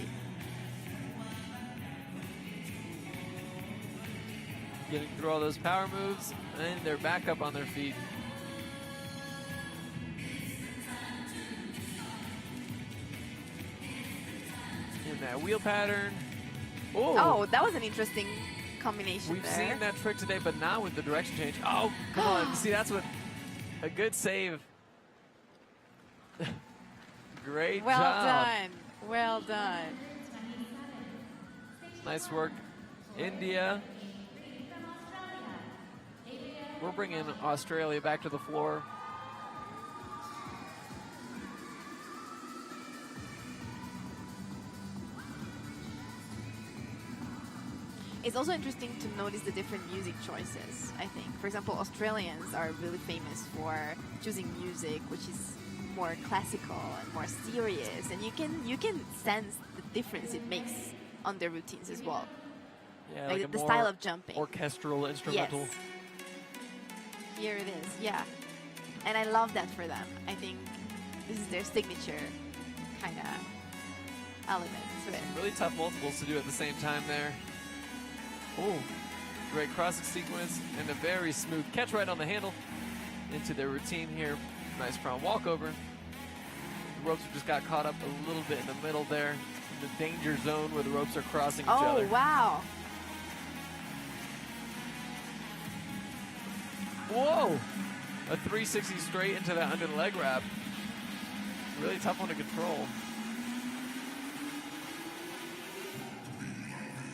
Getting through all those power moves, and they're back up on their feet. In that wheel pattern. Oh, that was an interesting combination We've there. seen that trick today, but not with the direction change. Oh, come on. See, that's what a good save. Great Well job. done. Well done. Nice work, India. We're bringing Australia back to the floor. It's also interesting to notice the different music choices, I think. For example, Australians are really famous for choosing music which is more classical and more serious, and you can sense the difference it makes on their routines as well. Yeah, Like a the more style of jumping. orchestral, instrumental. Yes. Here it is, yeah. And I love that for them. I think this is their signature kind of element to it. Really tough multiples to do at the same time there. Oh, great crossing sequence and a very smooth catch right on the handle into their routine here. Nice front walkover. The ropes just got caught up a little bit in the middle there, in the danger zone where the ropes are crossing each Oh, other. wow. Whoa! A 360 straight into that under the leg wrap. Really tough one to control.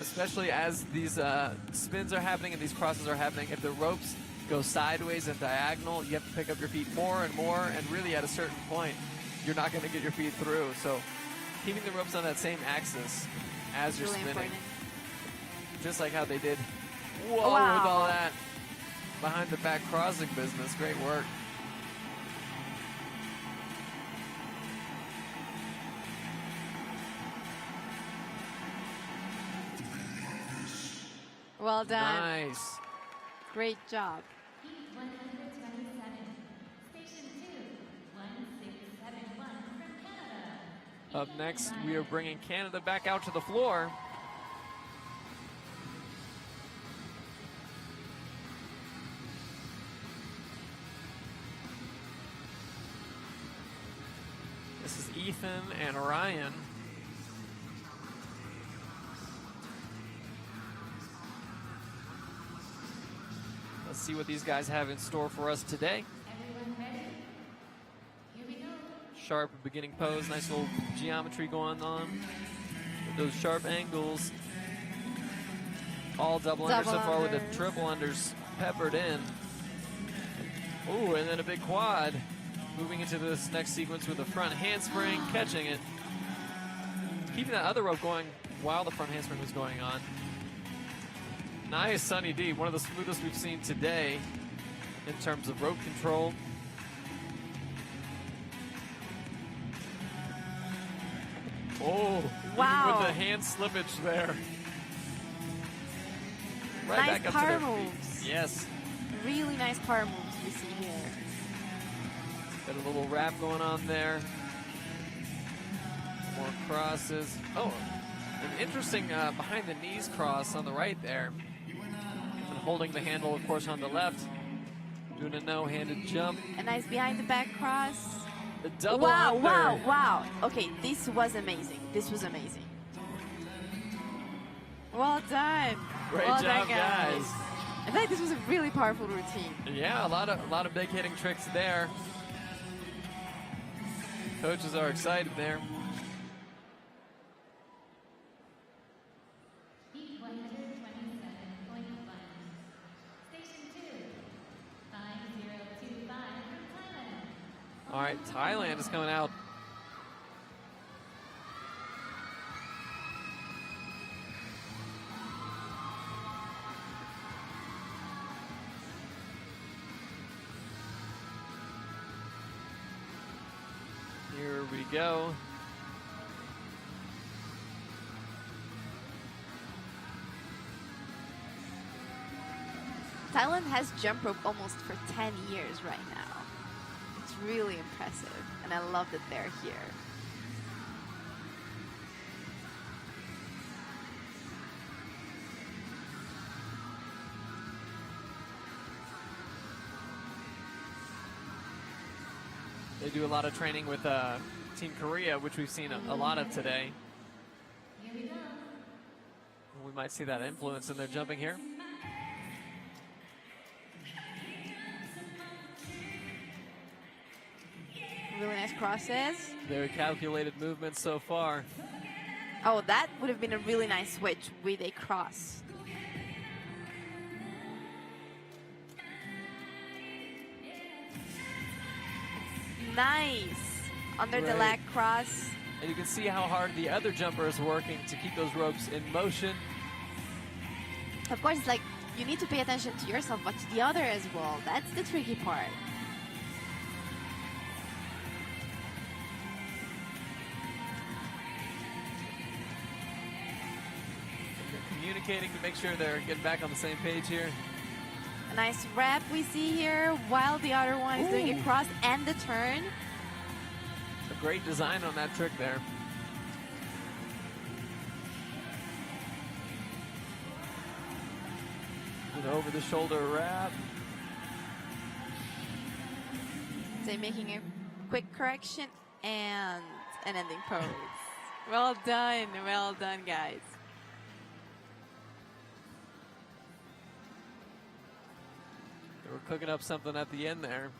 Especially as these spins are happening and these crosses are happening. If the ropes go sideways and diagonal, you have to pick up your feet more and more, and really at a certain point, you're not going to get your feet through. So keeping the ropes on that same axis as you're Really spinning, important. just like how they did. Whoa, Wow. with all that behind the back crossing business. Great work. Well done. Nice. Great job. Heat 127. Station 2, 1671 from Canada. Up next, we are bringing Canada back out to the floor. This is Ethan and Ryan. Let's see what these guys have in store for us today. Everyone ready? Here we go. Sharp beginning pose, nice little geometry going on with those sharp angles. All double unders so Double far with the unders. triple unders peppered in. Ooh, and then a big quad. Moving into this next sequence with a front handspring, catching it. Keeping that other rope going while the front handspring was going on. Nice Sunny D, one of the smoothest we've seen today in terms of rope control. Oh, Wow. even with the hand slippage there. Right Nice back up power to their feet. moves. Yes. Really nice power moves we see here. Got a little wrap going on there. More crosses. Oh, an interesting behind the knees cross on the right there. And holding the handle, of course, on the left. Doing a no-handed jump. A nice behind the back cross. The double Wow, under. wow, wow. Okay, this was amazing. This was amazing. Well done. Great well job, done, guys. guys. I feel like this was a really powerful routine. Yeah, a lot of big hitting tricks there. Coaches are excited there. Heat 127.1. Station 2, 5025 from Thailand. All right, Thailand is coming out. Here we go. Thailand has jump rope almost for 10 years right now. It's really impressive, and I love that they're here. They do a lot of training with Team Korea, which we've seen a lot of today. Here we go. We might see that influence in their jumping here. Really nice crosses. Very calculated movements so far. Oh, that would have been a really nice switch with a cross. Nice. Under the Right. leg cross. And you can see how hard the other jumper is working to keep those ropes in motion. Of course, it's like you need to pay attention to yourself, but to the other as well. That's the tricky part. They're communicating to make sure they're getting back on the same page here. A nice wrap we see here, while the other one is doing Ooh. a cross and the turn. A great design on that trick there. An over-the-shoulder wrap. They're making a quick correction and an ending pose. Well done, guys. They were cooking up something at the end there.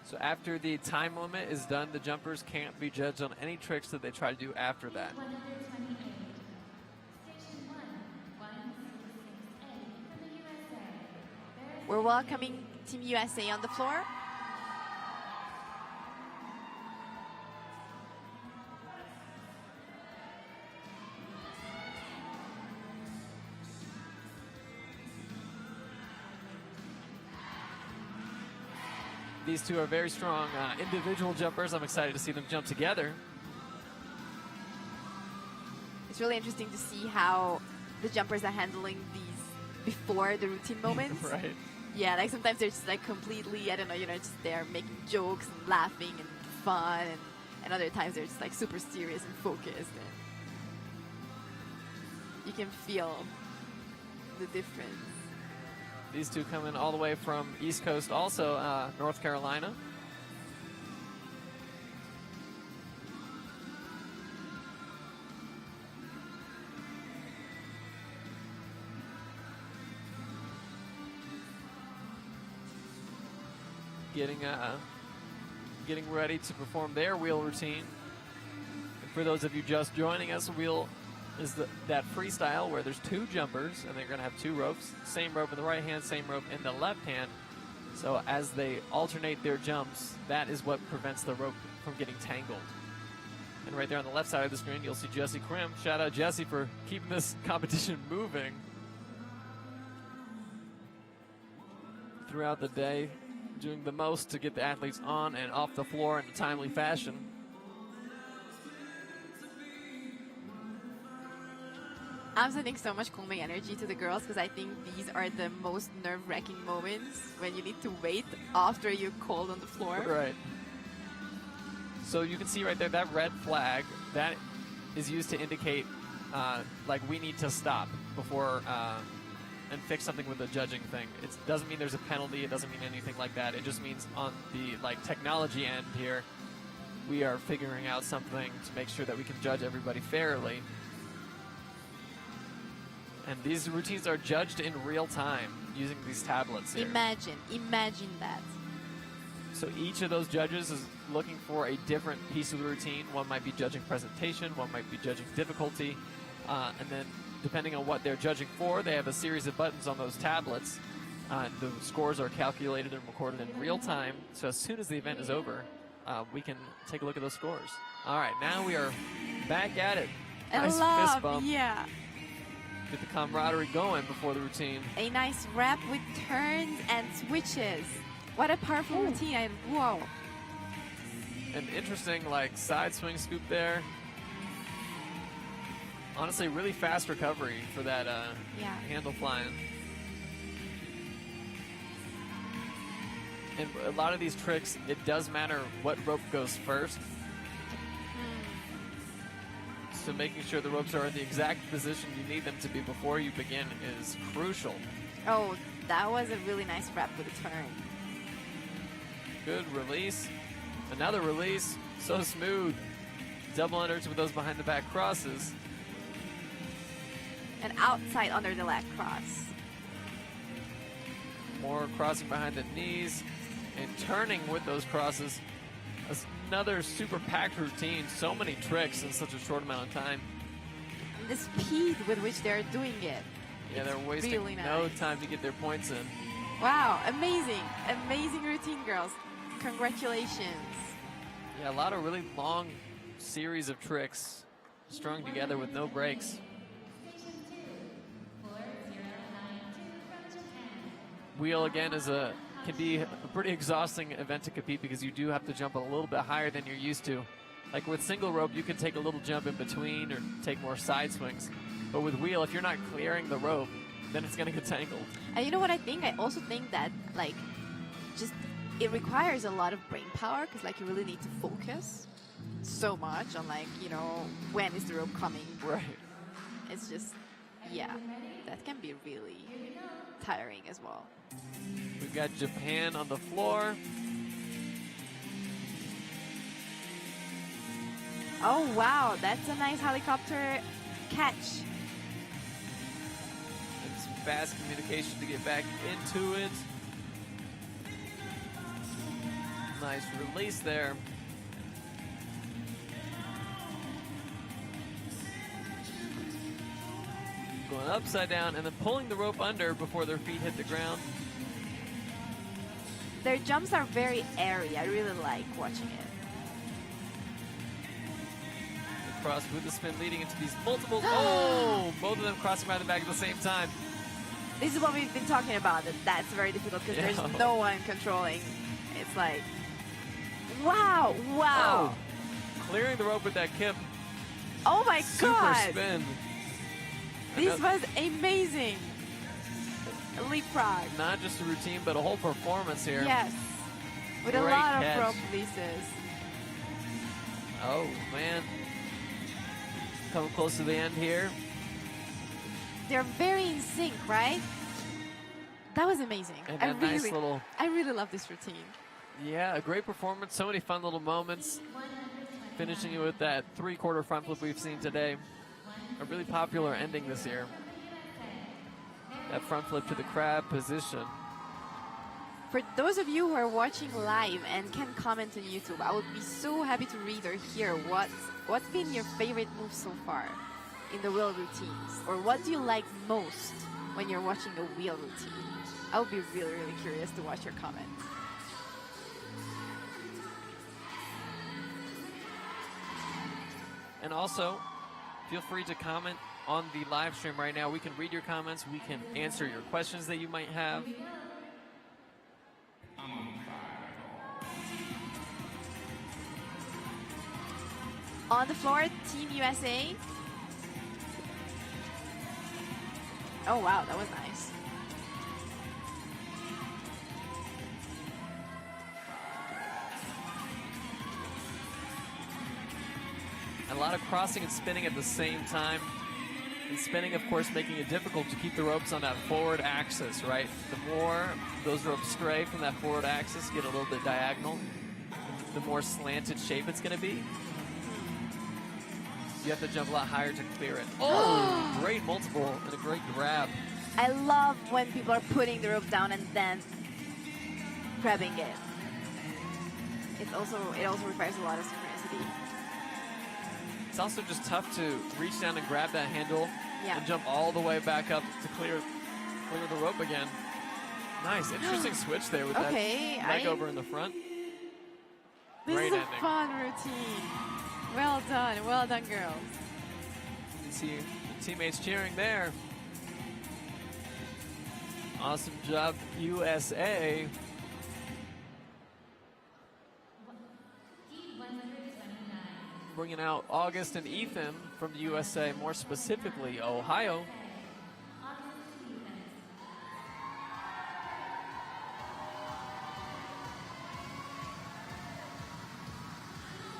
So after the time limit is done, the jumpers can't be judged on any tricks that they try to do after that. 128. Station 1, 166A from the USA. We're welcoming Team USA on the floor. These two are very strong individual jumpers. I'm excited to see them jump together. It's really interesting to see how the jumpers are handling these before the routine moments. Right. Yeah, like sometimes they're just like completely, I don't know, just they're making jokes and laughing and fun, and other times they're just like super serious and focused. And you can feel the difference. These two coming all the way from East Coast, also North Carolina. Getting ready to perform their wheel routine. And for those of you just joining us, wheel is that freestyle where there's two jumpers and they're going to have two ropes. Same rope in the right hand, same rope in the left hand. So as they alternate their jumps, that is what prevents the rope from getting tangled. And right there on the left side of the screen, you'll see Jesse Krim. Shout out Jesse for keeping this competition moving throughout the day, doing the most to get the athletes on and off the floor in a timely fashion. I'm sending so much calming energy to the girls because I think these are the most nerve-wracking moments when you need to wait after you're cold on the floor. Right. So you can see right there that red flag, that is used to indicate like we need to stop before and fix something with the judging thing. It doesn't mean there's a penalty. It doesn't mean anything like that. It just means on the technology end here, we are figuring out something to make sure that we can judge everybody fairly. And these routines are judged in real time using these tablets here. Imagine that. So each of those judges is looking for a different piece of the routine. One might be judging presentation, one might be judging difficulty, and then depending on what they're judging for, they have a series of buttons on those tablets. The scores are calculated and recorded in real time, so as soon as the event is over, we can take a look at those scores. All right, now we are back at it. Nice fist bump. Yeah. Get the camaraderie going before the routine. A nice wrap with turns and switches. What a powerful routine. Whoa. An interesting side swing scoop there. Honestly, really fast recovery for that handle flying. And a lot of these tricks, it does matter what rope goes first. So making sure the ropes are in the exact position you need them to be before you begin is crucial. Oh, that was a really nice wrap with a turn. Good release. Another release. So smooth. Double unders with those behind the back crosses. An outside under the leg cross. More crossing behind the knees and turning with those crosses. Another super packed routine. So many tricks in such a short amount of time. And the speed with which they're doing it. Yeah, they're wasting really nice. no time to get their points in. Wow, amazing. Amazing routine, girls. Congratulations. Yeah, a lot of really long series of tricks strung together with no breaks. Wheel again can be a pretty exhausting event to compete because you do have to jump a little bit higher than you're used to. Like with single rope, you can take a little jump in between or take more side swings. But with wheel, if you're not clearing the rope, then it's going to get tangled. And you know what I think? I also think that it requires a lot of brain power because you really need to focus so much on when is the rope coming. Right. It's just, yeah, that can be really tiring as well. We've got Japan on the floor. Oh, wow. That's a nice helicopter catch. And some fast communication to get back into it. Nice release there. Going upside down and then pulling the rope under before their feet hit the ground. Their jumps are very airy. I really like watching it. The cross with the spin leading into these multiple... Oh! Both of them crossing by the back at the same time. This is what we've been talking about. That's very difficult because there's no one controlling It's like, wow, wow. Oh, clearing the rope with that kip. Oh my Super God. spin. This was amazing. Leapfrog. Not just a routine, but a whole performance here. Yes. With a Great lot catch. of rope releases. Oh, man. Coming close to the end here. They're very in sync, right? That was amazing. And that nice little... I really love this routine. Yeah, a great performance. So many fun little moments. Finishing it with that three-quarter front flip we've seen today. A really popular ending this year. That front flip to the crab position. For those of you who are watching live and can comment on YouTube, I would be so happy to read or hear what's been your favorite move so far in the wheel routines, or what do you like most when you're watching a wheel routine? I would be really, really curious to watch your comments. And also, feel free to comment on the live stream right now. We can read your comments. We can answer your questions that you might have. On the floor, Team USA. Oh wow, that was nice. A lot of crossing and spinning at the same time. And spinning, of course, making it difficult to keep the ropes on that forward axis, right? The more those ropes stray from that forward axis, get a little bit diagonal, the more slanted shape it's going to be. You have to jump a lot higher to clear it. Oh, great multiple and a great grab. I love when people are putting the rope down and then grabbing it. It also requires a lot of synchronicity. It's also just tough to reach down and grab that handle Yeah. and jump all the way back up to clear the rope again. Nice, interesting switch there with that leg over in the front. This Great is a ending. fun routine. Well done, girls. You can see the teammates cheering there. Awesome job, USA. Bringing out August and Ethan from the USA, more specifically Ohio.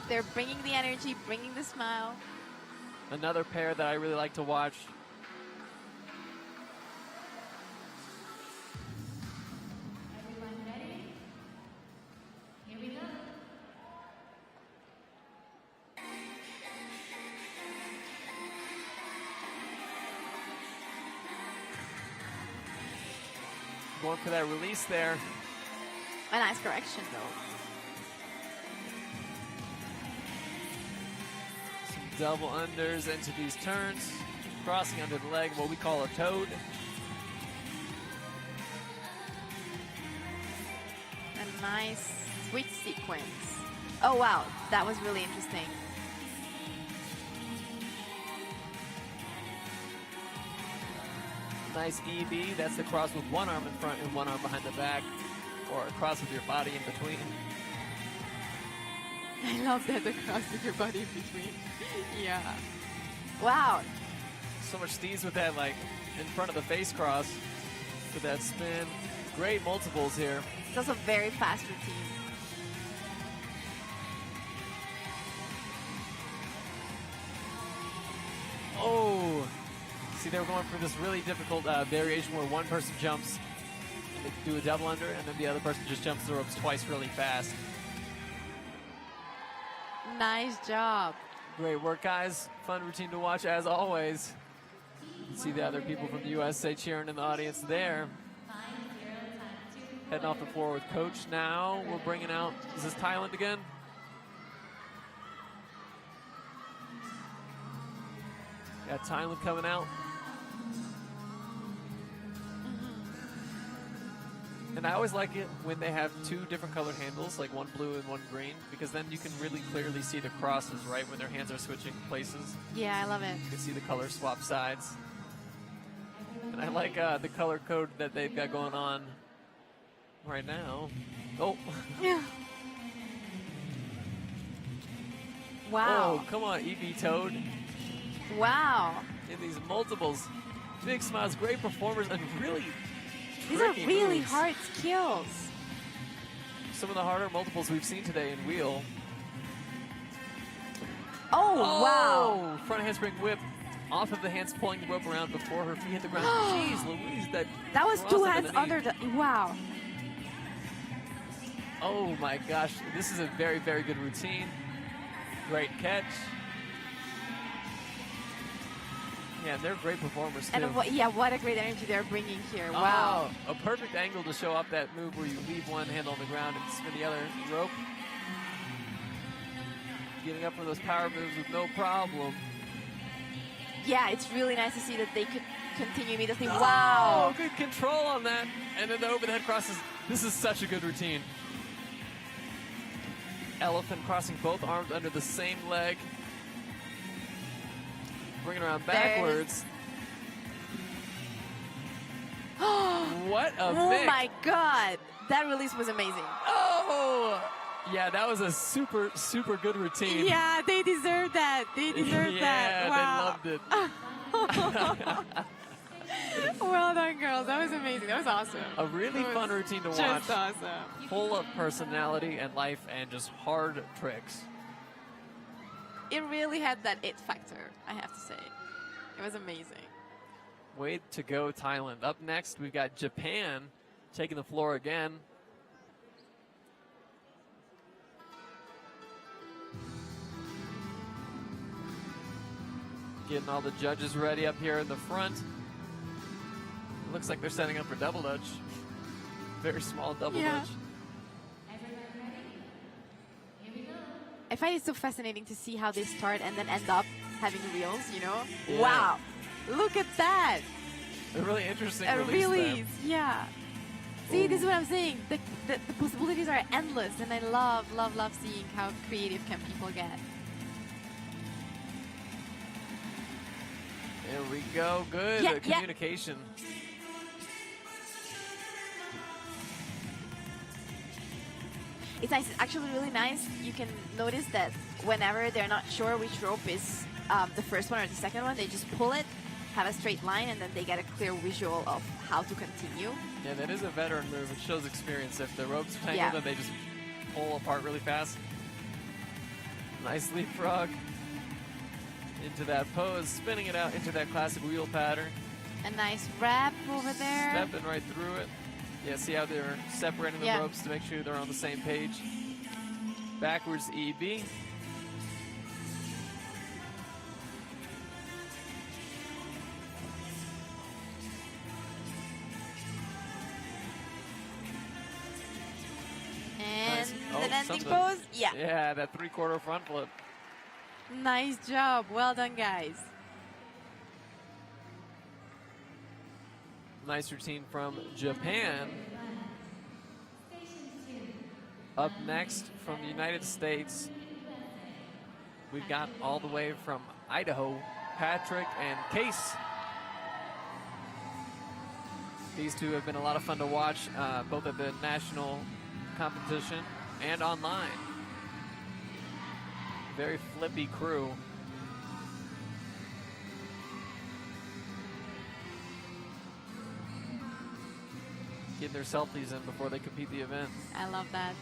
They're bringing the energy, bringing the smile. Another pair that I really like to watch. Everyone ready? Here we go. Going for that release there. A nice correction, though. Some double unders into these turns. Crossing under the leg, what we call a toad. A nice switch sequence. Oh wow, that was really interesting. Nice EB, that's the cross with one arm in front and one arm behind the back, or a cross with your body in between. I love that, the cross with your body in between. Yeah. Wow. So much steez with that, like, in front of the face cross with that spin. Great multiples here. It's also a very fast routine. Oh! See, they were going for this really difficult variation where one person jumps and they do a double under, and then the other person just jumps the ropes twice really fast. Nice job. Great work, guys. Fun routine to watch, as always. You can see the other people from the USA cheering in the audience there. Heading off the floor with Coach now. We're bringing out, is this Thailand again? Got Thailand coming out. And I always like it when they have two different colored handles, like one blue and one green, because then you can really clearly see the crosses, right, when their hands are switching places. Yeah, I love it. You can see the color swap sides. And I like the color code that they've got going on right now. Oh. Yeah. Wow. Oh, come on, EB Toad. Wow. In these multiples. Big smiles, great performers, and really These are tricky really moves. hard skills. Some of the harder multiples we've seen today in wheel. Oh, wow. Front handspring whip off of the hands, pulling the rope around before her feet hit the ground. Jeez Louise, That was cross 2 under hands the knee. under the. Wow. Oh my gosh, this is a very, very good routine. Great catch. Yeah, they're great performers too. And what a great energy they're bringing here. Wow. Oh, a perfect angle to show off that move where you leave one hand on the ground and spin the other rope. Getting up for those power moves with no problem. Yeah, it's really nice to see that they could continue immediately. Oh, Wow. good control on that. And then the overhead crosses. This is such a good routine. Elephant crossing both arms under the same leg. Bringing around backwards. What a Oh mix. my God. That release was amazing. Oh! Yeah, that was a super, super good routine. Yeah, they deserve that. They deserve that. Wow. They loved it. Well done, girls. That was amazing. That was awesome. A really fun routine to watch. Just awesome. Full of personality and life and just hard tricks. It really had that it factor, I have to say. It was amazing. Way to go, Thailand. Up next, we've got Japan taking the floor again. Getting all the judges ready up here in the front. Looks like they're setting up for double dutch. Very small double Yeah. dutch. Everyone ready? Here we go. I find it so fascinating to see how they start and then end up having reels, you know? Yeah. Wow. Look at that. A really interesting A release. release. Yeah. See, this is what I'm saying. The possibilities are endless, and I love seeing how creative can people get. There we go. Good Yeah, yeah. communication. It's nice. It's actually really nice. You can notice that whenever they're not sure which rope is the first one or the second one, they just pull it, have a straight line, and then they get a clear visual of how to continue. Yeah, that is a veteran move. It shows experience. If the rope's tangled, Yeah. then they just pull apart really fast. Nice leapfrog into that pose, spinning it out into that classic wheel pattern. A nice wrap over there. Stepping right through it. Yeah, see how they're separating the Yeah. ropes to make sure they're on the same page. Backwards EB. And Nice. the Oh, landing something. pose. Yeah. Yeah, that 3/4 front flip. Nice job. Well done, guys. Nice routine from Japan. Up next from the United States, we've got all the way from Idaho, Patrick and Case. These two have been a lot of fun to watch, both at the national competition and online. Very flippy crew. Getting their selfies in before they compete the event. I love that.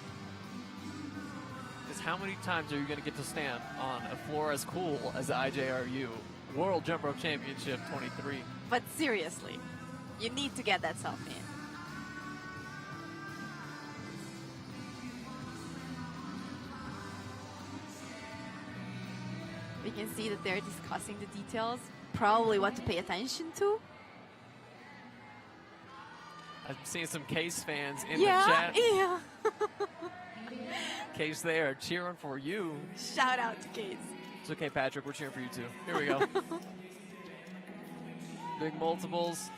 Is how many times are you going to get to stand on a floor as cool as the IJRU World Jump Rope Championship 23? But seriously, you need to get that selfie in. We can see that they're discussing the details, probably what to pay attention to. I'm seeing some Case fans in Yeah, the chat. yeah. Case, they are cheering for you. Shout out to Case. It's okay, Patrick. We're cheering for you too. Here we go. Big multiples.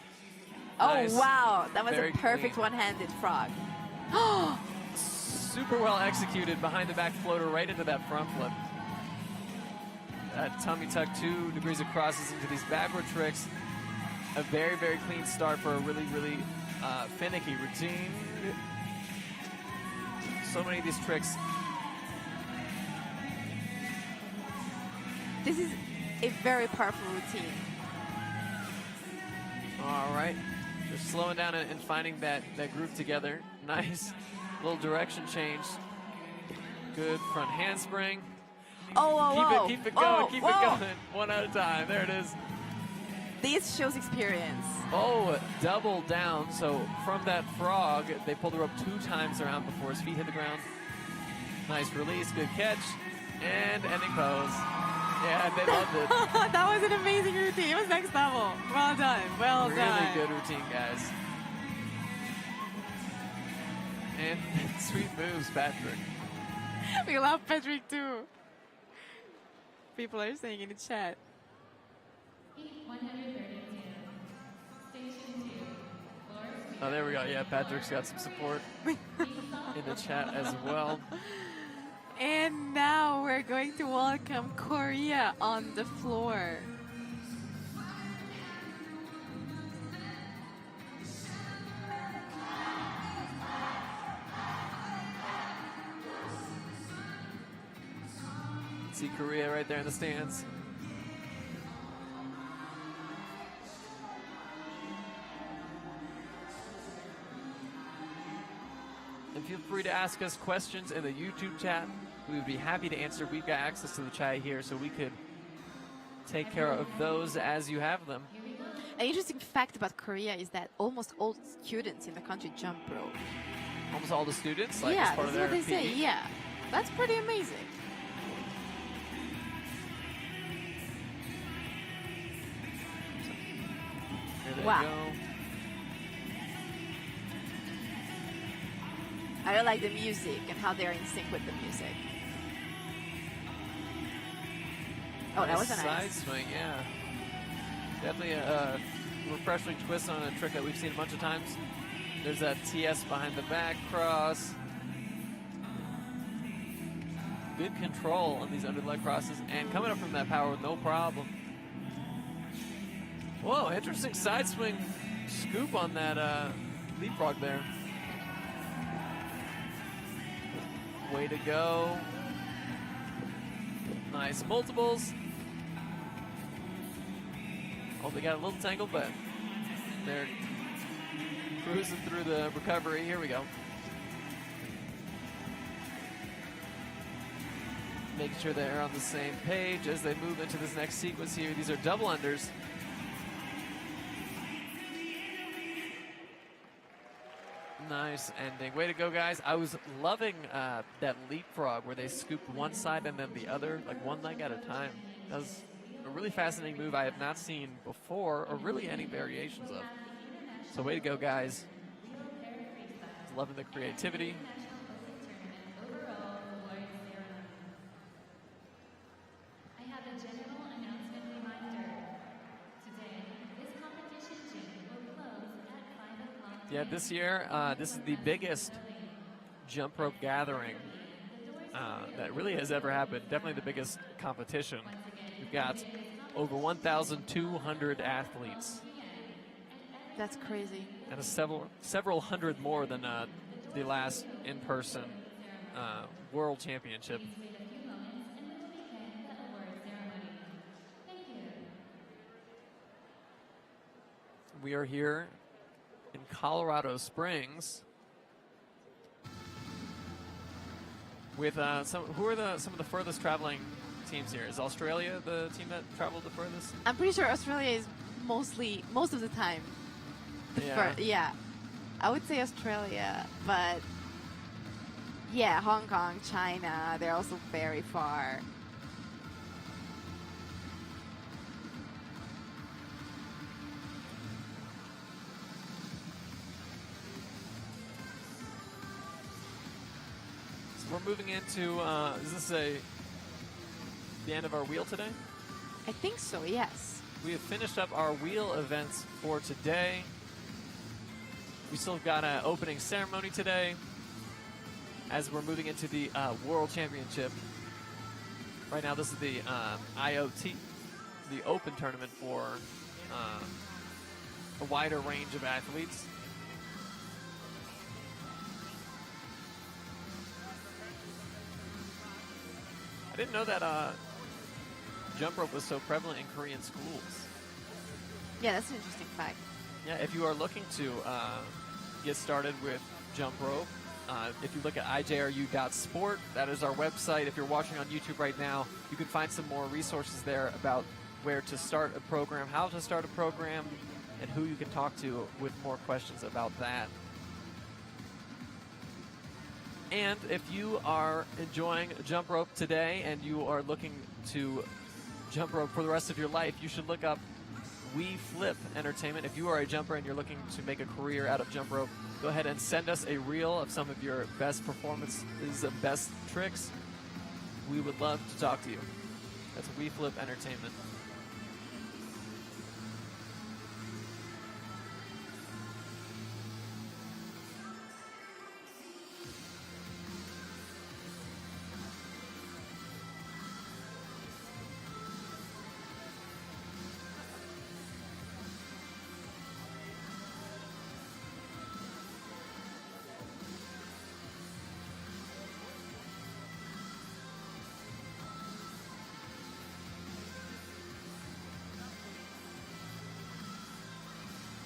Oh, Nice. wow. That was Very a perfect clean. one-handed frog. Super well executed behind the back floater right into that front flip. That tummy tuck 2 degrees of crosses into these backward tricks. A very, very clean start for a really, really finicky routine. So many of these tricks. This is a very powerful routine. All right. They're slowing down and finding that groove together. Nice little direction change. Good front handspring. Oh, Keep it going, keep it going. One at a time. There it is. This shows experience. Oh, double down. So from that frog, they pulled the rope 2 times around before his feet hit the ground. Nice release, good catch, and ending pose. Yeah, they loved it. That was an amazing routine. It was next level. Well done. Well done. Really good routine, guys. And sweet moves, Patrick. We love Patrick too. People are saying in the chat. Heat 132. Station 2. Floor Oh, there we go. Yeah, Patrick's got some support in the chat as well. And now we're going to welcome Korea on the floor. See Korea right there in the stands. And feel free to ask us questions in the YouTube chat. We would be happy to answer. We've got access to the chat here, so we could take care of those as you have them. An interesting fact about Korea is that almost all students in the country jump rope. Almost all the students, like yeah, as part of that's their what they say. PE. Yeah, that's pretty amazing. Here they Wow. go. I really like the music and how they're in sync with the music. Oh, that was a side nice. swing, yeah. Definitely a refreshing twist on a trick that we've seen a bunch of times. There's that TS behind the back cross. Good control on these underleg crosses and coming up from that power with no problem. Whoa, interesting side swing scoop on that leapfrog there. Way to go. Nice multiples. Oh, they got a little tangled, but they're cruising through the recovery. Here we go. Making sure they're on the same page as they move into this next sequence here. These are double unders. Nice ending. Way to go, guys. I was loving that leapfrog where they scooped one side and then the other, like one leg at a time. That was a really fascinating move I have not seen before, or really any variations of. So way to go, guys. Loving the creativity. I have a general announcement reminder. Today, this competition gym will close at 5 o'clock. Yeah, this year, this is the biggest jump rope gathering that really has ever happened. Definitely the biggest competition. We've got over 1,200 athletes. That's crazy. And several hundred more than the last in-person World Championship. We are here in Colorado Springs with who are some of the furthest traveling teams here? Is Australia the team that traveled the furthest? I'm pretty sure Australia is most of the time. Yeah. I would say Australia, but yeah, Hong Kong, China, they're also very far. So we're moving into, is this the end of our wheel today? I think so, yes. We have finished up our wheel events for today. We still have got an opening ceremony today as we're moving into the World Championship. Right now, this is the IoT, the open tournament for a wider range of athletes. didn't know that jump rope was so prevalent in Korean schools. Yeah, that's an interesting fact. Yeah, if you are looking to get started with jump rope, if you look at ijru.sport, that is our website. If you're watching on YouTube right now, you can find some more resources there about where to start a program, how to start a program, and who you can talk to with more questions about that. And if you are enjoying jump rope today and you are looking to jump rope for the rest of your life, you should look up We Flip Entertainment. If you are a jumper and you're looking to make a career out of jump rope, go ahead and send us a reel of some of your best performances and best tricks. We would love to talk to you. That's We Flip Entertainment.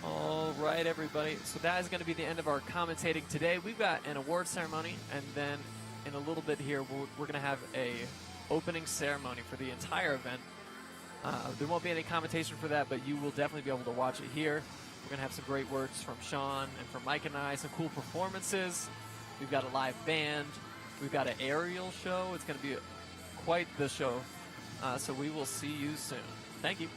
All right, everybody. So that is going to be the end of our commentating today. We've got an award ceremony, and then in a little bit here, we're going to have a opening ceremony for the entire event. There won't be any commentation for that, but you will definitely be able to watch it here. We're going to have some great words from Sean and from Mike and I, some cool performances. We've got a live band. We've got an aerial show. It's going to be quite the show. So we will see you soon. Thank you.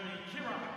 Germany, Kira.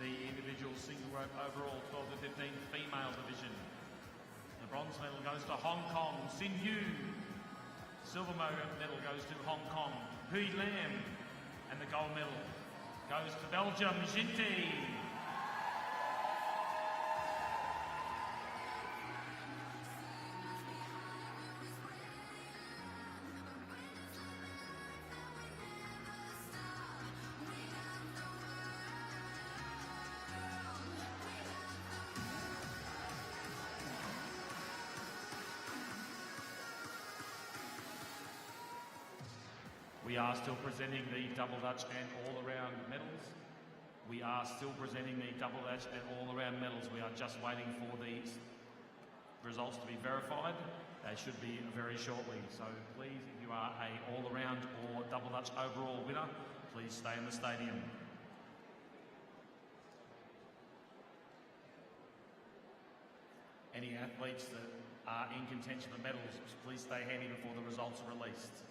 The individual single rope overall 12 to 15 female division. The bronze medal goes to Hong Kong, Sin Yu. Silver medal goes to Hong Kong, Hui Lam. And the gold medal goes to Belgium, Jinti. We are still presenting the double dutch and all-around medals. We are still presenting the double dutch and all-around medals. We are just waiting for the results to be verified. They should be very shortly. So please, if you are a all-around or double dutch overall winner, please stay in the stadium. Any athletes that are in contention for medals, please stay handy before the results are released.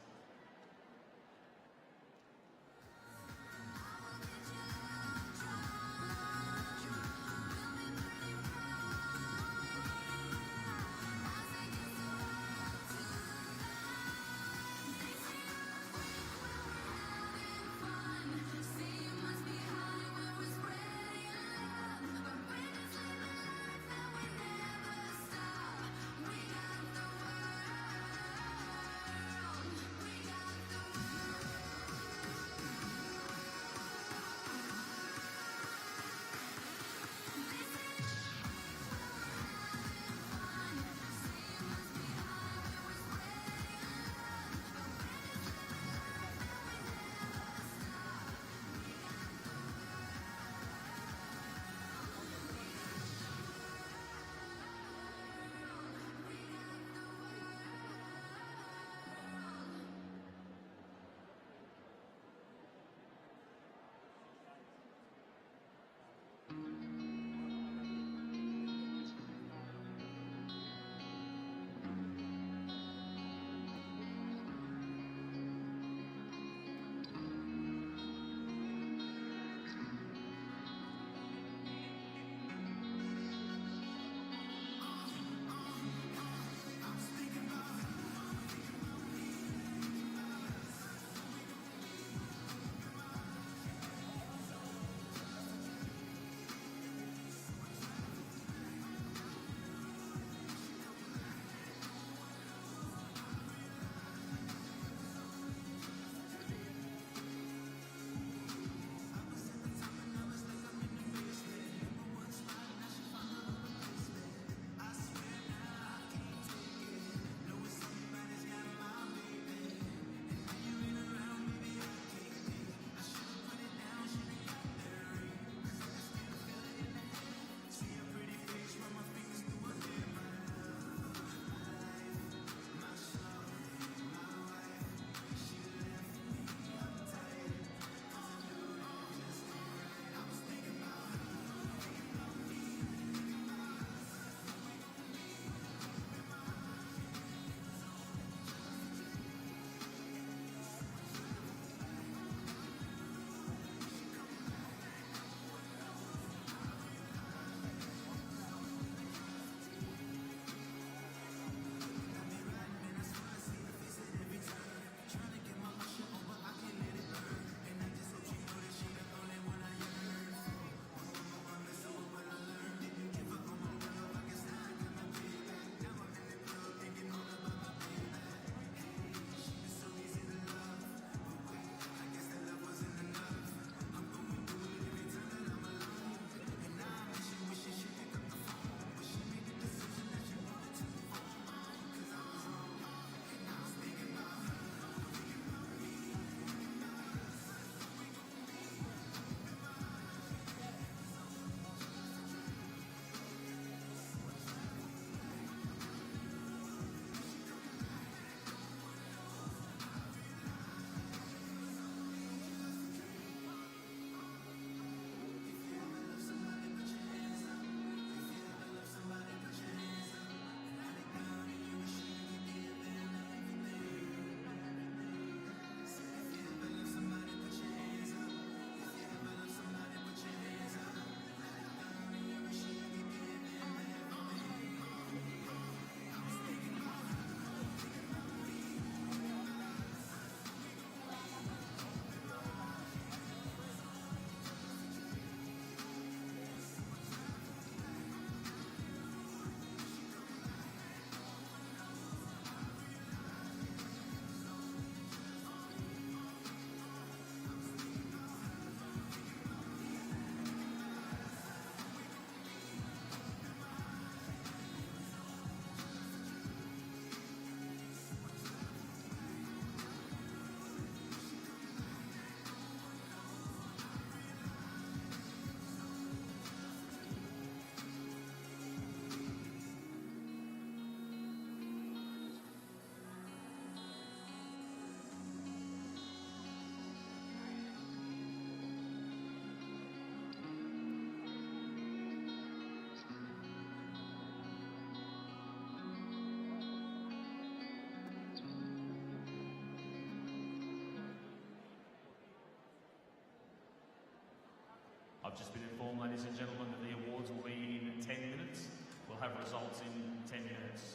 I've just been informed, ladies and gentlemen, that the awards will be in 10 minutes. We'll have results in 10 minutes.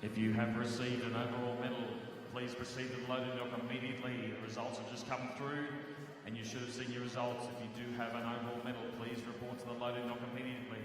If you have received an overall medal, please proceed to the loading dock immediately. The results have just come through and you should have seen your results. If you do have an overall medal, please report to the loading dock immediately.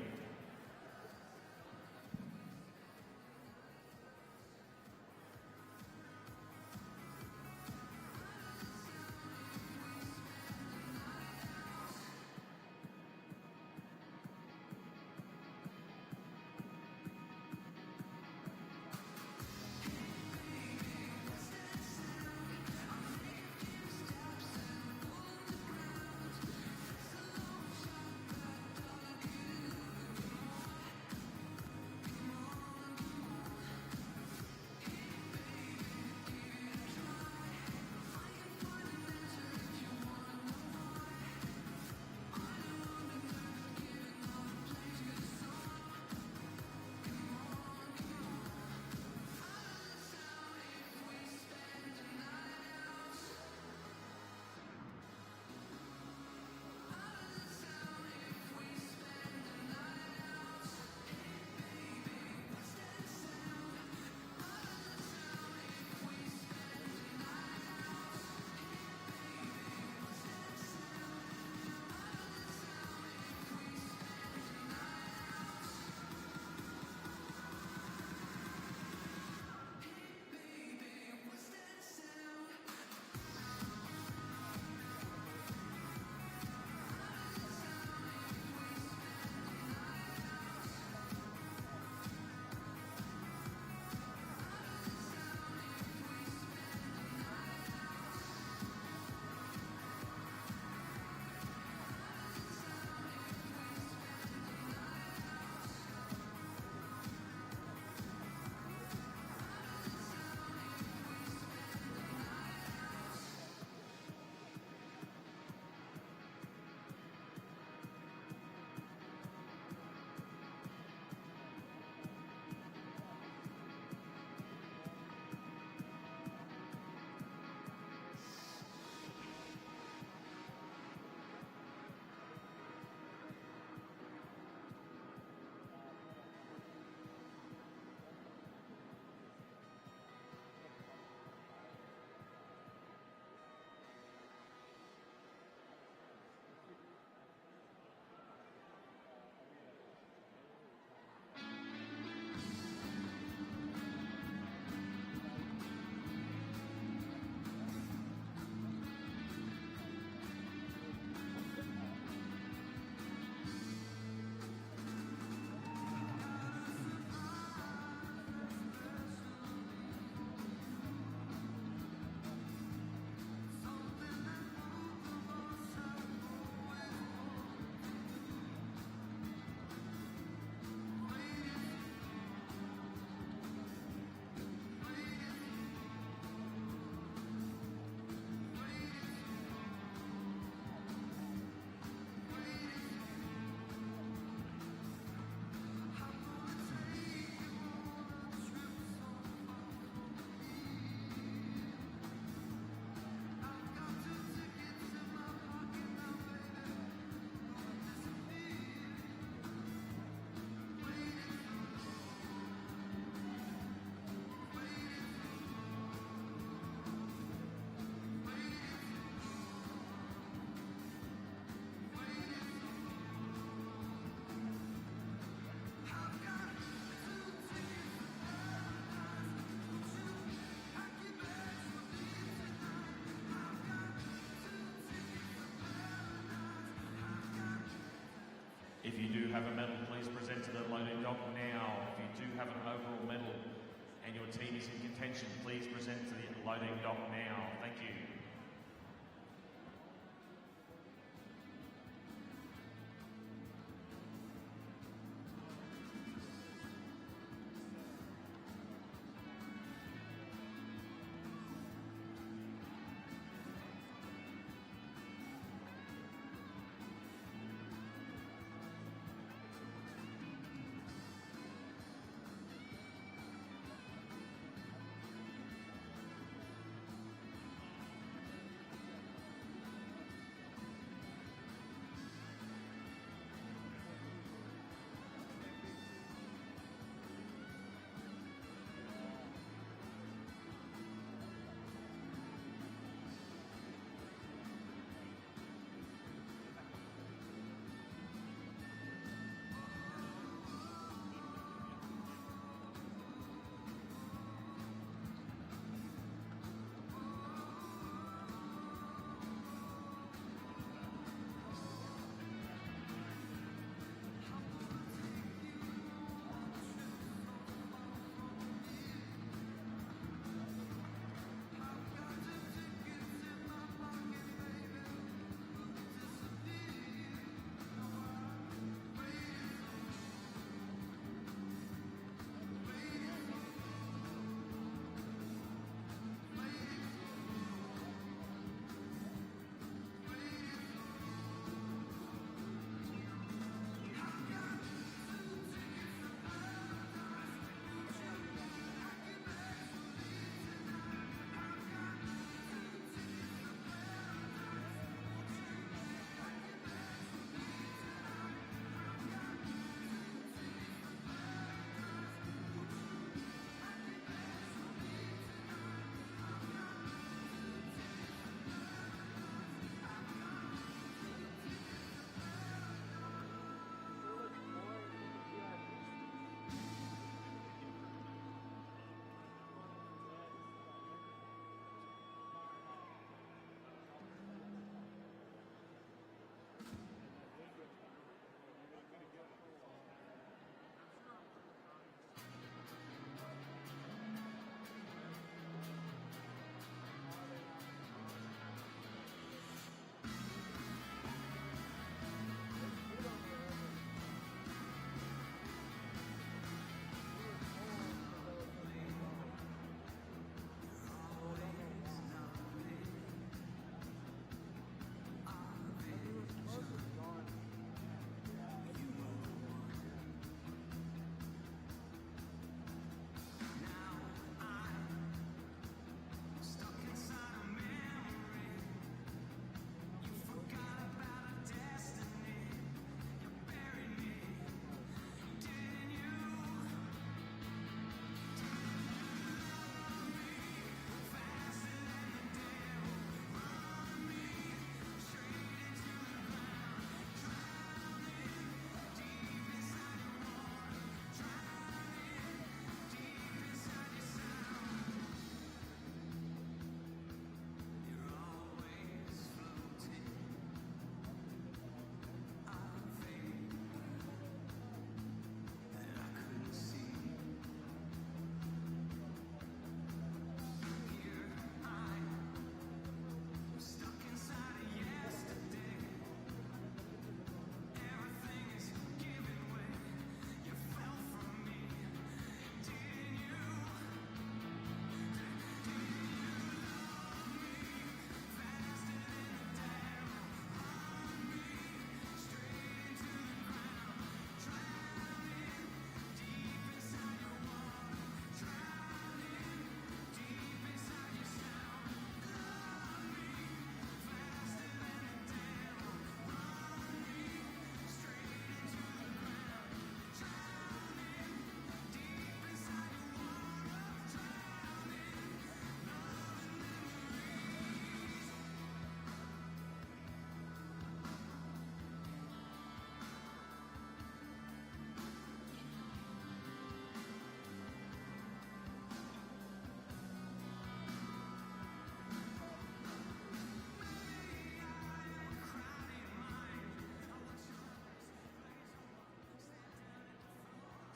team is in contention, please present to the loading dock now. Thank you.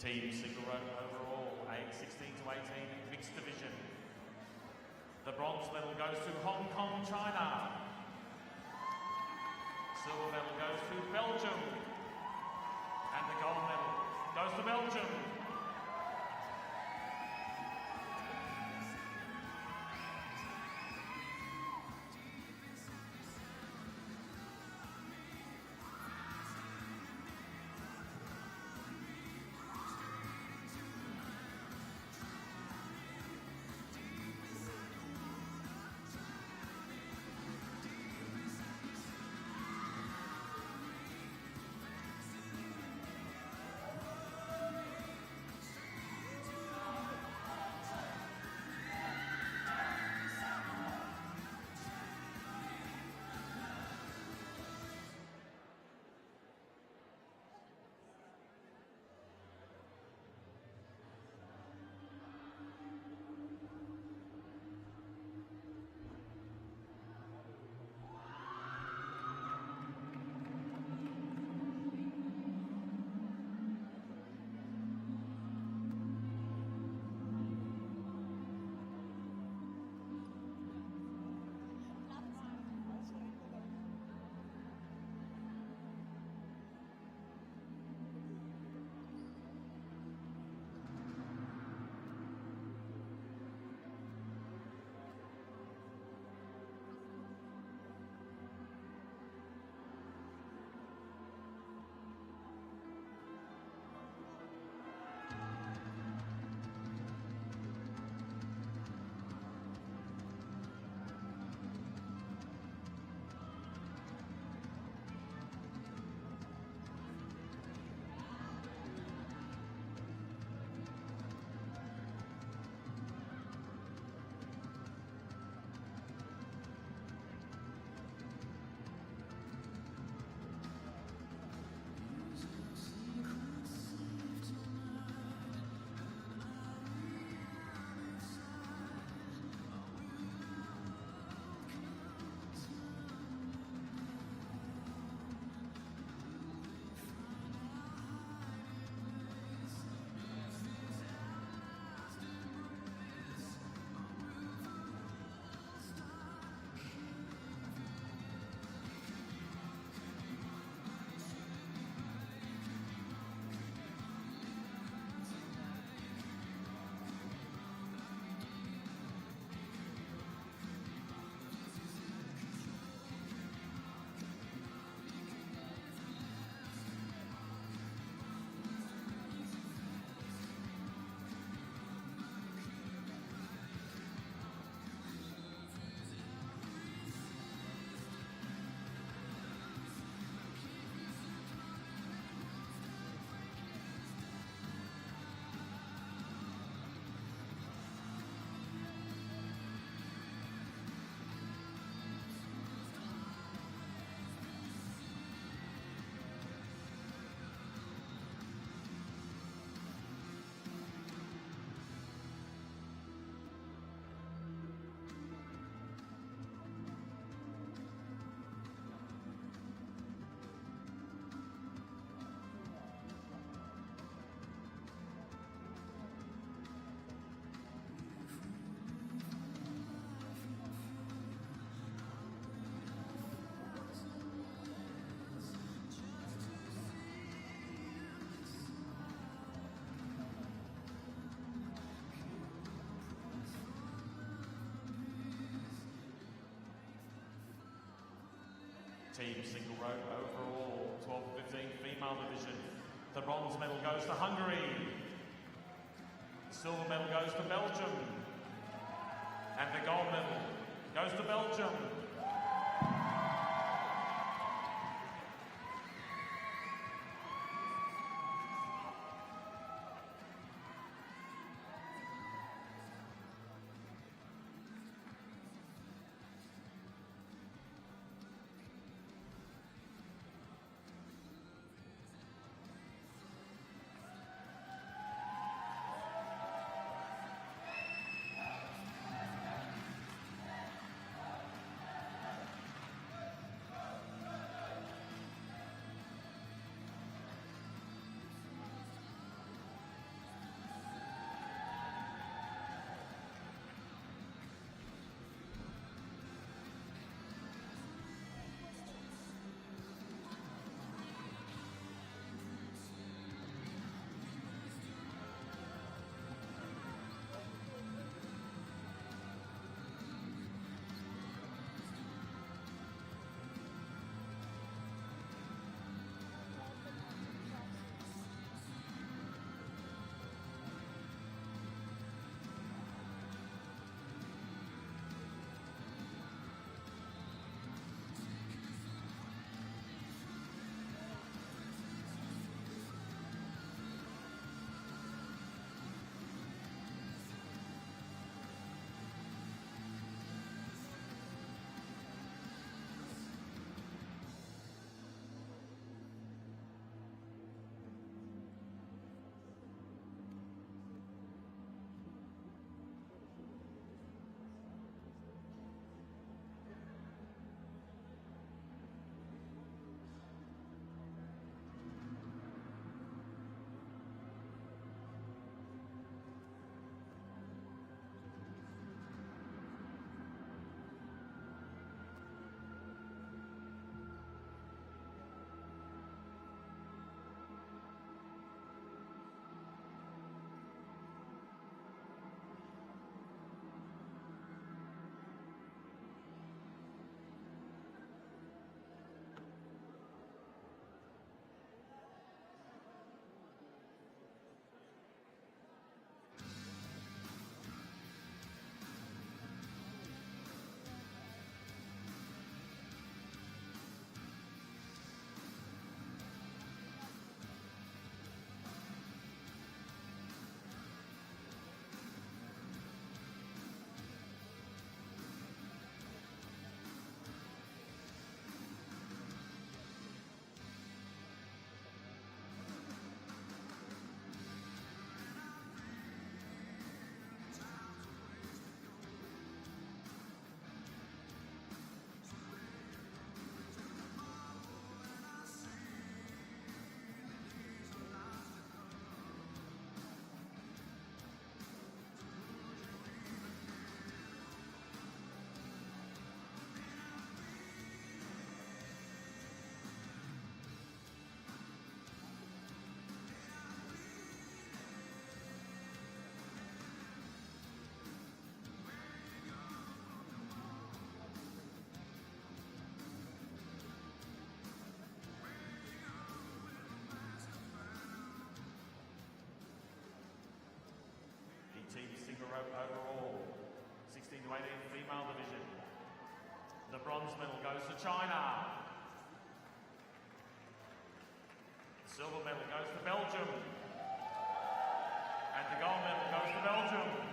Team single rope overall, age 16 to 18, mixed division. The bronze medal goes to Hong Kong, China. Silver medal goes to Belgium. And the gold medal goes to Belgium. Team single rope overall, 12 to 15 female division. The bronze medal goes to Hungary. The silver medal goes to Belgium. And the gold medal goes to Belgium. to 18 female division. The bronze medal goes to China. The silver medal goes to Belgium. And the gold medal goes to Belgium.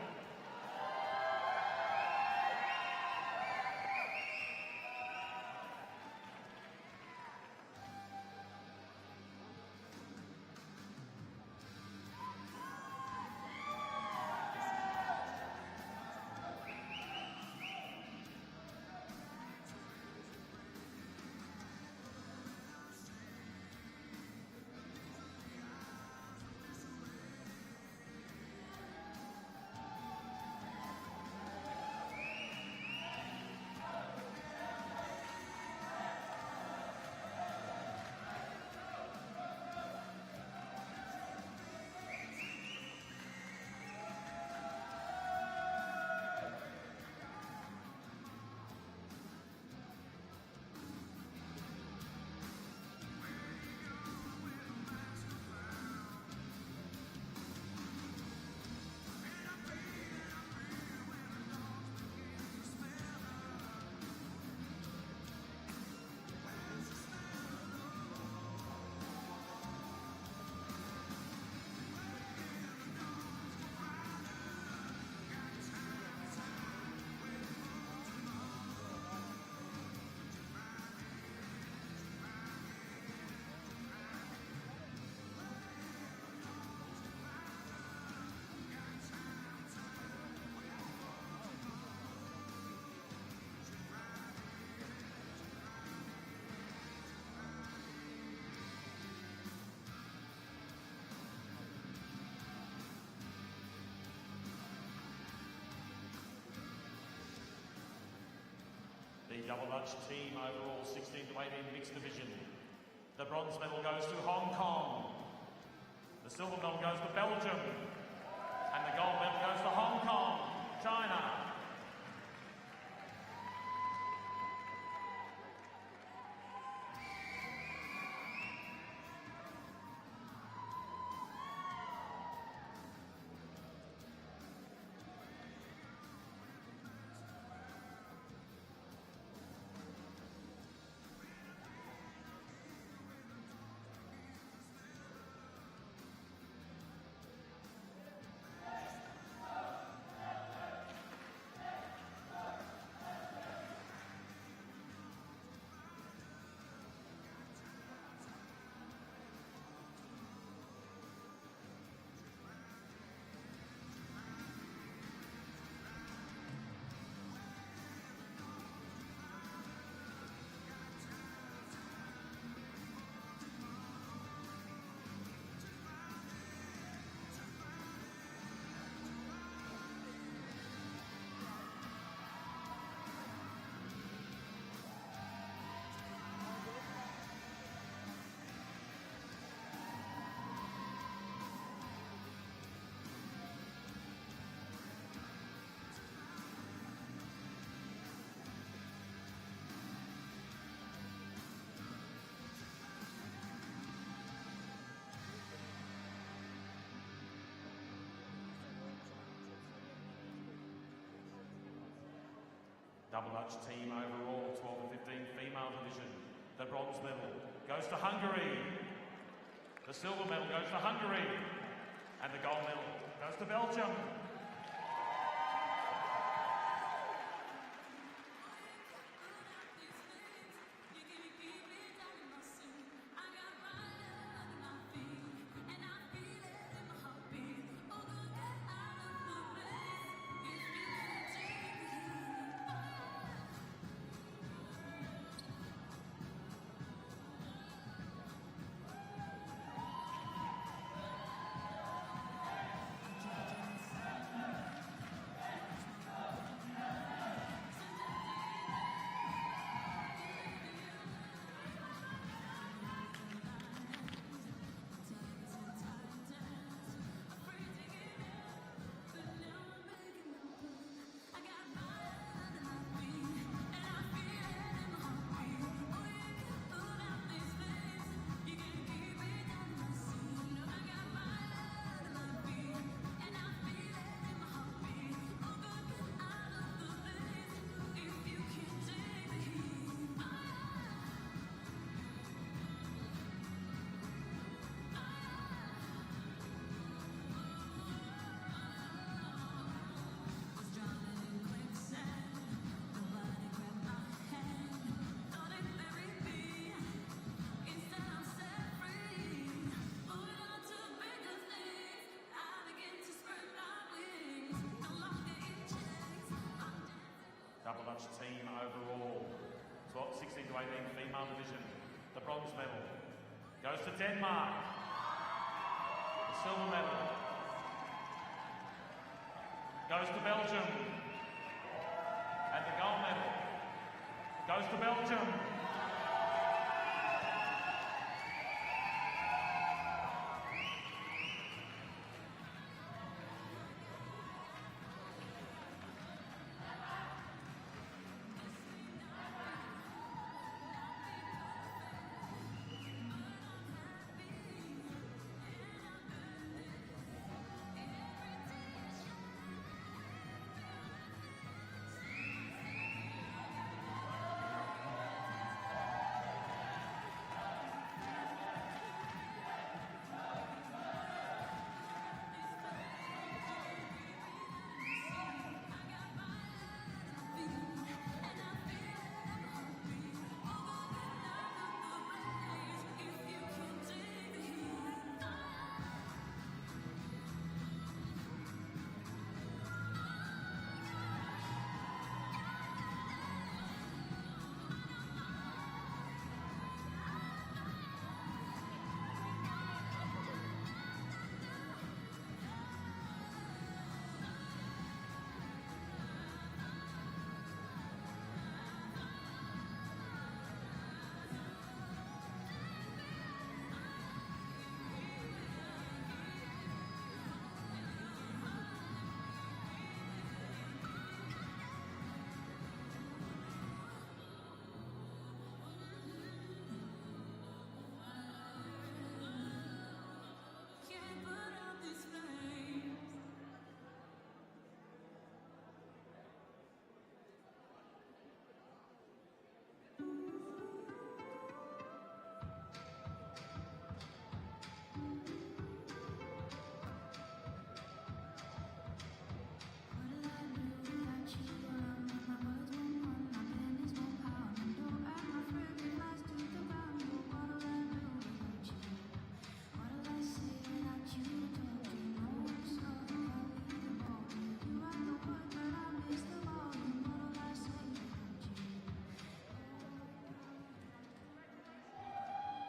The double Dutch team overall 16 to 18 mixed division. The bronze medal goes to Hong Kong. The silver medal goes to Belgium. And the gold medal goes to Hong Kong, China. Double Dutch team overall, 12 and 15 female division. The bronze medal goes to Hungary. The silver medal goes to Hungary. And the gold medal goes to Belgium. much team overall. 16 to 18 female division. The bronze medal goes to Denmark. The silver medal goes to Belgium. And the gold medal goes to Belgium.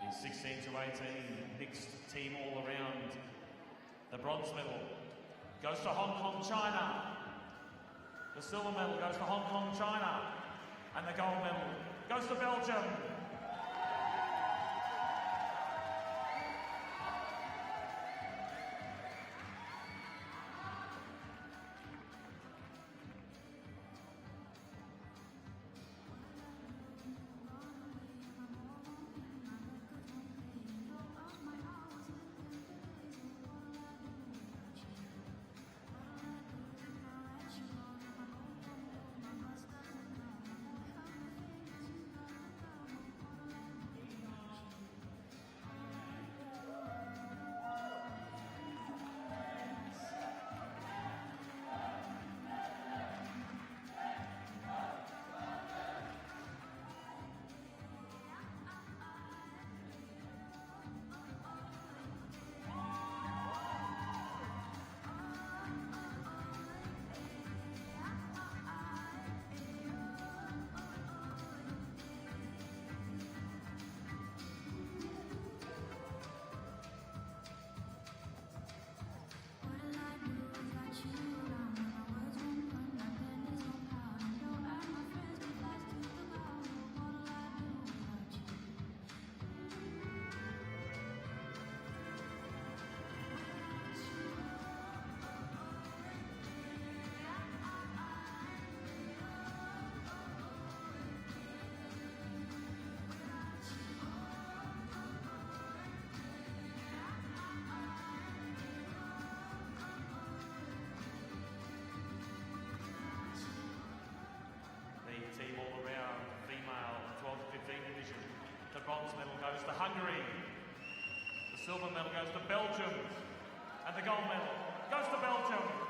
In 16 to 18, mixed team all around. The bronze medal goes to Hong Kong, China. The silver medal goes to Hong Kong, China. And the gold medal goes to Belgium. Team all around, female 12 to 15 division. The bronze medal goes to Hungary. The silver medal goes to Belgium. And the gold medal goes to Belgium.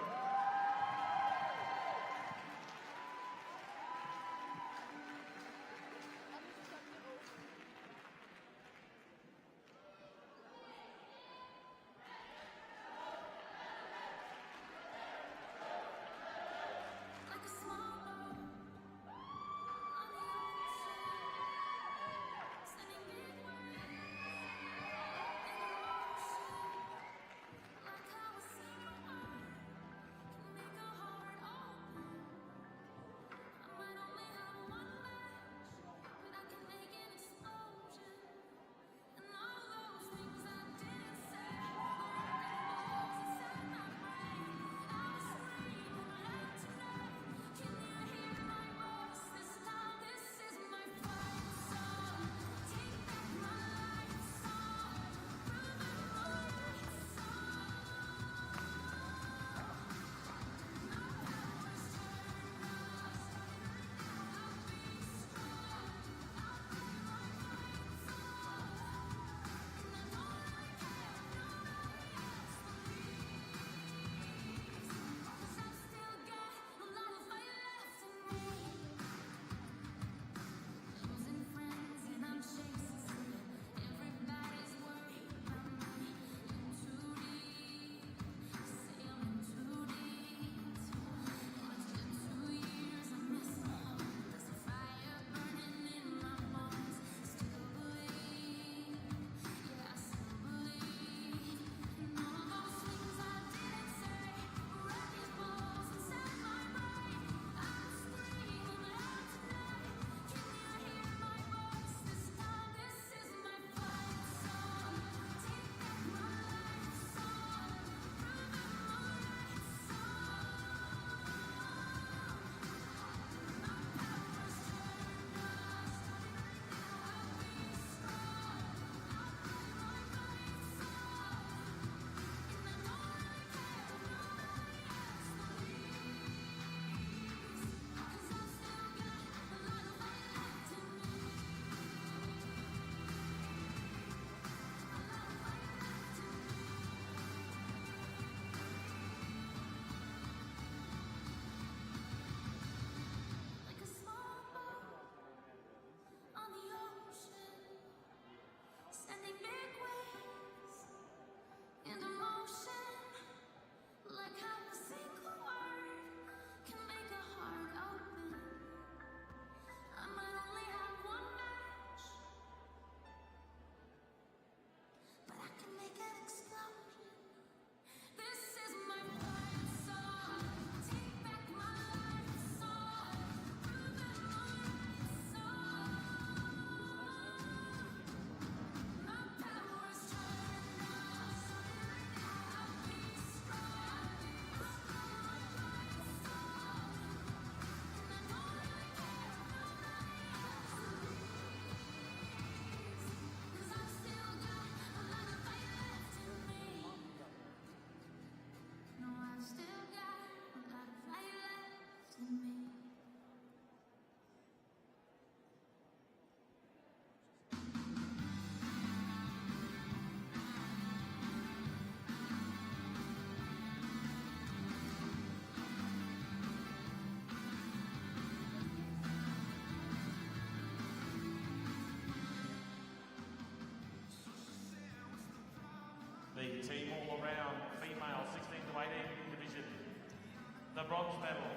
The bronze medal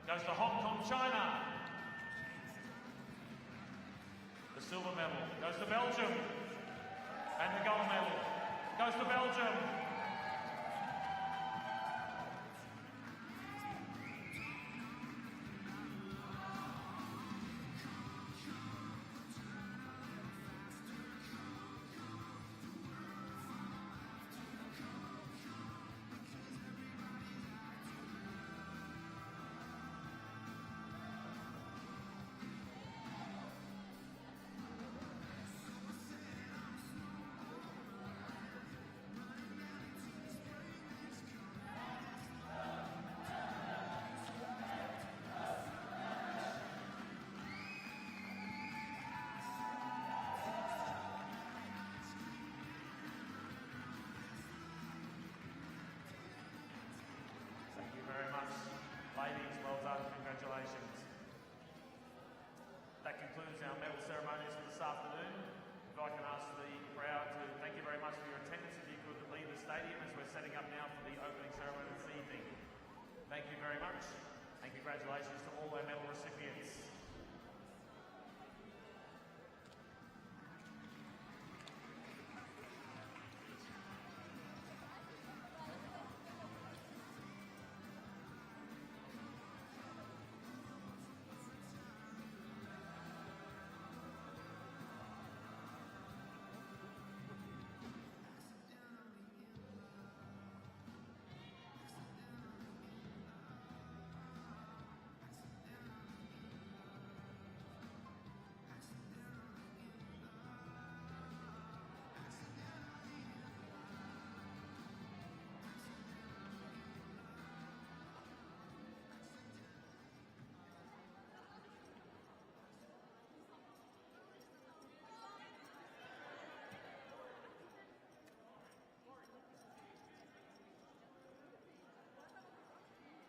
goes to Hong Kong, China. The silver medal goes to Belgium. And the gold medal goes to Belgium. Thank you very much. Ladies, well done. Congratulations. That concludes our medal ceremonies for this afternoon. If I can ask the crowd to thank you very much for your attendance. If you could leave the stadium as we're setting up now for the opening ceremony this evening. Thank you very much, and congratulations to all our medal recipients.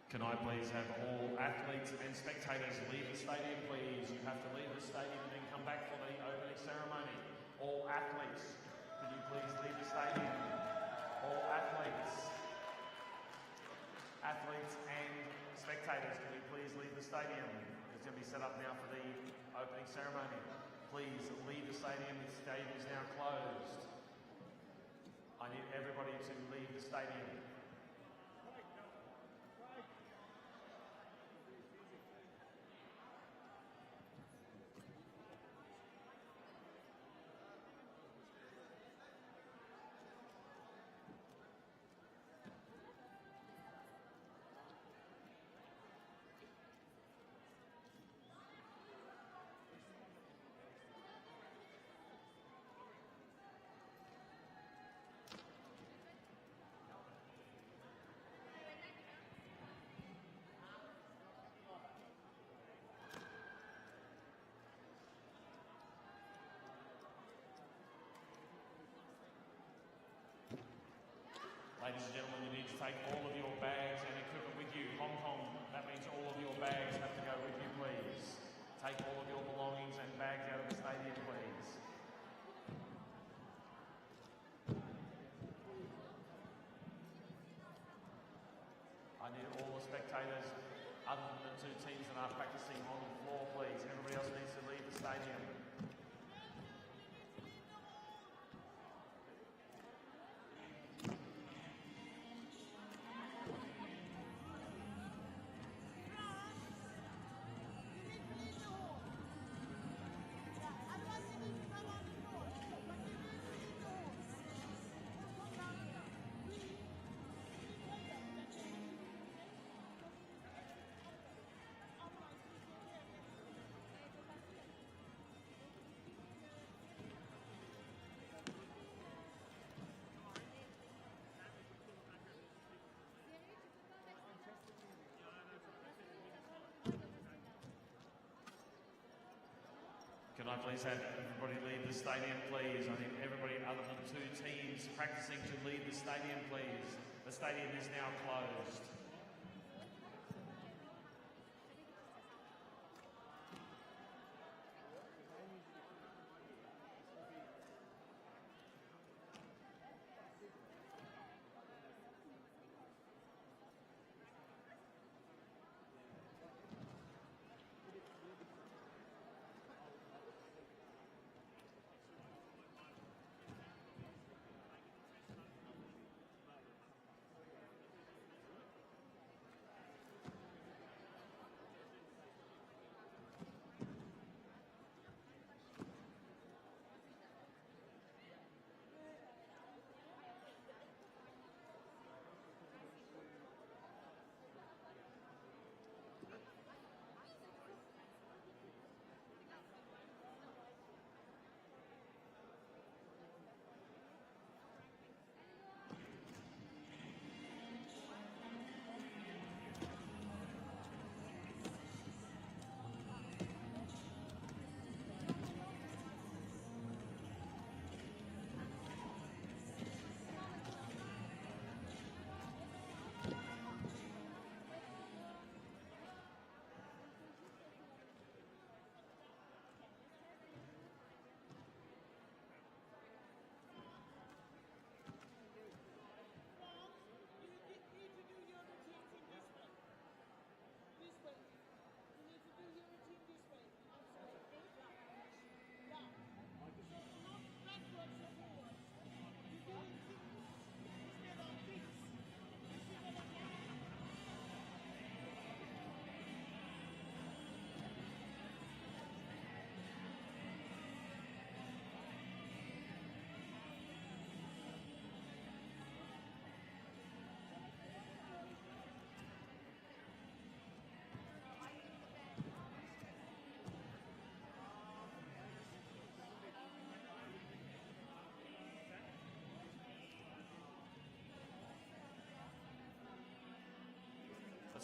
Can I please have all athletes and spectators leave the stadium, please? You have to leave the stadium and then come back for the opening ceremony. All athletes, could you please leave the stadium? All athletes. Athletes and spectators, can you please leave the stadium? It's going to be set up now for the opening ceremony. Please leave the stadium. The stadium is now closed. I need everybody to leave the stadium. Ladies and gentlemen, you need to take all of your bags and equipment with you. Hong Kong, that means all of your bags have to go with you, please. Take all of your belongings and bags out of the stadium, please. I need all the spectators, other than the two teams that are practicing on the floor, please. Everybody else needs to leave the stadium. Can I please have everybody leave the stadium, please? I need everybody other than two teams practicing to leave the stadium, please. The stadium is now closed.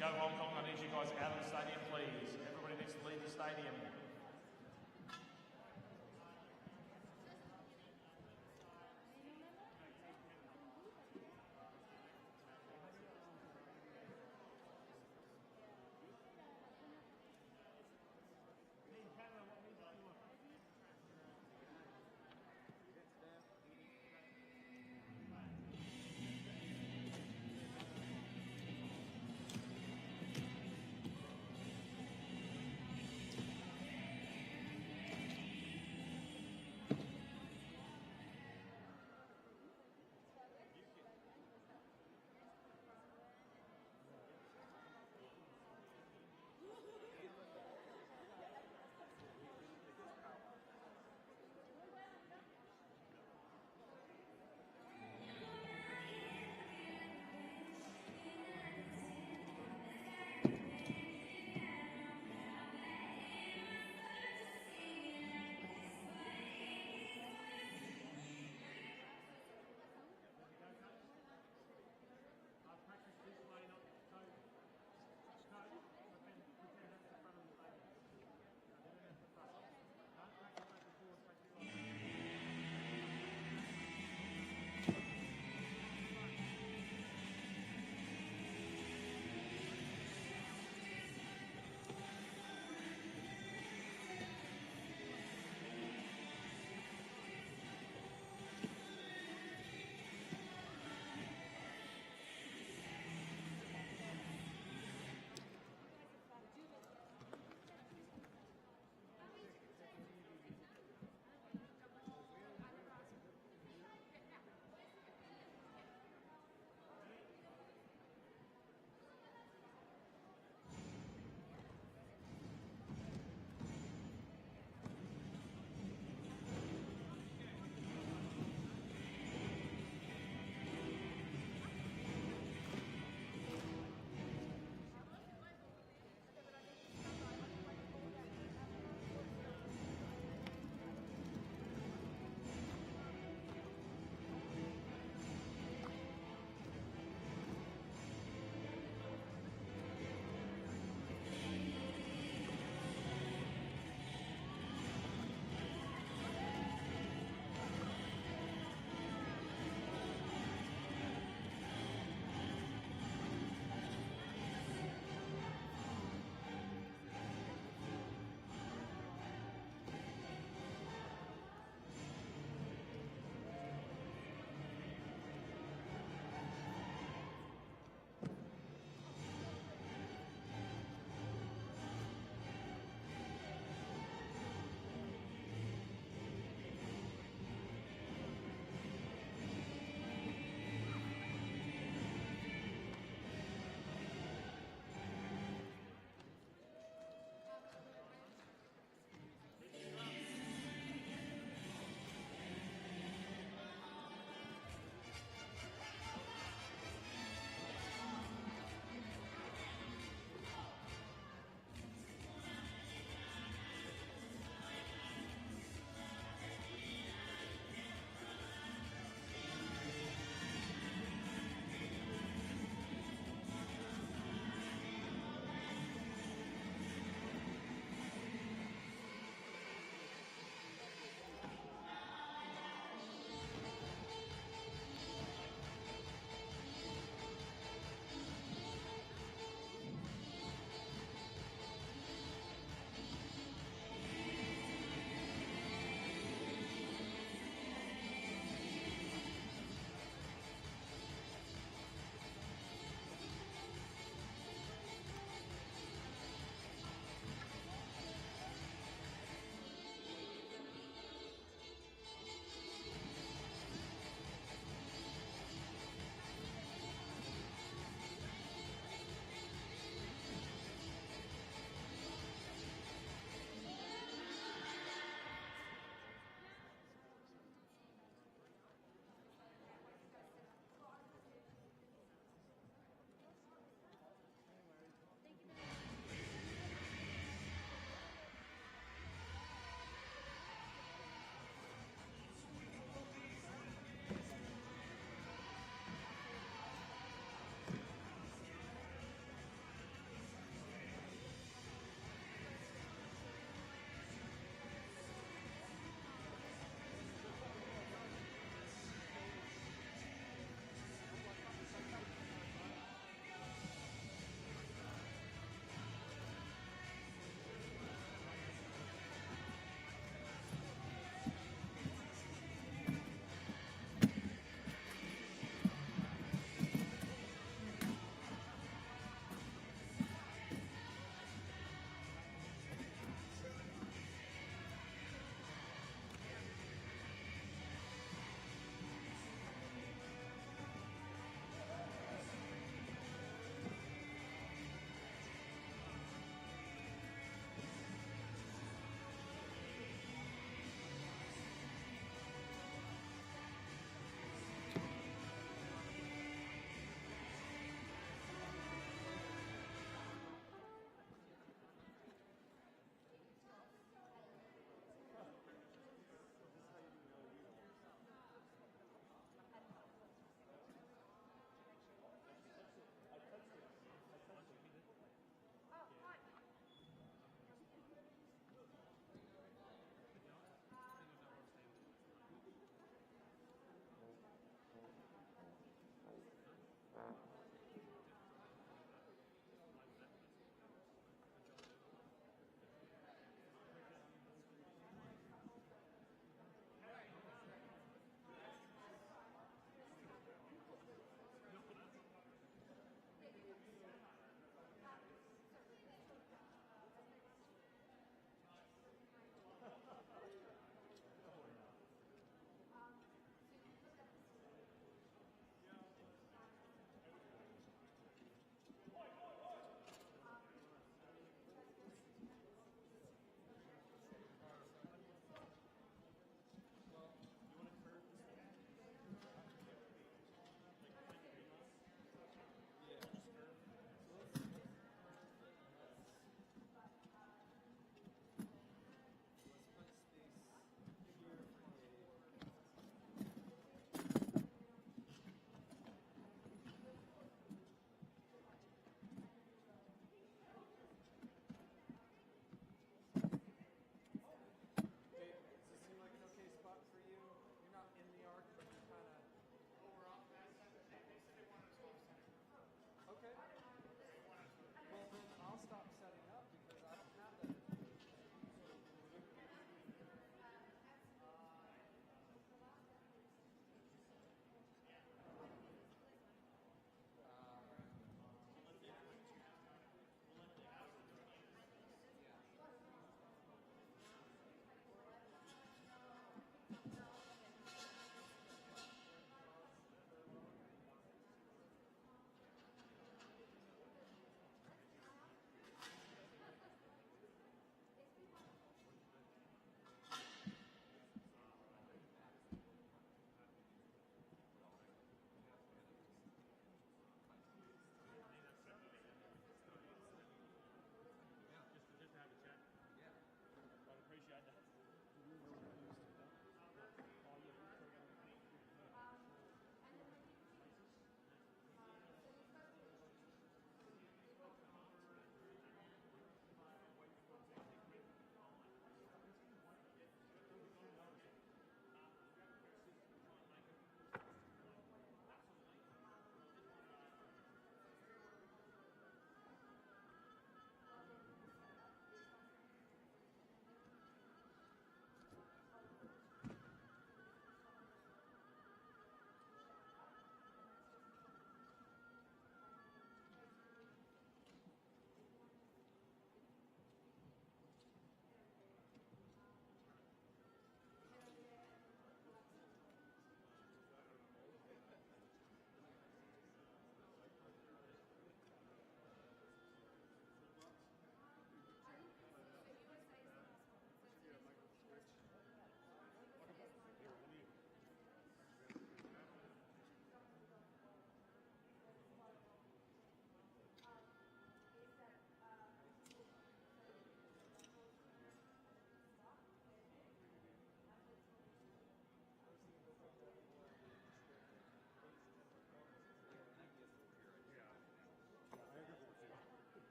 go, Hong Kong. I need you guys out of the stadium, please. Everybody needs to leave the stadium.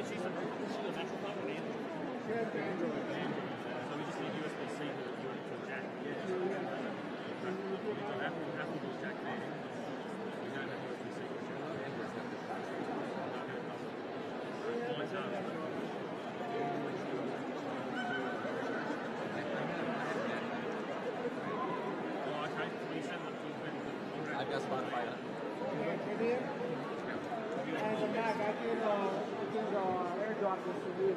she's a natural phone or Android? She has the Android. So we just need USB-C to jack. Yeah. So Apple will jack there. We don't have USB-C. Mine's Oh, okay. Will you send them to I've got Spotify. And the Mac, I can airdrop this to you.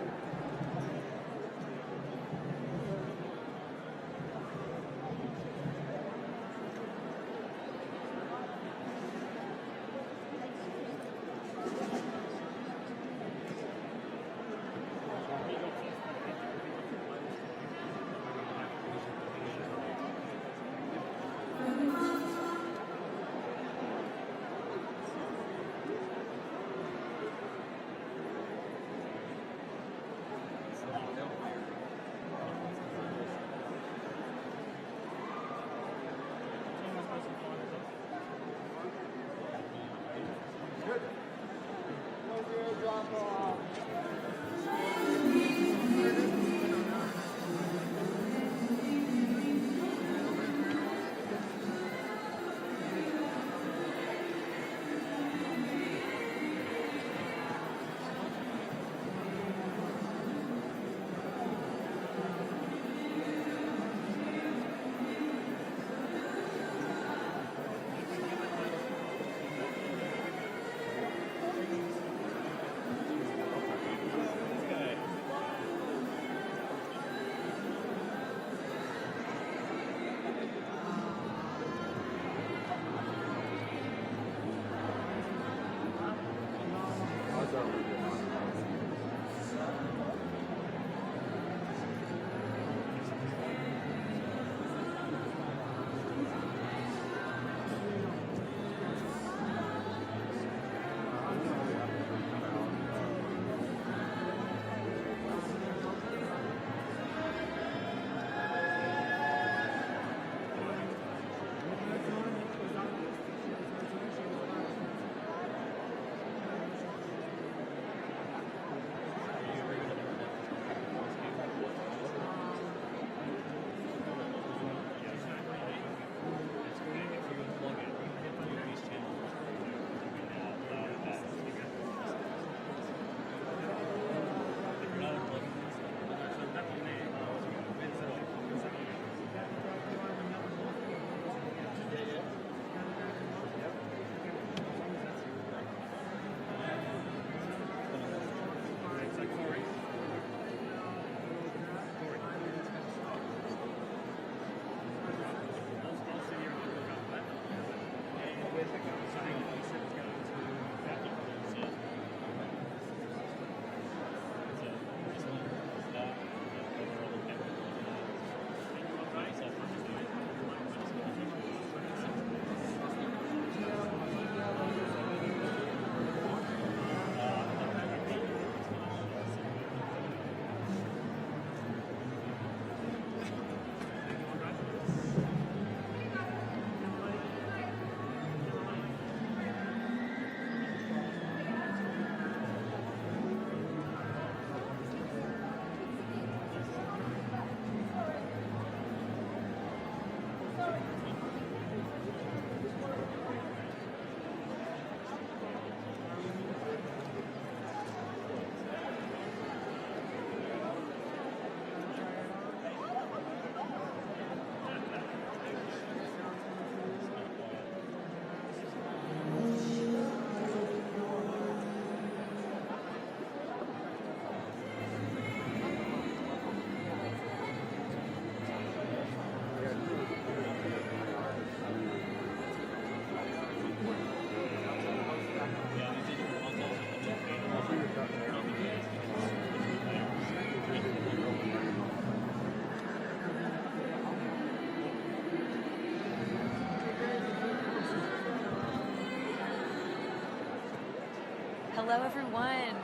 Hello, everyone.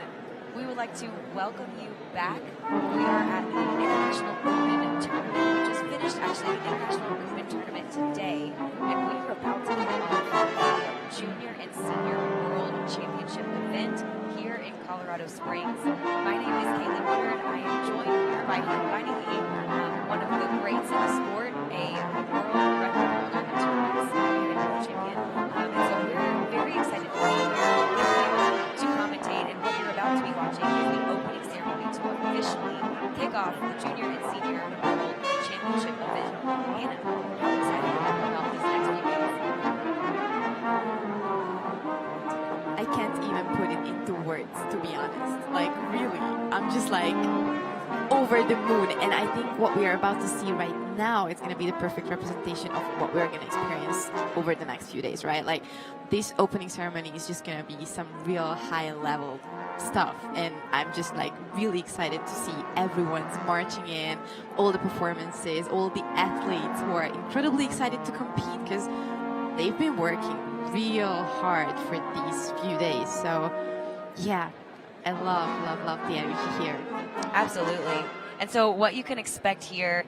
We would like to welcome you back. We are at the International Open Tournament. We just finished, actually, the International Open Tournament today, and we are about to kick off the Junior and Senior World Championship event here in Colorado Springs. brings. My name is Kaylee Woodard. I am joined here by Hermione Lee, one of the greats in the sport, a world record holder and tournaments world champion. And so we're very excited to be here with you to commentate. And what you're about to be watching is the opening ceremony to officially kick off the junior and senior world championship event. Hannah, how excited are you about this next few days? I can't even put it into words, to be honest. Like, really, I'm just like over the moon. And I think what we are about to see right now is going to be the perfect representation of what we're going to experience over the next few days, right? Like, this opening ceremony is just going to be some real high-level stuff. And I'm just like really excited to see everyone's marching in, all the performances, all the athletes who are incredibly excited to compete because they've been working real hard for these few days. So yeah, I love the energy here. Absolutely. And so what you can expect here,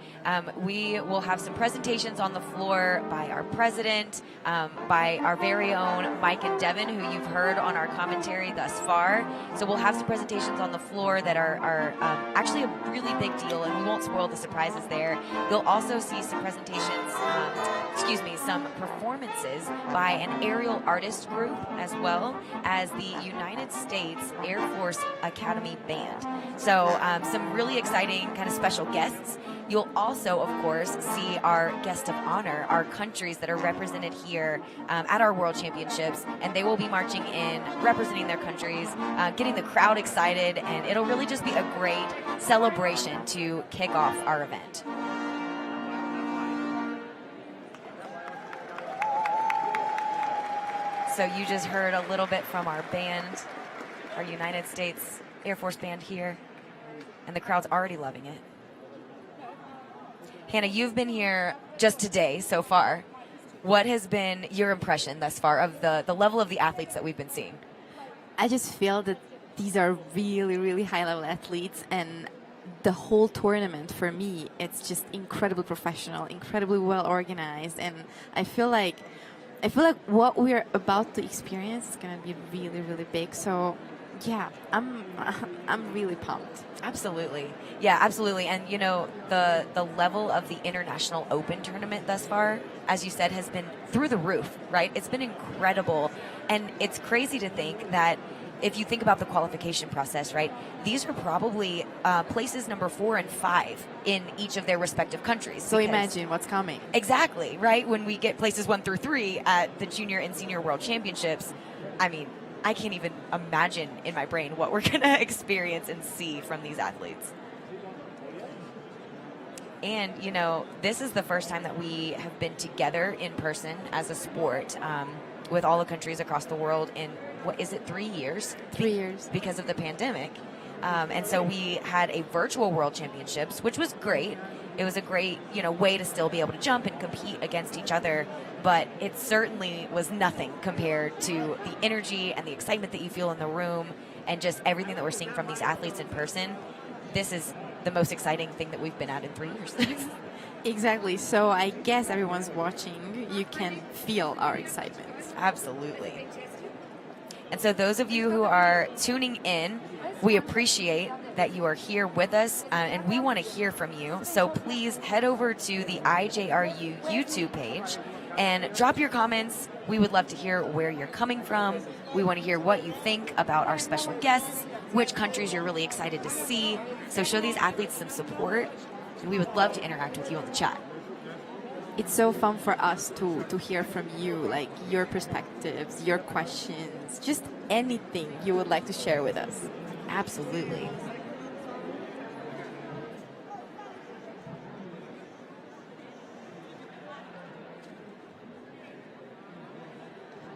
we will have some presentations on the floor by our president, by our very own Mike and Devin, who you've heard on our commentary thus far. So we'll have some presentations on the floor that are actually a really big deal, and we won't spoil the surprises there. You'll also see some presentations, some performances by an aerial artist group, as well as the United States Air Force Academy Band. So some really exciting kind of special guests. You'll also, of course, see our guest of honor, our countries that are represented here at our World Championships, and they will be marching in, representing their countries, getting the crowd excited, and it'll really just be a great celebration to kick off our event. So you just heard a little bit from our band, our United States Air Force Band here, and the crowd's already loving it. Hannah, you've been here just today so far. What has been your impression thus far of the level of the athletes that we've been seeing? I just feel that these are really, really high-level athletes, and the whole tournament, for me, it's just incredibly professional, incredibly well organized, and I feel like what we're about to experience is going to be really, really big. So yeah, I'm really pumped. Absolutely. Yeah, absolutely. And you know, the level of the International Open tournament thus far, as you said, has been through the roof, right? It's been incredible. And it's crazy to think that if you think about the qualification process, right, these are probably places number 4 and 5 in each of their respective countries. So imagine what's coming. Exactly, right? When we get places 1 through 3 at the Junior and Senior World Championships, I mean, I can't even imagine in my brain what we're going to experience and see from these athletes. And, you know, this is the first time that we have been together in person as a sport with all the countries across the world in, what is it, 3 years? 3 years. Because of the pandemic. And so we had a virtual World Championships, which was great. It was a great, you know, way to still be able to jump and compete against each other. But it certainly was nothing compared to the energy and the excitement that you feel in the room and just everything that we're seeing from these athletes in person. This is the most exciting thing that we've been at in 3 years. Exactly. So I guess everyone's watching. You can feel our excitement. Absolutely. And so those of you who are tuning in, we appreciate that you are here with us, and we want to hear from you. So please head over to the IJRU YouTube page and drop your comments. We would love to hear where you're coming from. We want to hear what you think about our special guests, which countries you're really excited to see. So show these athletes some support. We would love to interact with you on the chat. It's so fun for us to hear from you, like your perspectives, your questions, just anything you would like to share with us. Absolutely.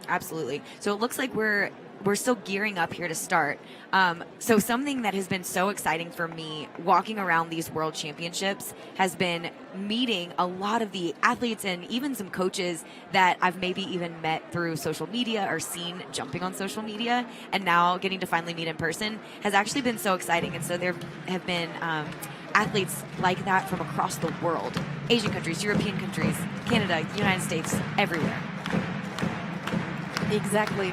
Absolutely. So it looks like we're still gearing up here to start. So something that has been so exciting for me walking around these World Championships has been meeting a lot of the athletes and even some coaches that I've maybe even met through social media or seen jumping on social media, and now getting to finally meet in person has actually been so exciting. And so there have been athletes like that from across the world, Asian countries, European countries, Canada, United States, everywhere. Exactly.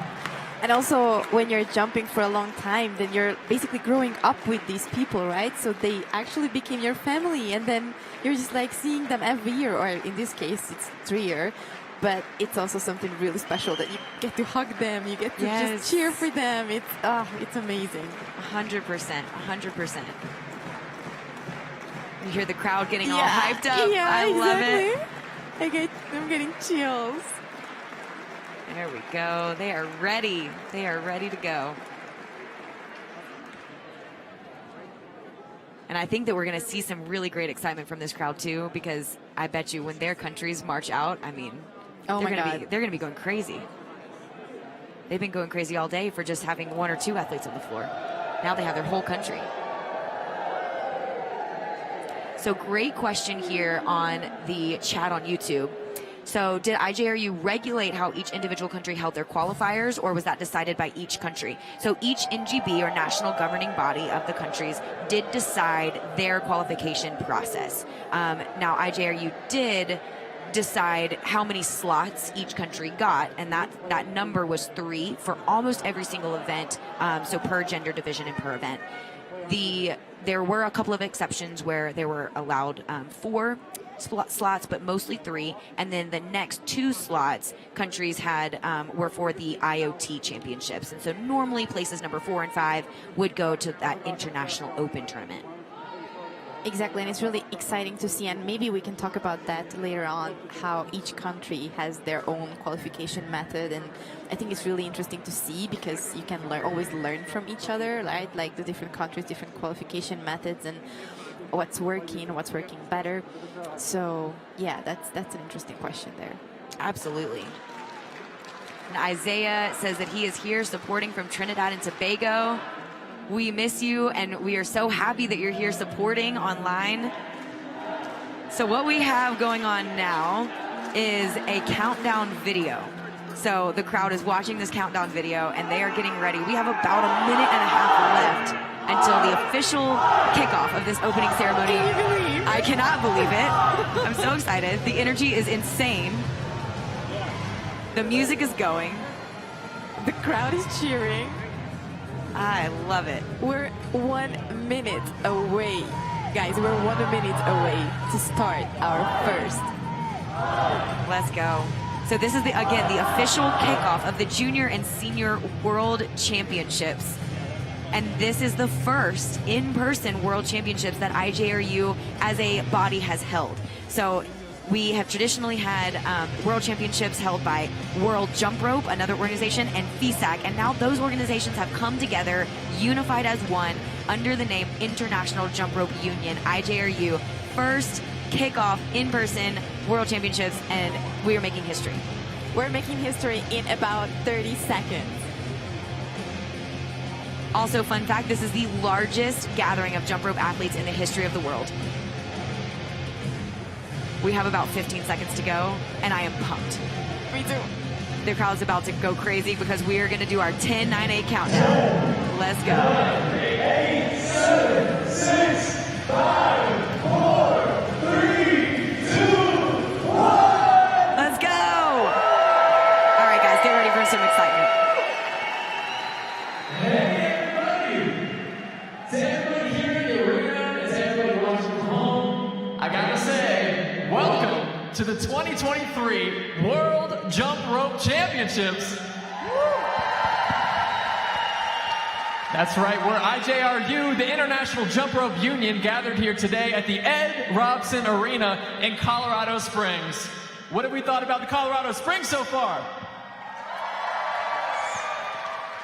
And also, when you're jumping for a long time, then you're basically growing up with these people, right? So they actually became your family, and then you're just like seeing them every year, or in this case, it's 3 years. But it's also something really special that you get to hug them, you get to just cheer for them. It's amazing. 100%, 100%. You hear the crowd getting all hyped up. Yeah, I love it. I'm getting chills. There we go. They are ready. They are ready to go. And I think that we're going to see some really great excitement from this crowd too, because I bet you when their countries march out, I mean, oh my God, they're going to be going crazy. They've been going crazy all day for just having 1 or 2 athletes on the floor. Now they have their whole country. So great question here on the chat on YouTube. So did IJRU regulate how each individual country held their qualifiers, or was that decided by each country? So each NGB, or national governing body of the countries, did decide their qualification process. Now IJRU did decide how many slots each country got, and that number was 3 for almost every single event, so per gender division and per event. There were a couple of exceptions where they were allowed 4 slots, but mostly 3. And then the next 2 slots countries had were for the IoT championships. And so normally places number 4 and 5 would go to that international open tournament. Exactly, and it's really exciting to see, and maybe we can talk about that later on, how each country has their own qualification method, and I think it's really interesting to see because you can always learn from each other, right? Like the different countries, different qualification methods, and what's working better. So yeah, that's an interesting question there. Absolutely. And Isaiah says that he is here supporting from Trinidad and Tobago. We miss you, and we are so happy that you're here supporting online. So what we have going on now is a countdown video. So the crowd is watching this countdown video, and they are getting ready. We have about a minute and a half left until the official kickoff of this opening ceremony. I cannot believe it. I'm so excited. The energy is insane. The music is going. The crowd is cheering. I love it. We're 1 minute away. Guys, we're 1 minute away to start our first. Let's go. So this is, again, the official kickoff of the Junior and Senior World Championships. And this is the first in-person World Championships that IJRU as a body has held. So we have traditionally had World Championships held by World Jump Rope, another organization, and FISAC. And now those organizations have come together, unified as one, under the name International Jump Rope Union, IJRU. First kickoff in-person World Championships, and we are making history. We're making history in about 30 seconds. Also, fun fact, this is the largest gathering of jump rope athletes in the history of the world. We have about 15 seconds to go, and I am pumped. Me too. The crowd's about to go crazy because we are going to do our 10, 9, 8 countdown. Let's go. 8, 7, 6, 5, 4, 3, 2, 1. Let's go. All right, guys, get ready for some excitement. To everybody here in the arena, and to everybody watching from home, I gotta say, welcome to the 2023 World Jump Rope Championships. That's right, we're IJRU, the International Jump Rope Union, gathered here today at the Ed Robson Arena in Colorado Springs. What have we thought about the Colorado Springs so far?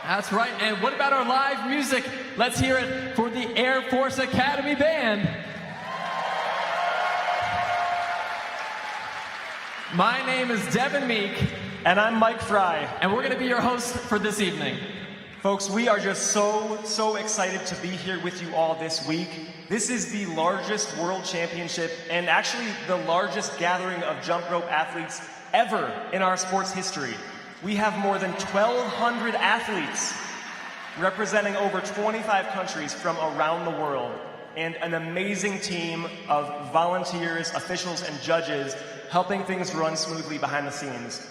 That's right, and what about our live music? Let's hear it for the Air Force Academy Band. My name is Devin Meek. And I'm Mike Fry. And we're going to be your hosts for this evening. Folks, we are just so excited to be here with you all this week. This is the largest world championship and actually the largest gathering of jump rope athletes ever in our sports history. We have more than 1,200 athletes representing over 25 countries from around the world, and an amazing team of volunteers, officials, and judges helping things run smoothly behind the scenes.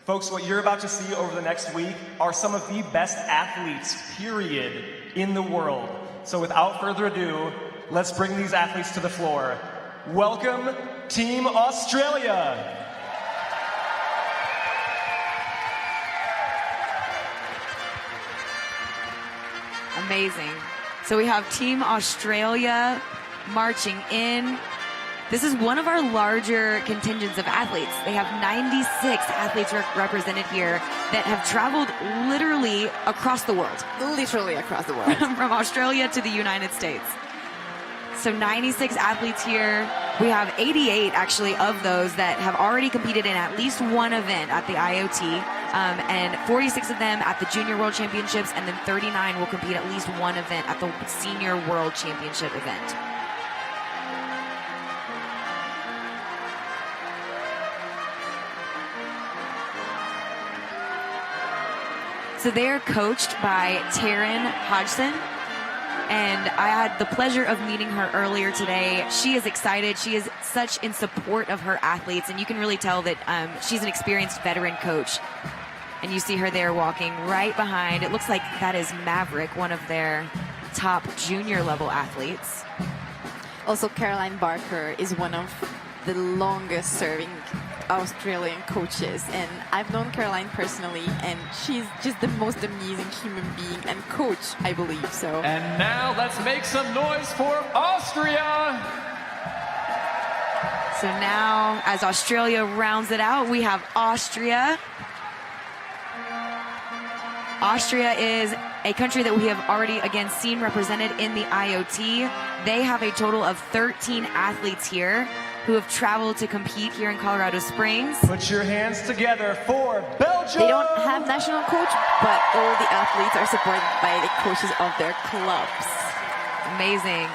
Folks, what you're about to see over the next week are some of the best athletes, period, in the world. So without further ado, let's bring these athletes to the floor. Welcome, Team Australia. Amazing. So we have Team Australia marching in. This is one of our larger contingents of athletes. They have 96 athletes represented here that have traveled literally across the world. Literally across the world. From Australia to the United States. So 96 athletes here. We have 88 actually of those that have already competed in at least one event at the IoT, and 46 of them at the Junior World Championships, and then 39 will compete at least one event at the Senior World Championship event. So they are coached by Taryn Hodgson, and I had the pleasure of meeting her earlier today. She is excited. She is such in support of her athletes, and you can really tell that she's an experienced veteran coach. And you see her there walking right behind. It looks like that is Maverick, one of their top junior level athletes. Also, Caroline Barker is one of the longest serving Australian coaches, and I've known Caroline personally, and she's just the most amazing human being and coach, I believe. So. And now let's make some noise for Austria. So now, as Australia rounds it out, we have Austria. Austria is a country that we have already, again, seen represented in the IoT. They have a total of 13 athletes here who have traveled to compete here in Colorado Springs. Put your hands together for Belgium! They don't have national coach, but all the athletes are supported by the coaches of their clubs. Amazing.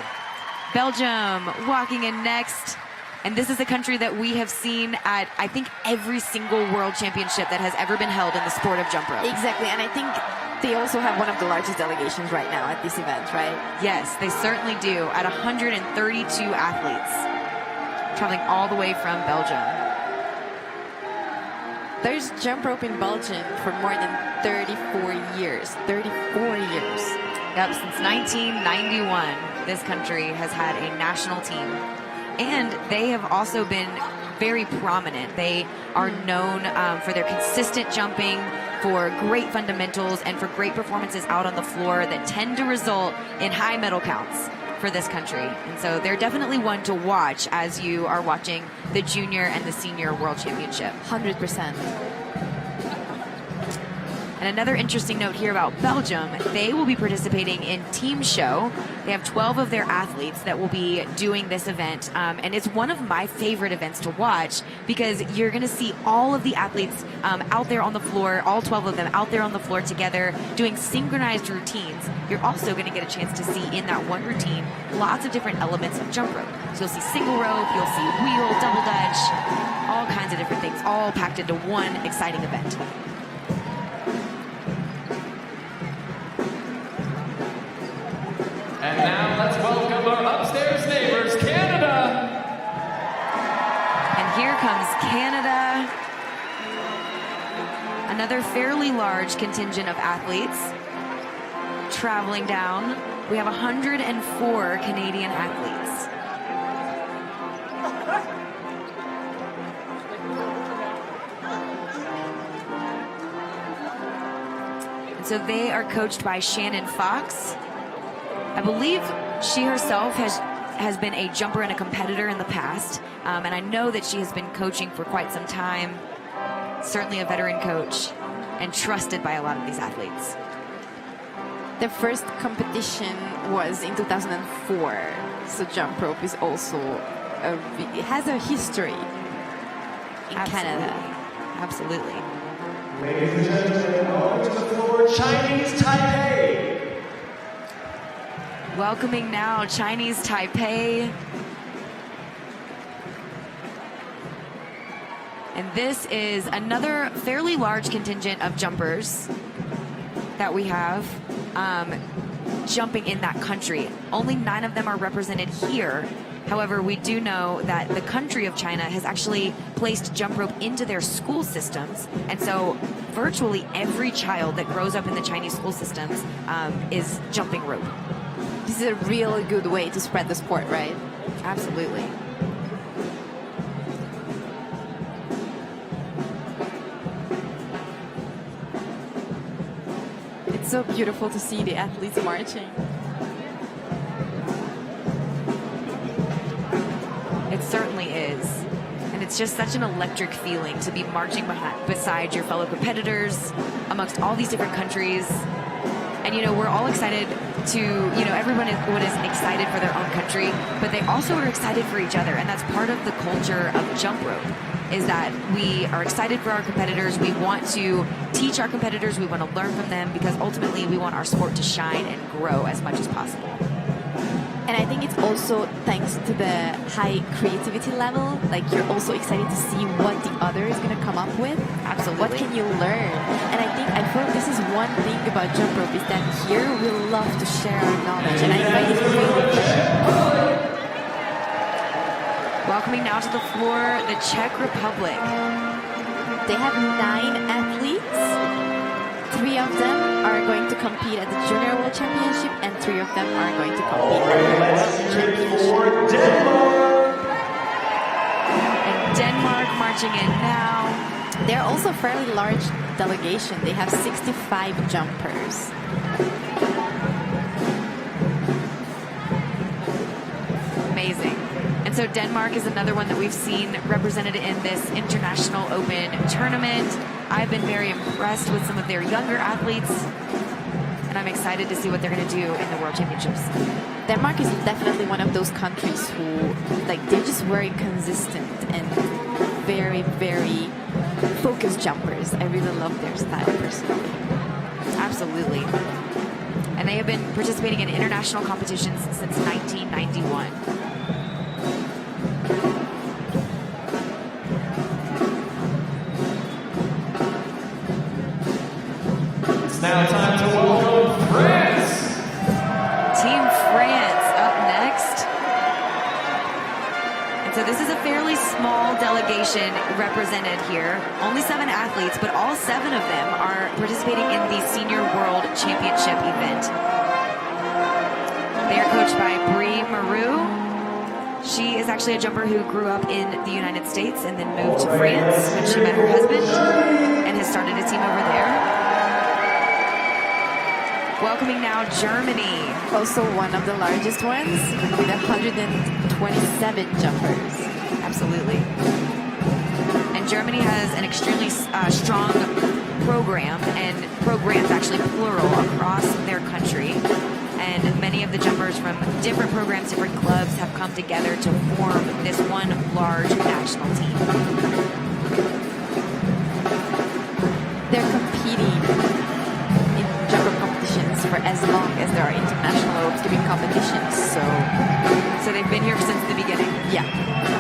Belgium walking in next. And this is a country that we have seen at, I think, every single world championship that has ever been held in the sport of jump rope. Exactly, and I think they also have one of the largest delegations right now at this event, right? Yes, they certainly do, at 132 athletes, traveling all the way from Belgium. There's jump rope in Belgium for more than 34 years. 34 years. Yep, since 1991, this country has had a national team. And they have also been very prominent. They are known for their consistent jumping, for great fundamentals, and for great performances out on the floor that tend to result in high medal counts for this country. And so they're definitely one to watch as you are watching the Junior and the Senior World Championship. 100%. And another interesting note here about Belgium, they will be participating in Team Show. They have 12 of their athletes that will be doing this event. And it's one of my favorite events to watch because you're going to see all of the athletes out there on the floor, all 12 of them out there on the floor together doing synchronized routines. You're also going to get a chance to see in that one routine lots of different elements of jump rope. So you'll see single rope, you'll see wheel, double dutch, all kinds of different things, all packed into one exciting event. And now let's welcome our upstairs neighbors, Canada. And here comes Canada. Another fairly large contingent of athletes traveling down. We have 104 Canadian athletes. And so they are coached by Shannon Fox. I believe she herself has been a jumper and a competitor in the past, and I know that she has been coaching for quite some time. Certainly a veteran coach and trusted by a lot of these athletes. The first competition was in 2004, so jump rope is also it has a history in Canada. Absolutely. Ladies and gentlemen, welcome to the floor, Chinese Taipei. Welcoming now Chinese Taipei. And this is another fairly large contingent of jumpers that we have jumping in that country. Only 9 of them are represented here However, we do know that the country of China has actually placed jump rope into their school systems. And so virtually every child that grows up in the Chinese school systems is jumping rope. This is a really good way to spread the sport, right? Absolutely. It's so beautiful to see the athletes marching. It certainly is. And it's just such an electric feeling to be marching beside your fellow competitors amongst all these different countries. And, we're all excited to, everyone is excited for their own country, but they also are excited for each other. And that's part of the culture of jump rope, is that we are excited for our competitors. We want to teach our competitors. We want to learn from them, because ultimately we want our sport to shine and grow as much as possible. And I think it's also thanks to the high creativity level. Like, you're also excited to see what the other is going to come up with. Absolutely. What can you learn? And I feel like this is one thing about jump rope, is that here we love to share our knowledge. And I find it really fun. Welcoming now to the floor, the Czech Republic. They have 9 athletes. 3 of them are going to compete at the Junior World Championship, and 3 of them are going to compete at the World Championship. And Denmark marching in now. They're also a fairly large delegation. They have 65 jumpers. Amazing. And so Denmark is another one that we've seen represented in this International Open tournament. I've been very impressed with some of their younger athletes, and I'm excited to see what they're going to do in the World Championships. Denmark is definitely one of those countries who, they're just very consistent and very, very focused jumpers. I really love their style personally. Absolutely. And they have been participating in international competitions since 1991. Now time to welcome France. Team France up next. And so this is a fairly small delegation represented here. Only 7 athletes, but all 7 of them are participating in the Senior World Championship event. They are coached by Brie Maru. She is actually a jumper who grew up in the United States and then moved to France when she met her husband and has started a team over there. Welcoming now Germany. Also one of the largest ones, with 127 jumpers. Absolutely. And Germany has an extremely strong program, and programs actually plural across their country. And many of the jumpers from different programs, different clubs have come together to form this one large national team. They're competing in jumper competitions for as long as there are international rope skipping competitions. So they've been here since the beginning. Yeah,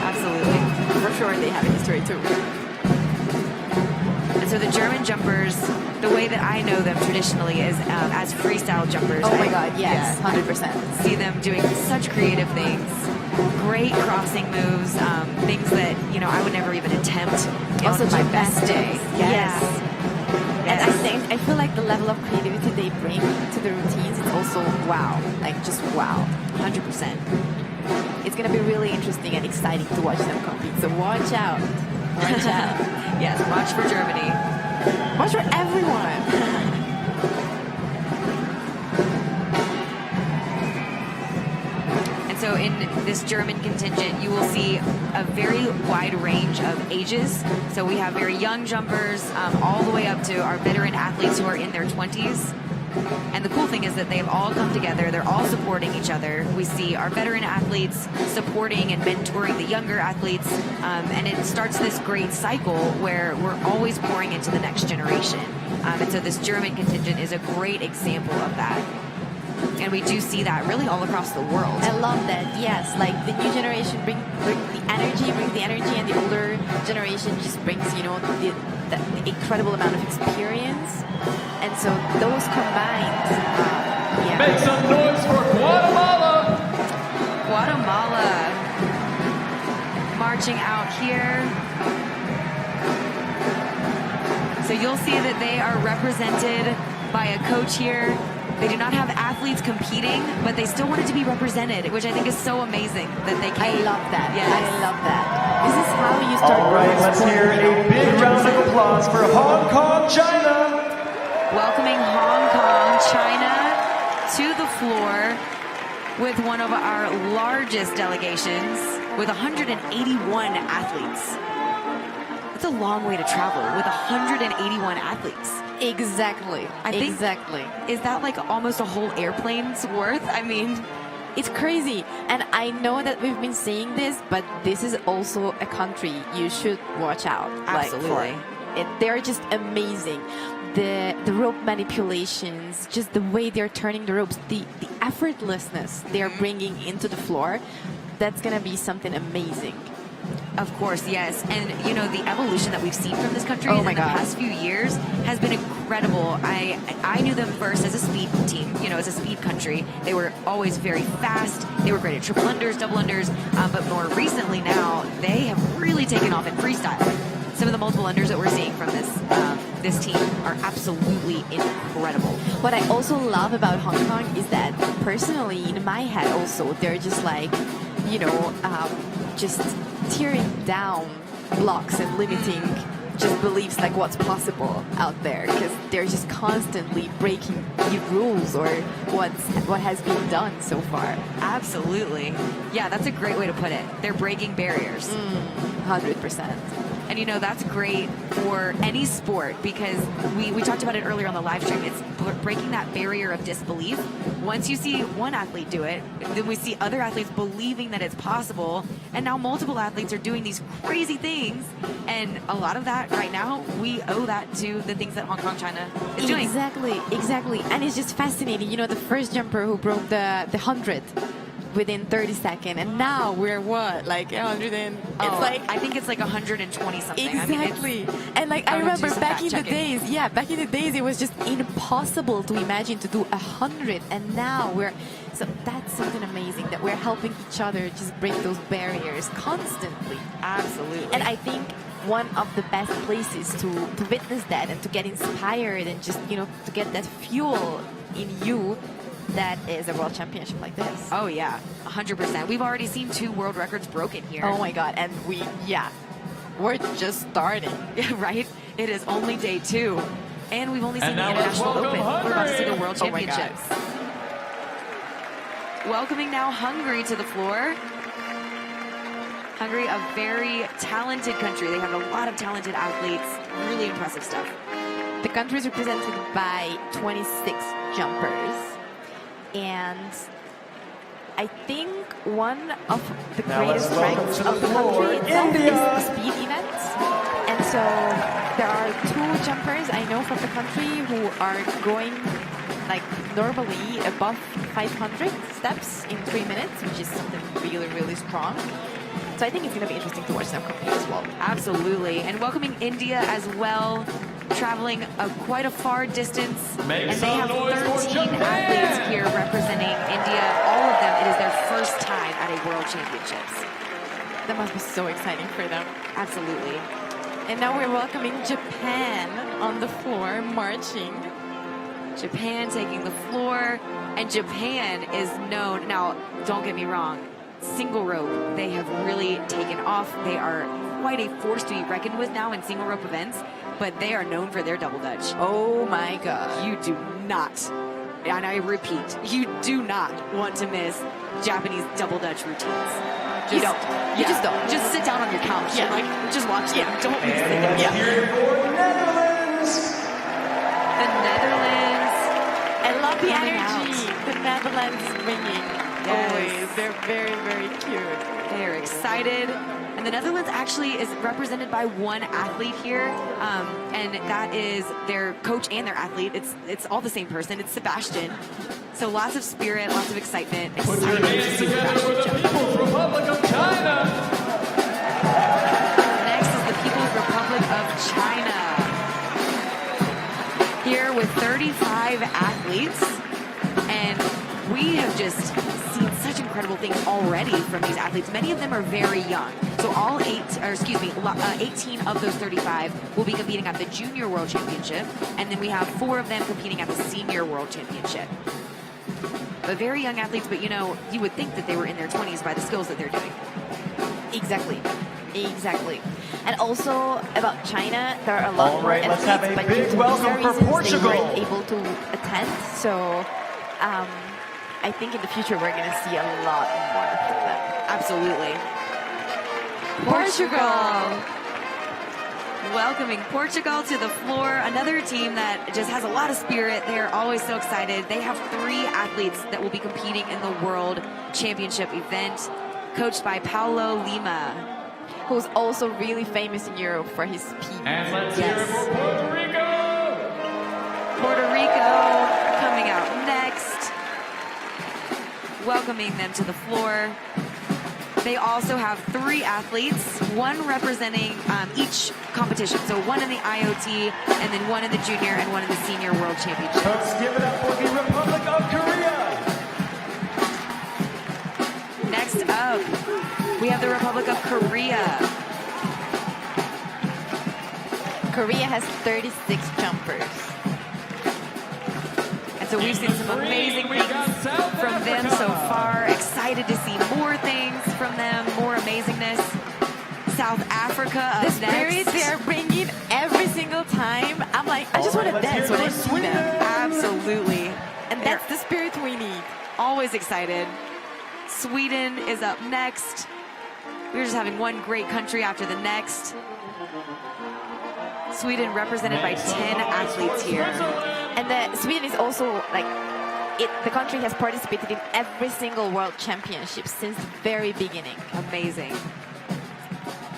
Absolutely. for sure they have a history too. And so the German jumpers, the way that I know them traditionally is as freestyle jumpers. Oh my God, yes, Yeah, 100%. see them doing such creative things, great crossing moves, things that I would never even attempt Also on my best gymnastics. day. Yes. And Yes. I feel like the level of creativity they bring to the routines is also wow, like just wow. 100%. It's gonna be really interesting and exciting to watch them compete. So watch out, watch out. Yes, watch for Germany. Watch for everyone. And so in this German contingent, you will see a very wide range of ages. So we have very young jumpers all the way up to our veteran athletes who are in their 20s. And the cool thing is that they've all come together. They're all supporting each other. We see our veteran athletes supporting and mentoring the younger athletes. And it starts this great cycle where we're always pouring into the next generation. And so this German contingent is a great example of that. And we do see that really all across the world. I love that. Yes, like the new generation brings the energy, and the older generation just brings, the incredible amount of experience. And so those combined, Make some noise for Guatemala. Guatemala. marching out here. So you'll see that they are represented by a coach here. They do not have athletes competing, but they still wanted to be represented, which I think is so amazing that they came. I love that. Yes. I love that. This is how you start. All right, let's hear a big round of applause for Hong Kong, China. Welcoming Hong Kong, China to the floor with one of our largest delegations with 181 athletes. It's a long way to travel with 181 athletes. Exactly. I think, exactly. Is that like almost a whole airplane's worth? I mean, it's crazy. And I know that we've been saying this, but this is also a country you should watch out. Absolutely. They're just amazing. The rope manipulations, just the way they're turning the ropes, the effortlessness they're bringing into the floor, that's going to be something amazing. Of course, yes. And, you know, the evolution that we've seen from this country in the past few years has been incredible. I knew them first as a speed team, you know, as a speed country. They were always very fast. They were great at triple unders, double unders. But more recently now, they have really taken off in freestyle. Some of the multiple unders that we're seeing from this team are absolutely incredible. What I also love about Hong Kong is that personally, in my head also, they're just like, you know, just tearing down blocks and limiting just beliefs like what's possible out there, because they're just constantly breaking the rules or what has been done so far. Absolutely. Yeah, that's a great way to put it. They're breaking barriers. 100%. And you know, that's great for any sport, because we talked about it earlier on the live stream. It's breaking that barrier of disbelief. Once you see one athlete do it, then we see other athletes believing that it's possible. And now multiple athletes are doing these crazy things. And a lot of that right now, we owe that to the things that Hong Kong, China is doing. Exactly. And it's just fascinating. You know, the first jumper who broke the 100 within 30 seconds, and now we're what, like 100 and it's like, I think it's like 120 something. Exactly. I mean, and like I remember back in the days, it was just impossible to imagine to do 100, and now so that's something amazing, that we're helping each other just break those barriers constantly. Absolutely. And I think one of the best places to witness that and to get inspired and just, you know, to get that fuel in you, that is a world championship like this. Oh yeah, 100%. We've already seen 2 world records broken here. Oh my God, and we're just starting. Right? It is only day 2. And we've only seen the International Open. We're about to see the World Championships. Welcoming now Hungary to the floor. Hungary, a very talented country. They have a lot of talented athletes. Really impressive stuff. The country is represented by 26 jumpers. And I think one of the greatest strengths of the country itself is the speed event. And so there are 2 jumpers I know from the country who are going like normally above 500 steps in 3 minutes, which is something really, really strong. So I think it's going to be interesting to watch them compete as well. Absolutely. And welcoming India as well, traveling quite a far distance. And they have 13 athletes here representing India. All of them, it is their first time at a World Championships. That must be so exciting for them. Absolutely. And now we're welcoming Japan on the floor, marching. Japan taking the floor. And Japan is known, now don't get me wrong, single rope, they have really taken off. They are quite a force to be reckoned with now in single rope events, but they are known for their double dutch. Oh my God. You do not, and I repeat, you do not want to miss Japanese double dutch routines. You don't. You just don't. Just sit down on your couch. Yeah. Like, just watch them. Don't miss it. The Netherlands. I love the Coming energy. The Netherlands swinging. Yes. Always. They're very, very cute. They are excited. And the Netherlands actually is represented by one athlete here, and that is their coach and their athlete. It's all the same person. It's Sebastian. So lots of spirit, lots of excitement. Put your hands together for the People's Republic of China. Next is the People's Republic of China. Here with 35 athletes, and we have just seen such incredible incredible things already from these athletes. Many of them are very young. So all 18 of those 35 will be competing at the Junior World Championship, and then we have 4 of them competing at the Senior World Championship. But very young athletes, but you would think that they were in their 20s by the skills that they're doing. Exactly. And also about China, there are a lot more athletes, let's have a but big due to welcome visa for reasons, Portugal. they weren't able to attend. So I think in the future we're going to see a lot more from them. Absolutely. Portugal. Welcoming Portugal to the floor. Another team that just has a lot of spirit. They're always so excited. They have 3 athletes that will be competing in the World Championship event, coached by Paulo Lima, who's also really famous in Europe for his speed. And let's hear it for Puerto Rico! Puerto Rico coming out next, welcoming them to the floor. They also have 3 athletes, 1 representing each competition. So 1 in the IoT, and then 1 in the Junior, and 1 in the Senior World Championship. Let's give it up for the Republic of Korea! Next up, we have the Republic of Korea. Korea has 36 jumpers. And so we've seen some amazing things from them so far. Excited to see more things from them, more amazingness. South Africa up the spirit next. they're bringing every single time. I'm like, I just want to dance when I see them. Absolutely. And that's the spirit we need. Always excited. Sweden is up next. We're just having one great country after the next. Sweden represented by 10 athletes here. And Sweden is also the country has participated in every single world championship since the very beginning. Amazing.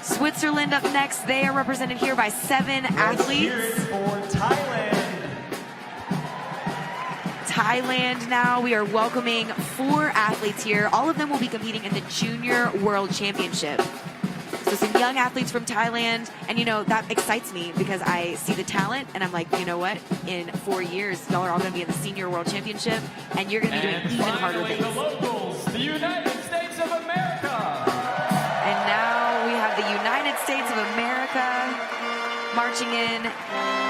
Switzerland up next. They are represented here by 7 athletes. Hear it for Thailand. Thailand now. We are welcoming 4 athletes here. All of them will be competing in the Junior World Championship. So some young athletes from Thailand, and that excites me because I see the talent and I'm like, you know what? In 4 years, y'all are all going to be in the Senior World Championship, and you're going to be doing even harder things. The locals, the United States of America. And now we have the United States of America marching in.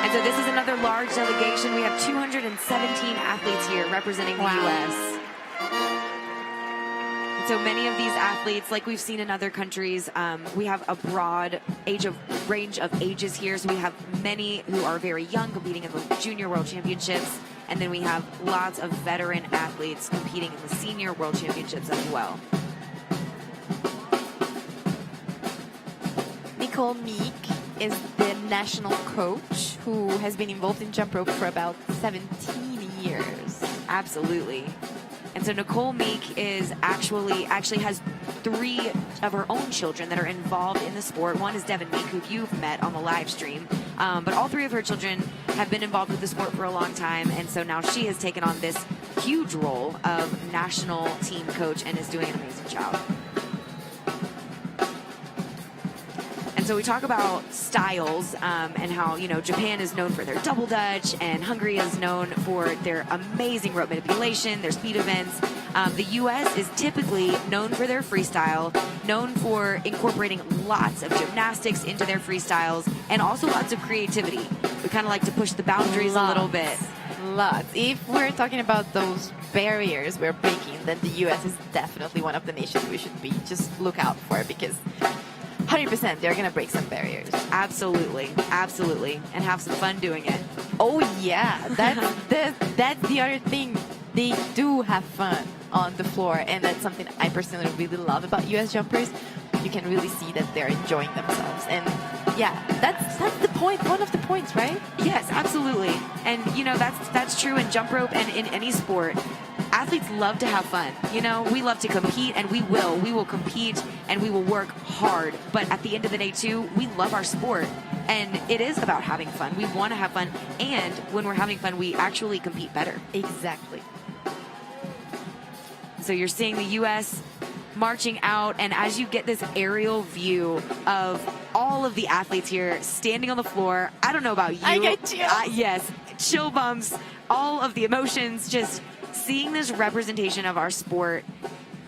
And so this is another large delegation. We have 217 athletes here representing the U.S. So many of these athletes, like we've seen in other countries, we have a broad range of ages here. So we have many who are very young competing in the Junior World Championships, and then we have lots of veteran athletes competing in the Senior World Championships as well. Nicole Meek is the national coach who has been involved in jump rope for about 17 years. Absolutely. And so Nicole Meek is actually has 3 of her own children that are involved in the sport. One is Devin Meek, who you've met on the live stream. But all 3 of her children have been involved with the sport for a long time. And so now she has taken on this huge role of national team coach and is doing an amazing job. So we talk about styles and how, Japan is known for their double dutch and Hungary is known for their amazing rope manipulation, their speed events. The U.S. is typically known for their freestyle, known for incorporating lots of gymnastics into their freestyles, and also lots of creativity. We kind of like to push the boundaries a little bit. Lots. If we're talking about those barriers we're breaking, then the U.S. is definitely one of the nations we should be just look out for, because 100% they're gonna break some barriers. Absolutely, and have some fun doing it. Oh yeah, that's the other thing. They do have fun on the floor, and that's something I personally really love about U.S. jumpers. You can really see that they're enjoying themselves, and yeah, that's the point. One of the points, right? Yes, absolutely. And that's true in jump rope and in any sport. Athletes love to have fun. We love to compete, and we will compete and we will work hard. But at the end of the day too, we love our sport, and it is about having fun. We want to have fun, and when we're having fun, we actually compete better. Exactly. So you're seeing the U.S. marching out, and as you get this aerial view of all of the athletes here standing on the floor, I don't know about you. I get chills. Yes, chill bumps, all of the emotions, just seeing this representation of our sport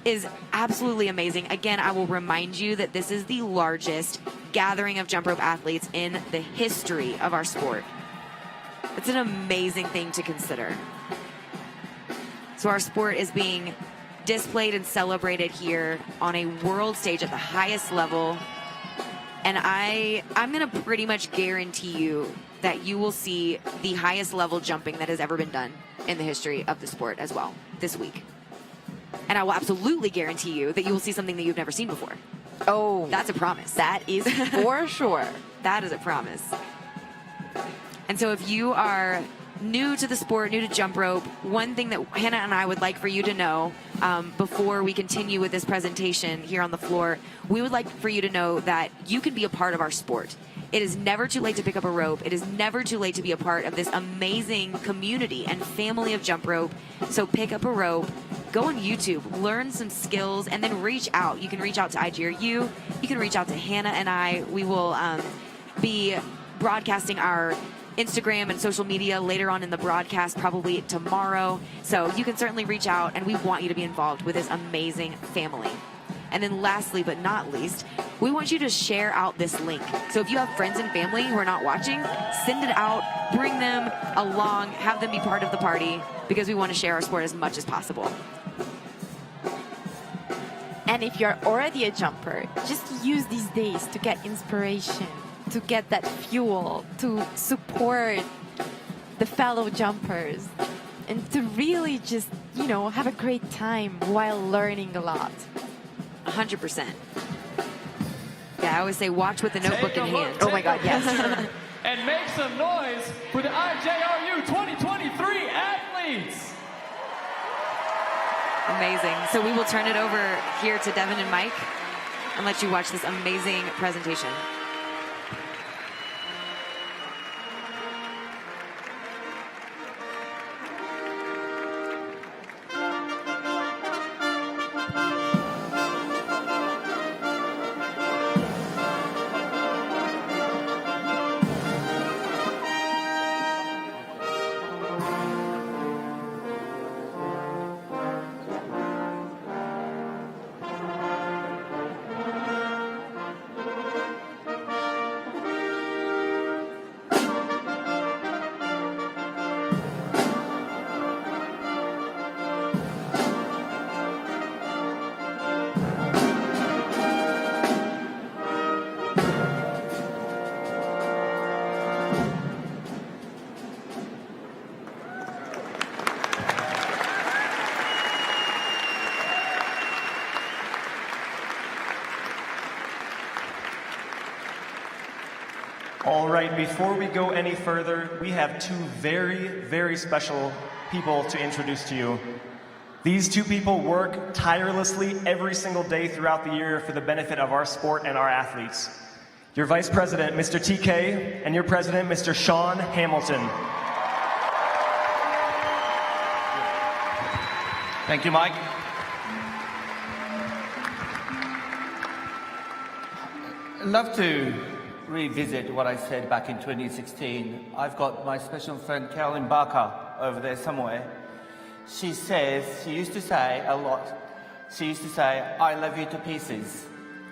is absolutely amazing. Again, I will remind you that this is the largest gathering of jump rope athletes in the history of our sport. It's an amazing thing to consider. So our sport is being displayed and celebrated here on a world stage at the highest level. And I'm going to pretty much guarantee you that you will see the highest level jumping that has ever been done in the history of the sport as well this week. And I will absolutely guarantee you that you will see something that you've never seen before. Oh, That's a promise. that is for sure. That is a promise. And so if you are new to the sport, new to jump rope, one thing that Hannah and I would like for you to know before we continue with this presentation here on the floor, we would like for you to know that you can be a part of our sport. It is never too late to pick up a rope. It is never too late to be a part of this amazing community and family of jump rope. So pick up a rope, go on YouTube, learn some skills, and then reach out. You can reach out to IGRU. You can reach out to Hannah and I. We will be broadcasting our Instagram and social media later on in the broadcast, probably tomorrow. So you can certainly reach out, and we want you to be involved with this amazing family. And then lastly, but not least, we want you to share out this link. So if you have friends and family who are not watching, send it out, bring them along, have them be part of the party, because we want to share our sport as much as possible. And if you're already a jumper, just use these days to get inspiration, to get that fuel, to support the fellow jumpers, and to really just, have a great time while learning a lot. 100%. Yeah, I always say watch with the notebook in hand. Oh my God, yes. And make some noise for the IJRU 2023 athletes. Amazing. So we will turn it over here to Devin and Mike and let you watch this amazing presentation. All right, before we go any further, we have two very, very special people to introduce to you. These two people work tirelessly every single day throughout the year for the benefit of our sport and our athletes. Your Vice President, Mr. TK, and your President, Mr. Sean Hamilton. Thank you, Mike. I'd love to revisit what I said back in 2016. I've got my special friend Carolyn Barker over there somewhere. She used to say a lot. She used to say, "I love you to pieces."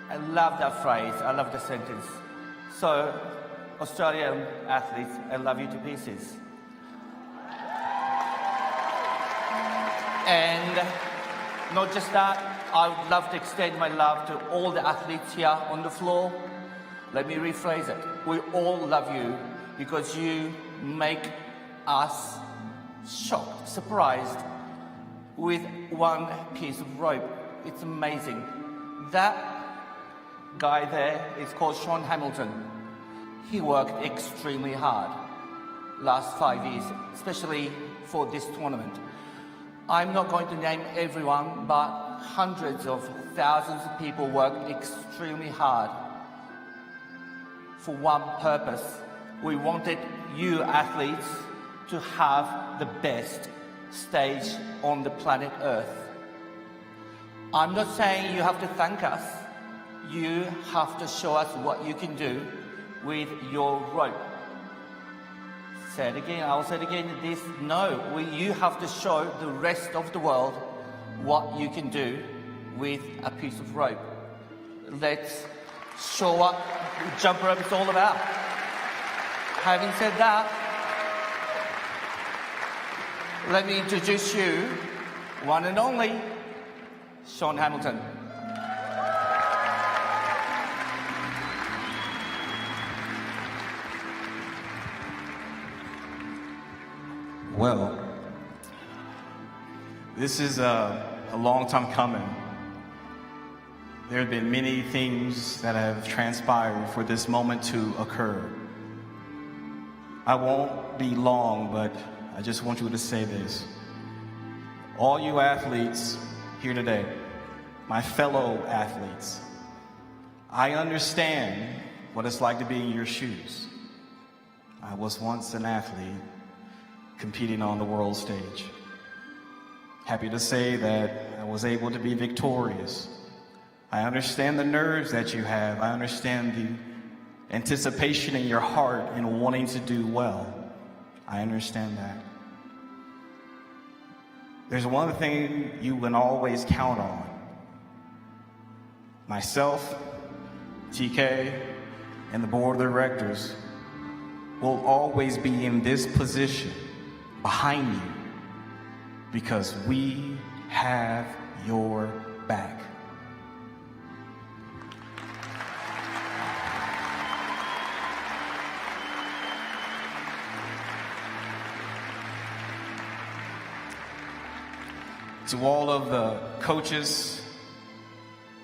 I love that phrase. I love the sentence. So, Australian athletes, I love you to pieces. And not just that, I would love to extend my love to all the athletes here on the floor. Let me rephrase it. We all love you because you make us shocked, surprised with one piece of rope. It's amazing. That guy there is called Sean Hamilton. He worked extremely hard last 5 years, especially for this tournament. I'm not going to name everyone, but hundreds of thousands of people worked extremely hard for one purpose. We wanted you athletes to have the best stage on the planet Earth. I'm not saying you have to thank us. You have to show us what you can do with your rope. Say it again, I'll say it again. You have to show the rest of the world what you can do with a piece of rope. Let's show what jump rope is all about. Having said that, let me introduce you, one and only, Sean Hamilton. Well, this is a long time coming. There have been many things that have transpired for this moment to occur. I won't be long, but I just want you to say this. All you athletes here today, my fellow athletes, I understand what it's like to be in your shoes. I was once an athlete competing on the world stage. Happy to say that I was able to be victorious. I understand the nerves that you have. I understand the anticipation in your heart and wanting to do well. I understand that. There's one thing you can always count on. Myself, TK, and the board of directors will always be in this position behind you because we have your back. To all of the coaches,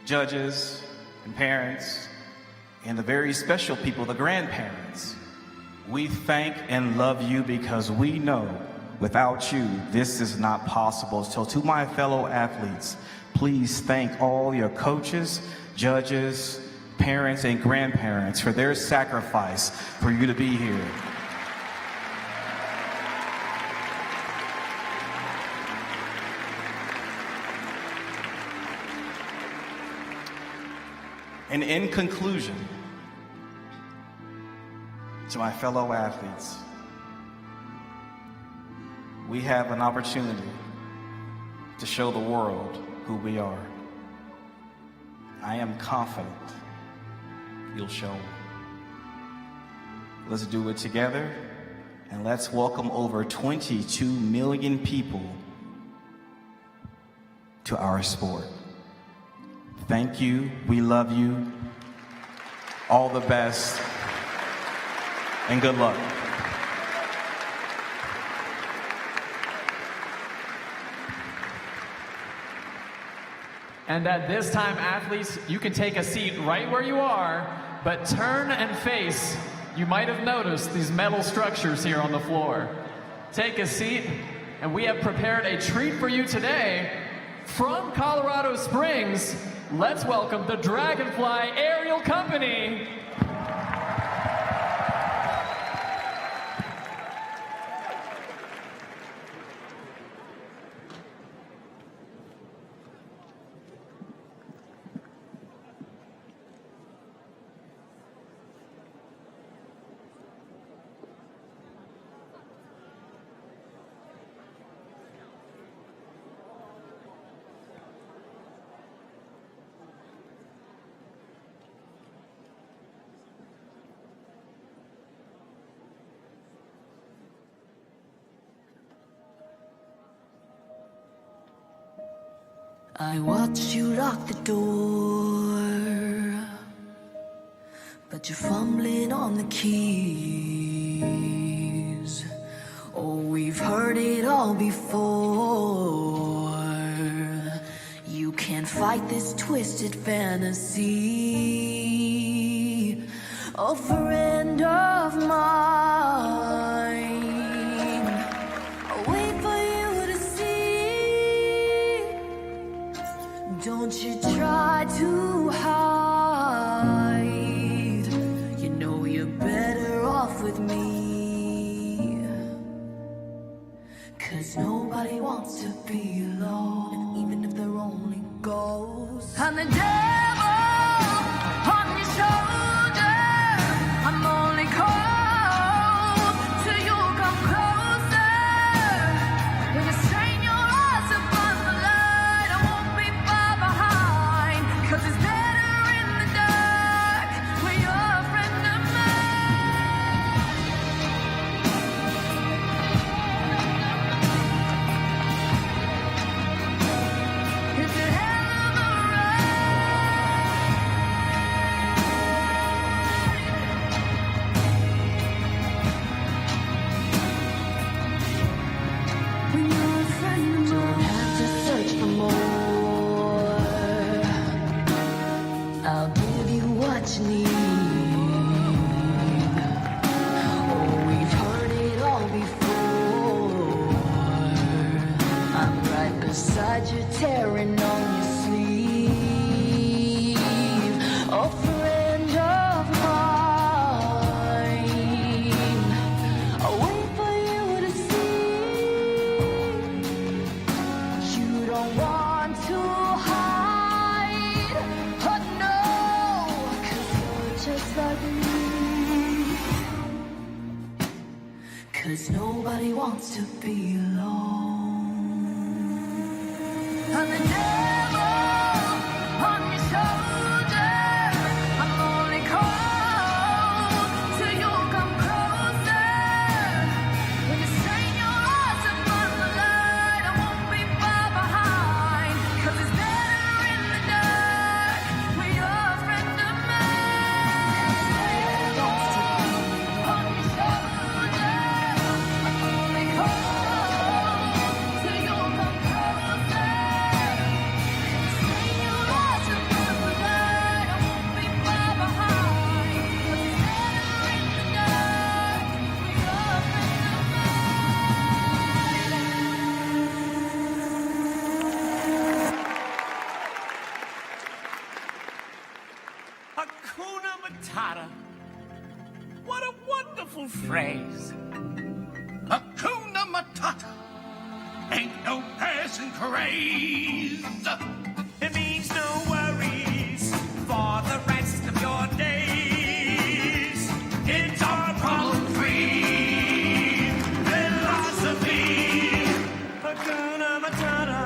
judges, and parents, and the very special people, the grandparents, we thank and love you because we know without you, this is not possible. So to my fellow athletes, please thank all your coaches, judges, parents, and grandparents for their sacrifice for you to be here. And in conclusion, to my fellow athletes, we have an opportunity to show the world who we are. I am confident you'll show them. Let's do it together, and let's welcome over 22 million people to our sport. Thank you. We love you. All the best, and good luck. And at this time, athletes, you can take a seat right where you are, but turn and face, you might have noticed these metal structures here on the floor. Take a seat, and we have prepared a treat for you today. From Colorado Springs, let's welcome the Dragonfly Aerial Company. I watched you lock the door, but you're fumbling on the keys. Oh, we've heard it all before. You can't fight this twisted fantasy. A friend of mine, I'll wait for you to see. Don't you try to hide. You know you're better off with me. 'Cause nobody wants to be alone, even if they're only ghosts. And the devil on your shoulder, I'm only cold till you come closer. When you strain your eyes upon the light, I won't be far behind. much need. Oh, we've heard it all before. I'm right beside you, tearing on your sleeve. A friend of mine, I'll wait for you to see. You don't want to hide, oh no, 'cause you're just like me. 'Cause nobody wants to be alone. And the devil on your shoulder, I'm only cold till you come closer. When you strain your eyes upon the light, I won't be far behind. 'Cause it's better in the dark when you're a friend of mine. On your shoulder, I'm only cold till you come closer. Strain your eyes upon the light, I won't be far behind. 'Cause it's better in the dark when you're a friend of Hakuna Matata. What a wonderful phrase. Hakuna Matata. Ain't no passing craze. It means no worries for the rest of your days. It's our problem-free philosophy. Hakuna Matata.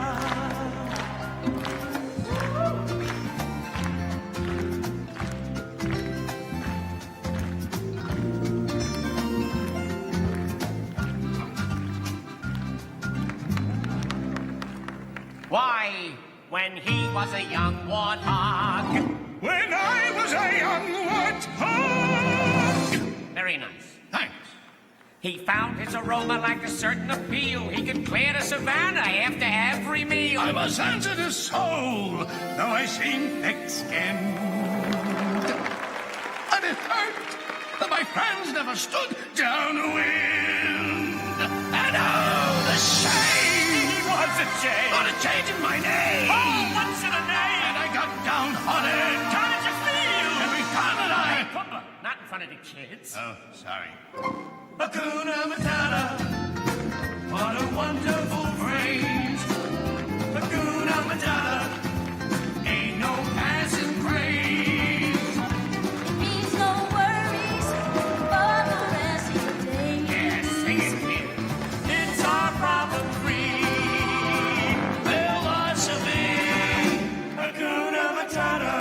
Why, when he was a young warthog. When I was a young warthog. Very nice. Thanks. He found his aroma like a certain appeal. He could clear the savannah after every meal. I was sensitive soul, though I seemed thick-skinned. And it hurt that my friends never stood downwind. And oh, the shame! What's a change? What a change in my name! Oh, what's in a name? And I got downhearted. How did you feel? Every time that not in front of the kids. Oh, sorry. Hakuna Matata. What a wonderful phrase. Hakuna Matata. Ain't no passing craze. It means no worries for the rest of the day. Yes, sing it here. It's our problem-free philosophy. Hakuna Matata.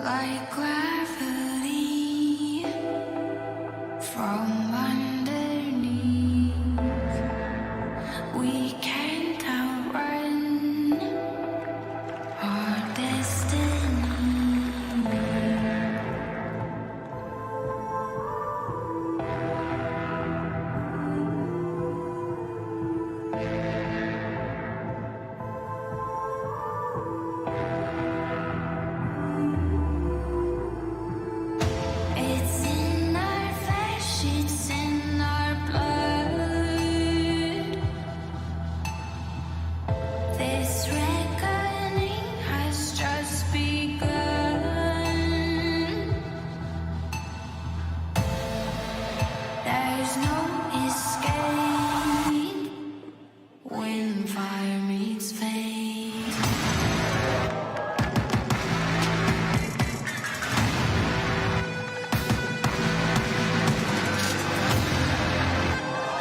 like gravity from underneath. We can't outrun our destiny. It's in our flesh, it's in our blood. This reckoning has just begun. There's no escape when fire meets fate.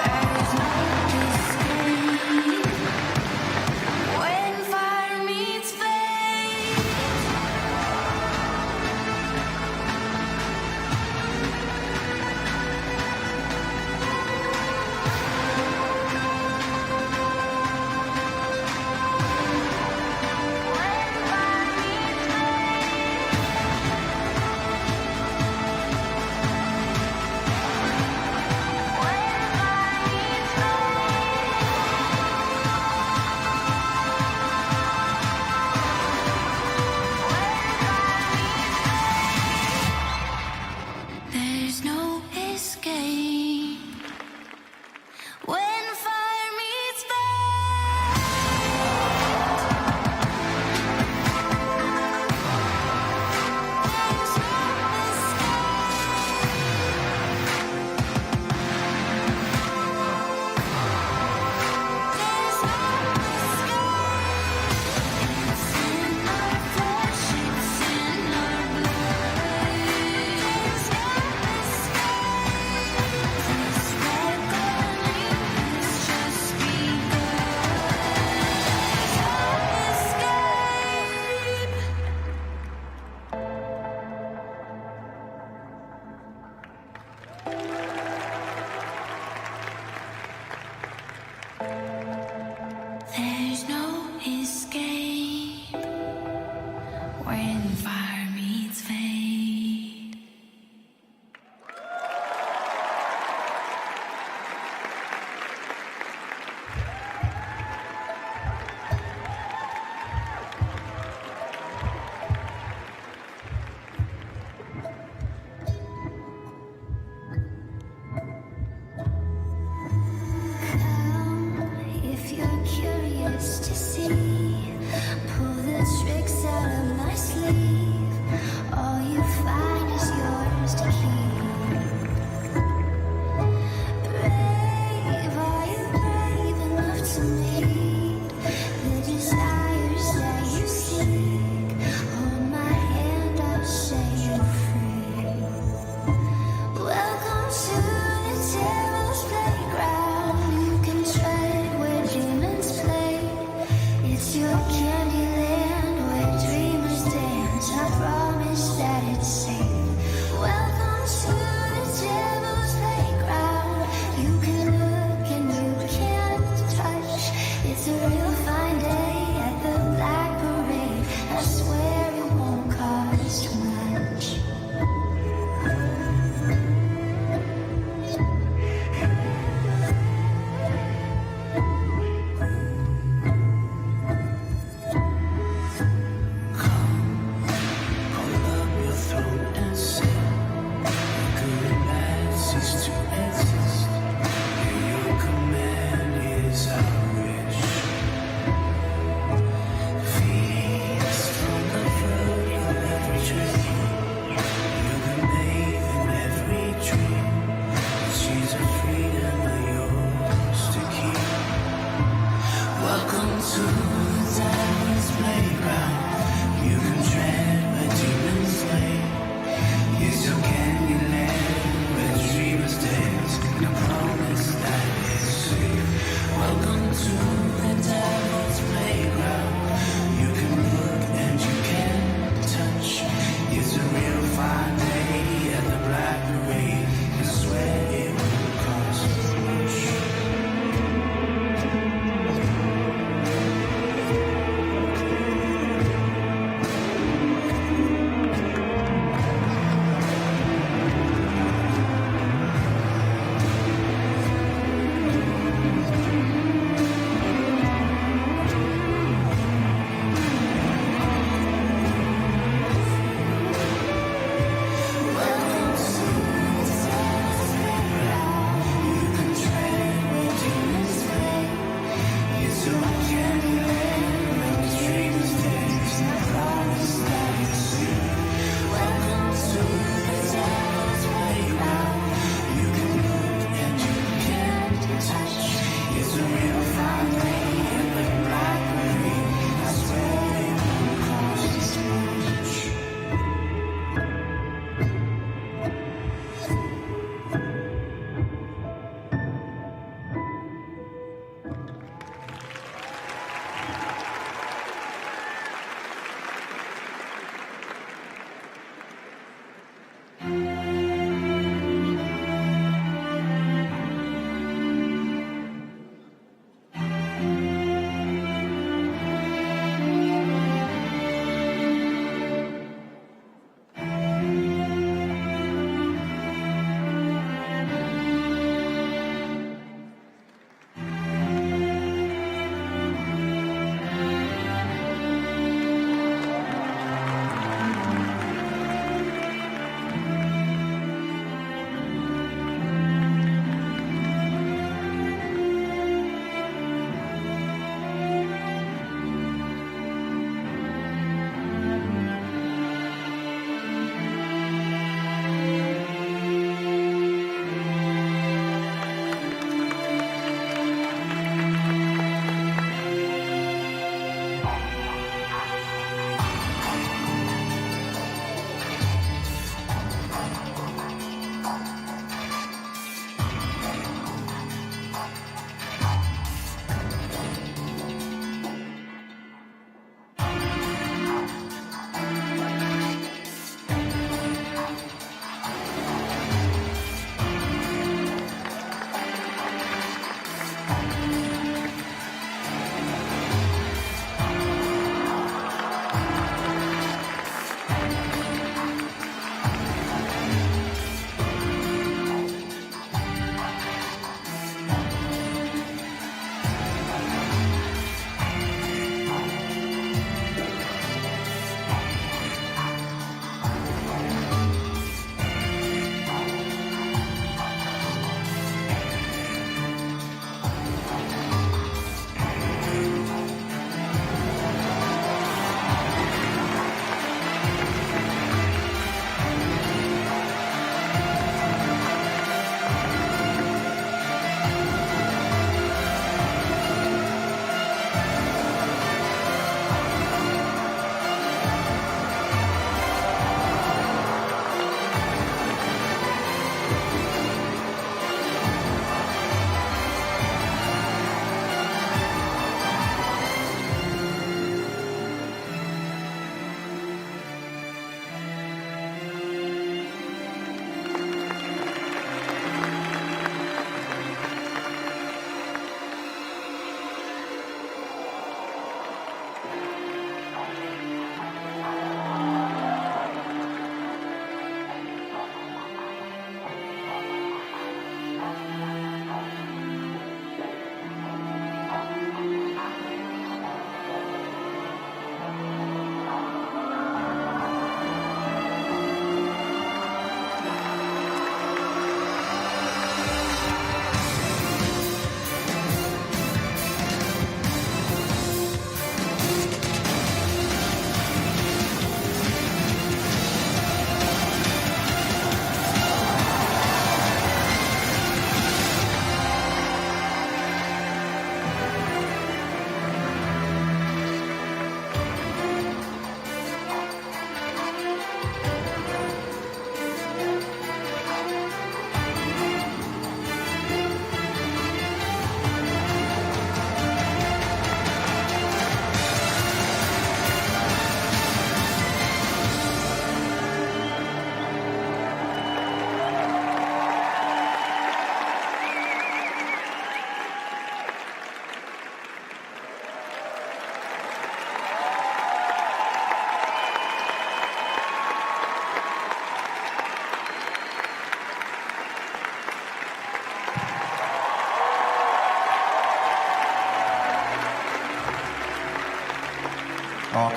There's no escape when fire meets fate. There's no escape when fire meets fate. There's no escape. There's no escape. It's in our flesh, it's in our blood. There's no escape. This reckoning has just begun. There's no escape. There's no escape when fire meets fate.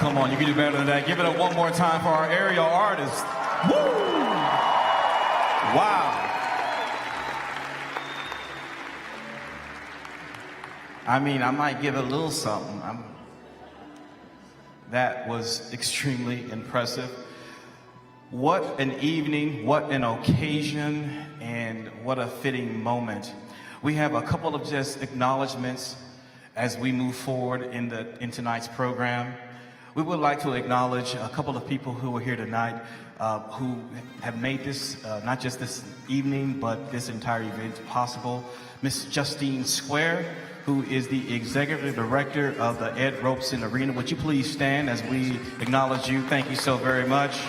come on, you can do better than that. Give it up one more time for our aerial artist. Woo! Wow. I mean, I might give it a little something. That was extremely impressive. What an evening, what an occasion, and what a fitting moment. We have a couple of just acknowledgments as we move forward in tonight's program. We would like to acknowledge a couple of people who are here tonight who have made this, not just this evening, but this entire event possible. Miss Justine Square, who is the Executive Director of the Ed Robson Arena. Would you please stand as we acknowledge you? Thank you so very much.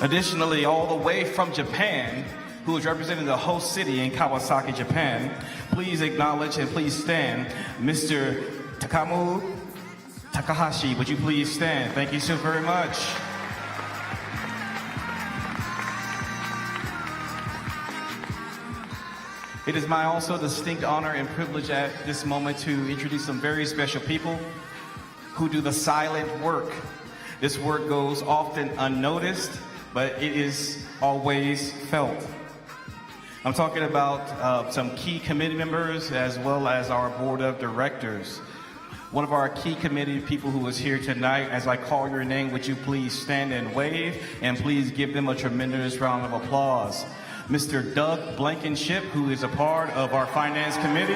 Additionally, all the way from Japan, who is representing the host city in Kawasaki, Japan, please acknowledge and please stand Mr. Takamu Takahashi. Would you please stand? Thank you so very much. It is my also distinct honor and privilege at this moment to introduce some very special people who do the silent work. This work goes often unnoticed, but it is always felt. I'm talking about some key committee members as well as our board of directors. One of our key committee people who is here tonight, as I call your name, would you please stand and wave, and please give them a tremendous round of applause. Mr. Doug Blankenship, who is a part of our finance committee,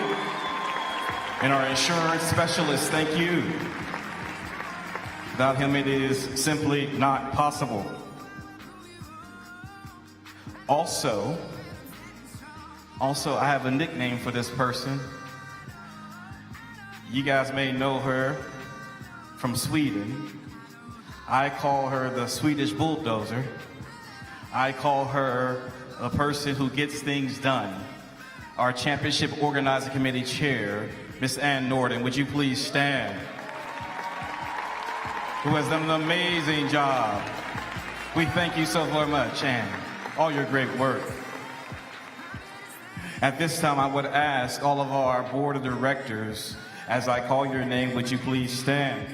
and our insurance specialist, thank you. Without him, it is simply not possible. Also, I have a nickname for this person. You guys may know her from Sweden. I call her the Swedish bulldozer. I call her a person who gets things done. Our championship organizing committee chair, Miss Ann Norden, would you please stand? Who has done an amazing job. We thank you so very much, Ann. All your great work. At this time, I would ask all of our board of directors, as I call your name, would you please stand?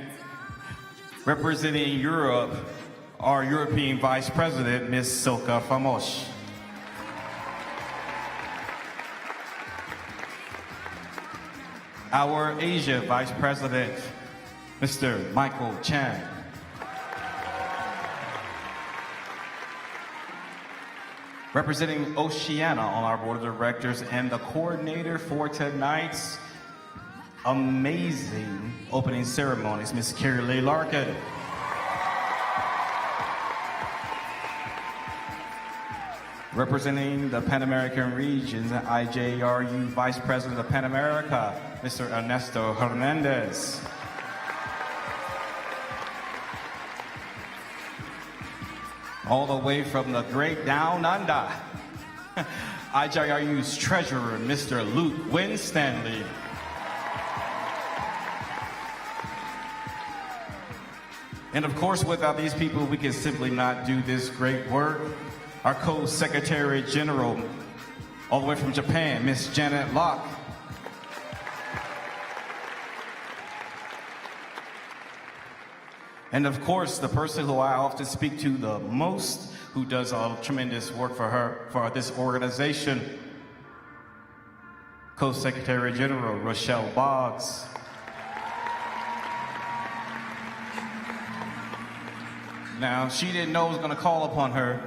Representing Europe, our European Vice President, Ms. Silka Famos. Our Asia Vice President, Mr. Michael Chan. Representing Oceania on our board of directors and the coordinator for tonight's amazing opening ceremonies, Ms. Carrie Lee Larkin. Representing the Pan American regions, IJRU Vice President of Pan America, Mr. Ernesto Hernandez. All the way from the great down under, IJRU's treasurer, Mr. Luke Winstanley. And of course, without these people, we can simply not do this great work. Our co-secretary general, all the way from Japan, Miss Janet Locke. And of course, the person who I often speak to the most, who does all tremendous work for this organization, Co-Secretary General Rochelle Boggs. Now, she didn't know I was going to call upon her,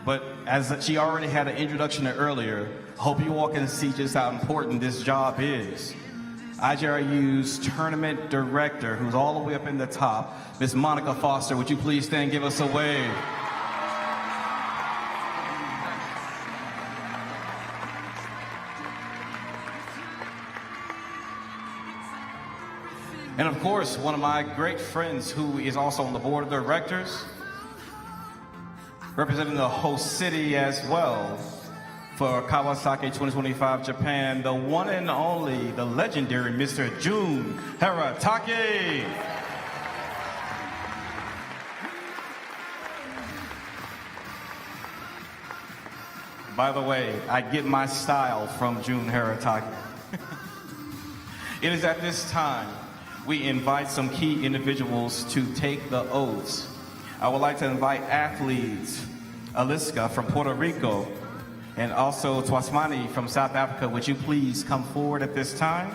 but as she already had an introduction earlier, I hope you all can see just how important this job is. IJRU's tournament director, who's all the way up in the top, Miss Monica Foster, would you please stand and give us a wave? And of course, one of my great friends who is also on the board of directors, representing the host city as well, for Kawasaki 2025 Japan, the one and only, the legendary Mr. Jun Haratake. By the way, I get my style from Jun Harataki. It is at this time we invite some key individuals to take the oaths. I would like to invite athletes Aliska from Puerto Rico and also Twasmani from South Africa. Would you please come forward at this time?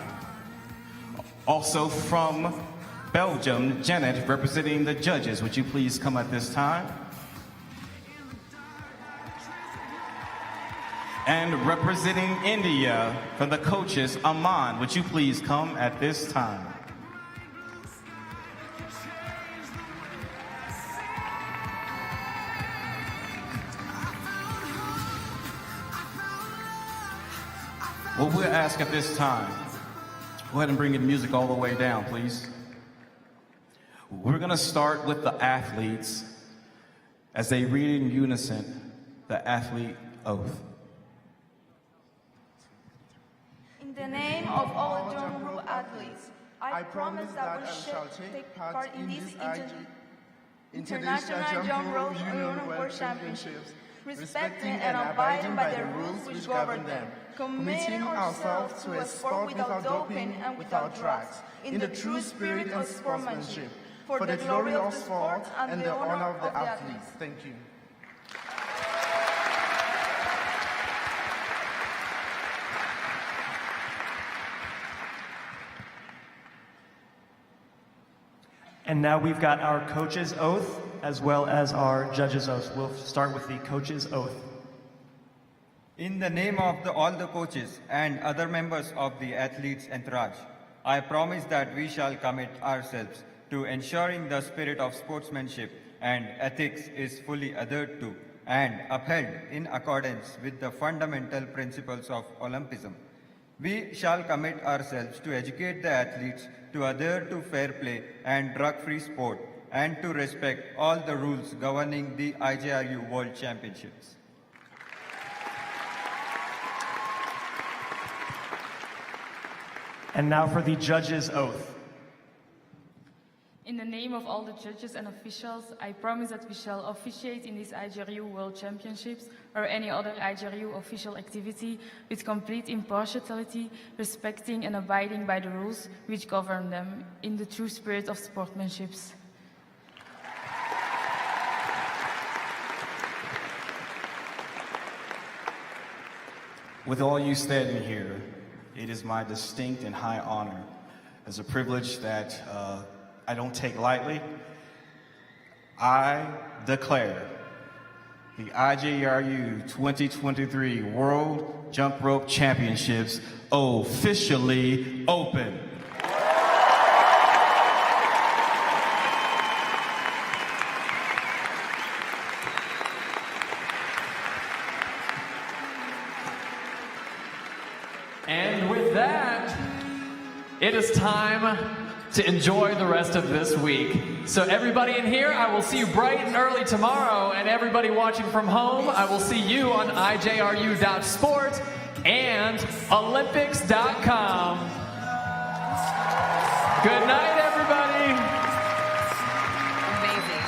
Also from Belgium, Janet, representing the judges. Would you please come at this time? And representing India from the coaches, Aman, would you please come at this time? What we'll ask at this time, go ahead and bring the music all the way down, please. We're going to start with the athletes as they read in unison the athlete oath. In the name of all jump rope athletes, I promise that we shall take part in these international jump rope world championships, respecting and abiding by the rules which govern them, committing ourselves to a sport without doping and without drugs, in the true spirit of sportsmanship, for the glory of the sport and the honor of the athletes. Thank you. And now we've got our coach's oath as well as our judge's oath. We'll start with the coach's oath. In the name of all the coaches and other members of the athletes' entourage, I promise that we shall commit ourselves to ensuring the spirit of sportsmanship and ethics is fully adhered to and upheld in accordance with the fundamental principles of Olympism. We shall commit ourselves to educate the athletes to adhere to fair play and drug-free sport and to respect all the rules governing the IJRU World Championships. And now for the judge's oath. In the name of all the judges and officials, I promise that we shall officiate in these IJRU World Championships or any other IJRU official activity with complete impartiality, respecting and abiding by the rules which govern them in the true spirit of sportsmanship. With all you standing here, it is my distinct and high honor as a privilege that I don't take lightly. I declare the IJRU 2023 World Jump Rope Championships officially open. And with that, it is time to enjoy the rest of this week. So everybody in here, I will see you bright and early tomorrow, and everybody watching from home, I will see you on ijru.sport and olympics.com. Good night, everybody. Amazing.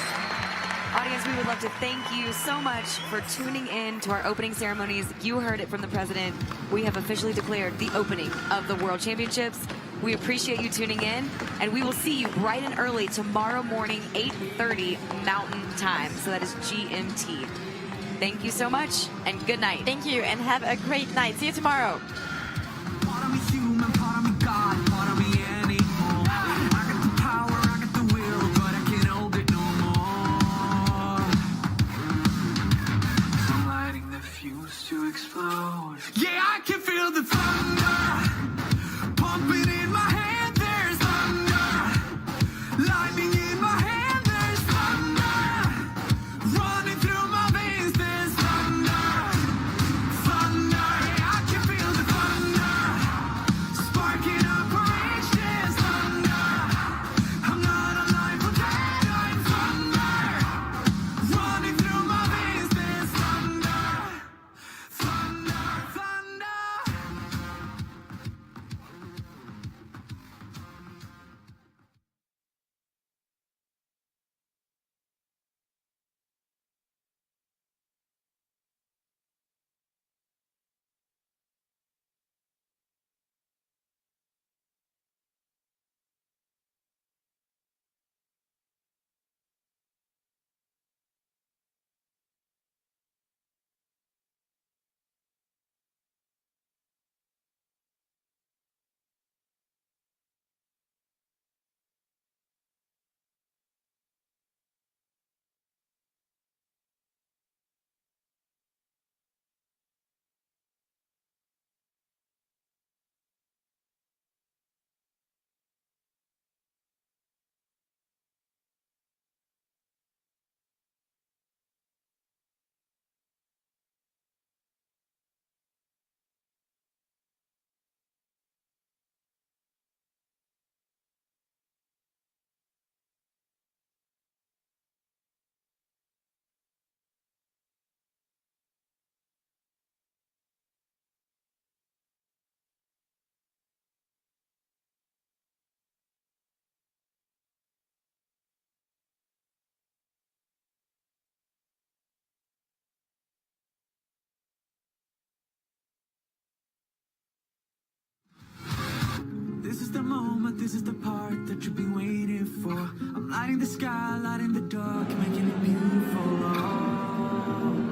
Audience, we would love to thank you so much for tuning in to our opening ceremonies. You heard it from the president. We have officially declared the opening of the World Championships. We appreciate you tuning in, and we will see you bright and early tomorrow morning, 8:30 Mountain Time. So that is GMT. Thank you so much, and good night. Thank you, and have a great night. See you tomorrow. Part of me human, part of me God, part of me animal. I got the power, I got the will, but I can't hold it no more. I'm lighting the fuse to explode. Yeah, I can feel the thunder pumping in my head. There's thunder, lightning in my hand. There's thunder, running through my veins. There's thunder, thunder. Yeah, I can feel the thunder, sparking up a rage. There's thunder, I'm not alive or dead. I'm thunder, running through my veins. There's thunder, thunder. the moment, this is the part that you've been waiting for. I'm lighting the sky, lighting the dark, making it beautiful. Oh.